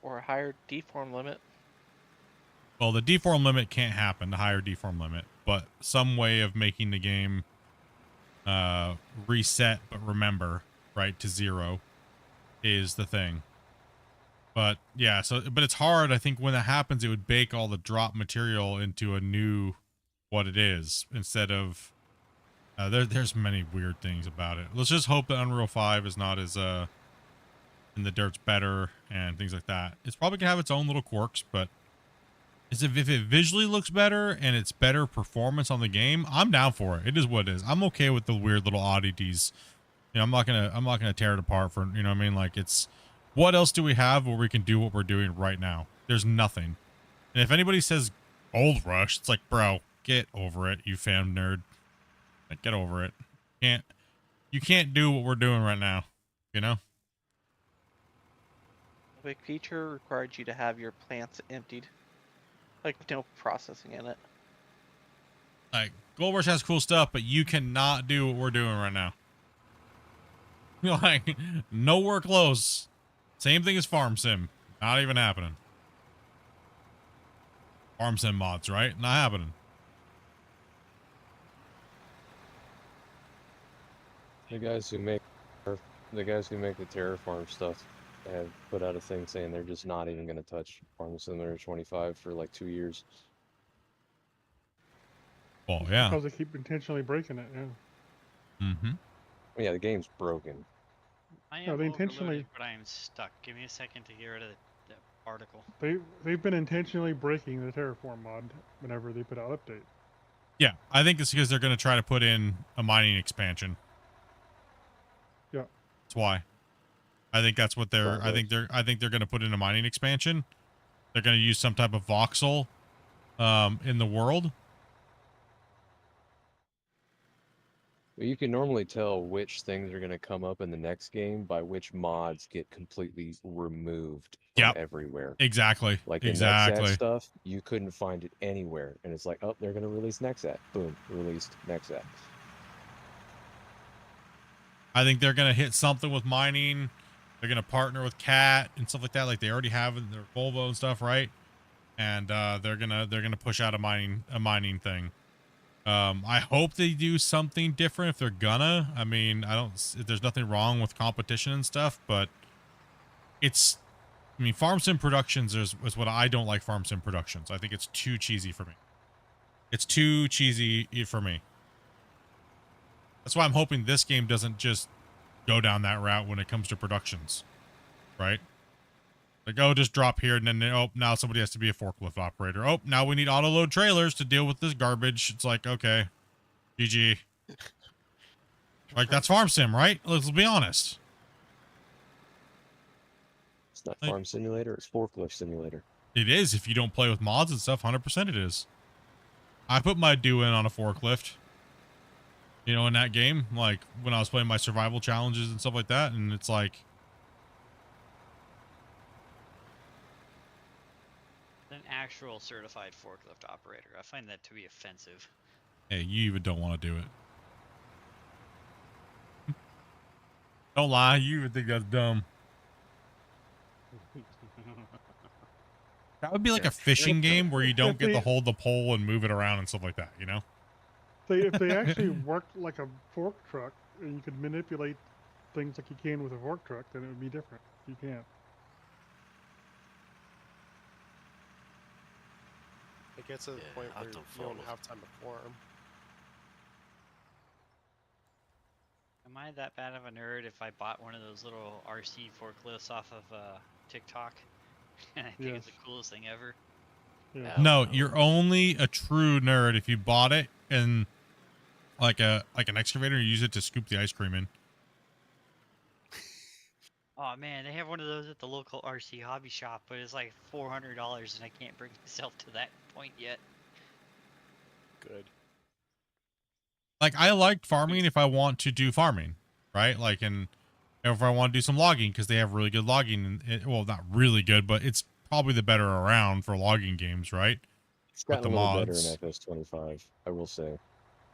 Or a higher deform limit. Well, the deform limit can't happen, the higher deform limit, but some way of making the game reset, but remember, right, to 0 is the thing. But yeah, but it's hard. I think when that happens, it would bake all the drop material into a new, what it is, instead of, there's many weird things about it. Let's just hope that Unreal 5 is not as, and the dirt's better and things like that. It's probably gonna have its own little quirks, but if it visually looks better and it's better performance on the game, I'm down for it. It is what it is. I'm okay with the weird little oddities. You know, I'm not gonna tear it apart for, you know what I mean? Like, it's, what else do we have where we can do what we're doing right now? There's nothing. And if anybody says Gold Rush, it's like, bro, get over it, you fam nerd. Like, get over it. You can't do what we're doing right now, you know? A big feature required you to have your plants emptied. Like, no processing in it. Like, Gold Rush has cool stuff, but you cannot do what we're doing right now. Like, nowhere close. Same thing as Farm Sim. Not even happening. Farm Sim mods, right? Not happening. The guys who make the Terraform stuff have put out a thing saying they're just not even going to touch Farm Simulator 25 for like 2 years. Well, yeah. Because they keep intentionally breaking it, yeah. Mm-hmm. Yeah, the game's broken. I No, am they intentionally- overloaded, but I am stuck. Give me a second to get rid of the article. They've been intentionally breaking the Terraform mod whenever they put out updates. Yeah, I think it's because they're going to try to put in a mining expansion. Yeah. That's why. I think that's what they're. I think they're going to put in a mining expansion. They're going to use some type of voxel, in the world. Well, you can normally tell which things are going to come up in the next game by which mods get completely removed from everywhere. Exactly. Like the Nexat stuff, you couldn't find it anywhere. And it's like, oh, they're going to release Nexat. Boom, released Nexat. I think they're going to hit something with mining. They're going to partner with Cat and stuff like that, like they already have in their Volvo and stuff, right? And they're gonna push out a mining thing. I hope they do something different if they're gonna. I mean, there's nothing wrong with competition and stuff, but Farm Sim Productions is what I don't like. Farm Sim Productions. I think it's too cheesy for me. It's too cheesy for me. That's why I'm hoping this game doesn't just go down that route when it comes to productions, right? Like, oh, just drop here, and then, oh, now somebody has to be a forklift operator. Oh, now we need auto-load trailers to deal with this garbage. It's like, okay, GG. Like, that's Farm Sim, right? Let's be honest. It's not Farm Simulator, it's Forklift Simulator. It is if you don't play with mods and stuff. 100% it is. I put my due in on a forklift. You know, in that game, like when I was playing my survival challenges and stuff like that, and it's like, An actual certified forklift operator. I find that to be offensive. hey, you even don't want to do it. Don't lie, you even think that's dumb. That would be like a fishing game where you don't get to hold the pole and move it around and stuff like that, you know? If they actually worked like a fork truck and you could manipulate things like you can with a fork truck, then it would be different. You can't. It gets to the point where you don't have time to form. Am I that bad of a nerd if I bought one of those little RC forklifts off of TikTok? And I think it's the coolest thing ever. No, you're only a true nerd if you bought it and like an excavator, you use it to scoop the ice cream in. Oh man, they have one of those at the local RC hobby shop, but it's like $400 and I can't bring myself to that point yet. Good. Like I like farming if I want to do farming, right? Like, and if I want to do some logging because they have really good logging. Well, not really good, but it's probably the better around for logging games, right? It's gotten a little better in FS25, I will say.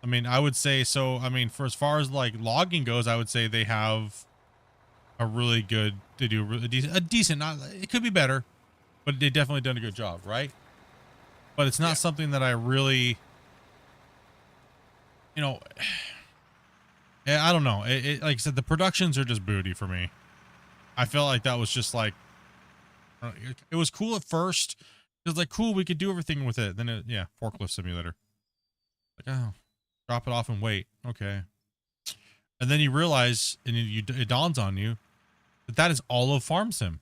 I mean, I would say so. I mean, for as far as like logging goes, I would say they have a really good. They do a decent. Not, it could be better, but they definitely done a good job, right? But it's not something that I really, you know. I don't know. It like I said, the productions are just booty for me. I felt like that was just like, it was cool at first. It was like, cool, we could do everything with it. Then forklift simulator. Like, oh, drop it off and wait. Okay. And then you realize, and it dawns on you that is all of Farm Sim.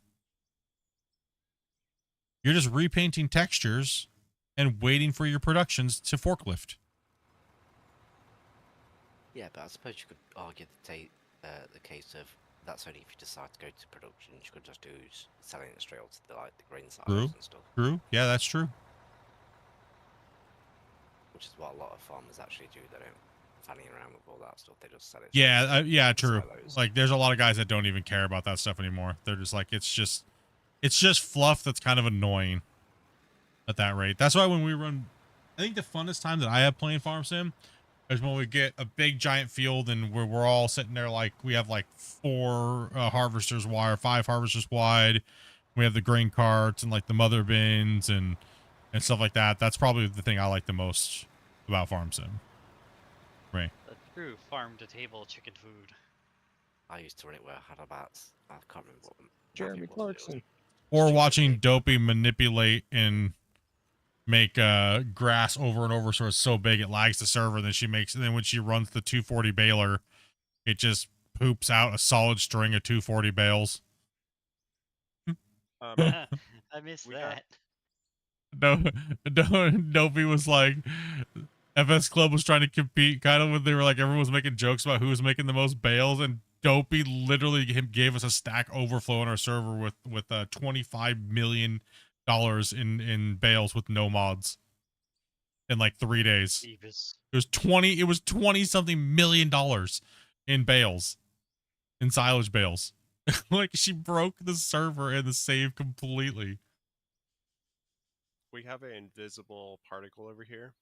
You're just repainting textures and waiting for your productions to forklift. Yeah, but I suppose you could argue the case of that's only if you decide to go to production. You could just do selling it straight to the grain silos and stuff. True. Yeah, that's true. Which is what a lot of farmers actually do. They don't fanning around with all that stuff. They just sell it. Yeah, true. Silos. Like, there's a lot of guys that don't even care about that stuff anymore. They're just like, it's just fluff that's kind of annoying at that rate. That's why when we run, I think the funnest time that I have playing Farm Sim is when we get a big giant field and we're all sitting there, like we have like 4 harvesters wide, 5 harvesters wide. We have the grain carts and like the mother bins and stuff like that. That's probably the thing I like the most about Farm Sim. Right. The true farm to table chicken food. I used to run it where I had about, I can't remember what Jeremy Clarkson. Or watching Dopey manipulate and make grass over and over so it's so big it lags the server, and then when she runs the 240 baler, it just poops out a solid string of 240 bales. I missed that. Dopey was like, FS Club was trying to compete kind of when they were like, everyone was making jokes about who was making the most bales, and Dopey literally gave us a Stack Overflow on our server with $25 million in bales with no mods in like 3 days. It was 20 something million dollars in bales, in silage bales. Like, she broke the server and the save completely. We have an invisible particle over here.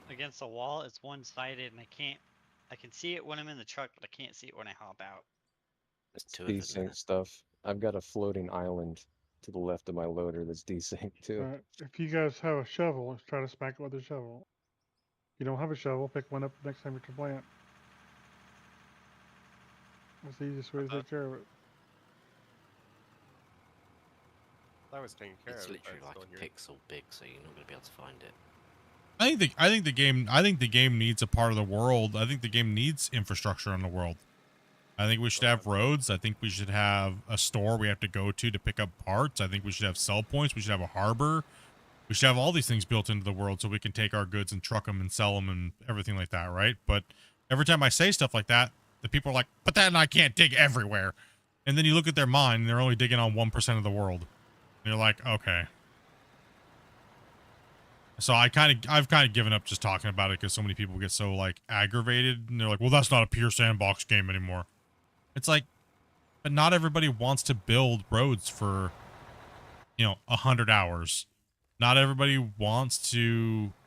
Against the wall, it's one-sided, and I can see it when I'm in the truck, but I can't see it when I hop out. Desync stuff. I've got a floating island to the left of my loader that's desynced too. If you guys have a shovel, let's try to smack it with a shovel. If you don't have a shovel, pick one up next time you can plant. That's the easiest way to take care of it. That was taken care It's of. literally like a pixel big, so you're not going to be able to find it. I think the game needs a part of the world. I think the game needs infrastructure in the world. I think we should have roads. I think we should have a store we have to go to pick up parts. I think we should have sell points. We should have a harbor. We should have all these things built into the world so we can take our goods and truck them and sell them and everything like that, right? But every time I say stuff like that, the people are like, but then I can't dig everywhere. And then you look at their mine, and they're only digging on 1% of the world. And you're like, okay. So I've kind of given up just talking about it because so many people get so like aggravated, and they're like, well, that's not a pure sandbox game anymore. It's like, but not everybody wants to build roads for, 100 hours. Not everybody wants to,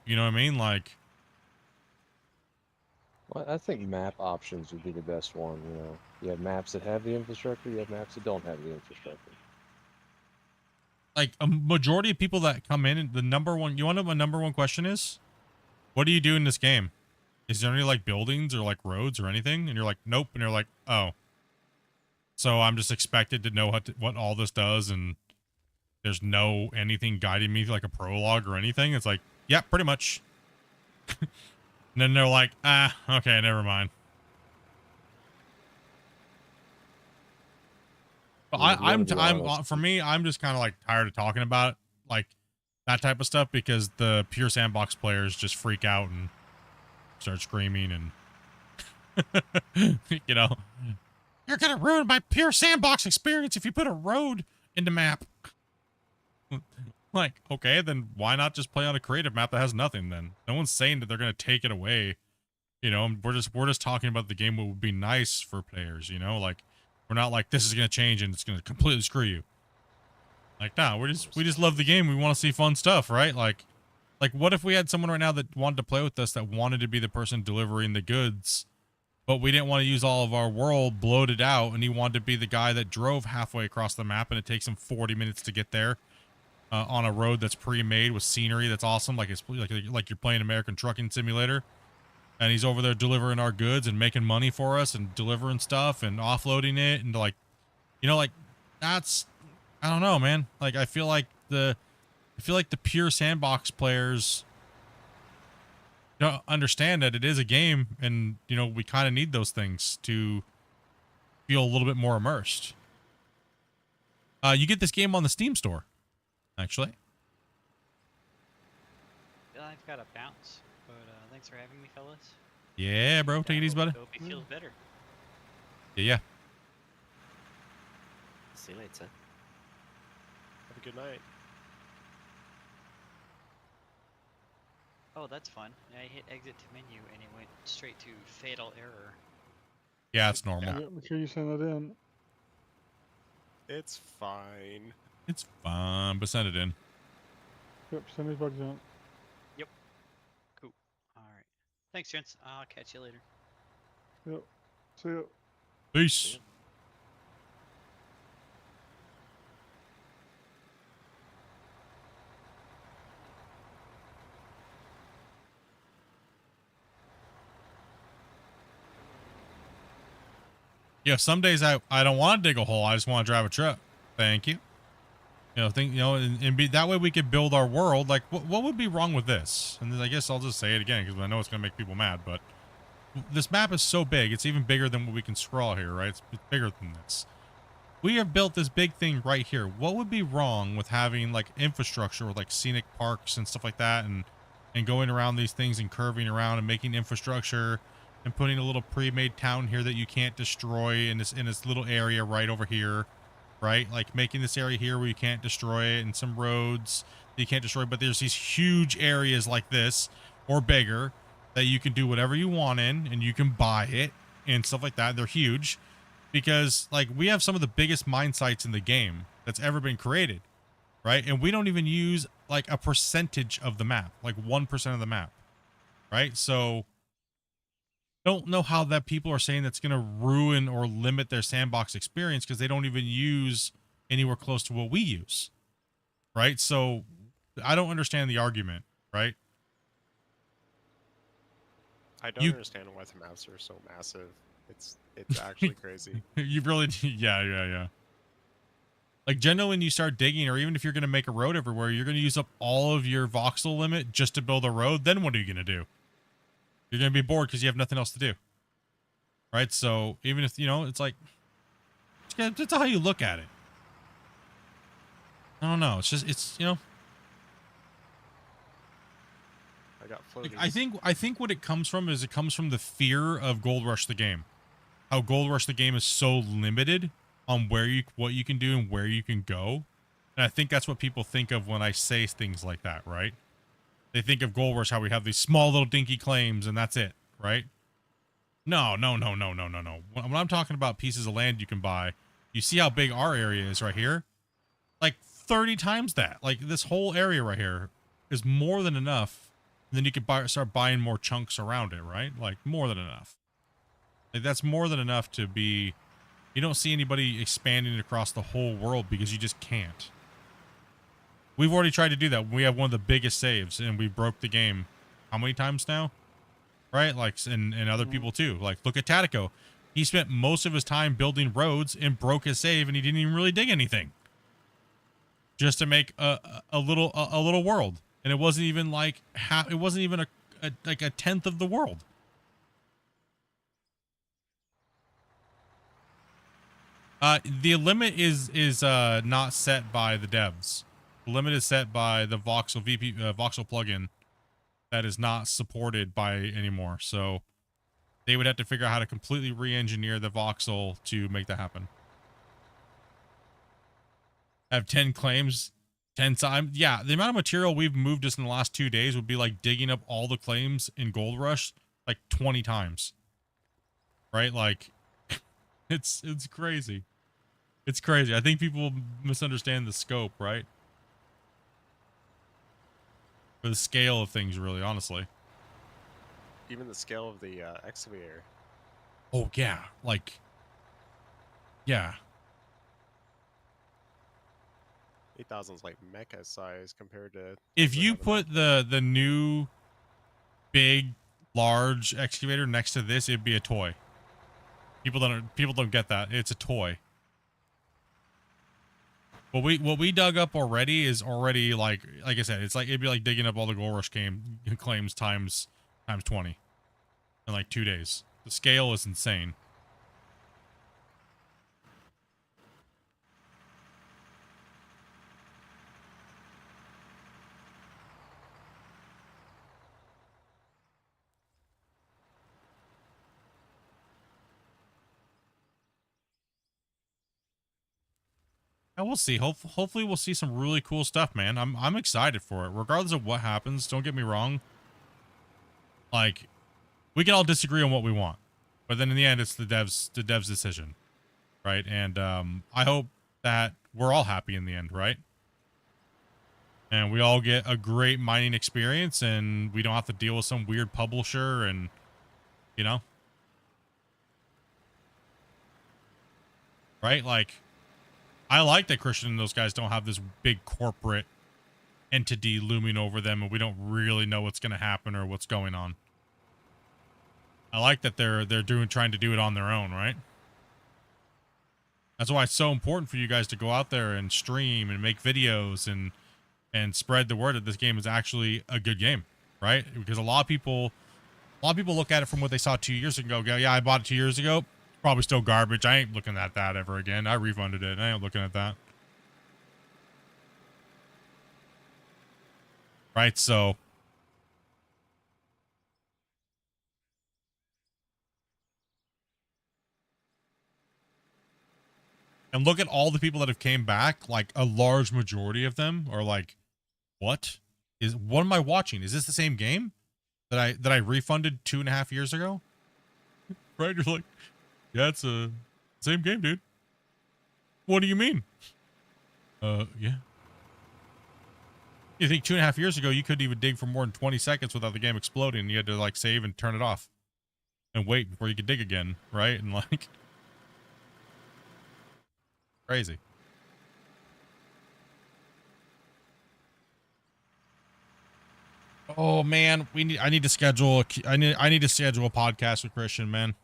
you know what I mean? Like, Well, I think map options would be the best one, you know. You have maps that have the infrastructure, you have maps that don't have the infrastructure. like a majority of people that come in, and the number one, you want to know what my number one question is? What do you do in this game? Is there any like buildings or like roads or anything? And you're like, nope. And you're like, oh. So I'm just expected to know what all this does, and there's no anything guiding me like a prologue or anything. It's like, yeah, pretty much. And then they're like, okay, never mind. But for me, I'm just kind of like tired of talking about like that type of stuff because the pure sandbox players just freak out and start screaming and you're gonna ruin my pure sandbox experience if you put a road in the map. Like, okay, then why not just play on a creative map that has nothing then? No one's saying that they're gonna take it away. We're just talking about the game would be nice for players, like we're not like this is gonna change and it's gonna completely screw you. Like, no, we just love the game. We want to see fun stuff, right? Like what if we had someone right now that wanted to play with us that wanted to be the person delivering the goods, but we didn't want to use all of our world bloated out, and he wanted to be the guy that drove halfway across the map, and it takes him 40 minutes to get there on a road that's pre-made with scenery that's awesome, like it's like you're playing American Trucking Simulator, and he's over there delivering our goods and making money for us and delivering stuff and offloading it, and like that's, I don't know, man. Like I feel like the pure sandbox players don't understand that it is a game, and we kind of need those things to feel a little bit more immersed. You get this game on the Steam store, actually. Yeah, I've got to bounce, but thanks for having me, fellas. Yeah, bro, take it easy, buddy. Hope he feels better. Yeah. See you later. Have a good night. Oh, that's fun. I hit exit to menu and it went straight to fatal error. Yeah, it's normal. Yeah, make sure you send that in. It's fine. It's fine, but send it in. Yep, send these bugs out. Yep. Cool. All right. Thanks, gents. I'll catch you later. Yep. See ya. Peace. Yeah, some days I don't want to dig a hole. I just want to drive a truck. Thank you. And be that way we could build our world. Like, what would be wrong with this? And then I guess I'll just say it again because I know it's gonna make people mad. But this map is so big; it's even bigger than what we can scroll here, right? It's bigger than this. We have built this big thing right here. What would be wrong with having like infrastructure with like scenic parks and stuff like that, and going around these things and curving around and making infrastructure? And putting a little pre-made town here that you can't destroy in this little area right over here, right? Like making this area here where you can't destroy it, and some roads that you can't destroy, but there's these huge areas like this or bigger that you can do whatever you want in, and you can buy it and stuff like that. They're huge because like we have some of the biggest mine sites in the game that's ever been created, right? And we don't even use like a percentage of the map, like 1% of the map, right? So don't know how that people are saying that's going to ruin or limit their sandbox experience because they don't even use anywhere close to what we use, right? So I don't understand the argument, right? I don't understand why the maps are so massive. It's actually crazy. You really, yeah. Like generally when you start digging, or even if you're going to make a road everywhere, you're going to use up all of your voxel limit just to build a road. Then what are you going to do? You're going to be bored because you have nothing else to do. Right? So even if, it's like, it's how you look at it. I don't know. It's just, I got floaties. Like, I think what it comes from is it comes from the fear of Gold Rush the game. How Gold Rush the game is so limited on what you can do and where you can go. And I think that's what people think of when I say things like that, right? They think of Gold Rush, how we have these small little dinky claims and that's it, right? No. When I'm talking about pieces of land you can buy, you see how big our area is right here? Like 30 times that. Like this whole area right here is more than enough. And then you could start buying more chunks around it, right? Like more than enough. Like that's more than enough to be. You don't see anybody expanding across the whole world because you just can't. We've already tried to do that. We have one of the biggest saves and we broke the game how many times now? Right? Like, and other people too. Like, look at Tatico. He spent most of his time building roads and broke his save and he didn't even really dig anything. Just to make a little world. And it wasn't even like it wasn't even like a tenth of the world. The limit is not set by the devs. The limit is set by the voxel voxel plugin that is not supported by anymore. So they would have to figure out how to completely re-engineer the voxel to make that happen. Have 10 claims 10 times. Yeah, the amount of material we've moved just in the last 2 days would be like digging up all the claims in Gold Rush like 20 times. Right? Like it's crazy. It's crazy. I think people misunderstand the scope, right? Or the scale of things, really, honestly. Even the scale of the excavator. Oh, yeah. Like, yeah. 8,000 is like mecha size compared to... If you put the new big, large excavator next to this, it'd be a toy. People don't get that. It's a toy. What we dug up already is already like I said, it's like it'd be like digging up all the Gold Rush claims times 20 in like 2 days. The scale is insane. And we'll see. Hopefully we'll see some really cool stuff, man. I'm excited for it. Regardless of what happens, don't get me wrong. Like, we can all disagree on what we want, but then in the end, it's the devs' decision, right? And I hope that we're all happy in the end, right? And we all get a great mining experience, and we don't have to deal with some weird publisher, and you know, right? Like, I like that Christian and those guys don't have this big corporate entity looming over them, and we don't really know what's going to happen or what's going on. I like that they're trying to do it on their own, right? That's why it's so important for you guys to go out there and stream and make videos and spread the word that this game is actually a good game, right? Because a lot of people look at it from what they saw 2 years ago. Go, yeah, I bought it 2 years ago. Probably still garbage. I ain't looking at that ever again. I refunded it. I ain't looking at that. Right, so and look at all the people that have came back. Like a large majority of them are like, what am I watching? Is this the same game that I refunded 2.5 years ago? Right? You're like, yeah, it's the same game, dude. What do you mean? Yeah. You think 2.5 years ago you couldn't even dig for more than 20 seconds without the game exploding? You had to like save and turn it off and wait before you could dig again, right? And like crazy. Oh man, I need to schedule a podcast with Christian, man.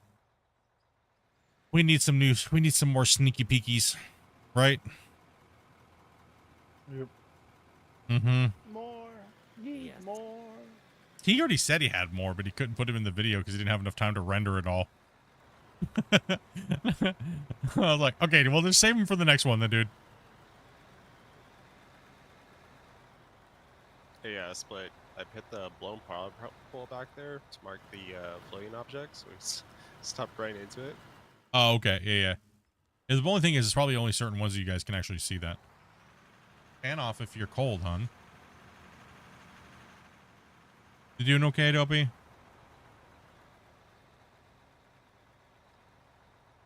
We need some news. We need some more sneaky peekies, right? Yep. Mm-hmm. More. Yes. More. He already said he had more, but he couldn't put him in the video because he didn't have enough time to render it all. I was like, okay, well, just save him for the next one then, dude. Hey, Split. I hit the blown power pole back there to mark the floating object, so we stopped running into it. Oh, okay. Yeah, yeah. The only thing is, it's probably only certain ones that you guys can actually see that. Fan off if you're cold, hon. You doing okay, Dopey?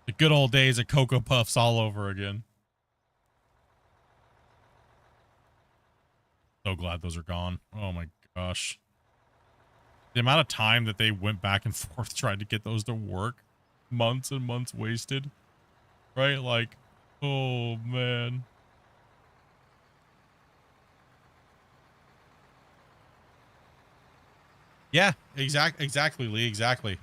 The good old days of Cocoa Puffs all over again. So glad those are gone. Oh my gosh. The amount of time that they went back and forth trying to get those to work. Months and months wasted. Right? Like, oh man. Yeah, exactly, Lee, exactly.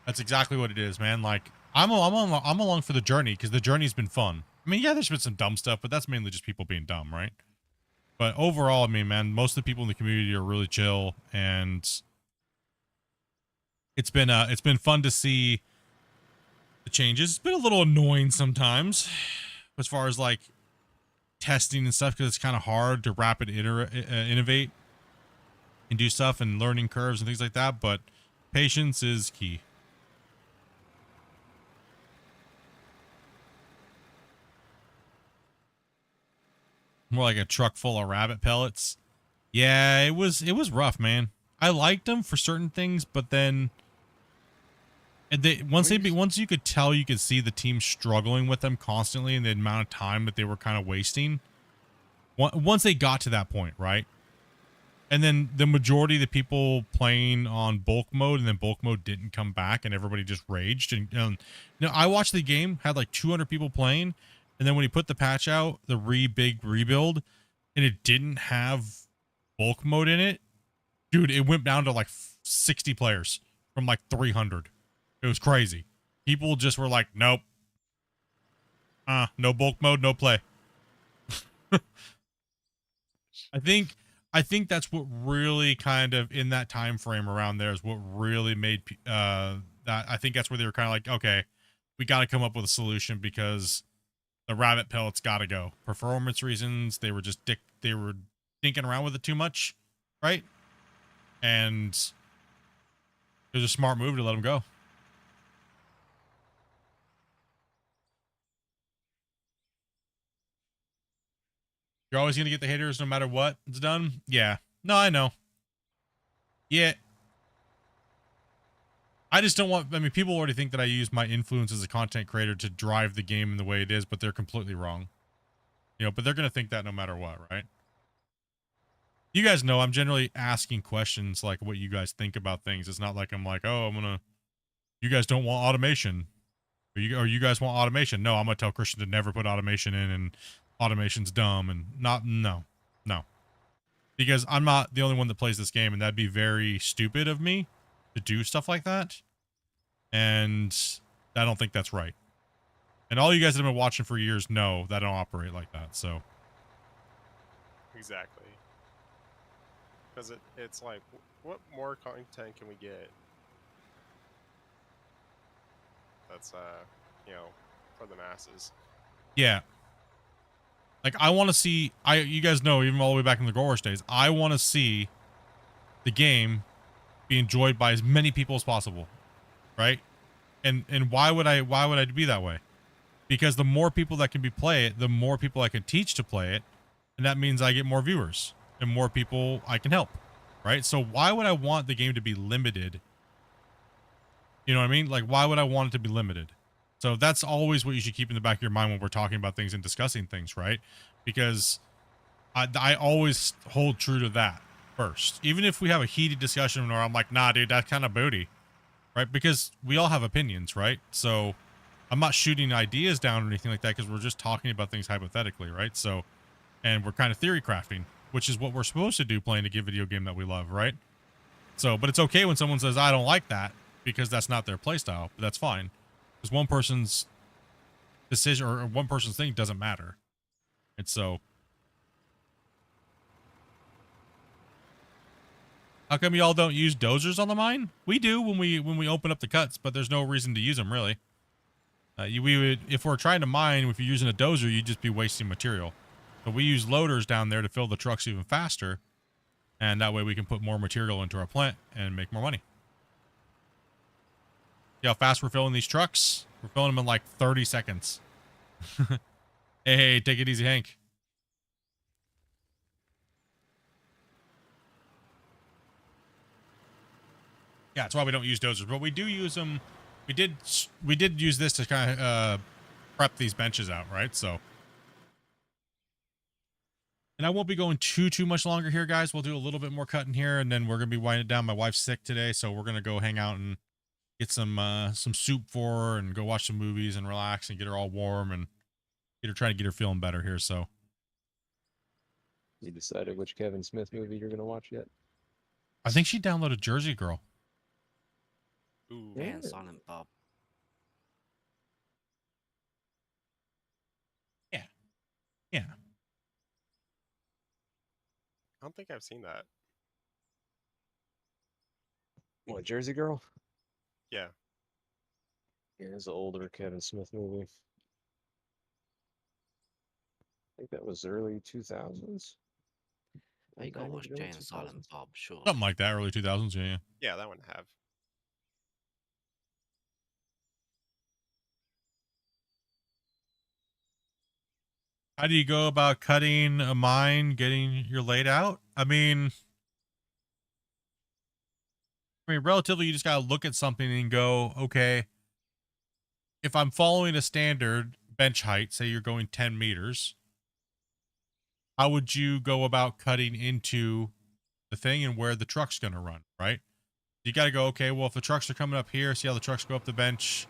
That's exactly what it is, man. Like, I'm along for the journey because the journey's been fun. I mean, yeah, there's been some dumb stuff, but that's mainly just people being dumb, right? But overall, I mean, man, most of the people in the community are really chill, and it's been fun to see the changes. It's been a little annoying sometimes, as far as like testing and stuff, because it's kind of hard to rapid innovate and do stuff and learning curves and things like that. But patience is key. More like a truck full of rabbit pellets. Yeah, it was rough, man. I liked them for certain things, but then once you could tell, you could see the team struggling with them constantly and the amount of time that they were kind of wasting. Once they got to that point, right? And then the majority of the people playing on bulk mode, and then bulk mode didn't come back, and everybody just raged. And you know, I watched the game, had like 200 people playing, and then when he put the patch out, the big rebuild, and it didn't have bulk mode in it, dude, it went down to like 60 players from like 300. It was crazy. People just were like, nope. No bulk mode, no play. I think that's what really kind of in that time frame around there is what really made that. I think that's where they were kind of like, okay, we got to come up with a solution because the rabbit pellets got to go. Performance reasons, they were just they were dinking around with it too much, right? And it was a smart move to let them go. You're always going to get the haters no matter what it's done. Yeah. No, I know. Yeah. I just don't want, I mean, people already think that I use my influence as a content creator to drive the game in the way it is, but they're completely wrong. You know, but they're going to think that no matter what, right? You guys know I'm generally asking questions like what you guys think about things. It's not like I'm like, oh, you guys don't want automation. Or you guys want automation. No, I'm going to tell Christian to never put automation in, and automation's dumb, and no. Because I'm not the only one that plays this game, and that'd be very stupid of me to do stuff like that. And I don't think that's right. And all you guys that have been watching for years know that I don't operate like that, so. Exactly. Because it's like, what more content can we get? That's, you know, for the masses. Yeah. Like, I want to see, you guys know, even all the way back in the Gorge days, I want to see the game be enjoyed by as many people as possible, right? And why would I be that way? Because the more people that can play it, the more people I can teach to play it, and that means I get more viewers and more people I can help, right? So why would I want the game to be limited? You know what I mean? Like, why would I want it to be limited? So that's always what you should keep in the back of your mind when we're talking about things and discussing things, right? Because I always hold true to that first. Even if we have a heated discussion where I'm like, nah, dude, that's kind of booty, right? Because we all have opinions, right? So I'm not shooting ideas down or anything like that because we're just talking about things hypothetically, right? So, and we're kind of theory crafting, which is what we're supposed to do playing a video game that we love, right? So, but it's okay when someone says, I don't like that, because that's not their playstyle, but that's fine. Because one person's decision or one person's thing doesn't matter. And so, how come y'all don't use dozers on the mine? We do when we open up the cuts, but there's no reason to use them really. We would, if we're trying to mine, if you're using a dozer, you'd just be wasting material. But we use loaders down there to fill the trucks even faster, and that way we can put more material into our plant and make more money. See how fast we're filling these trucks? We're filling them in like 30 seconds. Hey, take it easy, Hank. Yeah, that's why we don't use dozers, but we do use them. We did use this to kind of prep these benches out, right? So, and I won't be going too much longer here, guys. We'll do a little bit more cutting here, and then we're gonna be winding down. My wife's sick today, so we're gonna go hang out and get some soup for her, and go watch some movies and relax and get her all warm and try to get her feeling better here. So, You decided which Kevin Smith movie you're gonna watch yet? I think she downloaded Jersey Girl. Ooh. Jay and Silent Bob. Yeah. I don't think I've seen that. What, Jersey Girl? Yeah. Yeah, it's an older Kevin Smith movie. I think that was early 2000s. You gotta watch Jay and Silent Bob, sure. Something like that, early 2000s. Yeah. Yeah, that one I have. How do you go about cutting a mine, getting your laid out? I mean, relatively, you just gotta look at something and go, okay, if I'm following a standard bench height, say you're going 10 meters, how would you go about cutting into the thing and where the truck's gonna run, right? You gotta go, okay, well, if the trucks are coming up here, see how the trucks go up the bench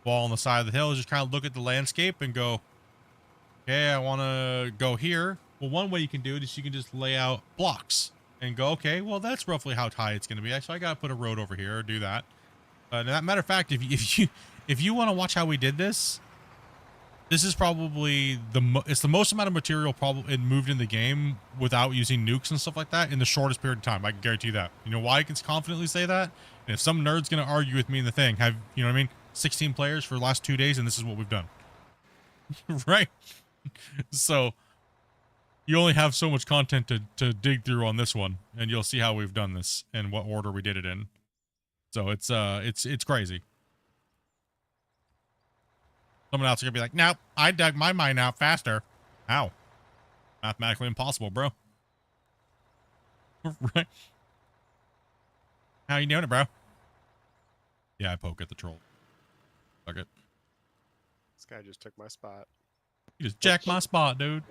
wall on the side of the hill, just kind of look at the landscape and go, okay, I want to go here. Well, one way you can do it is you can just lay out blocks and go, okay, well, that's roughly how high it's going to be. So I got to put a road over here or do that. Matter of fact, if you want to watch how we did this, this is probably it's the most amount of material probably moved in the game without using nukes and stuff like that in the shortest period of time. I can guarantee you that. You know why I can confidently say that? And if some nerd's going to argue with me in the thing, you know what I mean? 16 players for the last 2 days, and this is what we've done. Right? So you only have so much content to dig through on this one, and you'll see how we've done this and what order we did it in. So it's crazy. Someone else is gonna be like, nope, I dug my mine out faster. How? Mathematically impossible, bro. Right? How you doing it, bro? Yeah, I poke at the troll. Fuck it. This guy just took my spot. You just jacked my spot, dude.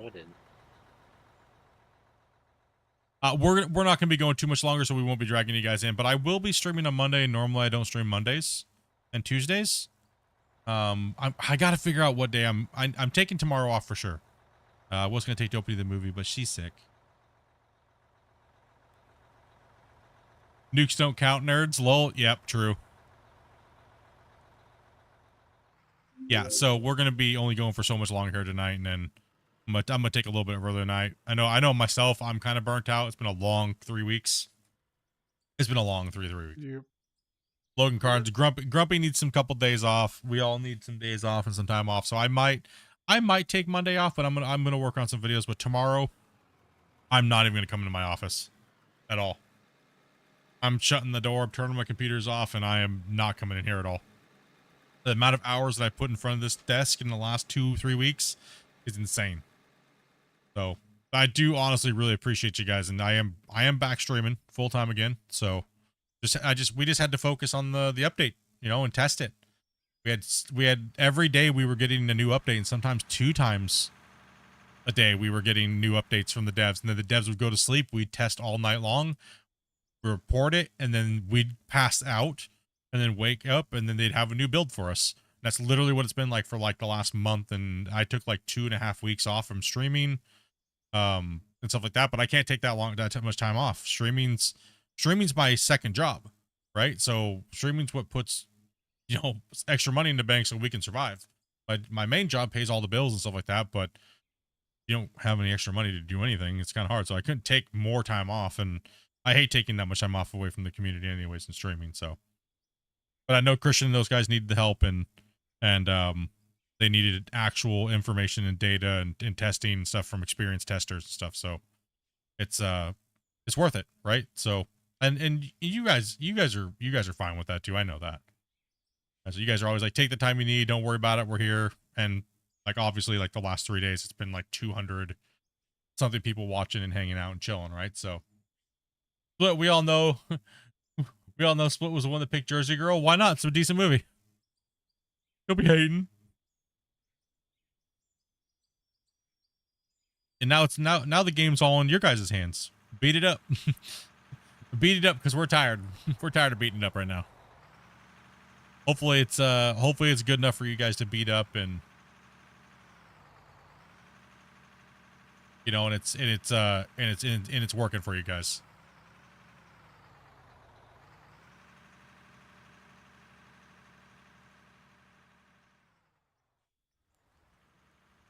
We're not gonna be going too much longer, so we won't be dragging you guys in. But I will be streaming on Monday. Normally, I don't stream Mondays and Tuesdays. I gotta figure out what day I'm taking tomorrow off for sure. I was gonna take Dopey to the movie, but she's sick. Nukes don't count, nerds. Lol. Yep, true. Yeah, so we're gonna be only going for so much longer here tonight, and then I'm gonna take a little bit further tonight. I know myself. I'm kind of burnt out. It's been a long 3 weeks. It's been a long three weeks. Yep. Logan Carnes, Grumpy needs some couple days off. We all need some days off and some time off. So I might take Monday off, but I'm gonna work on some videos. But tomorrow, I'm not even gonna come into my office at all. I'm shutting the door, turning my computers off, and I am not coming in here at all. The amount of hours that I put in front of this desk in the last 2-3 weeks is insane. So I do honestly really appreciate you guys, and I am back streaming full time again. So we just had to focus on the update, you know, and test it. We had every day we were getting a new update, and sometimes 2 times a day we were getting new updates from the devs, and then the devs would go to sleep. We'd test all night long, report it, and then we'd pass out and then wake up, and then they'd have a new build for us. That's literally what it's been like for like the last month. And I took like 2.5 weeks off from streaming, and stuff like that. But I can't take that much time off. Streaming's my second job, right? So streaming's what puts, you know, extra money in the bank so we can survive. But my main job pays all the bills and stuff like that. But you don't have any extra money to do anything. It's kind of hard. So I couldn't take more time off, and I hate taking that much time off away from the community anyways in streaming. So, but I know Christian and those guys needed the help, and they needed actual information and data and testing and stuff from experienced testers and stuff. So it's worth it, right? So and you guys are fine with that too. I know that. So you guys are always like, take the time you need, don't worry about it, we're here. And Like obviously, like the last 3 days, it's been like 200 something people watching and hanging out and chilling, right? So, but we all know, we all know Split was the one that picked Jersey Girl. Why not? It's a decent movie. He'll be hating. And now it's now the game's all in your guys' hands. Beat it up. Beat it up because we're tired. We're tired of beating it up right now. Hopefully it's good enough for you guys to beat up, and you know, and it's working for you guys.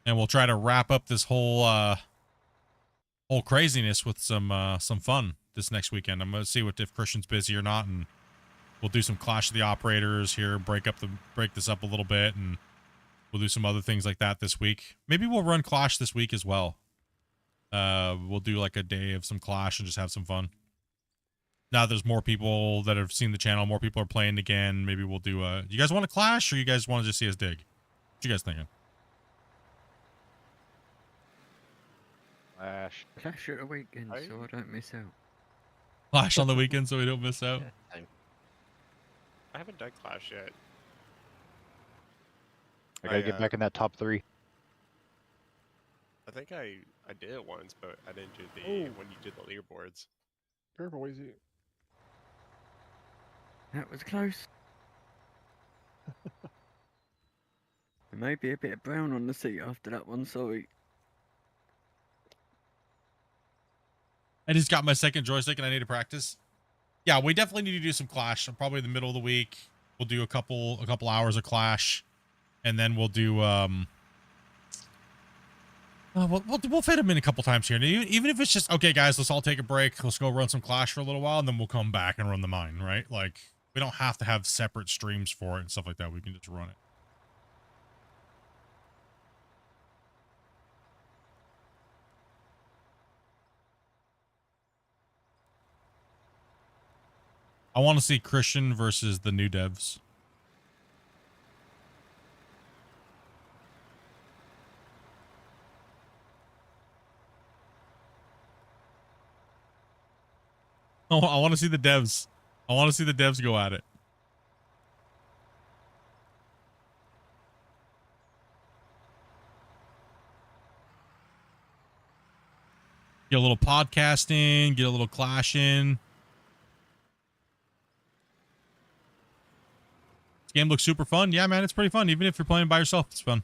And we'll try to wrap up this whole craziness with some fun this next weekend. I'm gonna see if Christian's busy or not, and we'll do some Clash of the Operators here, break this up a little bit, and we'll do some other things like that this week. Maybe we'll run Clash this week as well. We'll do like a day of some Clash and just have some fun. Now there's more people that have seen the channel, more people are playing again. Maybe we'll do you guys want to Clash, or you guys want to just see us dig? What you guys thinking? Clash at a weekend so I don't miss out. Clash on the weekend so we don't miss out. I haven't done Clash yet. I gotta get back in that top 3. I think I did it once, but I didn't do the when you did the leaderboards. Careful, easy. That was close. There may be a bit of brown on the seat after that one, sorry. I just got my second joystick and I need to practice. Yeah, we definitely need to do some Clash. Probably in the middle of the week. We'll do a couple hours of Clash, and then we'll do we'll fit them in a couple times here. Even if it's just okay, guys, let's all take a break. Let's go run some Clash for a little while, and then we'll come back and run the mine. Right? Like we don't have to have separate streams for it and stuff like that. We can just run it. I want to see Christian versus the new devs. Oh, I want to see the devs. I want to see the devs go at it. Get a little podcasting, get a little Clash in. Game looks super fun. Yeah, man, it's pretty fun. Even if you're playing by yourself, it's fun.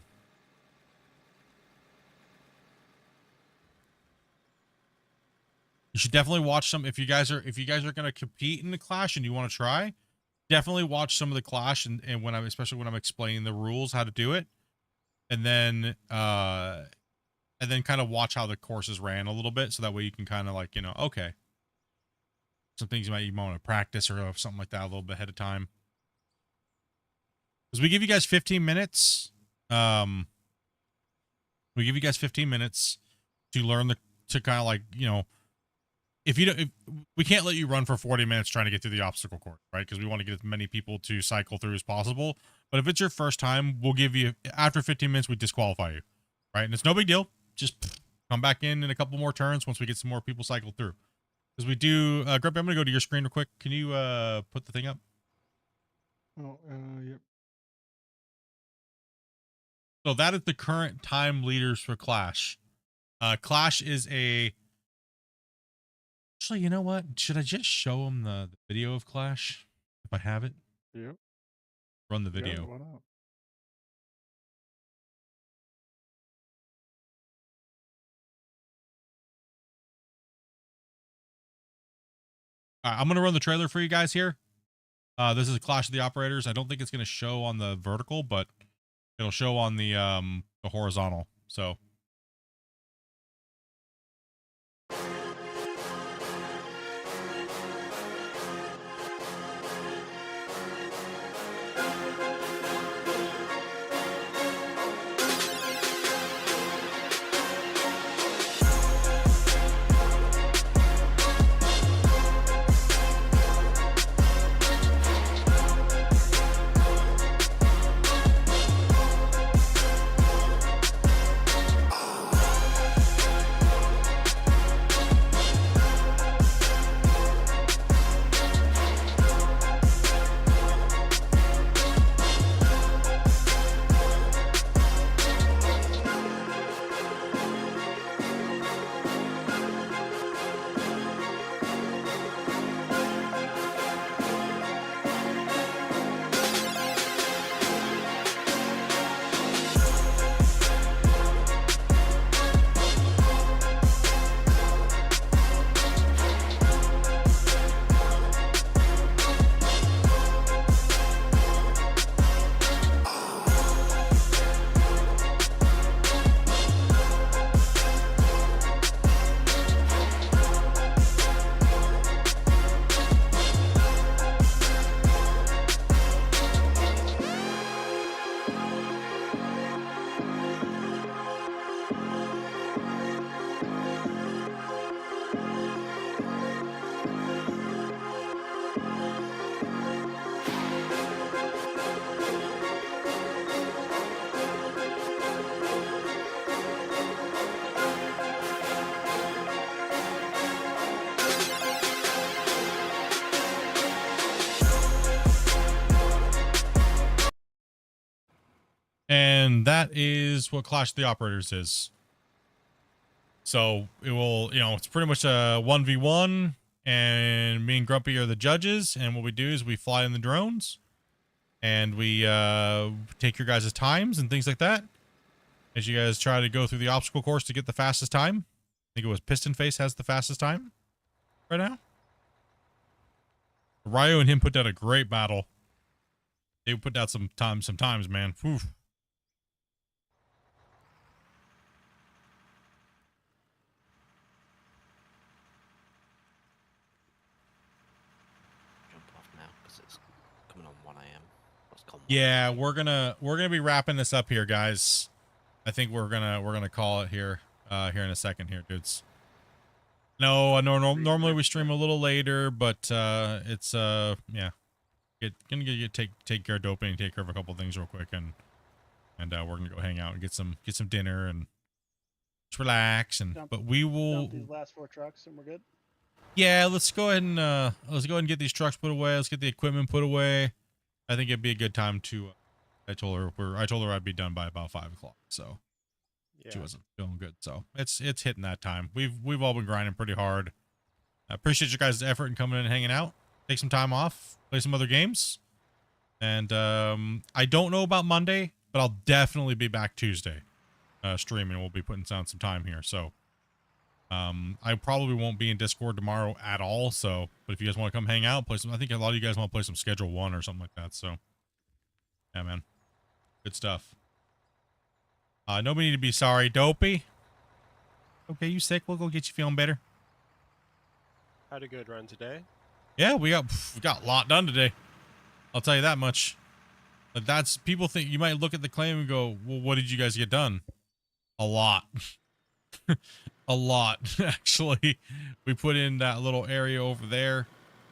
You should definitely watch some if you guys are going to compete in the Clash and you want to try, definitely watch some of the Clash and when especially when I'm explaining the rules, how to do it. And then kind of watch how the courses ran a little bit, so that way you can kind of like, you know, okay, some things you might want to practice or something like that a little bit ahead of time. Because we give you guys 15 minutes. We give you guys 15 minutes to learn to kind of like, you know, if we can't let you run for 40 minutes trying to get through the obstacle course, right? Because we want to get as many people to cycle through as possible. But if it's your first time, we'll give you, after 15 minutes, we disqualify you, right? And it's no big deal. Just come back in a couple more turns once we get some more people cycled through. Because we do, Grumpy, I'm going to go to your screen real quick. Can you put the thing up? Oh, yep. So that is the current time leaders for Clash. Clash is a... Actually, you know what? Should I just show them the video of Clash? If I have it? Yep. Run the video. Yeah, why not? All right, I'm going to run the trailer for you guys here. This is a Clash of the Operators. I don't think it's going to show on the vertical, but it'll show on the horizontal. So... And that is what Clash of the Operators is. So it will, you know, it's pretty much a 1v1, and me and Grumpy are the judges. And what we do is we fly in the drones, and we take your guys' times and things like that, as you guys try to go through the obstacle course to get the fastest time. I think it was Piston Face has the fastest time right now. Ryo and him put down a great battle. They put down some times, man. Whew. Jump off now because it's coming on 1 a.m. Yeah, we're gonna be wrapping this up here, guys. I think we're gonna call it here here in a second here, dudes. No, normally we stream a little later, but it's yeah. Take care of doping, take care of a couple things real quick, and we're gonna go hang out and get some dinner and just relax. And but we will dump these last 4 trucks and we're good. Yeah, let's go ahead and get these trucks put away. Let's get the equipment put away. I think it'd be a good time to. I told her I'd be done by about 5 o'clock. So she wasn't feeling good. So it's hitting that time. We've all been grinding pretty hard. I appreciate you guys' effort in coming in and hanging out. Take some time off, play some other games, and I don't know about Monday, but I'll definitely be back Tuesday, streaming. We'll be putting down some time here. So I probably won't be in Discord tomorrow at all. So, but if you guys want to come hang out, play some, I think a lot of you guys want to play some Schedule 1 or something like that. So, yeah, man, good stuff. Nobody need to be sorry, Dopey. Okay, you sick? We'll go get you feeling better. Had a good run today. Yeah, we got a lot done today. I'll tell you that much. But that's, people think, you might look at the claim and go, well, what did you guys get done? A lot. A lot, actually. We put in that little area over there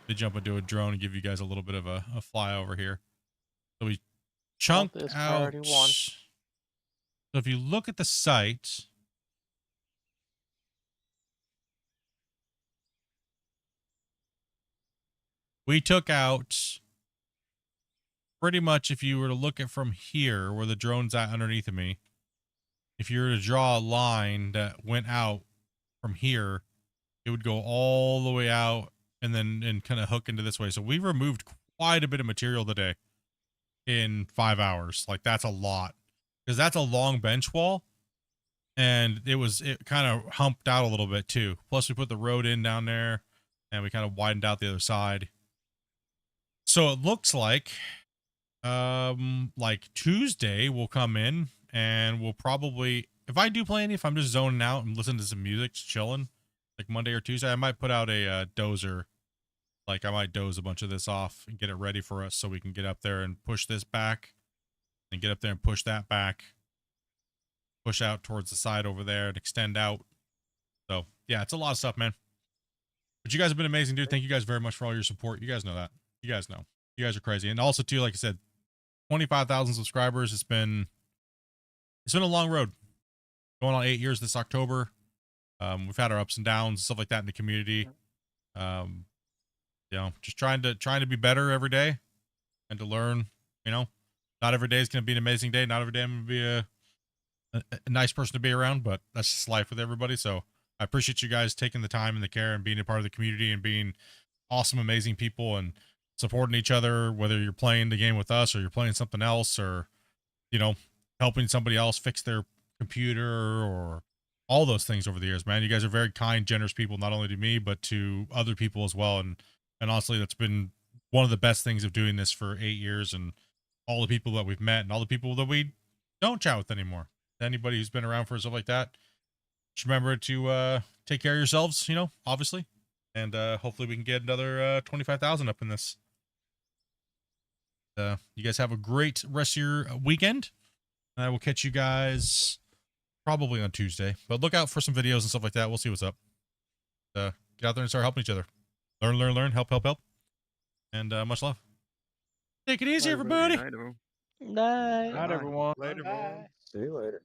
to jump into a drone and give you guys a little bit of a flyover here. So we chunked This out. priority 1. So if you look at the site, we took out pretty much, if you were to look at from here where the drone's at underneath of me, if you were to draw a line that went out from here, it would go all the way out and kind of hook into this way. So we removed quite a bit of material today in 5 hours. Like, that's a lot, because that's a long bench wall, and it kind of humped out a little bit too. Plus we put the road in down there, and we kind of widened out the other side. So it looks like Tuesday we'll come in and we'll probably, if I do play any, if I'm just zoning out and listening to some music, just chilling, like Monday or Tuesday, I might put out a dozer. Like, I might doze a bunch of this off and get it ready for us so we can get up there and push this back and get up there and push that back, push out towards the side over there and extend out. So yeah, it's a lot of stuff, man. But you guys have been amazing, dude. Thank you guys very much for all your support. You guys know that. You guys know. You guys are crazy. And also too, like I said, 25,000 subscribers. It's been a long road. Going on 8 years this October. We've had our ups and downs, stuff like that in the community. You know, just trying to be better every day and to learn. You know, not every day is going to be an amazing day. Not every day I'm going to be a nice person to be around, but that's just life with everybody. So I appreciate you guys taking the time and the care and being a part of the community and being awesome, amazing people and supporting each other, whether you're playing the game with us or you're playing something else, or, you know, helping somebody else fix their computer, or all those things over the years, man. You guys are very kind, generous people, not only to me, but to other people as well. And honestly, that's been one of the best things of doing this for 8 years, and all the people that we've met and all the people that we don't chat with anymore. Anybody who's been around for stuff like that, just remember to take care of yourselves, you know, obviously. And hopefully we can get another 25,000 up in this. You guys have a great rest of your weekend. And I will catch you guys probably on Tuesday. But look out for some videos and stuff like that. We'll see what's up. Get out there and start helping each other. Learn. Help. And much love. Take it easy, everybody. Night, Night, everyone. See you later.